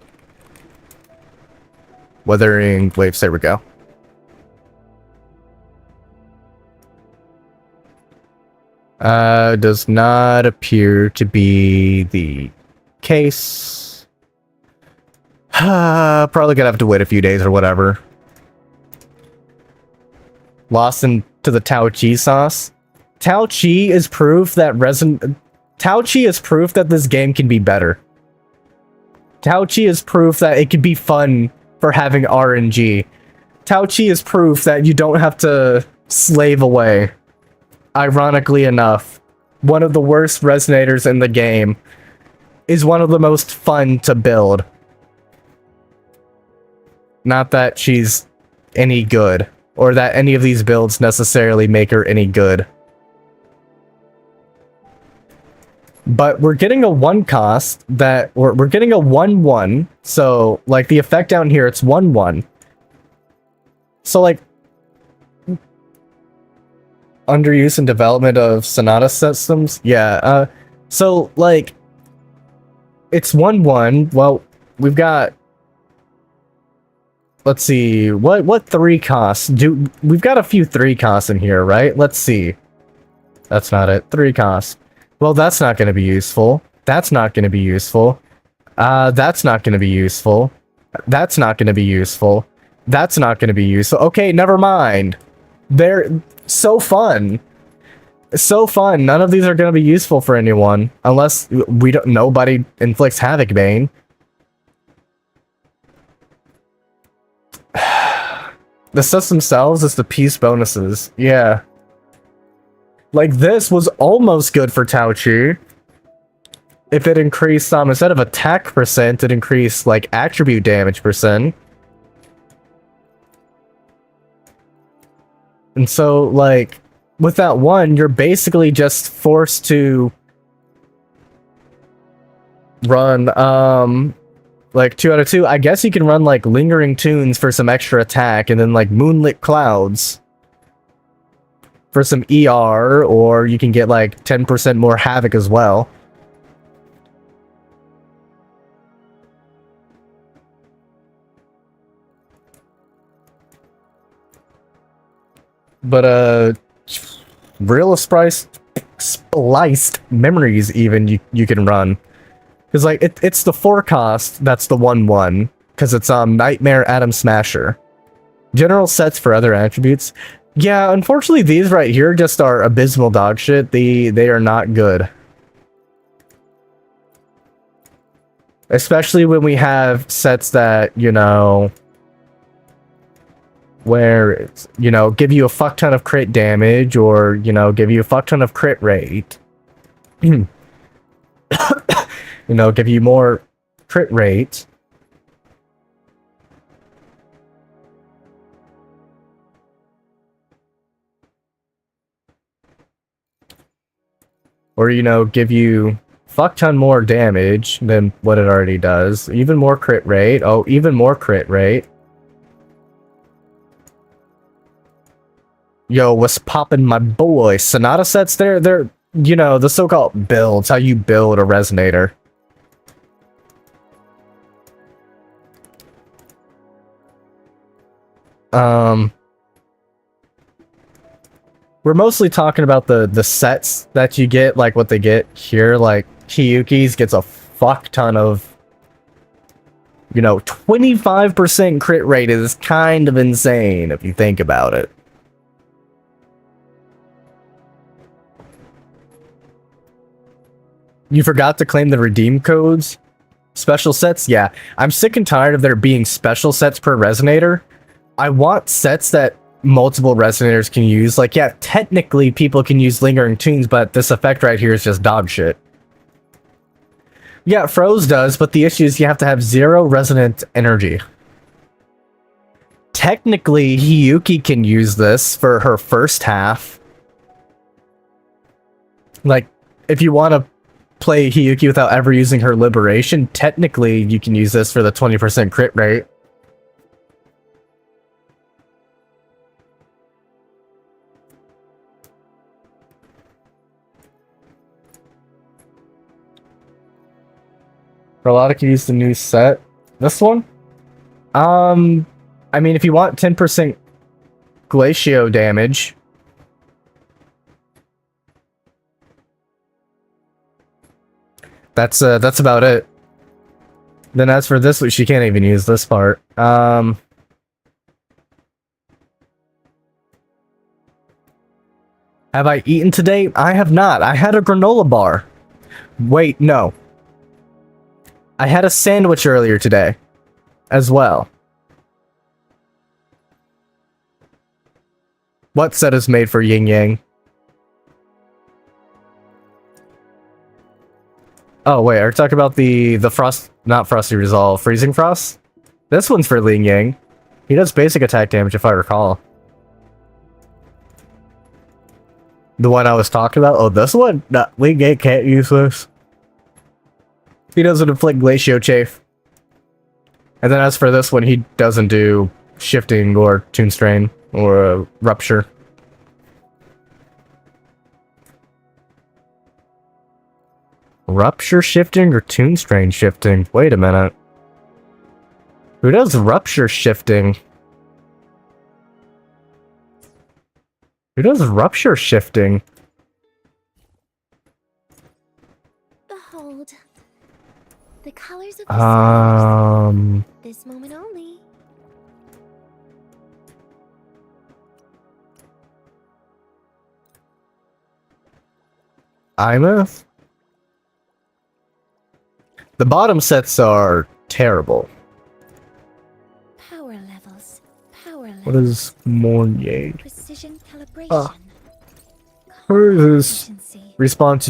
Wuthering Waves, there we go. Does not appear to be the case. Probably gonna have to wait a few days or whatever. Lost into the Tauchi sauce. Tauchi is proof that Tauchi is proof that this game can be better. Tauchi is proof that it could be fun for having RNG. Tauchi is proof that you don't have to slave away. Ironically enough, one of the worst resonators in the game is one of the most fun to build. Not that she's any good, or that any of these builds necessarily make her any good. But we're getting a 1 cost that we're getting a 1/1. So like the effect down here, it's 1/1. So like underuse and development of Sonata systems. Yeah. So like it's 1/1. Well, we've got, let's see, what 3 costs we've got a few 3 costs in here, right? Let's see. That's not it. 3 costs. Well, that's not going to be useful. That's not going to be useful. That's not going to be useful. That's not going to be useful. That's not going to be useful. Okay, never mind. They're so fun. So fun. None of these are going to be useful for anyone unless nobody inflicts Havoc Bane. The sets themselves is the piece bonuses. Yeah. Like, this was almost good for Tauchi. If it increased, instead of attack percent, it increased, like, attribute damage percent. And so, like, with that 1, you're basically just forced to run, like, 2 out of 2. I guess you can run, like, Lingering Tunes for some extra attack, and then, like, Moonlit Clouds for some ER, or you can get like 10% more Havoc as well. But real spliced memories even you can run. Because like it's the 4 cost that's the 1/1. Because it's Nightmare Atom Smasher. General sets for other attributes. Yeah, unfortunately, these right here just are abysmal dog shit. They are not good. Especially when we have sets that, you know, where it's, you know, give you a fuck ton of crit damage, or, you know, give you a fuck ton of crit rate. You know, give you more crit rate. Or, you know, give you fuck ton more damage than what it already does. Even more crit rate. Oh, even more crit rate. Yo, what's poppin', my boy? Sonata sets, they're, you know, the so-called builds, how you build a resonator. We're mostly talking about the sets that you get, like what they get here, like Hiyuki's gets a fuck ton of, you know, 25% crit rate is kind of insane if you think about it. You forgot to claim the redeem codes? Special sets? Yeah. I'm sick and tired of there being special sets per resonator. I want sets that multiple resonators can use. Like, yeah, technically people can use lingering tunes, but this effect right here is just dog shit. Yeah, Froze does, but the issue is you have to have 0 resonant energy. Technically, Hiyuki can use this for her first half. Like, if you want to play Hiyuki without ever using her liberation, technically you can use this for the 20% crit rate. Rollotta can use the new set. This one? I mean, if you want 10% Glacio damage... That's about it. Then as for this, she can't even use this part. Have I eaten today? I have not. I had a granola bar. Wait, no. I had a sandwich earlier today. As well. What set is made for yin yang? Oh wait, are you talking about the frost, not Frosty Resolve, Freezing Frost? This one's for Ling Yang. He does basic attack damage if I recall. The one I was talking about? Oh, this one? No, Ling Yang can't use this. He doesn't inflict Glacio Chafe. And then as for this one, he doesn't do shifting or tune strain or rupture. Rupture shifting or tune strain shifting? Wait a minute. Who does rupture shifting? Who does rupture shifting? Behold. The colors of the stars. This moment only. Imeth? The bottom sets are terrible. Power levels. Power levels. What is Mornier? Precision calibration. Hers is response.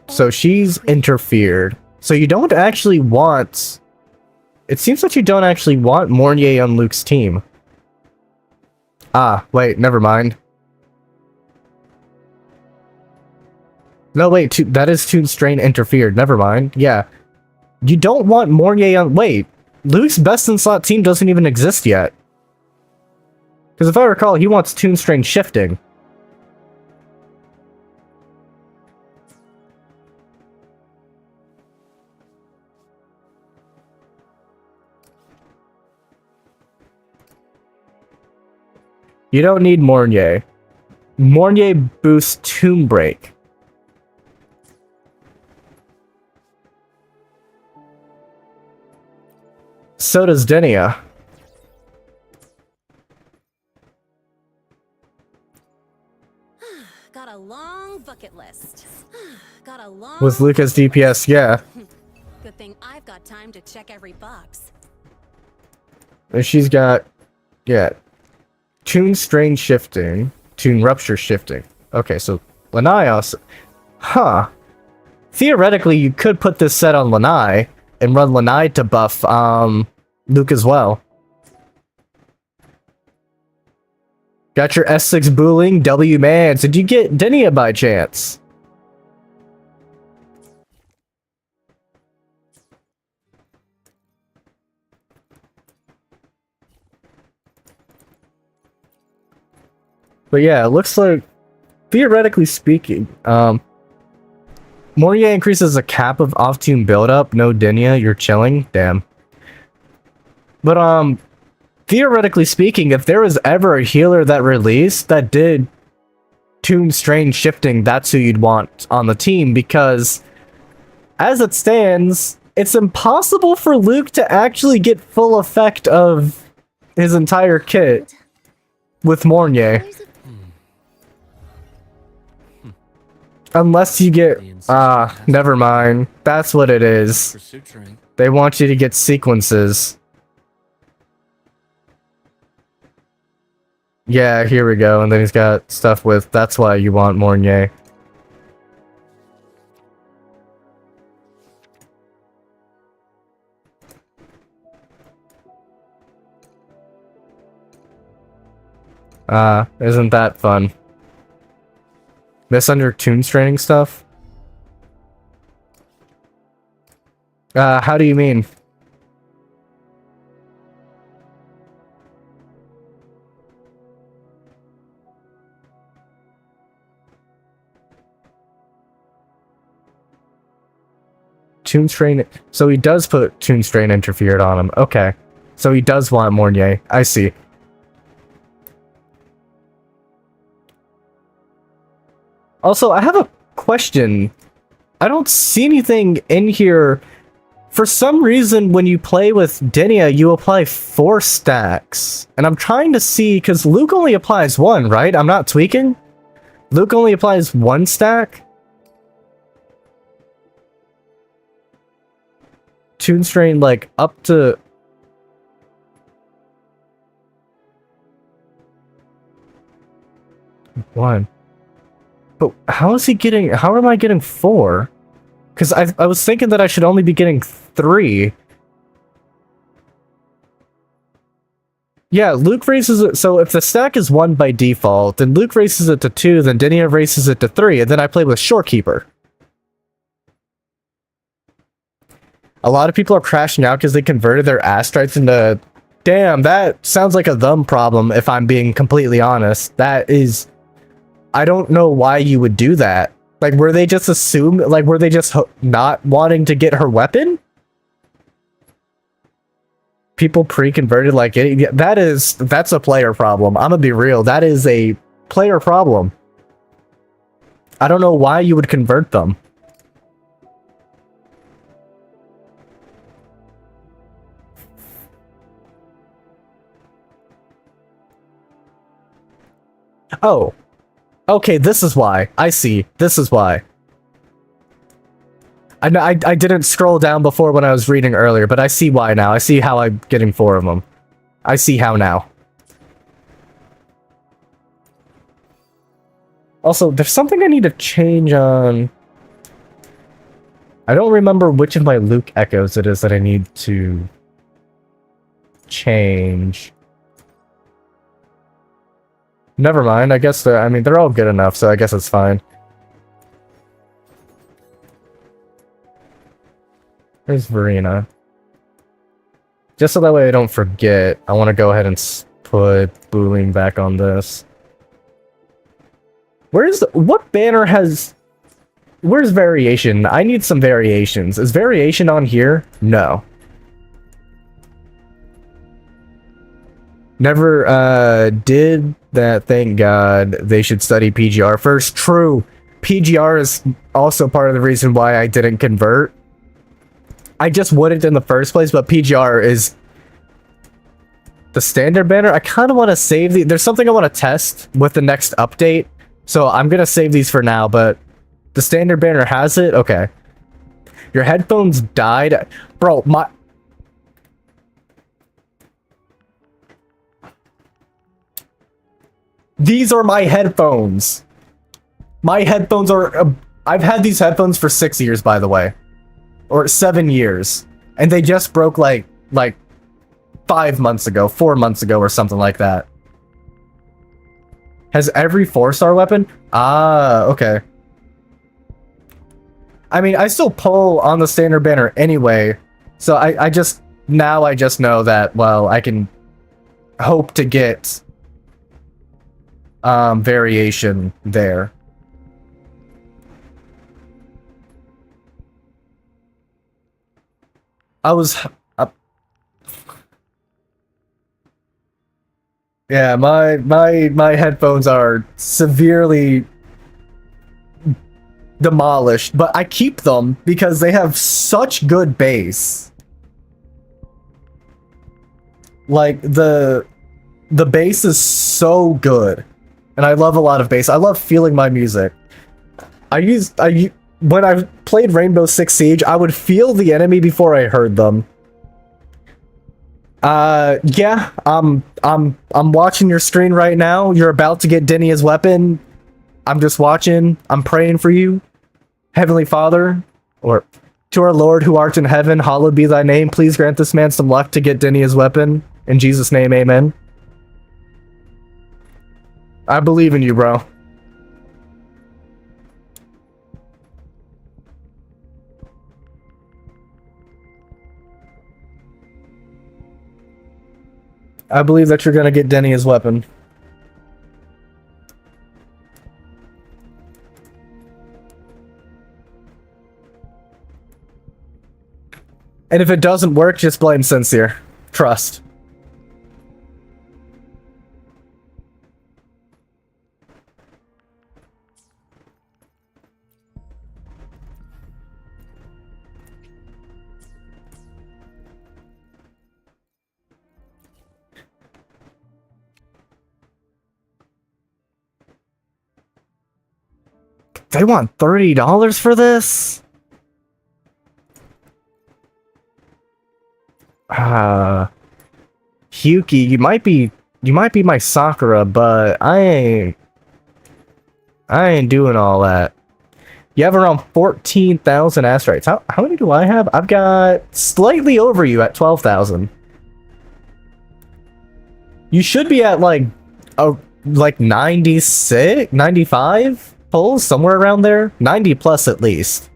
So she's interfered. So you don't actually want... It seems like you don't actually want Mornier on Luke's team. Ah, wait, never mind. No, wait, that is Tune Strain interfered. Never mind. Yeah. You don't want Mornier on... Wait, Luke's best in slot team doesn't even exist yet. Because if I recall, he wants Tune Strain shifting. You don't need Mornier. Mornier boosts Tomb Break. So does Denia. Got a long bucket list. Got a long... With Lucas DPS, yeah. Good thing I've got time to check every box. And she's got... Yeah. Tune Strain shifting. Tune Rupture shifting. Okay, so Lanai also... Huh. Theoretically, you could put this set on Lanai and run Lanai to buff, Luke as well. Got your S6 Booling, W man. Did you get Denia by chance? But yeah, it looks like, theoretically speaking, Moria increases a cap of off-tune buildup. No Dinya, you're chilling. Damn. But theoretically speaking, if there was ever a healer that released that did tune strain shifting, that's who you'd want on the team, because as it stands, it's impossible for Luke to actually get full effect of his entire kit with Mornier. Unless you get... never mind. That's what it is. They want you to get sequences. Yeah, here we go. And then he's got stuff with, that's why you want Mornier. Isn't that fun? This under tune straining stuff? How do you mean? Tune strain, so he does put tune strain interfered on him. Okay. So he does want Mornier. I see. Also, I have a question. I don't see anything in here. For some reason, when you play with Dinya, you apply 4 stacks. And I'm trying to see, because Luke only applies 1, right? I'm not tweaking? Luke only applies 1 stack? Tune strain, like, up to... One. But how is he getting... How am I getting 4? Because I was thinking that I should only be getting 3. Yeah, Luke raises it... So if the stack is 1 by default, then Luke raises it to 2, then Dinya raises it to 3, and then I play with Shorekeeper. A lot of people are crashing out because they converted their Astrites into... Damn, that sounds like a them problem, if I'm being completely honest. That is... I don't know why you would do that. Like, were they just assumed... Like, were they just not wanting to get her weapon? People pre-converted like it. That's a player problem. I'm gonna be real. That is a player problem. I don't know why you would convert them. Oh. Okay, this is why. I see. This is why. I didn't scroll down before when I was reading earlier, but I see why now. I see how I'm getting 4 of them. I see how now. Also, there's something I need to change on... I don't remember which of my Luke echoes it is that I need to change. Never mind, I guess they're all good enough, so I guess it's fine. There's Verena. Just so that way I don't forget, I want to go ahead and put Booling back on this. What banner has... Where's variation? I need some variations. Is variation on here? No. Never, did that, thank God. They should study PGR first. True. PGR is also part of the reason why I didn't convert. I just wouldn't in the first place, but PGR is the standard banner. I kind of want to save there's something I want to test with the next update, so I'm going to save these for now, but the standard banner has it? Okay. Your headphones died? Bro, These are my headphones. My headphones are... I've had these headphones for 6 years, by the way. Or 7 years. And they just broke like 5 months ago, 4 months ago, or something like that. Has every 4-star weapon? Ah, okay. I mean, I still pull on the standard banner anyway. So I just know that, well, I can hope to get variation there. Yeah, my headphones are severely demolished, but I keep them because they have such good bass. Like the bass is so good, and I love a lot of bass. I love feeling my music. When I played Rainbow Six Siege, I would feel the enemy before I heard them. Yeah, I'm watching your screen right now. You're about to get Denia's weapon. I'm just watching. I'm praying for you. Heavenly Father, or to our Lord who art in heaven, hallowed be thy name. Please grant this man some luck to get Denia's weapon. In Jesus' name, amen. I believe in you, bro. I believe that you're gonna get Denia's weapon. And if it doesn't work, just blame Sincere. Trust. They want $30 for this? Hyuki, you might be my Sakura, but I ain't doing all that. You have around 14,000 asteroids. How many do I have? I've got slightly over you at 12,000. You should be at like 96, 95 pulls, somewhere around there. 90 plus at least.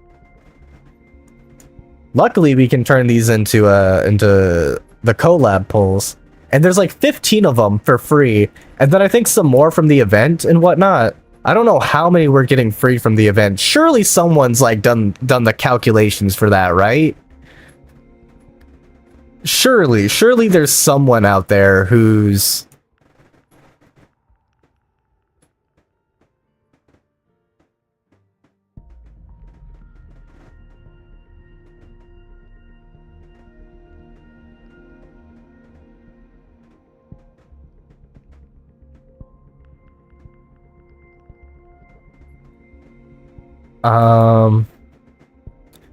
Luckily, we can turn these into the collab pulls, and there's like 15 of them for free, and then I think some more from the event and whatnot. I don't know how many we're getting free from the event. Surely someone's like done the calculations for that, right? Surely there's someone out there who's...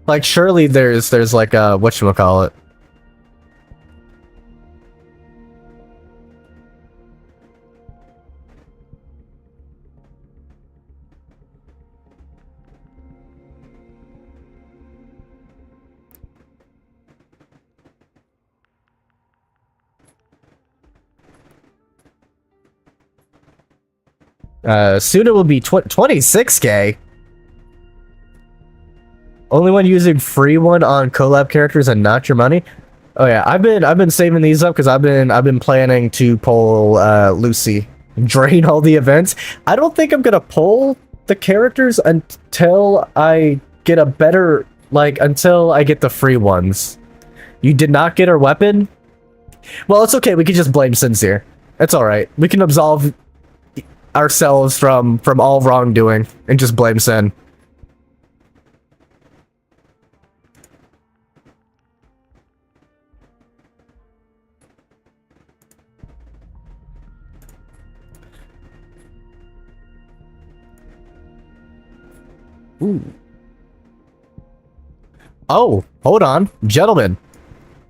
like surely there's like a whatchamacallit. Soon it will be 26k. Only when using free one on collab characters and not your money. Oh yeah, I've been saving these up because I've been planning to pull Lucy, drain all the events. I don't think I'm gonna pull the characters until I get a better, until I get the free ones. You did not get her weapon? Well, it's okay. We can just blame Sincere. It's all right. We can absolve ourselves from all wrongdoing and just blame Sin. Ooh. Oh, hold on. Gentlemen,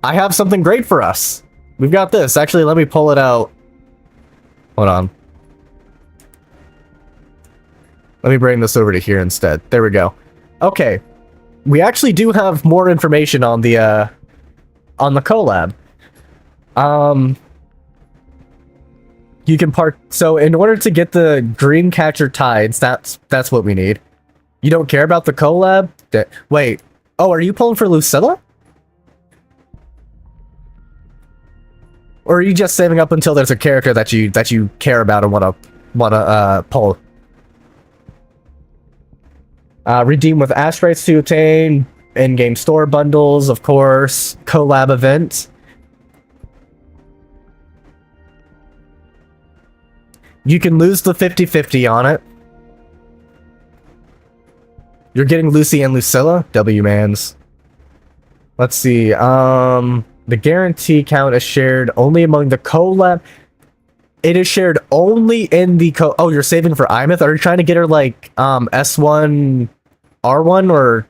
I have something great for us. We've got this. Actually, let me pull it out. Hold on. Let me bring this over to here instead. There we go. Okay. We actually do have more information on the collab. You can so in order to get the Dreamcatcher Tides, that's what we need. You don't care about the collab? Wait. Oh, are you pulling for Lucilla? Or are you just saving up until there's a character that you care about and want to wanna pull. Redeem with asteroids to obtain in-game store bundles, of course. Collab event. You can lose the 50-50 on it. You're getting Lucy and Lucilla? W-mans. Let's see, the guarantee count is shared only among the collab. It is shared only in the oh, you're saving for Imeth? Are you trying to get her, like, S1, R1, or...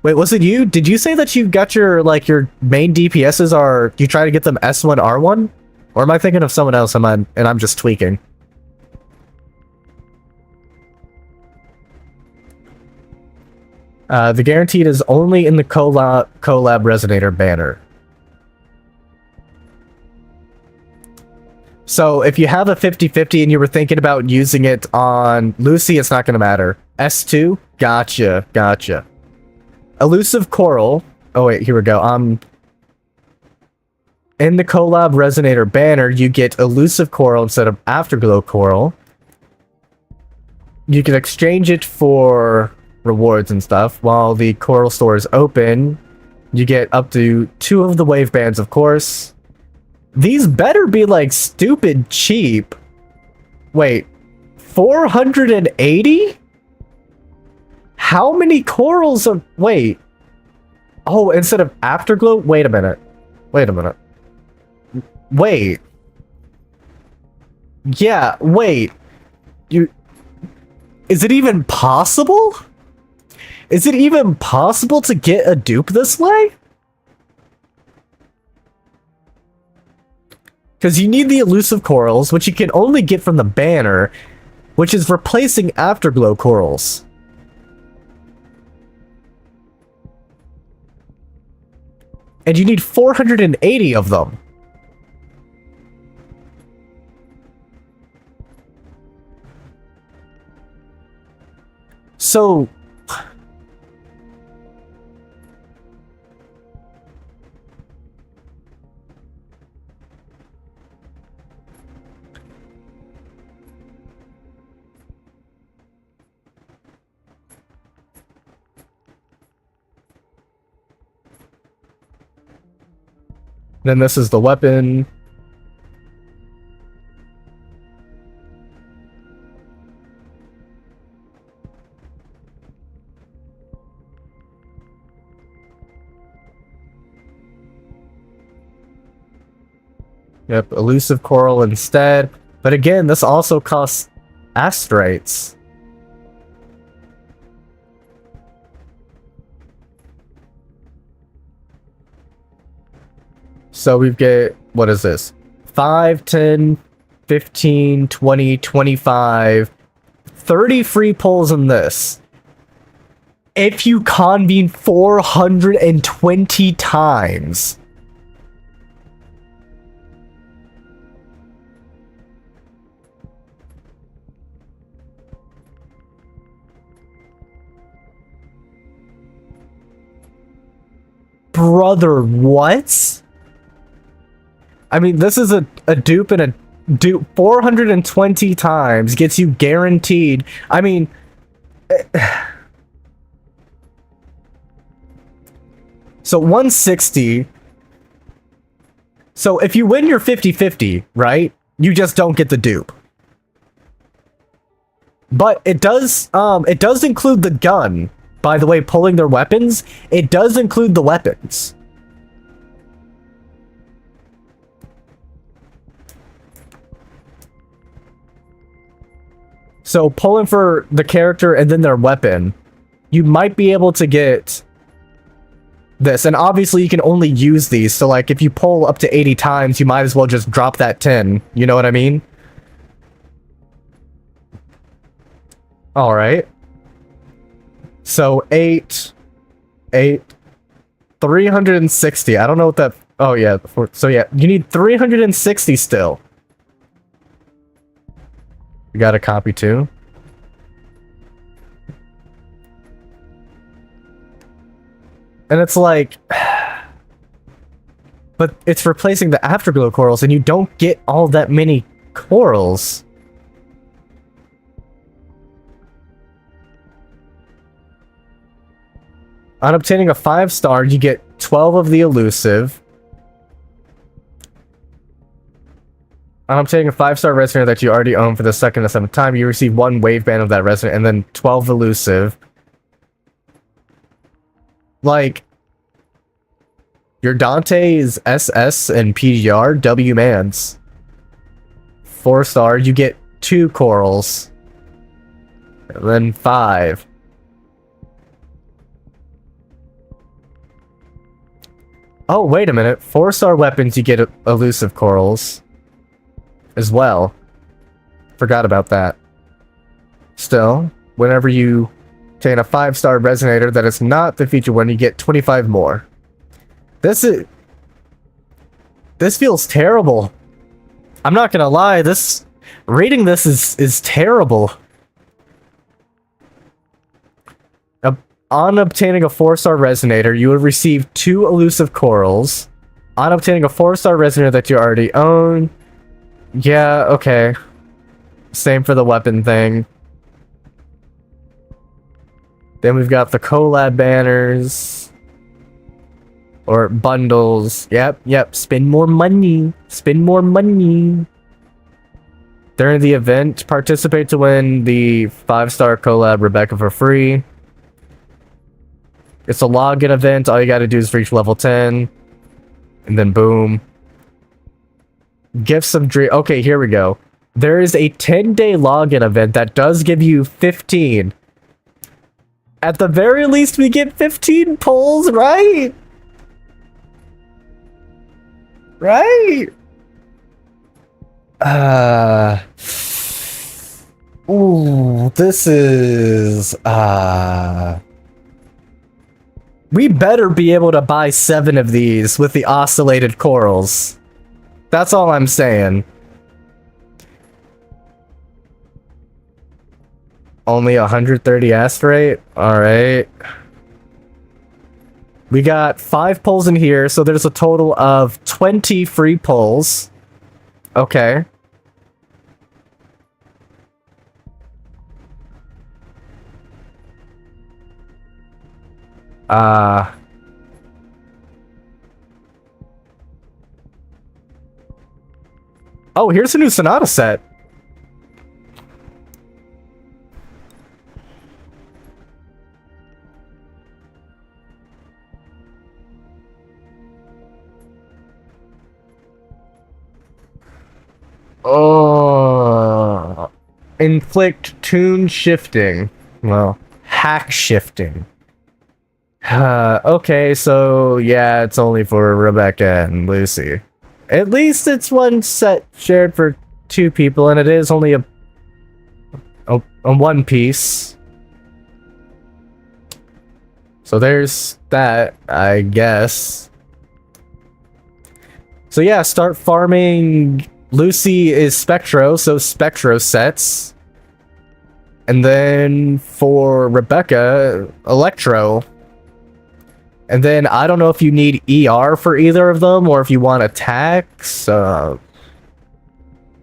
Wait, was it you? Did you say that you got your, like, your main DPSs are... You try to get them S1, R1? Or am I thinking of someone else and I'm just tweaking? The guaranteed is only in the collab Resonator banner. So if you have a 50-50 and you were thinking about using it on Lucy, it's not going to matter. S2? Gotcha, gotcha. Elusive Coral. Oh wait, here we go. In the collab Resonator banner, you get Elusive Coral instead of Afterglow Coral. You can exchange it for rewards and stuff. While the Coral store is open, you get up to 2 of the wave bands, of course. These better be, like, stupid cheap. Wait, 480? How many corals are... Wait. Oh, instead of Afterglow? Wait a minute. Wait a minute. Wait. Yeah, wait. Is it even possible? Is it even possible to get a dupe this way? Because you need the elusive corals, which you can only get from the banner, which is replacing Afterglow corals. And you need 480 of them. So... Then this is the weapon. Yep, elusive coral instead. But again, this also costs astrates. So we get, what is this? 5, 10, 15, 20, 25, 30 free pulls in this. If you convene 420 times. Brother, what? I mean, this is a dupe and a dupe 420 times gets you guaranteed. I mean... So 160. So if you win your 50-50, right? You just don't get the dupe. But it does include the gun. By the way, pulling their weapons, it does include the weapons. So pulling for the character and then their weapon, you might be able to get this. And obviously you can only use these. So like if you pull up to 80 times, you might as well just drop that 10. You know what I mean? All right. So 360. I don't know what that... Oh yeah. So yeah, you need 360 still. You got a copy too? And it's like... But it's replacing the Afterglow corals, and you don't get all that many corals. On obtaining a 5-star, you get 12 of the elusive. On obtaining a 5-star resonator that you already own for the 2nd and 7th time, you receive 1 wave band of that resonator and then 12 elusive. Like, your Dante is SS and PGR, W mans. 4-star, you get 2 corals. And then 5. Oh, wait a minute. 4-star weapons, you get elusive corals. As well. Forgot about that. Still, whenever you obtain a 5-star resonator that is not the feature one, you get 25 more. This feels terrible. I'm not gonna lie, reading this is terrible. On obtaining a 4-star resonator, you will receive 2 elusive corals. On obtaining a 4-star resonator that you already own. Yeah, okay. Same for the weapon thing. Then we've got the collab banners. Or bundles. Yep. Spend more money. Spend more money. During the event, participate to win the 5-star collab Rebecca for free. It's a login event. All you gotta do is reach level 10. And then boom. Gifts of Dream. Okay, here we go. There is a 10-day login event that does give you 15. At the very least, we get 15 pulls, right? Right? Ooh, this is... We better be able to buy 7 of these with the oscillated corals. That's all I'm saying. Only 130 asterate? Alright. We got 5 pulls in here, so there's a total of 20 free pulls. Okay. Oh, here's a new Sonata set. Oh, inflict tune shifting. Well, hack shifting. Okay, so yeah, it's only for Rebecca and Lucy. At least it's one set shared for 2 people, and it is only a one piece. So there's that, I guess. So yeah, start farming. Lucy is Spectro, so Spectro sets. And then for Rebecca, Electro. And then I don't know if you need ER for either of them, or if you want attacks.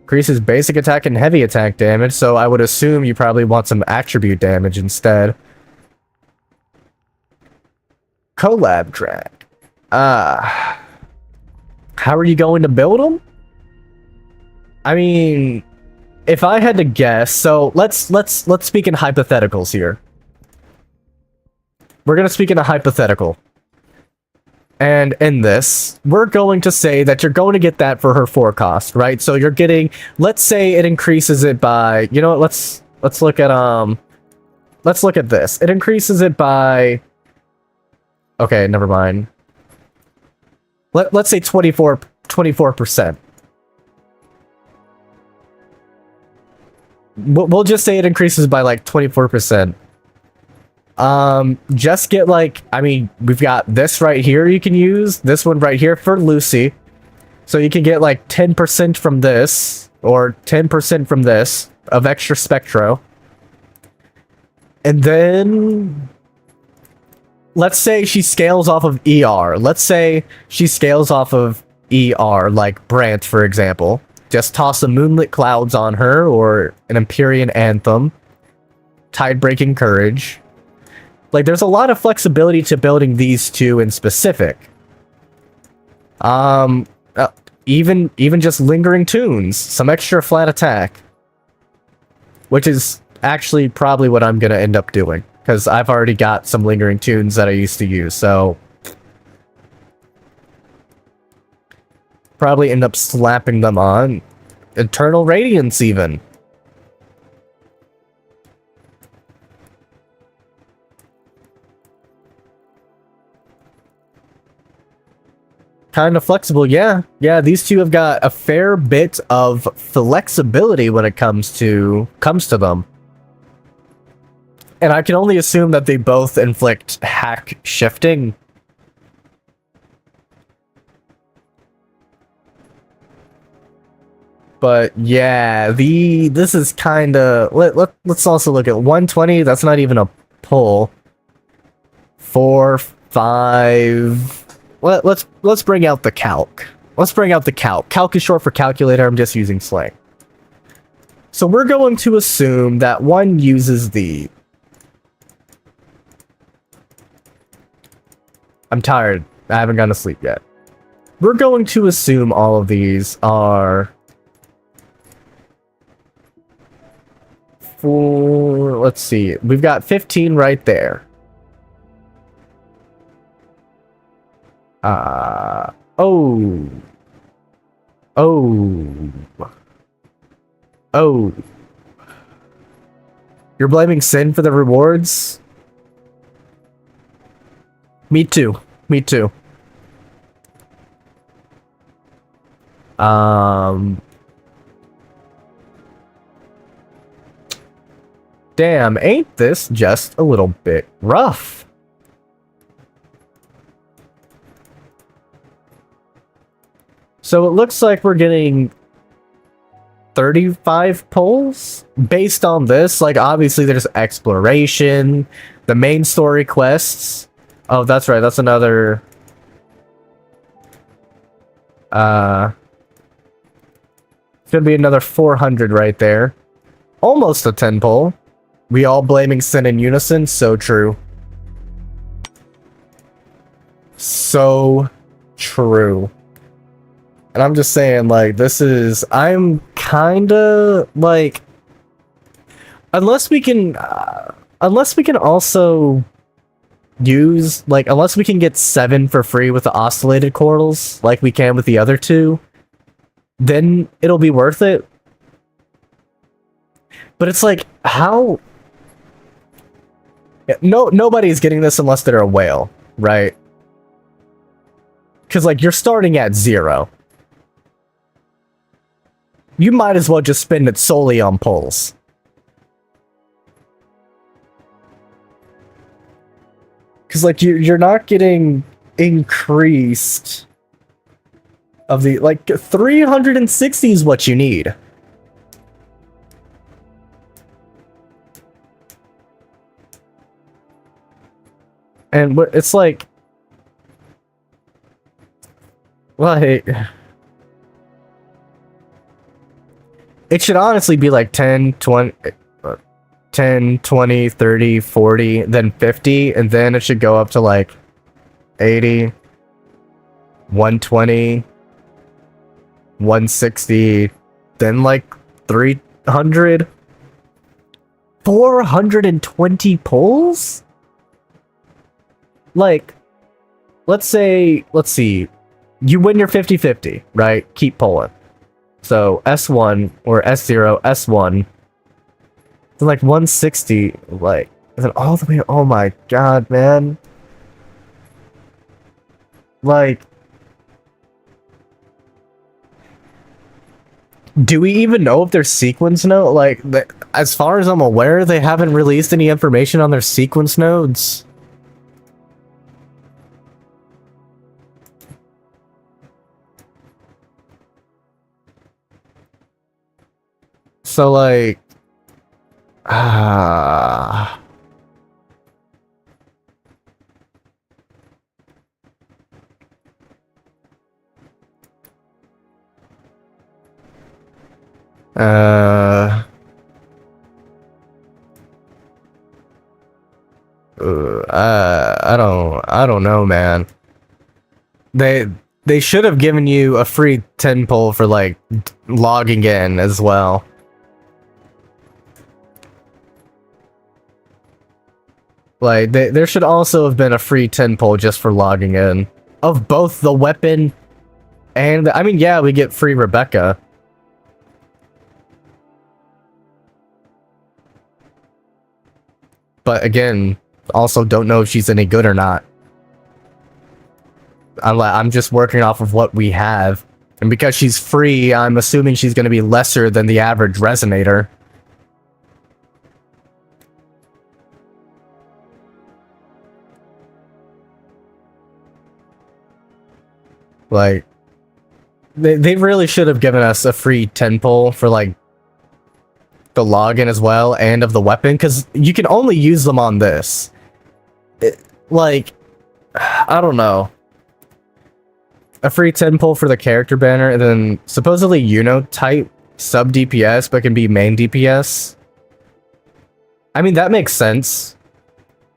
Increases basic attack and heavy attack damage, so I would assume you probably want some attribute damage instead. Collab track. How are you going to build them? I mean, if I had to guess, so let's speak in hypotheticals here. We're gonna speak in a hypothetical. And in this, we're going to say that you're going to get that for her 4 cost, right? So you're getting, let's say it increases it by, you know what, let's look at this. It increases it by, okay, never mind. Let's say 24%. We'll just say it increases by like 24%. Just get like, I mean, we've got this right here you can use, this one right here for Lucy. So you can get like 10% from this, or 10% from this, of extra Spectro. And then, let's say she scales off of ER. Let's say she scales off of ER, like Brant, for example. Just toss some Moonlit Clouds on her, or an Empyrean Anthem. Tide-breaking Courage. Like, there's a lot of flexibility to building these two in specific. Even just Lingering Tunes. Some extra flat attack. Which is actually probably what I'm gonna end up doing. Because I've already got some Lingering Tunes that I used to use, so... Probably end up slapping them on. Eternal Radiance, even. Kind of flexible, yeah. Yeah, these two have got a fair bit of flexibility when it comes to them. And I can only assume that they both inflict hack shifting. But yeah, this is kind of let's also look at 120. That's not even a pull. 4, 5. Let's bring out the calc. Let's bring out the calc. Calc is short for calculator. I'm just using slang. So we're going to assume that one uses the... I'm tired. I haven't gone to sleep yet. We're going to assume all of these are... let's see. We've got 15 right there. Oh. You're blaming Sin for the rewards? Me too. Me too. Damn, ain't this just a little bit rough? So it looks like we're getting 35 pulls based on this. Like, obviously there's exploration, the main story quests. Oh, that's right, that's another... It's gonna be another 400 right there. Almost a 10 pull. We all blaming Sin in unison? So true. So true. And I'm just saying, like, this is... I'm kinda, like... Unless we can also use... Like, unless we can get 7 for free with the oscillated corals, like we can with the other two, then it'll be worth it. But it's like, how... Nobody's getting this unless they're a whale, right? Because, like, you're starting at 0. You might as well just spend it solely on pulls. Because, like, you're not getting increased of the... Like, 360 is what you need. And it's like... Like... It should honestly be like 10, 20, 30, 40, then 50, and then it should go up to like 80, 120, 160, then like 300. 420 pulls? Like, let's see, you win your 50-50, right? Keep pulling. So S1 or S0, S1, then like 160, like, and then all the way, oh my god, man. Like, do we even know if their sequence node, like, as far as I'm aware, they haven't released any information on their sequence nodes. So, like, I don't know, man. They should have given you a free 10 pull for like logging in as well. Like there should also have been a free 10 pull just for logging in of both the weapon and I mean, yeah, we get free Rebecca. But again, also don't know if she's any good or not. I'm just working off of what we have. And because she's free, I'm assuming she's going to be lesser than the average resonator. Like, they really should have given us a free 10 pull for, like, the login as well, and of the weapon, because you can only use them on this. Like, I don't know. A free 10 pull for the character banner, and then supposedly type sub DPS, but can be main DPS. I mean, that makes sense.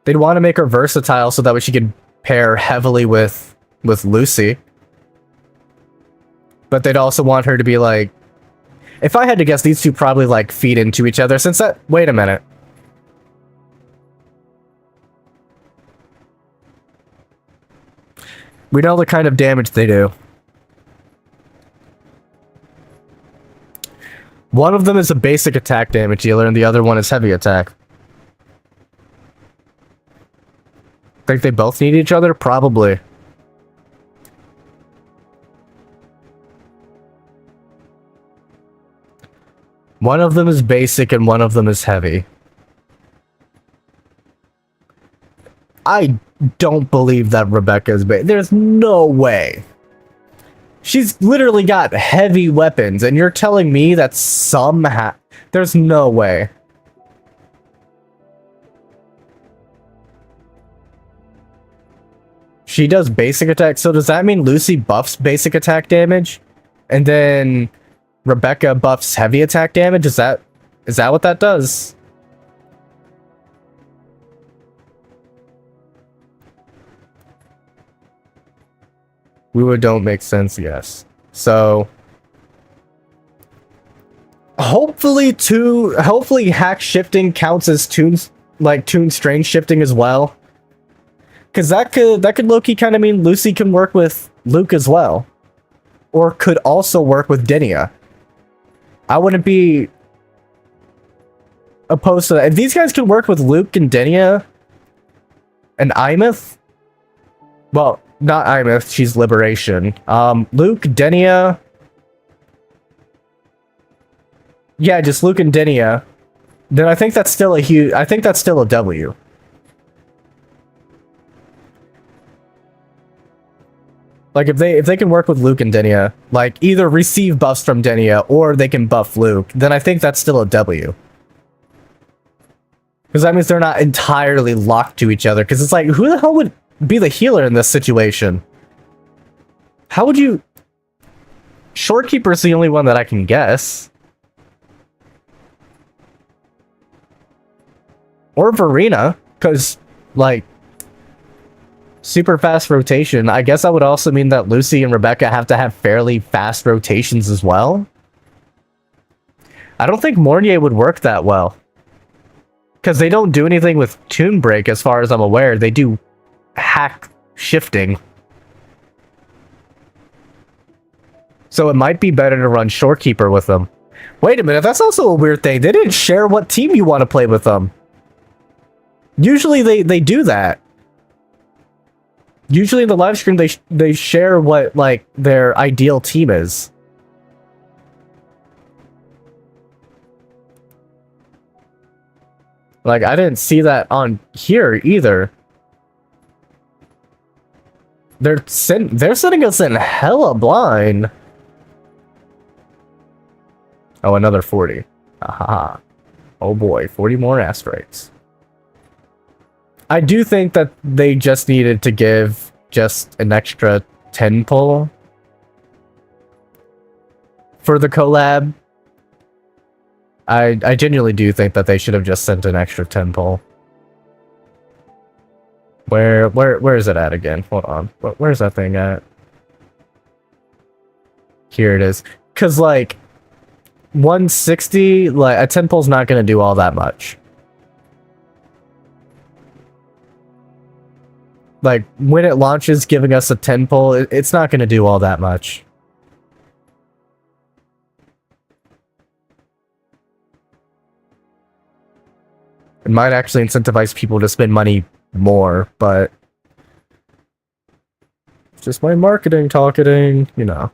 They'd want to make her versatile so that way she could pair heavily with Lucy. But they'd also want her to be like... If I had to guess, these two probably, like, feed into each other, since that... Wait a minute. We know the kind of damage they do. One of them is a basic attack damage dealer, and the other one is heavy attack. Think they both need each other? Probably. One of them is basic and one of them is heavy. I don't believe that Rebecca is basic. There's no way. She's literally got heavy weapons, and you're telling me that somehow... There's no way. She does basic attack, so does that mean Lucy buffs basic attack damage? And then Rebecca buffs heavy attack damage? Is that what that does? Wuwa don't make sense, yes. So hopefully hack shifting counts as toon strain shifting as well. Cause that could low-key kind of mean Lucy can work with Luke as well. Or could also work with Denia. I wouldn't be opposed to that. If these guys can work with Luke and Denia and Imeth, well, not Imeth, she's Liberation. Luke, Denia. Yeah, just Luke and Denia. Then I think that's still a W. Like, if they can work with Luke and Denia, like, either receive buffs from Denia, or they can buff Luke, then I think that's still a W. Because that means they're not entirely locked to each other, because it's like, who the hell would be the healer in this situation? How would you... Shorekeeper's the only one that I can guess. Or Verena, because, like... super fast rotation. I guess that would also mean that Lucy and Rebecca have to have fairly fast rotations as well. I don't think Mornier would work that well. Because they don't do anything with Toon Break as far as I'm aware. They do hack shifting. So it might be better to run Shorekeeper with them. Wait a minute, that's also a weird thing. They didn't share what team you want to play with them. Usually they do that. Usually in the live stream, they share what, like, their ideal team is. Like, I didn't see that on here either. They're sending us in hella blind. Oh, another 40. Aha. Oh boy, 40 more asteroids. I do think that they just needed to give just an extra 10 pull for the collab. I genuinely do think that they should have just sent an extra 10 pull. Where is it at again? Hold on. Where's that thing at? Here it is. Cause like 160, like a 10 pull's not gonna do all that much. Like when it launches giving us a 10 pull, it's not gonna do all that much. It might actually incentivize people to spend money more, but it's just my marketing talking, you know.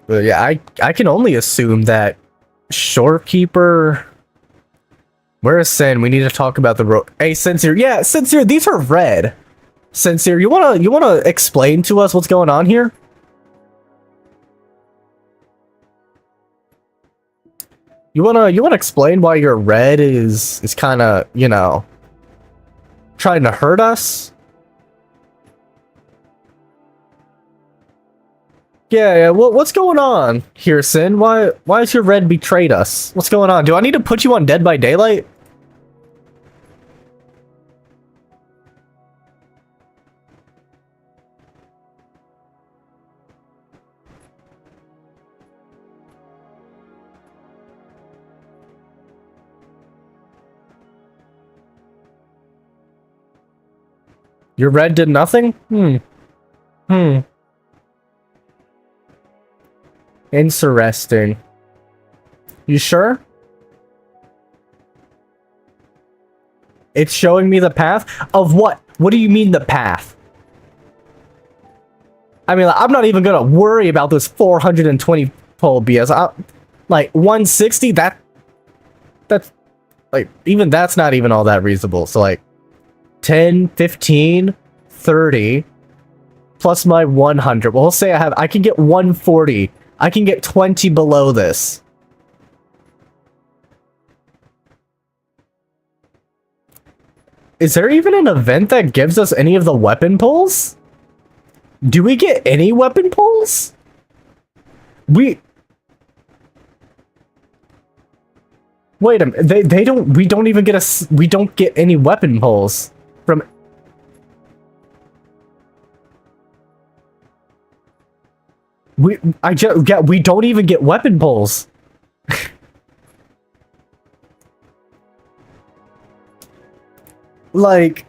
But yeah, I can only assume that Shorekeeper. Where is Sin? We need to talk about the road. Hey, Sincere. Yeah, Sincere, these are red. Sincere, you wanna explain to us what's going on here? You wanna explain why your red is kind of, you know, trying to hurt us? Yeah, what's going on here, Sin? Why has your red betrayed us? What's going on? Do I need to put you on Dead by Daylight? Your red did nothing? Interesting. You sure? It's showing me the path? Of what? What do you mean the path? I mean, I'm not even gonna worry about this 420 pull BS. Like, 160? That's... Like, even that's not even all that reasonable. So, like, 10, 15, 30, plus my 100. Well, let's say I can get 140. I can get 20 below this. Is there even an event that gives us any of the weapon pulls? Do we get any weapon pulls? Wait a minute. We don't even get we don't get any weapon pulls from... We don't even get weapon pulls. Like,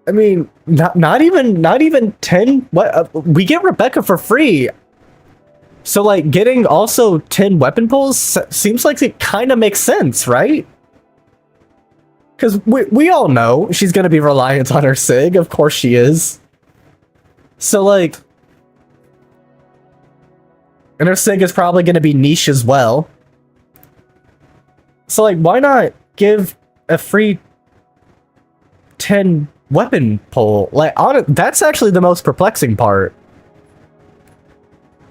I mean, not even 10. What we get Rebecca for free. So like getting also 10 weapon pulls seems like it kind of makes sense, right? Because we all know she's gonna be reliant on her sig. Of course she is. So like, and her sig is probably gonna be niche as well. So like, why not give a free 10 weapon pull? Like, that's actually the most perplexing part.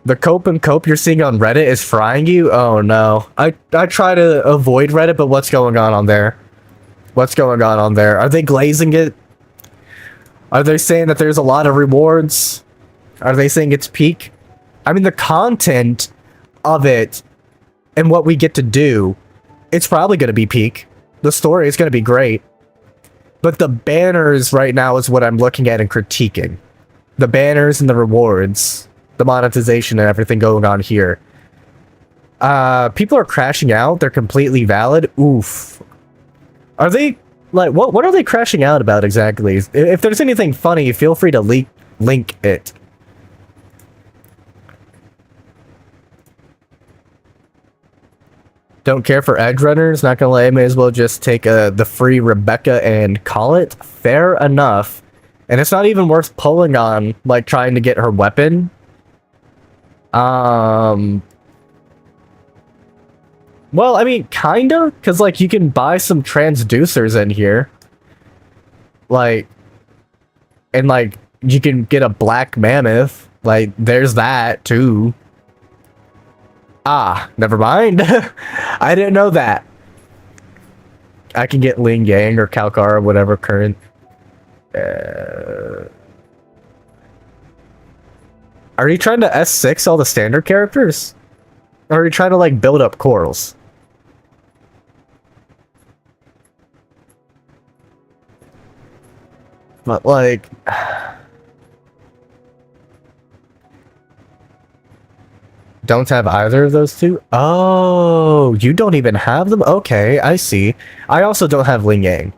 The cope and cope you're seeing on Reddit is frying you? Oh no. I try to avoid Reddit, but what's going on there? What's going on there? Are they glazing it? Are they saying that there's a lot of rewards? Are they saying it's peak? I mean, the content of it and what we get to do, it's probably going to be peak. The story is going to be great. But the banners right now is what I'm looking at and critiquing. The banners and the rewards, the monetization and everything going on here. People are crashing out. They're completely valid. Oof. Are they, like, what are they crashing out about exactly? If there's anything funny, feel free to link it. Don't care for edge runners, not gonna lie, may as well just take the free Rebecca and call it. Fair enough. And it's not even worth pulling on, like, trying to get her weapon. Well, I mean, kinda, because, like, you can buy some transducers in here. Like, and, like, you can get a black mammoth. Like, there's that, too. Ah, never mind. I didn't know that. I can get Ling Yang or Kalkar or whatever current. Are you trying to S6 all the standard characters? Or are you trying to, like, build up corals? But, like... Don't have either of those two? Oh, you don't even have them? Okay, I see. I also don't have Ling Yang.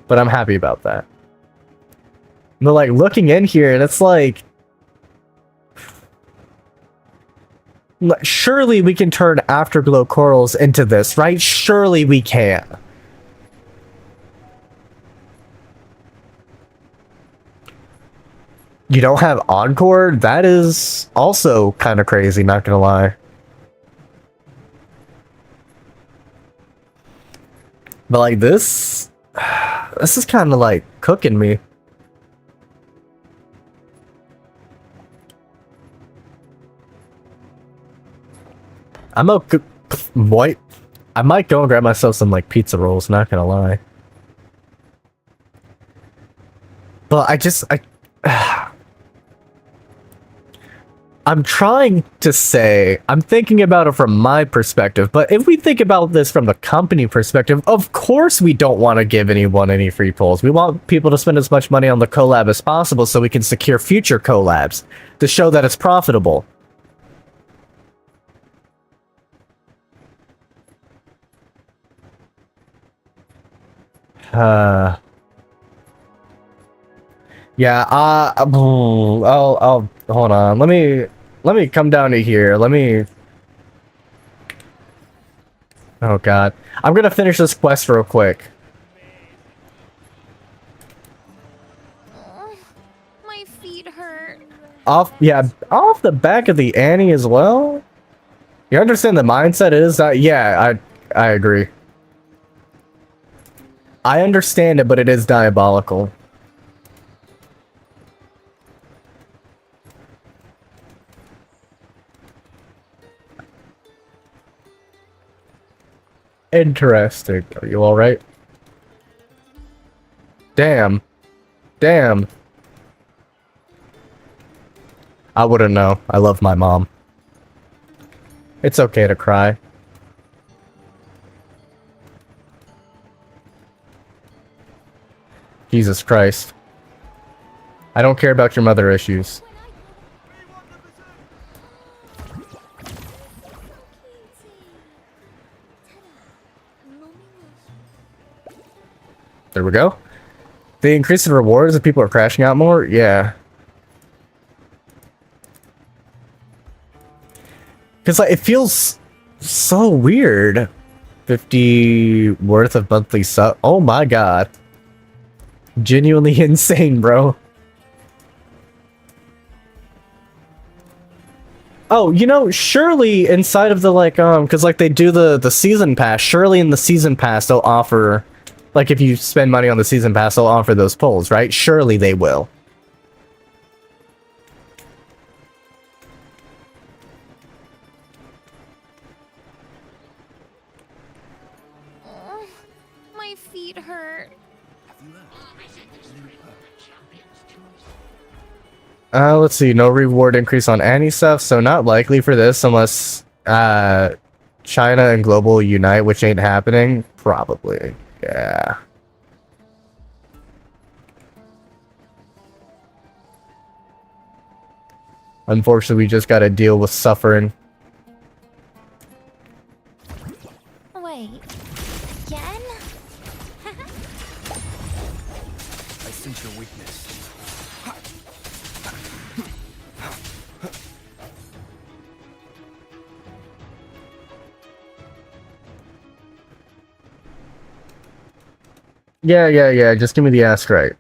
But I'm happy about that. But, like, looking in here, and it's like... Surely we can turn Afterglow corals into this, right? Surely we can. You don't have Encore? That is also kind of crazy, not gonna lie. But like this... This is kind of like cooking me. I'm okay. What? I might go and grab myself some like pizza rolls, not gonna lie. But I'm trying to say, I'm thinking about it from my perspective, but if we think about this from the company perspective, of course we don't want to give anyone any free polls. We want people to spend as much money on the collab as possible so we can secure future collabs to show that it's profitable. Yeah, I'll hold on. Let me come down to here. Oh god. I'm gonna finish this quest real quick. My feet hurt. Off the back of the Annie as well? You understand the mindset is that, yeah, I agree. I understand it, but it is diabolical. Interesting. Are you alright? Damn. Damn. I wouldn't know. I love my mom. It's okay to cry. Jesus Christ. I don't care about your mother issues. There we go. They increase the rewards if people are crashing out more? Yeah. Because like, it feels so weird. 50 worth of monthly sub. Oh my god. Genuinely insane, bro. Oh, you know, surely inside of the like because like they do the season pass, surely in the season pass they'll offer, like if you spend money on the season pass they'll offer those polls, right? Surely they will. My feet hurt. Let's see, no reward increase on any stuff, so not likely for this unless China and Global unite, which ain't happening. Probably. Yeah. Unfortunately, we just gotta deal with suffering. Wait. Again? I sense your weakness. Yeah. Just give me the asteroid.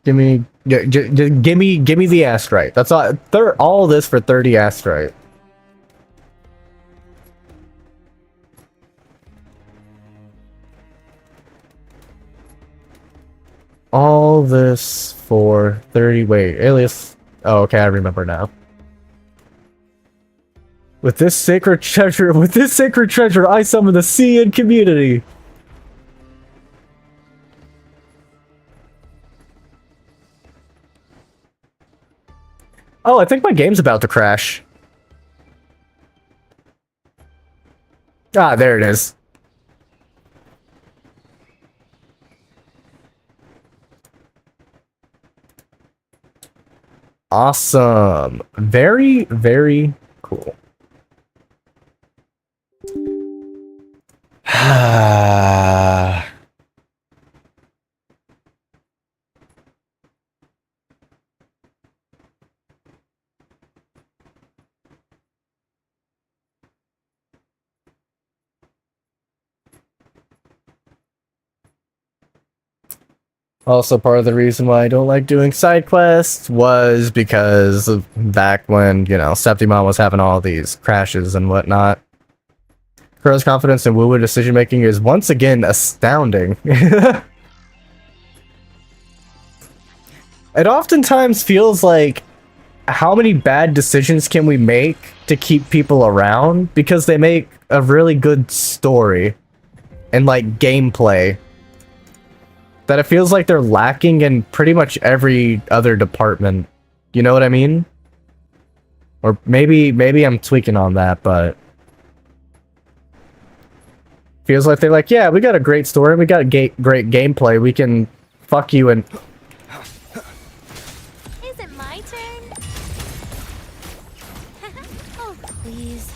Give me the asteroid. That's all. All this for 30 asteroid. All this for 30. Wait, alias. Oh, okay, I remember now. With this sacred treasure, I summon the sea and community. Oh, I think my game's about to crash. Ah, there it is. Awesome. Very, very cool. Also, part of the reason why I don't like doing side quests was because of back when, you know, Septimon was having all these crashes and whatnot. Kuro's confidence in Wuwa decision making is once again astounding. It oftentimes feels like, how many bad decisions can we make to keep people around? Because they make a really good story and like gameplay that it feels like they're lacking in pretty much every other department. You know what I mean? Or maybe I'm tweaking on that, but feels like they're like, yeah, we got a great story, we got a great gameplay, we can fuck you and... Is it my turn? Oh, please.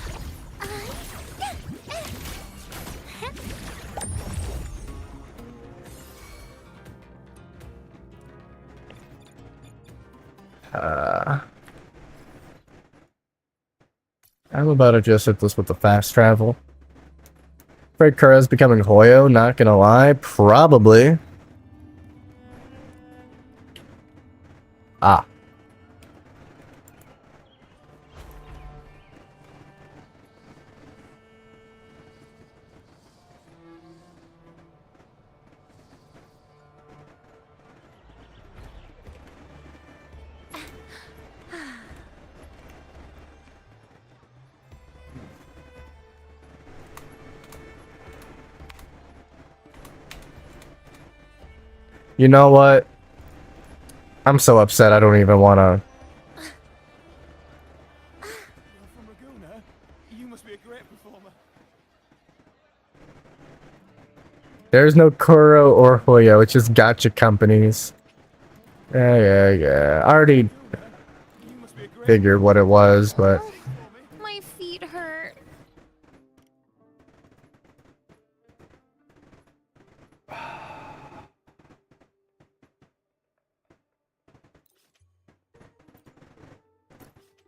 I'm about to just hit this with the fast travel. Afraid Kura's becoming Hoyo, not gonna lie. Probably. Ah. You know what? I'm so upset I don't even want to... There's no Kuro or Hoyo, it's just gacha companies. Yeah. I already figured what it was, but... My feet hurt.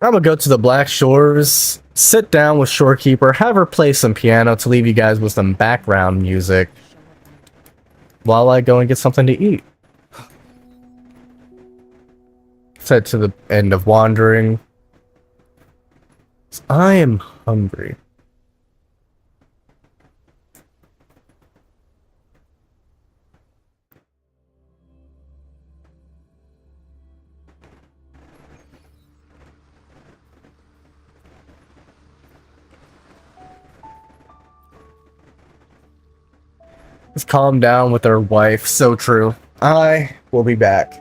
I'm gonna go to the Black Shores, sit down with Shorekeeper, have her play some piano to leave you guys with some background music while I go and get something to eat. Set to the end of wandering. I am hungry. Just calm down with her wife. So true. I will be back.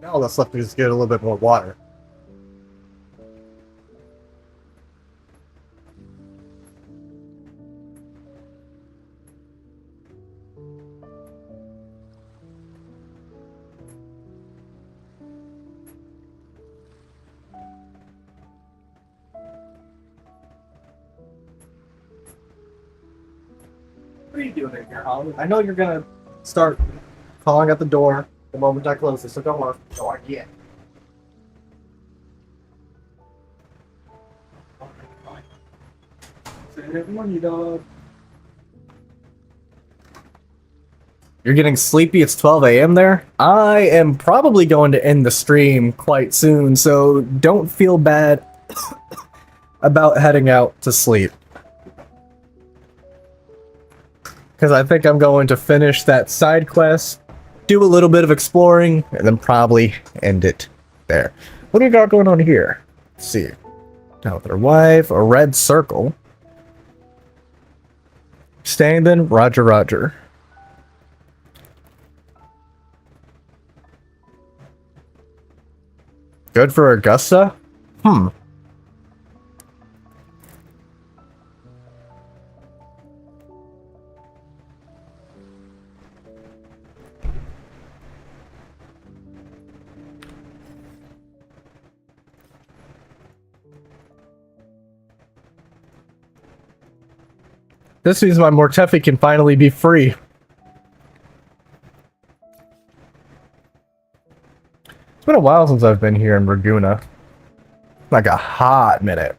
Now all that's left is get a little bit more water. What are you doing in here, Holly? I know you're gonna start calling at the door the moment I close this, so don't worry. Don't worry yet. You're getting sleepy, it's 12 a.m. there? I am probably going to end the stream quite soon, so don't feel bad about heading out to sleep. Because I think I'm going to finish that side quest, do a little bit of exploring, and then probably end it there. What do we got going on here? Let's see. Now with her wife, a red circle. Staying then, Roger, Roger. Good for Augusta? Hmm. This means my Mortefi can finally be free. It's been a while since I've been here in Raguna. Like a hot minute.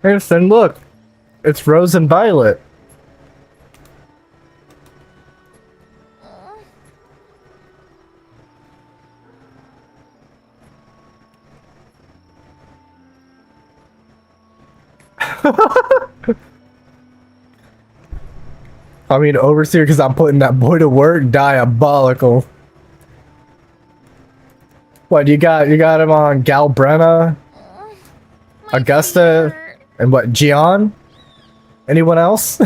Harrison, look! It's Rose and Violet. I mean, overseer, because I'm putting that boy to work. Diabolical. What you got? You got him on Galbrenna, Augusta, and what? Gian? Anyone else?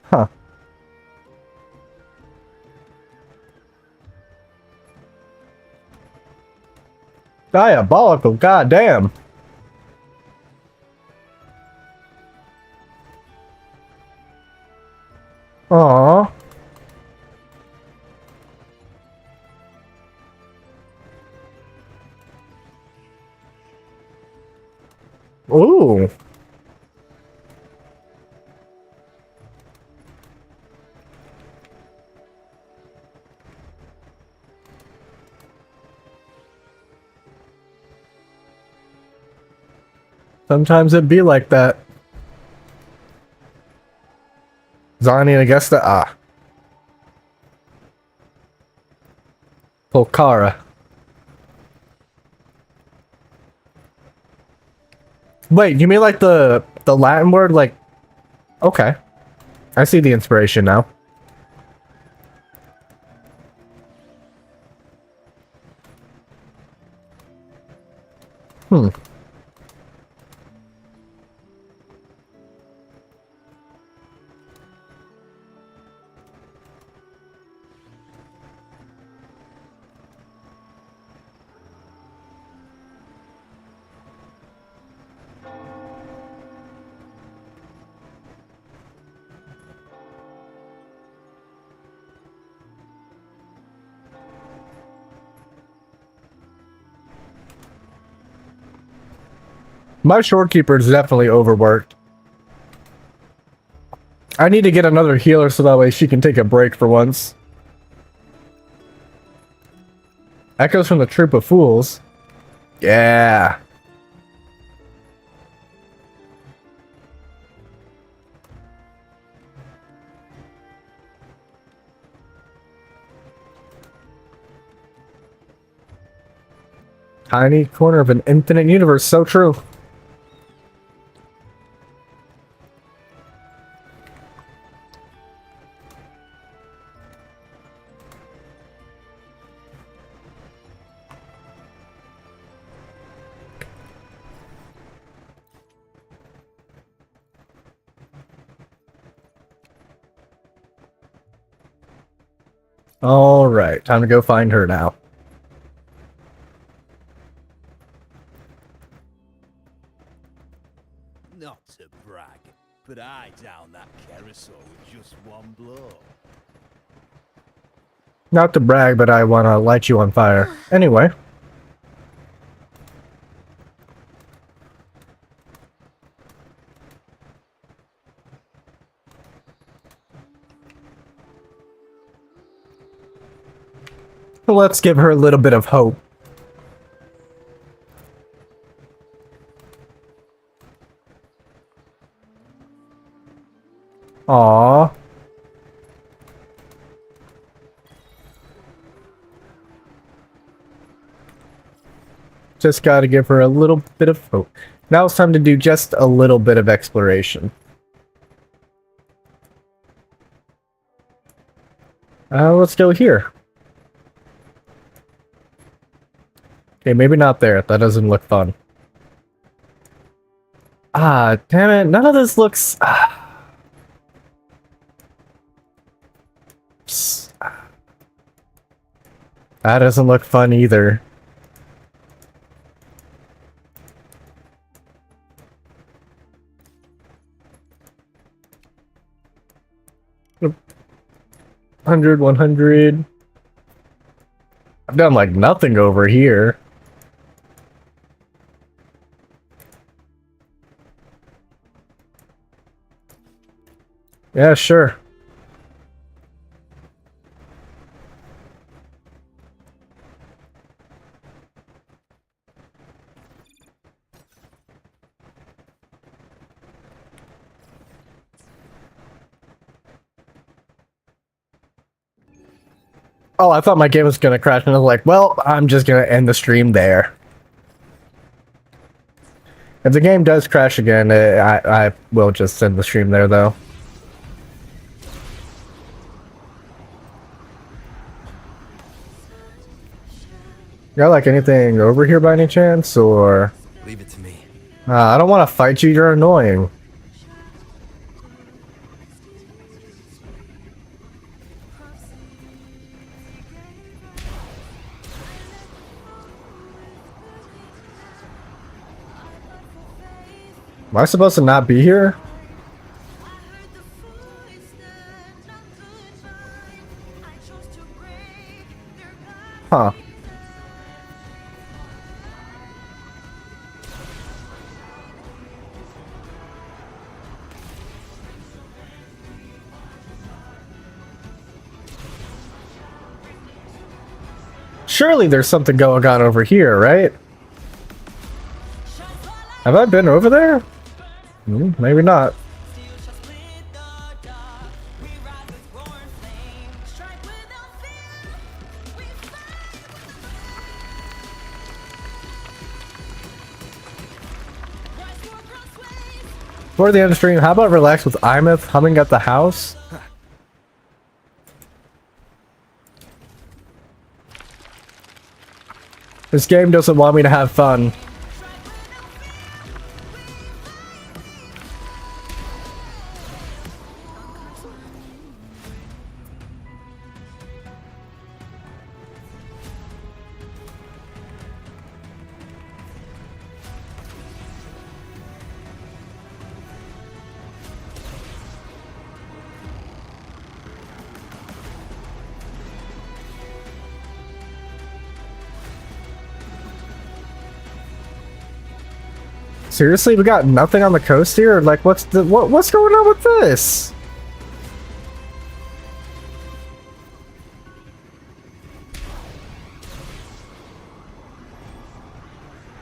Huh. Diabolical, goddamn. Aww. Ooh. Sometimes it be like that. Zani and Augusta, ah. Polkara. Wait, you mean like the Latin word, like... Okay. I see the inspiration now. Hmm. My shorekeeper is definitely overworked. I need to get another healer so that way she can take a break for once. Echoes from the Troop of Fools. Yeah. Tiny corner of an infinite universe. So true. All right, time to go find her now. Not to brag, but I downed that carousel with just one blow. Not to brag, but I want to light you on fire. Anyway. Let's give her a little bit of hope. Aww. Just gotta give her a little bit of hope. Now it's time to do just a little bit of exploration. Let's go here. Okay, maybe not there. That doesn't look fun. Ah, damn it. None of this looks... That doesn't look fun either. Yep. 100, 100. I've done like nothing over here. Yeah, sure. Oh, I thought my game was gonna crash, and I was like, well, I'm just gonna end the stream there. If the game does crash again, I will just end the stream there, though. Got like anything over here by any chance, or? Leave it to me. I don't want to fight you. You're annoying. Am I supposed to not be here? Huh. Surely there's something going on over here, right? Have I been over there? Maybe not. For the end of stream, how about relax with Imeth humming at the house? This game doesn't want me to have fun. Seriously, we got nothing on the coast here? Like, what's going on with this?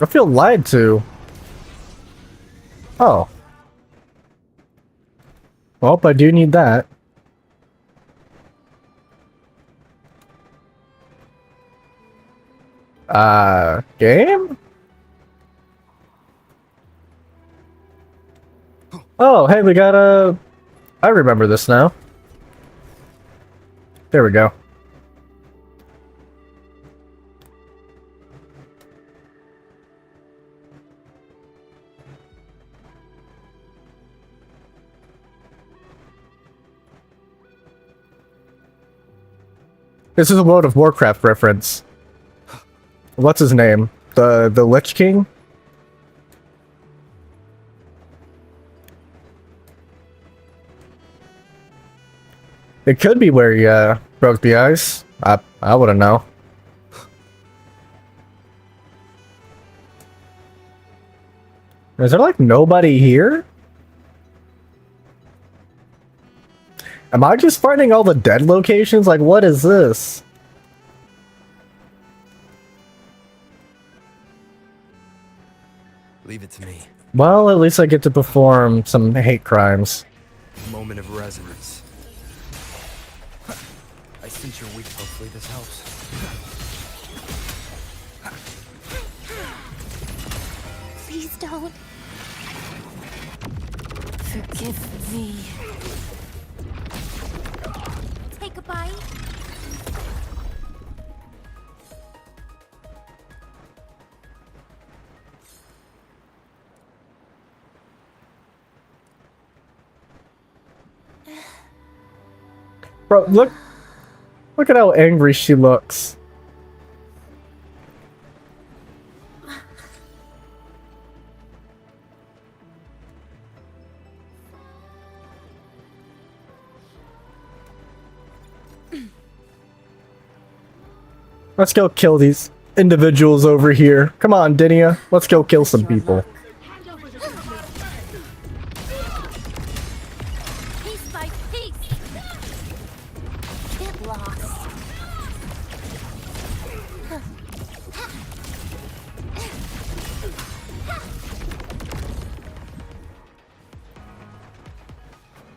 I feel lied to. Oh. Well, I do need that. Game? Oh, hey, we got a... I remember this now. There we go. This is a World of Warcraft reference. What's his name? The Lich King? It could be where he broke the ice. I wouldn't know. Is there like nobody here? Am I just finding all the dead locations? Like, what is this? Leave it to me. Well, at least I get to perform some hate crimes. Moment of resonance. I sense you're weak. Hopefully this helps. Please don't. Forgive me. Take a bite. Bro, look at how angry she looks. Let's go kill these individuals over here. Come on, Dinia. Let's go kill some people. Piece by piece. Get lost.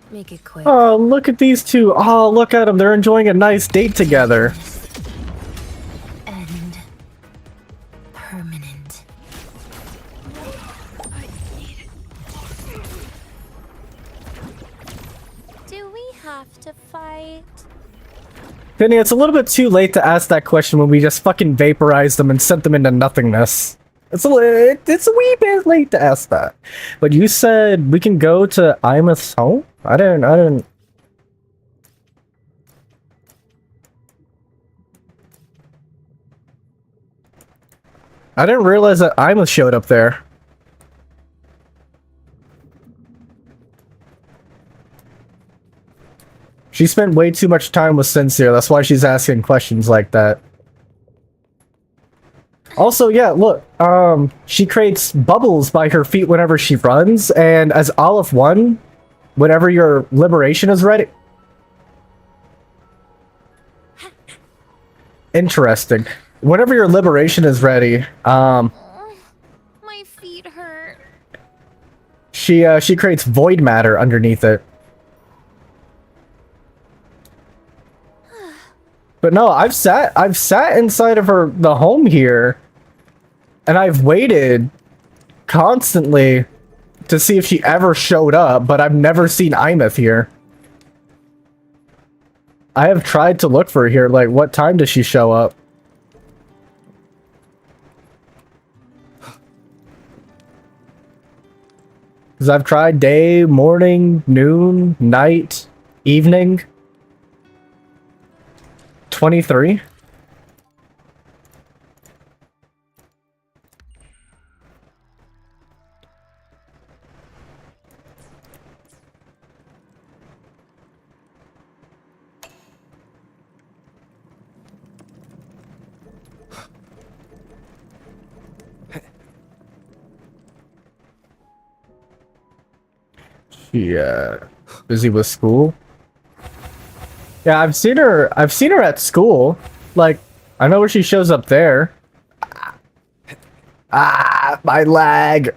Make it quick. Oh, look at these two. Oh, look at them. They're enjoying a nice date together. And permanent. Do we have to fight? Dinia, it's a little bit too late to ask that question when we just fucking vaporized them and sent them into nothingness. It's a wee bit late to ask that. But you said we can go to Imeth's home? I didn't... I didn't realize that Imeth showed up there. She spent way too much time with Sincere, that's why she's asking questions like that. Also, yeah, look, she creates bubbles by her feet whenever she runs, and as Olive 1, whenever your liberation is ready... Interesting. Whenever your liberation is ready, My feet hurt. she creates void matter underneath it. But no, I've sat inside of the home here, and I've waited constantly to see if she ever showed up, but I've never seen Imeth here. I have tried to look for her here, like, what time does she show up? Because I've tried day, morning, noon, night, evening. 23? She busy with school? Yeah, I've seen her at school. Like, I know where she shows up there. Ah, my lag.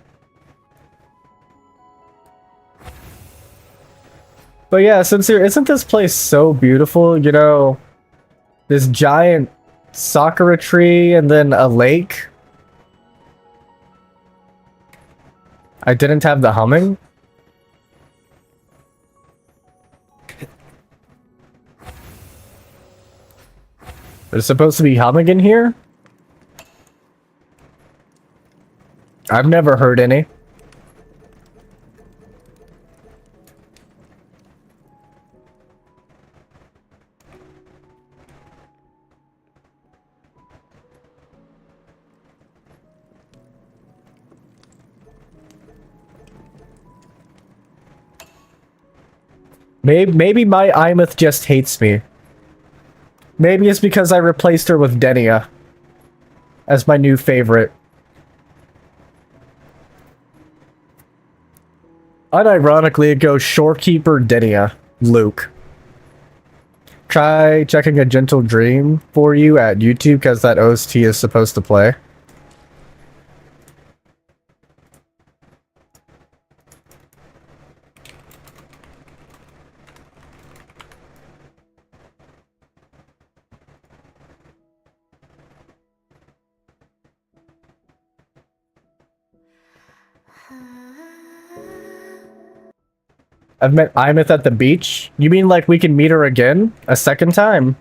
But yeah, Sincere, isn't this place so beautiful? You know, this giant sakura tree and then a lake. I didn't have the humming. There's supposed to be humming in here? I've never heard any. Maybe my Imeth just hates me. Maybe it's because I replaced her with Denia as my new favorite. Unironically, it goes Shorekeeper, Denia, Luke. Try checking A Gentle Dream for you at YouTube because that OST is supposed to play. I've met Imeth at the beach? You mean like we can meet her again? A second time?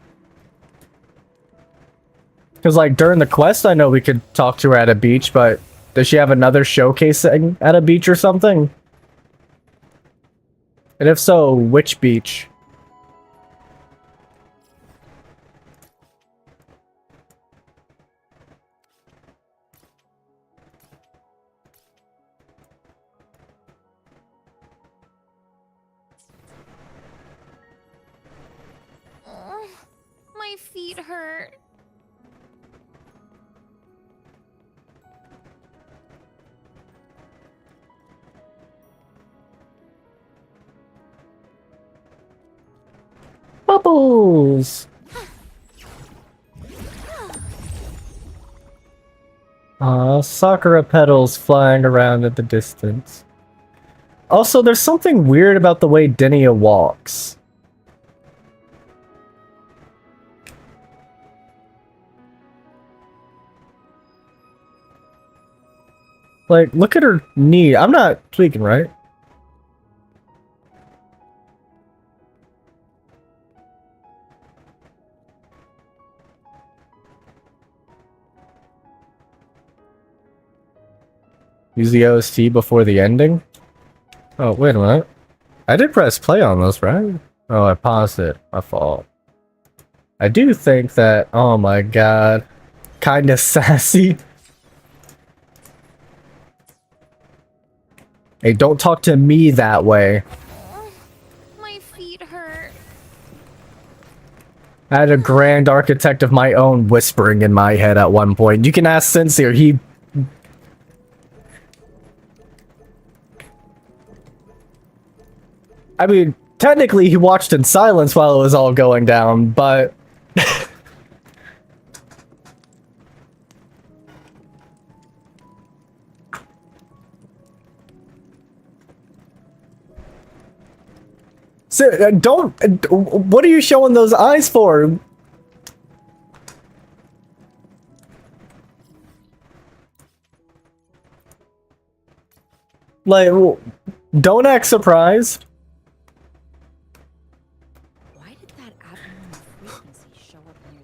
Because like during the quest I know we could talk to her at a beach, but does she have another showcasing at a beach or something? And if so, which beach? My feet hurt. Bubbles! Sakura petals flying around at the distance. Also, there's something weird about the way Denia walks. Like, look at her knee. I'm not tweaking, right? Use the OST before the ending? Oh, wait a minute. I did press play on this, right? Oh, I paused it. My fault. I do think that, oh my god, kinda sassy. Hey, don't talk to me that way. My feet hurt. I had a grand architect of my own whispering in my head at one point. You can ask Sincere, he... I mean, technically he watched in silence while it was all going down, but... So, don't... what are you showing those eyes for? Like, don't act surprised. Why did that abnormal frequency show up near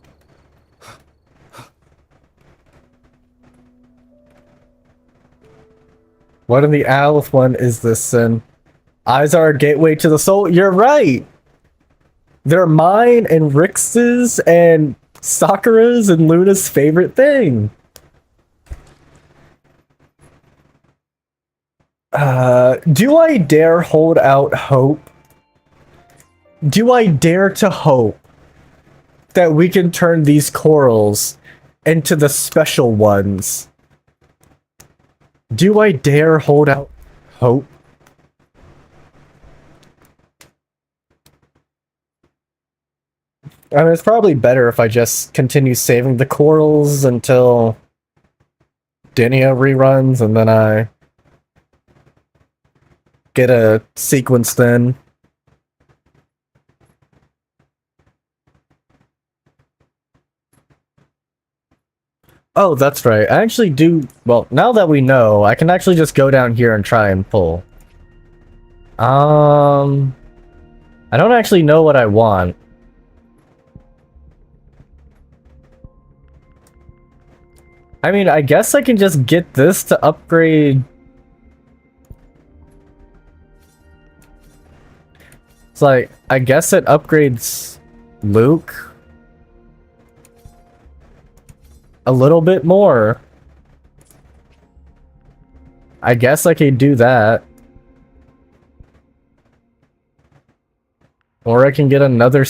the... What in the Alith one is this, Sin? Eyes are a gateway to the soul. You're right. They're mine and Rix's and Sakura's and Luna's favorite thing. Do I dare hold out hope? Do I dare to hope that we can turn these corals into the special ones? Do I dare hold out hope? I mean, it's probably better if I just continue saving the corals until Dinia reruns, and then I get a sequence then. Oh, that's right. I actually do... Well, now that we know, I can actually just go down here and try and pull. I don't actually know what I want. I mean, I guess I can just get this to upgrade... It's like, I guess it upgrades Luke a little bit more. I guess I could do that. Or I can get another...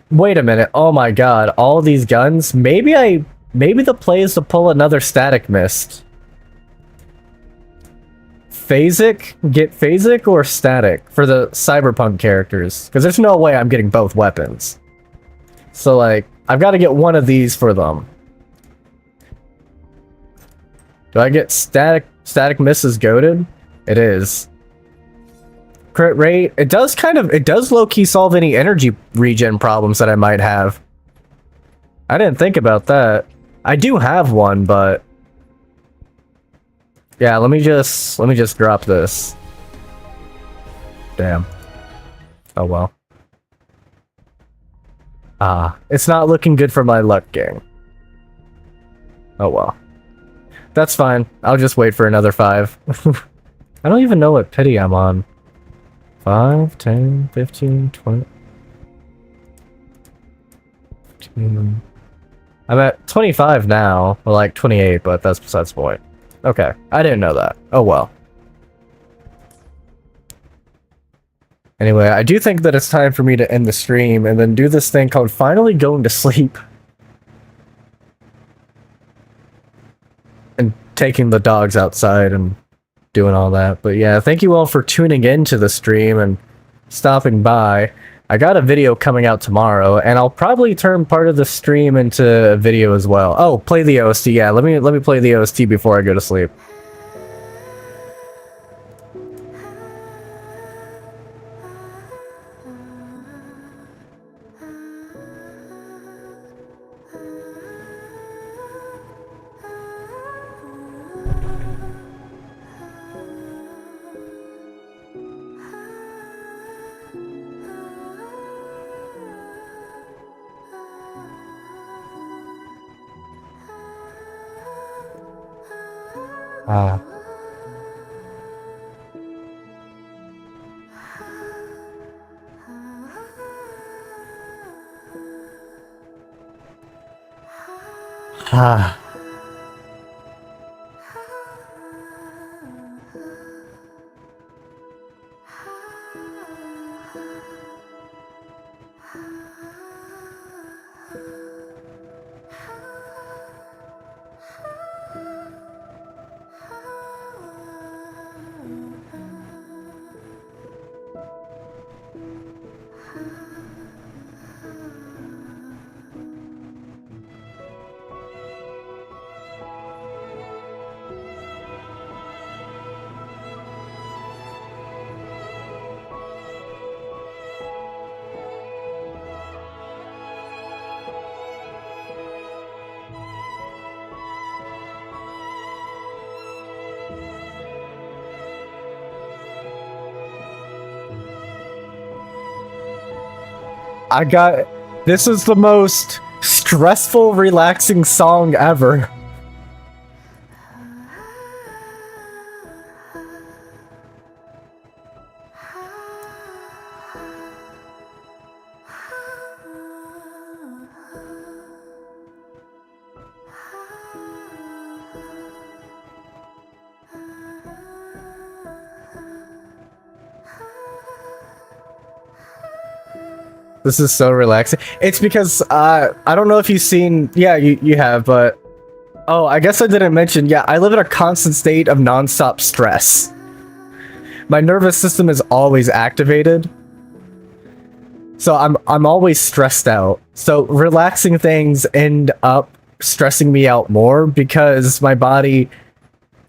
Wait a minute. Oh my god. All these guns? Maybe the play is to pull another static mist. Phasic? Get Phasic or static for the Cyberpunk characters? Because there's no way I'm getting both weapons. So like, I've got to get one of these for them. Do I get static misses goated? It is. Crit rate, it does low-key solve any energy regen problems that I might have. I didn't think about that. I do have one, but yeah, let me just drop this. Damn. Oh well. It's not looking good for my luck gang. Oh well. That's fine. I'll just wait for another 5. I don't even know what pity I'm on. 5, 10, 15, 20... 15... I'm at 25 now. Well, like 28, but that's besides the point. Okay, I didn't know that. Oh well. Anyway, I do think that it's time for me to end the stream and then do this thing called finally going to sleep. And taking the dogs outside and doing all that. But yeah, thank you all for tuning in to the stream and stopping by. I got a video coming out tomorrow, and I'll probably turn part of the stream into a video as well. Oh, play the OST. Yeah, let me play the OST before I go to sleep. This is the most stressful, relaxing song ever. This is so relaxing. It's because, I don't know if you've seen... Yeah, you have, but... Oh, I guess I didn't mention. Yeah, I live in a constant state of non-stop stress. My nervous system is always activated. So I'm always stressed out. So relaxing things end up stressing me out more because my body,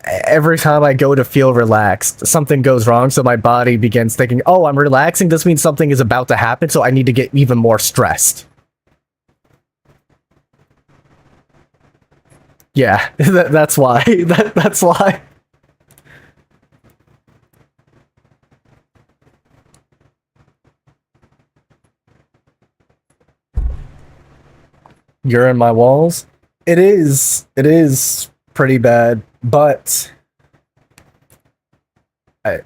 every time I go to feel relaxed, something goes wrong, so my body begins thinking, oh, I'm relaxing, this means something is about to happen, so I need to get even more stressed. Yeah, that's why. That's why. You're in my walls? It is pretty bad, but I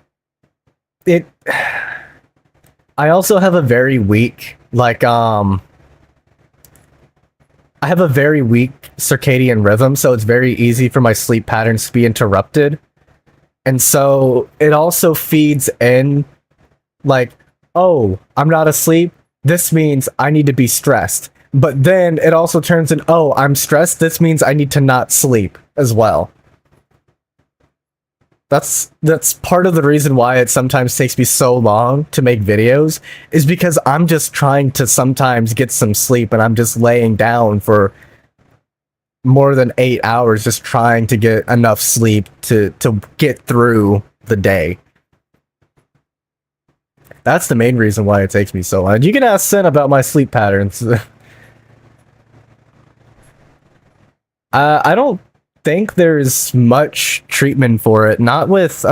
also have a very weak, like, I have a very weak circadian rhythm, so it's very easy for my sleep patterns to be interrupted. And so it also feeds in, like, oh, I'm not asleep, this means I need to be stressed. But then it also turns in, oh, I'm stressed, this means I need to not sleep as well. That's part of the reason why it sometimes takes me so long to make videos, is because I'm just trying to sometimes get some sleep and I'm just laying down for more than 8 hours just trying to get enough sleep to get through the day. That's the main reason why it takes me so long. You can ask Sin about my sleep patterns. I don't think there's much treatment for it. Not with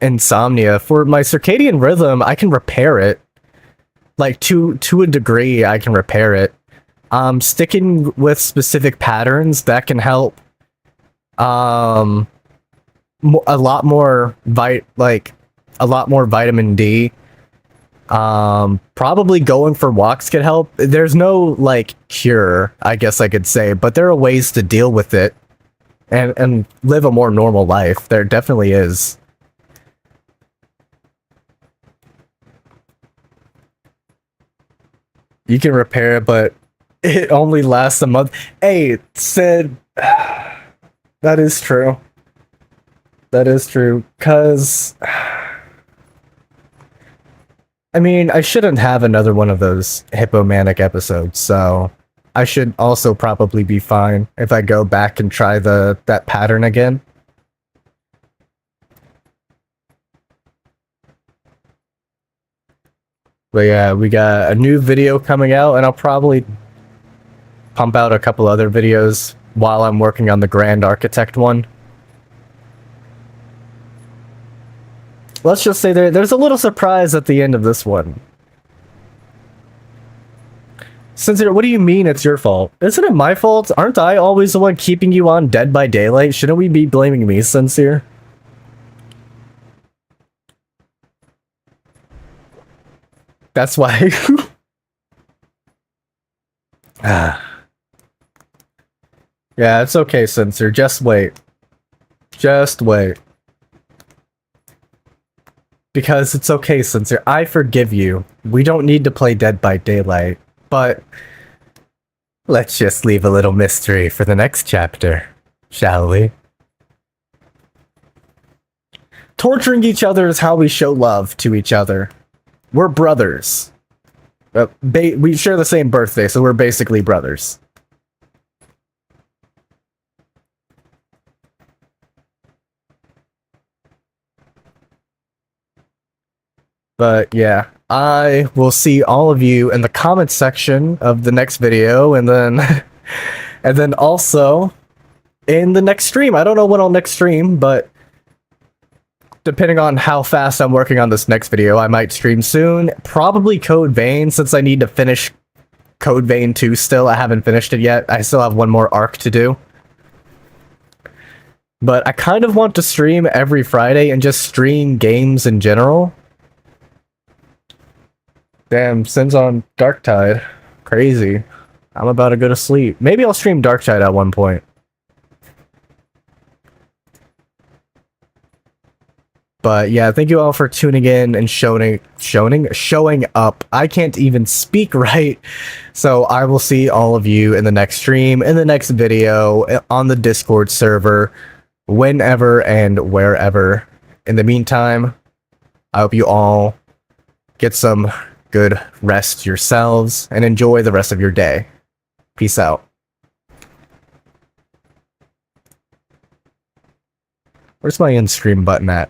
insomnia. For my circadian rhythm, I can repair it. Like to a degree, I can repair it. Sticking with specific patterns that can help. A lot more vitamin D. Probably going for walks could help. There's no, like, cure, I guess I could say, but there are ways to deal with it and live a more normal life. There definitely is. You can repair it, but it only lasts a month. Hey, Sid, that is true. That is true, because I mean, I shouldn't have another one of those hippomanic episodes, so I should also probably be fine if I go back and try that pattern again. But yeah, we got a new video coming out, and I'll probably pump out a couple other videos while I'm working on the Grand Architect one. Let's just say there's a little surprise at the end of this one. Sincere, what do you mean it's your fault? Isn't it my fault? Aren't I always the one keeping you on Dead by Daylight? Shouldn't we be blaming me, Sincere? That's why. Yeah, it's okay, Sincere. Just wait. Just wait. Because it's okay, Sincere. I forgive you. We don't need to play Dead by Daylight. But let's just leave a little mystery for the next chapter, shall we? Torturing each other is how we show love to each other. We're brothers. We share the same birthday, so we're basically brothers. But yeah, I will see all of you in the comments section of the next video, and then and then also in the next stream. I don't know when I'll next stream, but depending on how fast I'm working on this next video, I might stream soon. Probably Code Vein, since I need to finish Code Vein 2 still. I haven't finished it yet. I still have one more arc to do. But I kind of want to stream every Friday and just stream games in general. Damn, Sin's on Darktide. Crazy. I'm about to go to sleep. Maybe I'll stream Darktide at one point. But yeah, thank you all for tuning in and showing up. I can't even speak right. So I will see all of you in the next stream, in the next video, on the Discord server, whenever and wherever. In the meantime, I hope you all get some good rest yourselves, and enjoy the rest of your day. Peace out. Where's my end screen button at?